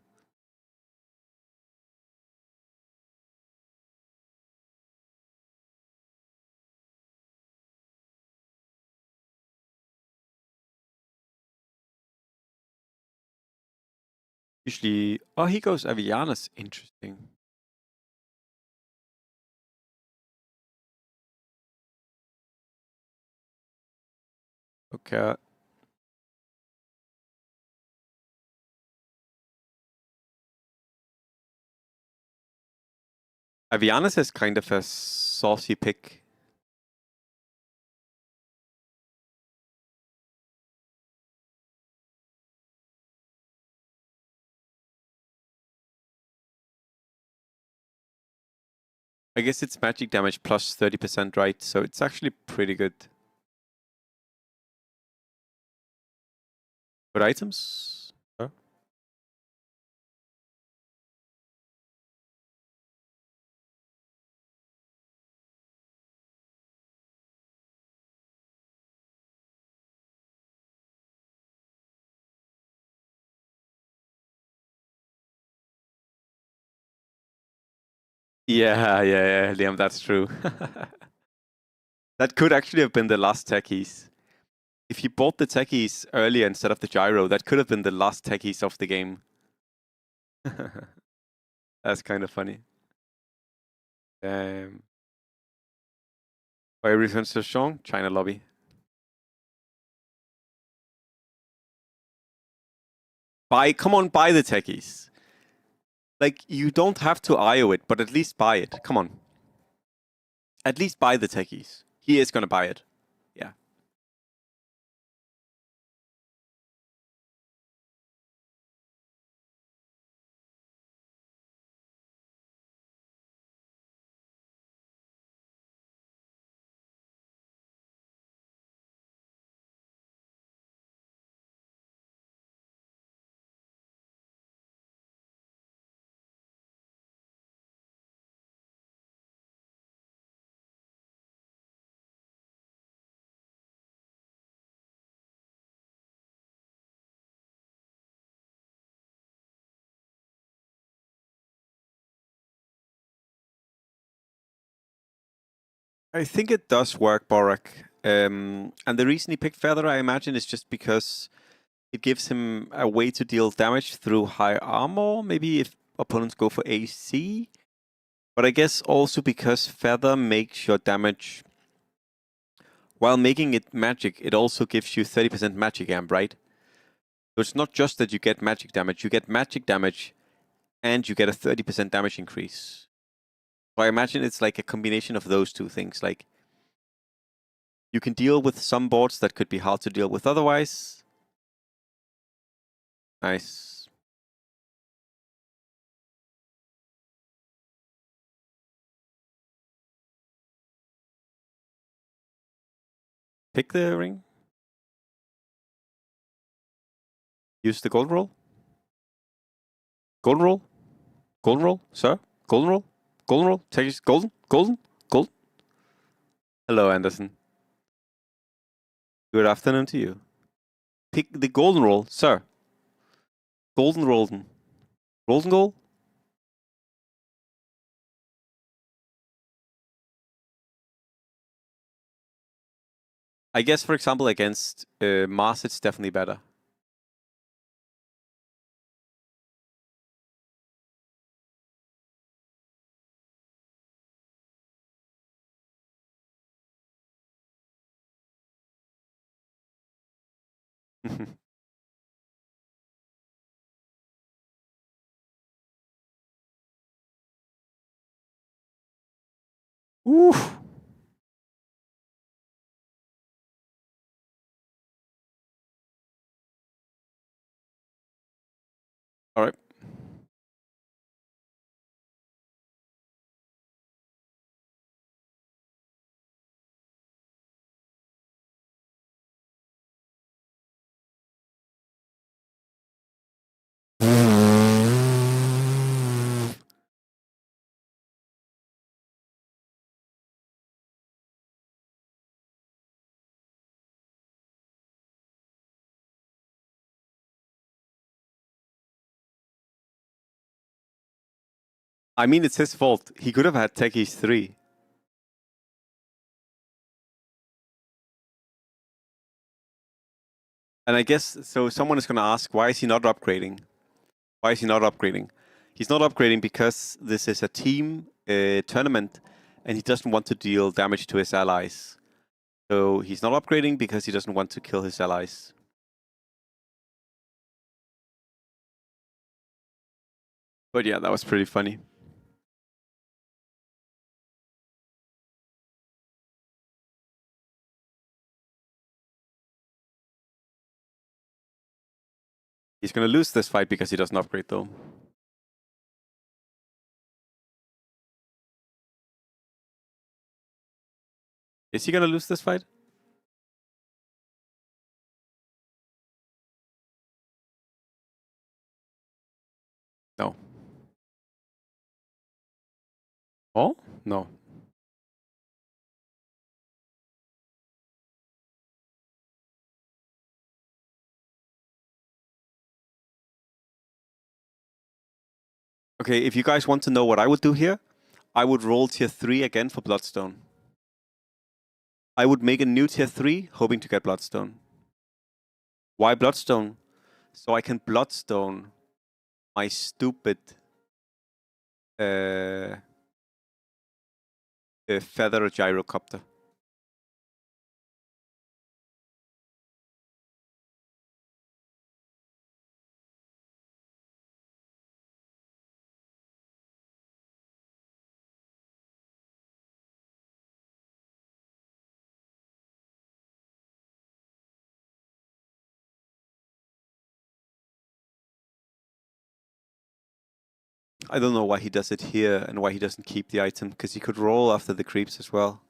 Usually, oh, he goes Avianas. Interesting. Okay. Avianas is kind of a saucy pick. I guess it's magic damage plus 30%, right? So it's actually pretty good. Good items? Huh? Yeah, Liam, that's true. That could actually have been the last techies. If you bought the techies earlier instead of the gyro, that could have been the last techies of the game. That's kind of funny. By reconciliation, China lobby. Come on, buy the techies. Like, you don't have to IO it, but at least buy it. Come on. At least buy the techies. He is gonna buy it. Yeah. I think it does work, Borak. And the reason he picked Feather, I imagine, is just because it gives him a way to deal damage through high armor, maybe if opponents go for AC. But I guess also because Feather makes your damage, while making it magic, it also gives you 30% magic amp, right? So it's not just that you get magic damage, and you get a 30% damage increase. So I imagine it's like a combination of those two things. Like, you can deal with some boards that could be hard to deal with otherwise. Nice. Pick the ring. Use the golden roll. Golden roll. Golden roll, sir. Golden roll. Golden roll. Take it. Golden. Golden. Golden. Hello, Anderson. Good afternoon to you. Pick the golden roll, sir. Golden Rolden. Rolden goal? I guess, for example, against Mars, it's definitely better. Oof. All right. I mean, it's his fault. He could have had Techies 3. And I guess, so someone is going to ask, why is he not upgrading? Why is he not upgrading? He's not upgrading because this is a team tournament and he doesn't want to deal damage to his allies. So he's not upgrading because he doesn't want to kill his allies. But yeah, that was pretty funny. He's going to lose this fight because he doesn't upgrade though. Is he going to lose this fight? No. Oh? No. Okay, if you guys want to know what I would do here, I would roll tier 3 again for Bloodstone. I would make a new tier 3, hoping to get Bloodstone. Why Bloodstone? So I can Bloodstone my stupid feather gyrocopter. I don't know why he does it here and why he doesn't keep the item, because he could roll after the creeps as well.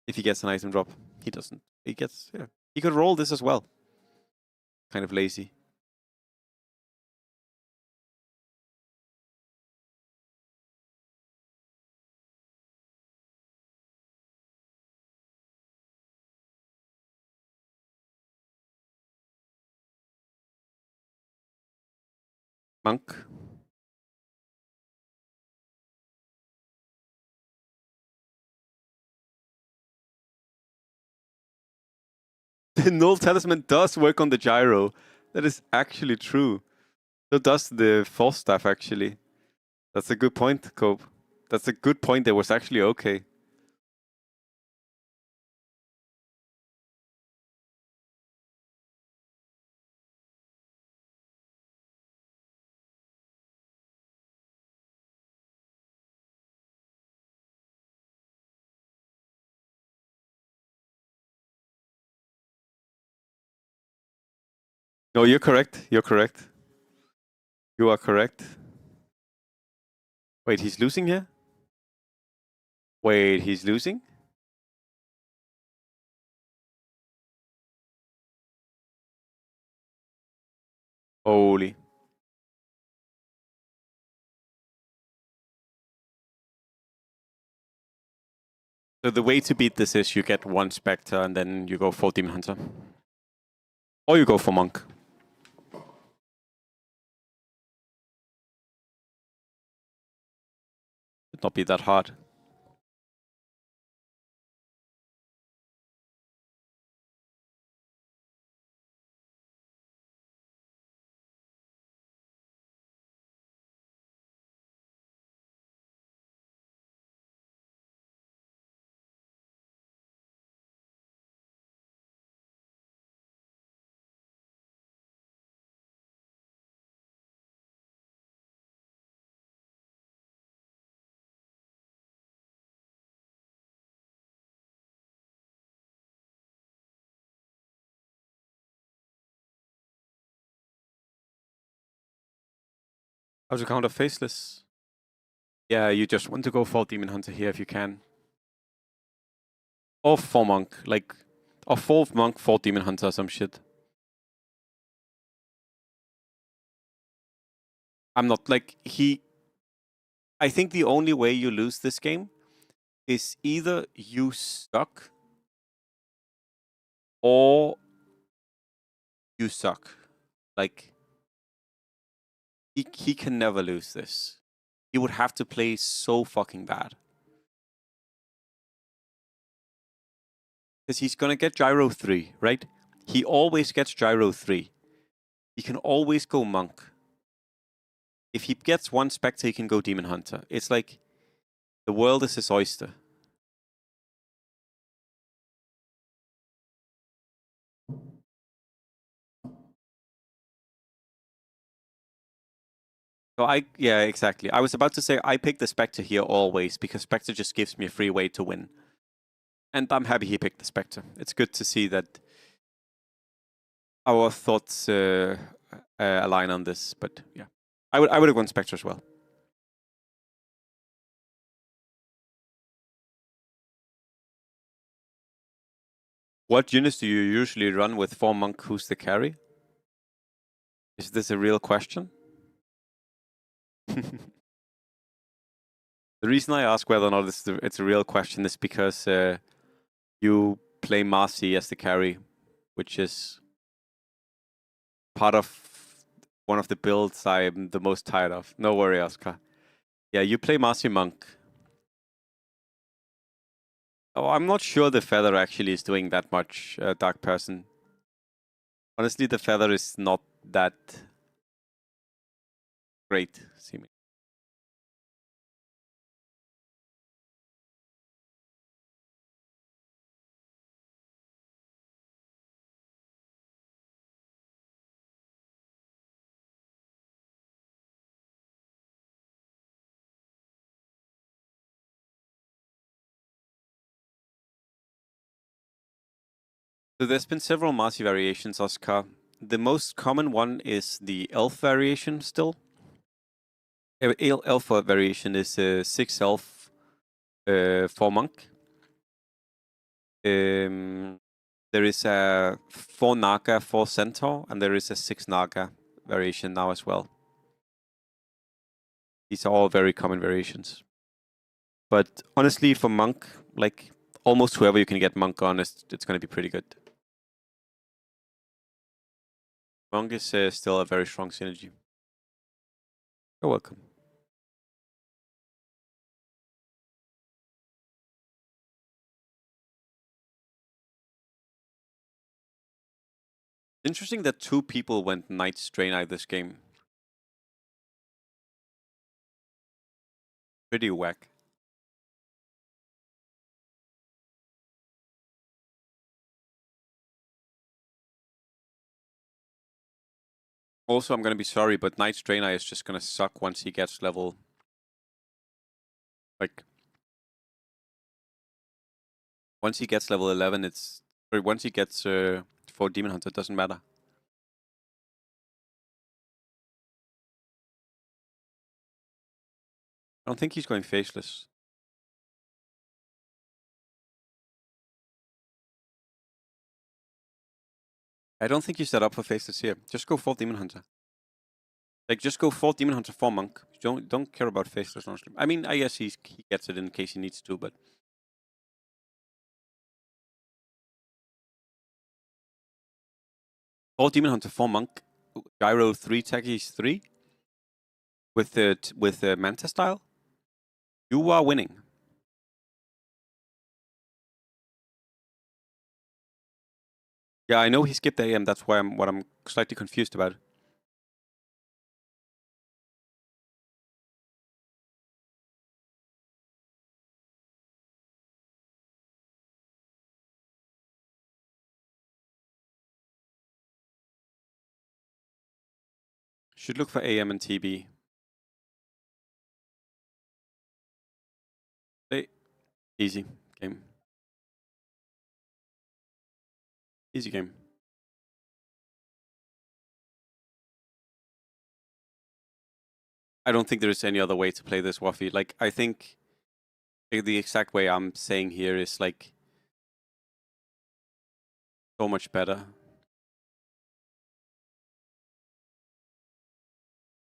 If he gets an item drop, he doesn't. He gets, yeah. He could roll this as well. Kind of lazy. Monk. The Null Talisman does work on the gyro. That is actually true. So does the False Staff, actually. That's a good point, Cope. That's a good point. That was actually okay. No, you're correct. You're correct. You are correct. Wait, he's losing here? Wait, he's losing? Holy. So the way to beat this is you get one Spectre and then you go full Demon Hunter. Or you go for Monk. Should not be that hard. How to counter Faceless? Yeah, you just want to go for Demon Hunter here if you can. Or 4 Monk, like... Or 4 Monk, 4 Demon Hunter or some shit. I'm not, like, I think the only way you lose this game is either you suck or you suck. Like, he can never lose this. He would have to play so fucking bad. Because he's gonna get Gyro 3, right? He always gets Gyro 3. He can always go Monk. If he gets one Spectre, he can go Demon Hunter. It's like the world is his oyster. So yeah, exactly. I was about to say I picked the Spectre here always because Spectre just gives me a free way to win. And I'm happy he picked the Spectre. It's good to see that our thoughts align on this. But yeah, I would have gone Spectre as well. What units do you usually run with 4 Monk? Who's the carry? Is this a real question? The reason I ask whether or not it's a real question is because you play Marcy as the carry, which is part of one of the builds I'm the most tired of. No worry, Oscar. Yeah, you play Marcy Monk. Oh, I'm not sure the feather actually is doing that much, Dark Person. Honestly, the feather is not that great, seeming. So there's been several Marcy variations, Oscar. The most common one is the elf variation still. Elf variation is 6 elf 4 monk. There is a 4 Naga, 4 Centaur, and there is a 6 Naga variation now as well. These are all very common variations. But honestly, for Monk, like almost whoever you can get Monk on, it's going to be pretty good. Monk is still a very strong synergy. You're welcome. Interesting that 2 people went Knight Strain Eye this game. Pretty whack. Also, I'm going to be sorry, but Knight Strain Eye is just going to suck once he gets level... Like... Once he gets level 11, it's... Or once he gets 4 Demon Hunter, it doesn't matter. I don't think he's going Faceless. I don't think you set up for Faceless here. Just go 4 Demon Hunter. Like, just go 4 Demon Hunter, 4 Monk. Don't care about Faceless, honestly. I mean, I guess he gets it in case he needs to, but... 4 Demon Hunter, 4 Monk. Gyro 3, Taggies 3. With the Manta style. You are winning. Yeah, I know he skipped AM. That's why I'm slightly confused about. Should look for AM and TB. Hey, easy game. Easy game. I don't think there's any other way to play this Waffy. Like, I think the exact way I'm saying here is like so much better.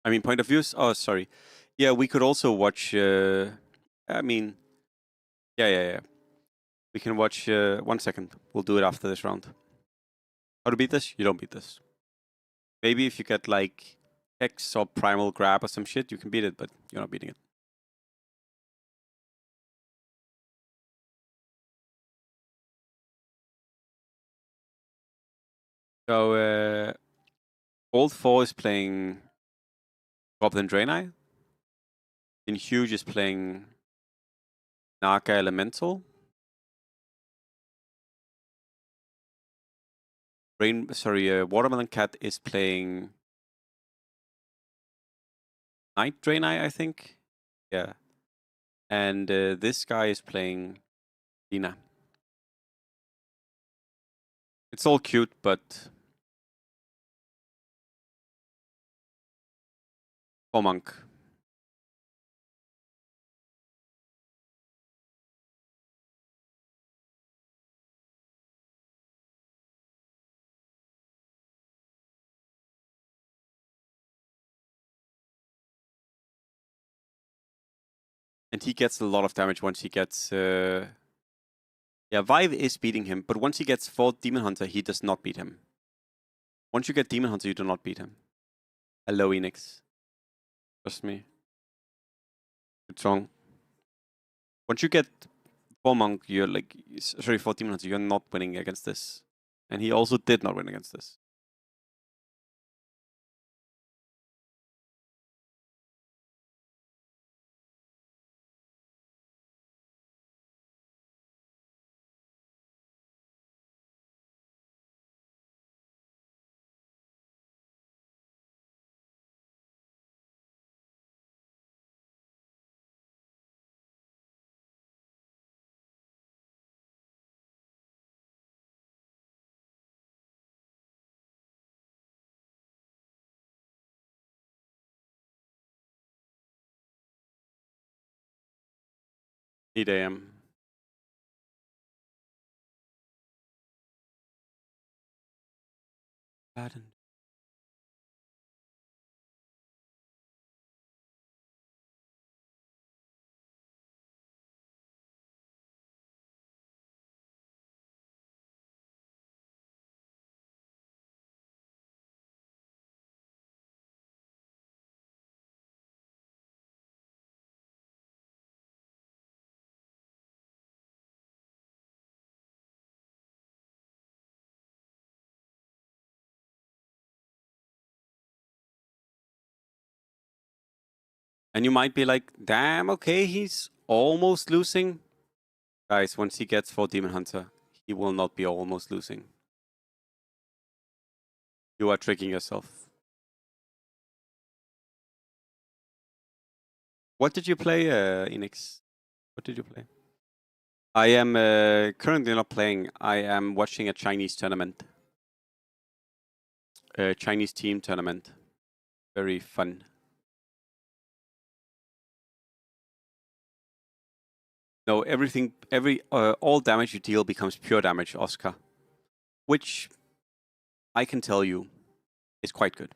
I mean, point of views. Oh, sorry. Yeah, we could also watch. I mean, yeah. We can watch. 1 second. We'll do it after this round. How to beat this? You don't beat this. Maybe if you get like X or Primal Grab or some shit, you can beat it, but you're not beating it. So, Old 4 is playing Goblin Draenei. And Huge is playing Naga Elemental. Watermelon Cat is playing Night Draenei, I think. Yeah. And this guy is playing Dina. It's all cute, but for Monk. And he gets a lot of damage once he gets... Yeah, Vive is beating him, but once he gets 4 Demon Hunter, he does not beat him. Once you get Demon Hunter, you do not beat him. Hello, Enix. Trust me. Good song. Once you get 4 Monk, you're like... Sorry, 4 Demon Hunter, you're not winning against this. And he also did not win against this. Need AM. Pardon. And you might be like, damn, okay, he's almost losing. Guys, once he gets 4 Demon Hunter, he will not be almost losing. You are tricking yourself. What did you play, Enix? What did you play? I am currently not playing. I am watching a Chinese tournament. A Chinese team tournament. Very fun. No, all damage you deal becomes pure damage, Oscar. Which I can tell you is quite good.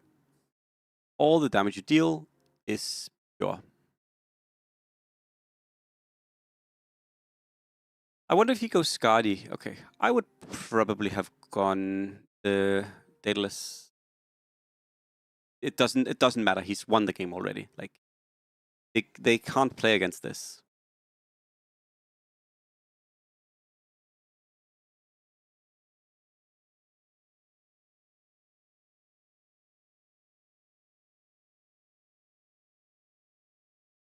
All the damage you deal is pure. I wonder if he goes Skadi. Okay, I would probably have gone the Daedalus. It doesn't matter. He's won the game already. Like they can't play against this.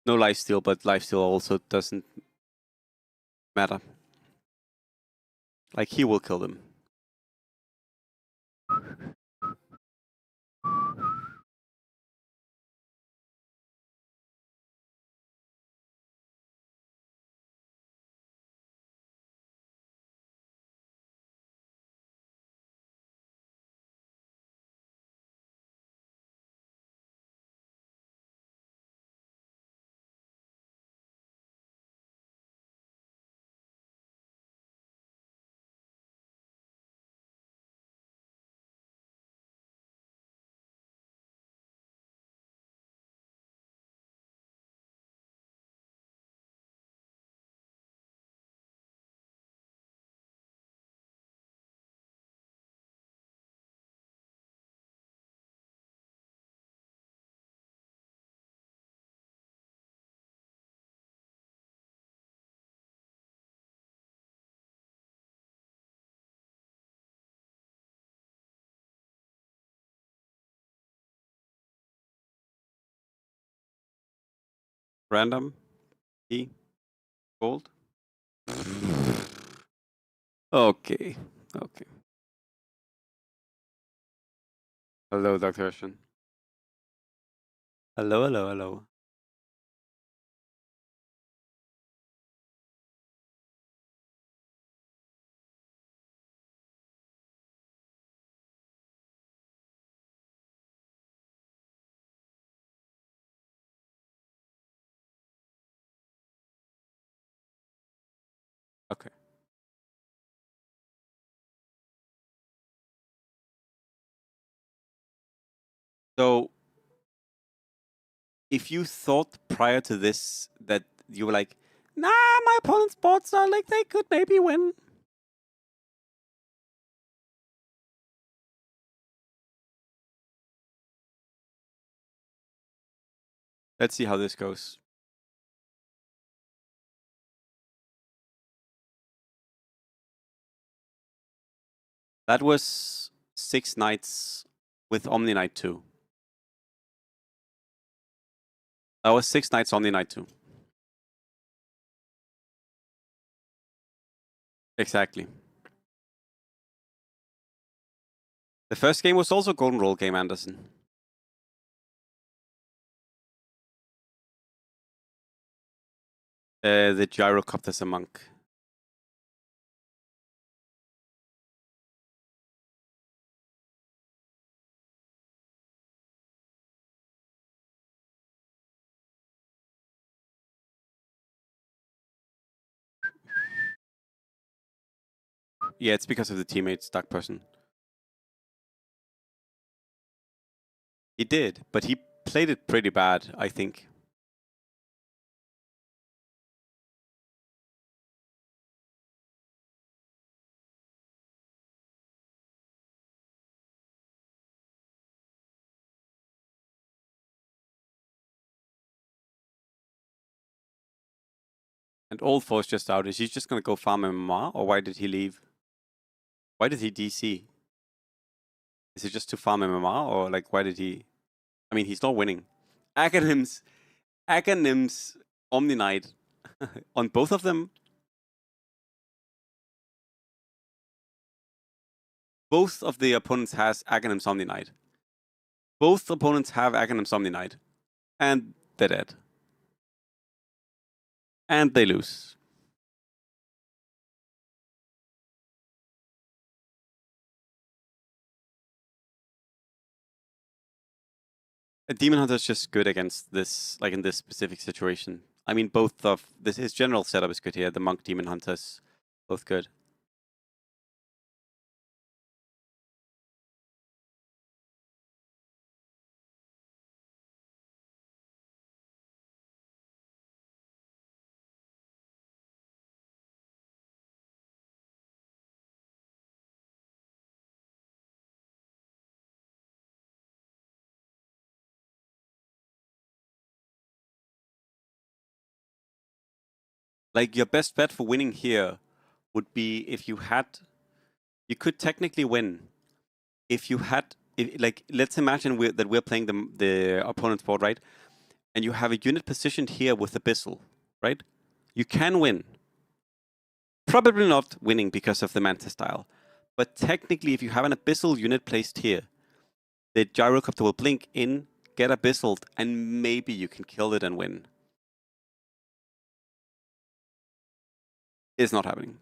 No lifesteal, but lifesteal also doesn't matter. Like he will kill them. Random. E. Gold. Okay. Okay. Hello, Dr. Ashton. Hello, hello, hello. Okay. So, if you thought prior to this that you were like, nah, my opponent's bots are like they could maybe win. Let's see how this goes. That was 6 nights with Omni Knight 2. That was 6 nights Omni Knight 2. Exactly. The first game was also Golden Roll game, Anderson. The Gyrocopter's a monk. Yeah, it's because of the teammates, Dark Person. He did, but he played it pretty bad, I think. And all force just out. Is he just gonna go farm MMR, or why did he leave? Why did he DC? Is it just to farm MMR, or like why did he? I mean, he's not winning. Aghanims Omni Knight on both of them. Both of the opponents has Aghanims Omni Knight. Both opponents have Aghanims Omni Knight, and they're dead. And they lose. A Demon Hunter is just good against this, like in this specific situation. I mean, both of this, his general setup is good here. The Monk Demon Hunters, both good. Like your best bet for winning here would be if you had, you could technically win if you had, if, like let's imagine that we're playing the opponent's board, right? And you have a unit positioned here with Abyssal, right? You can win. Probably not winning because of the Manta style, but technically, if you have an Abyssal unit placed here, the Gyrocopter will blink in, get Abyssal, and maybe you can kill it and win. It's not happening.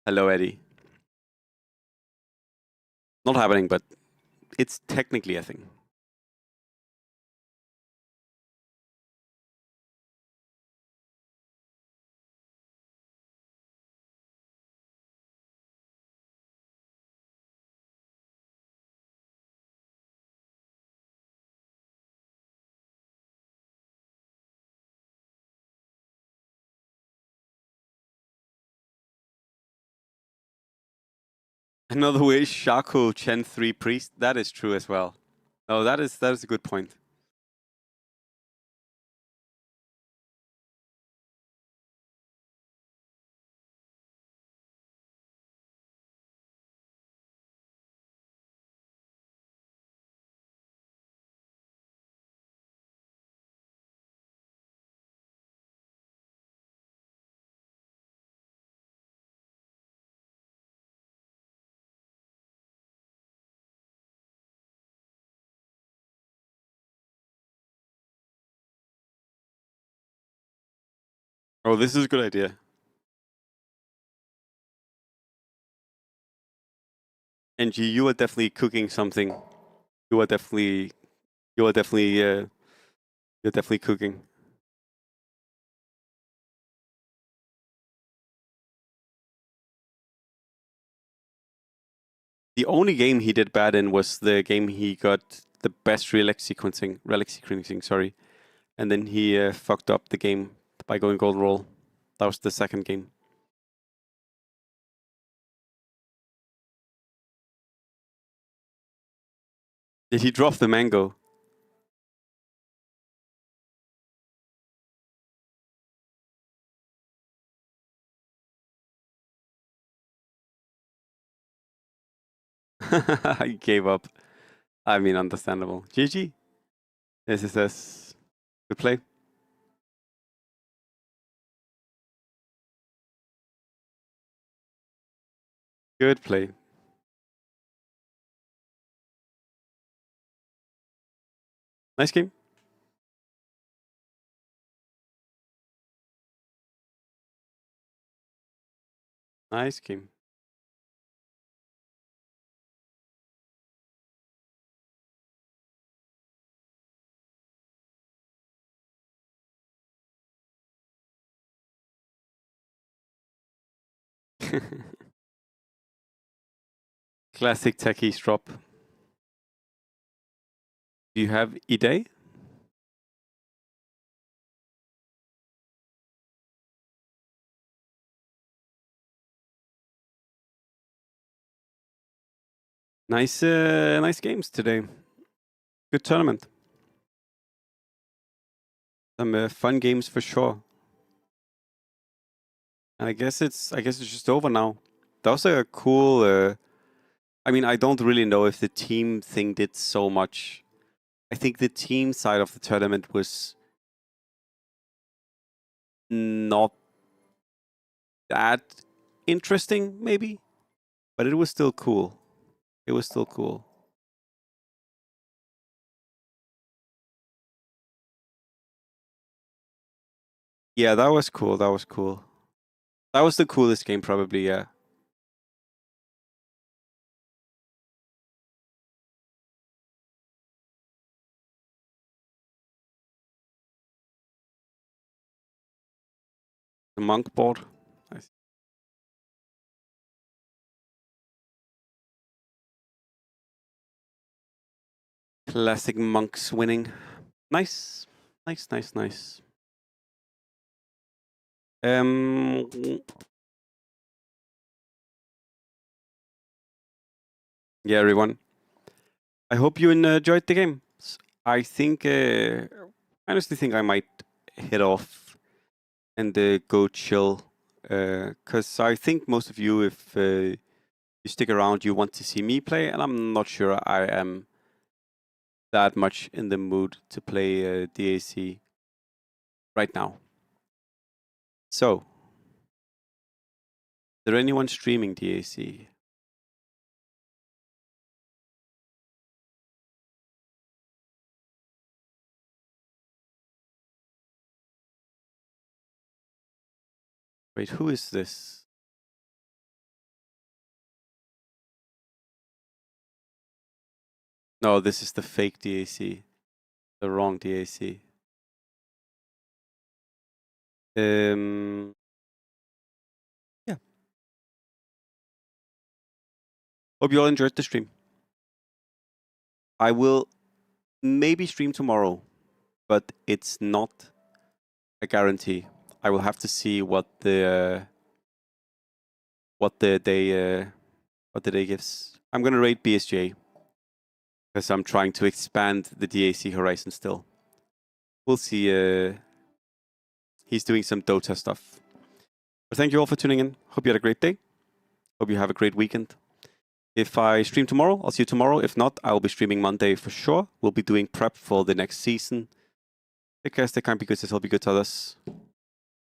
Hello, Eddie. Not happening, but it's technically a thing. Another way, Shaco Chen 3 Priest. That is true as well. No, that is a good point. Oh, this is a good idea. NG, you are definitely cooking something. You are definitely, you are definitely, you're definitely cooking. The only game he did bad in was the game he got the best relic sequencing, sorry. And then he fucked up the game by going gold roll. That was the second game. Did he drop the mango? I gave up. I mean, understandable. GG. SSS. Good play. Good play. Nice game. Nice game. Classic techies drop. Do you have Ide? Nice games today. Good tournament. Some fun games for sure. And I guess it's just over now. That was a cool. I mean, I don't really know if the team thing did so much. I think the team side of the tournament was not that interesting, maybe, but it was still cool. It was still cool. Yeah, that was cool. That was cool. That was the coolest game, probably. Yeah. The monk board. Nice. Classic monks winning. Nice. Nice. Yeah, everyone. I hope you enjoyed the game. I think, I honestly think I might head off and go chill. Because I think most of you, if you stick around, you want to see me play, and I'm not sure I am that much in the mood to play DAC right now. So, is there anyone streaming DAC? Wait, who is this? No, this is the fake DAC. The wrong DAC. Yeah. Hope you all enjoyed the stream. I will maybe stream tomorrow, but it's not a guarantee. I will have to see what the day gives. I'm gonna raid BSJ because I'm trying to expand the DAC horizon still. We'll see. He's doing some Dota stuff. But thank you all for tuning in. Hope you had a great day. Hope you have a great weekend. If I stream tomorrow, I'll see you tomorrow. If not, I'll be streaming Monday for sure. We'll be doing prep for the next season. Because they can't be good, they'll be good to others.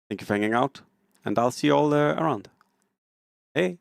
Thank you for hanging out, and I'll see you all around. Hey.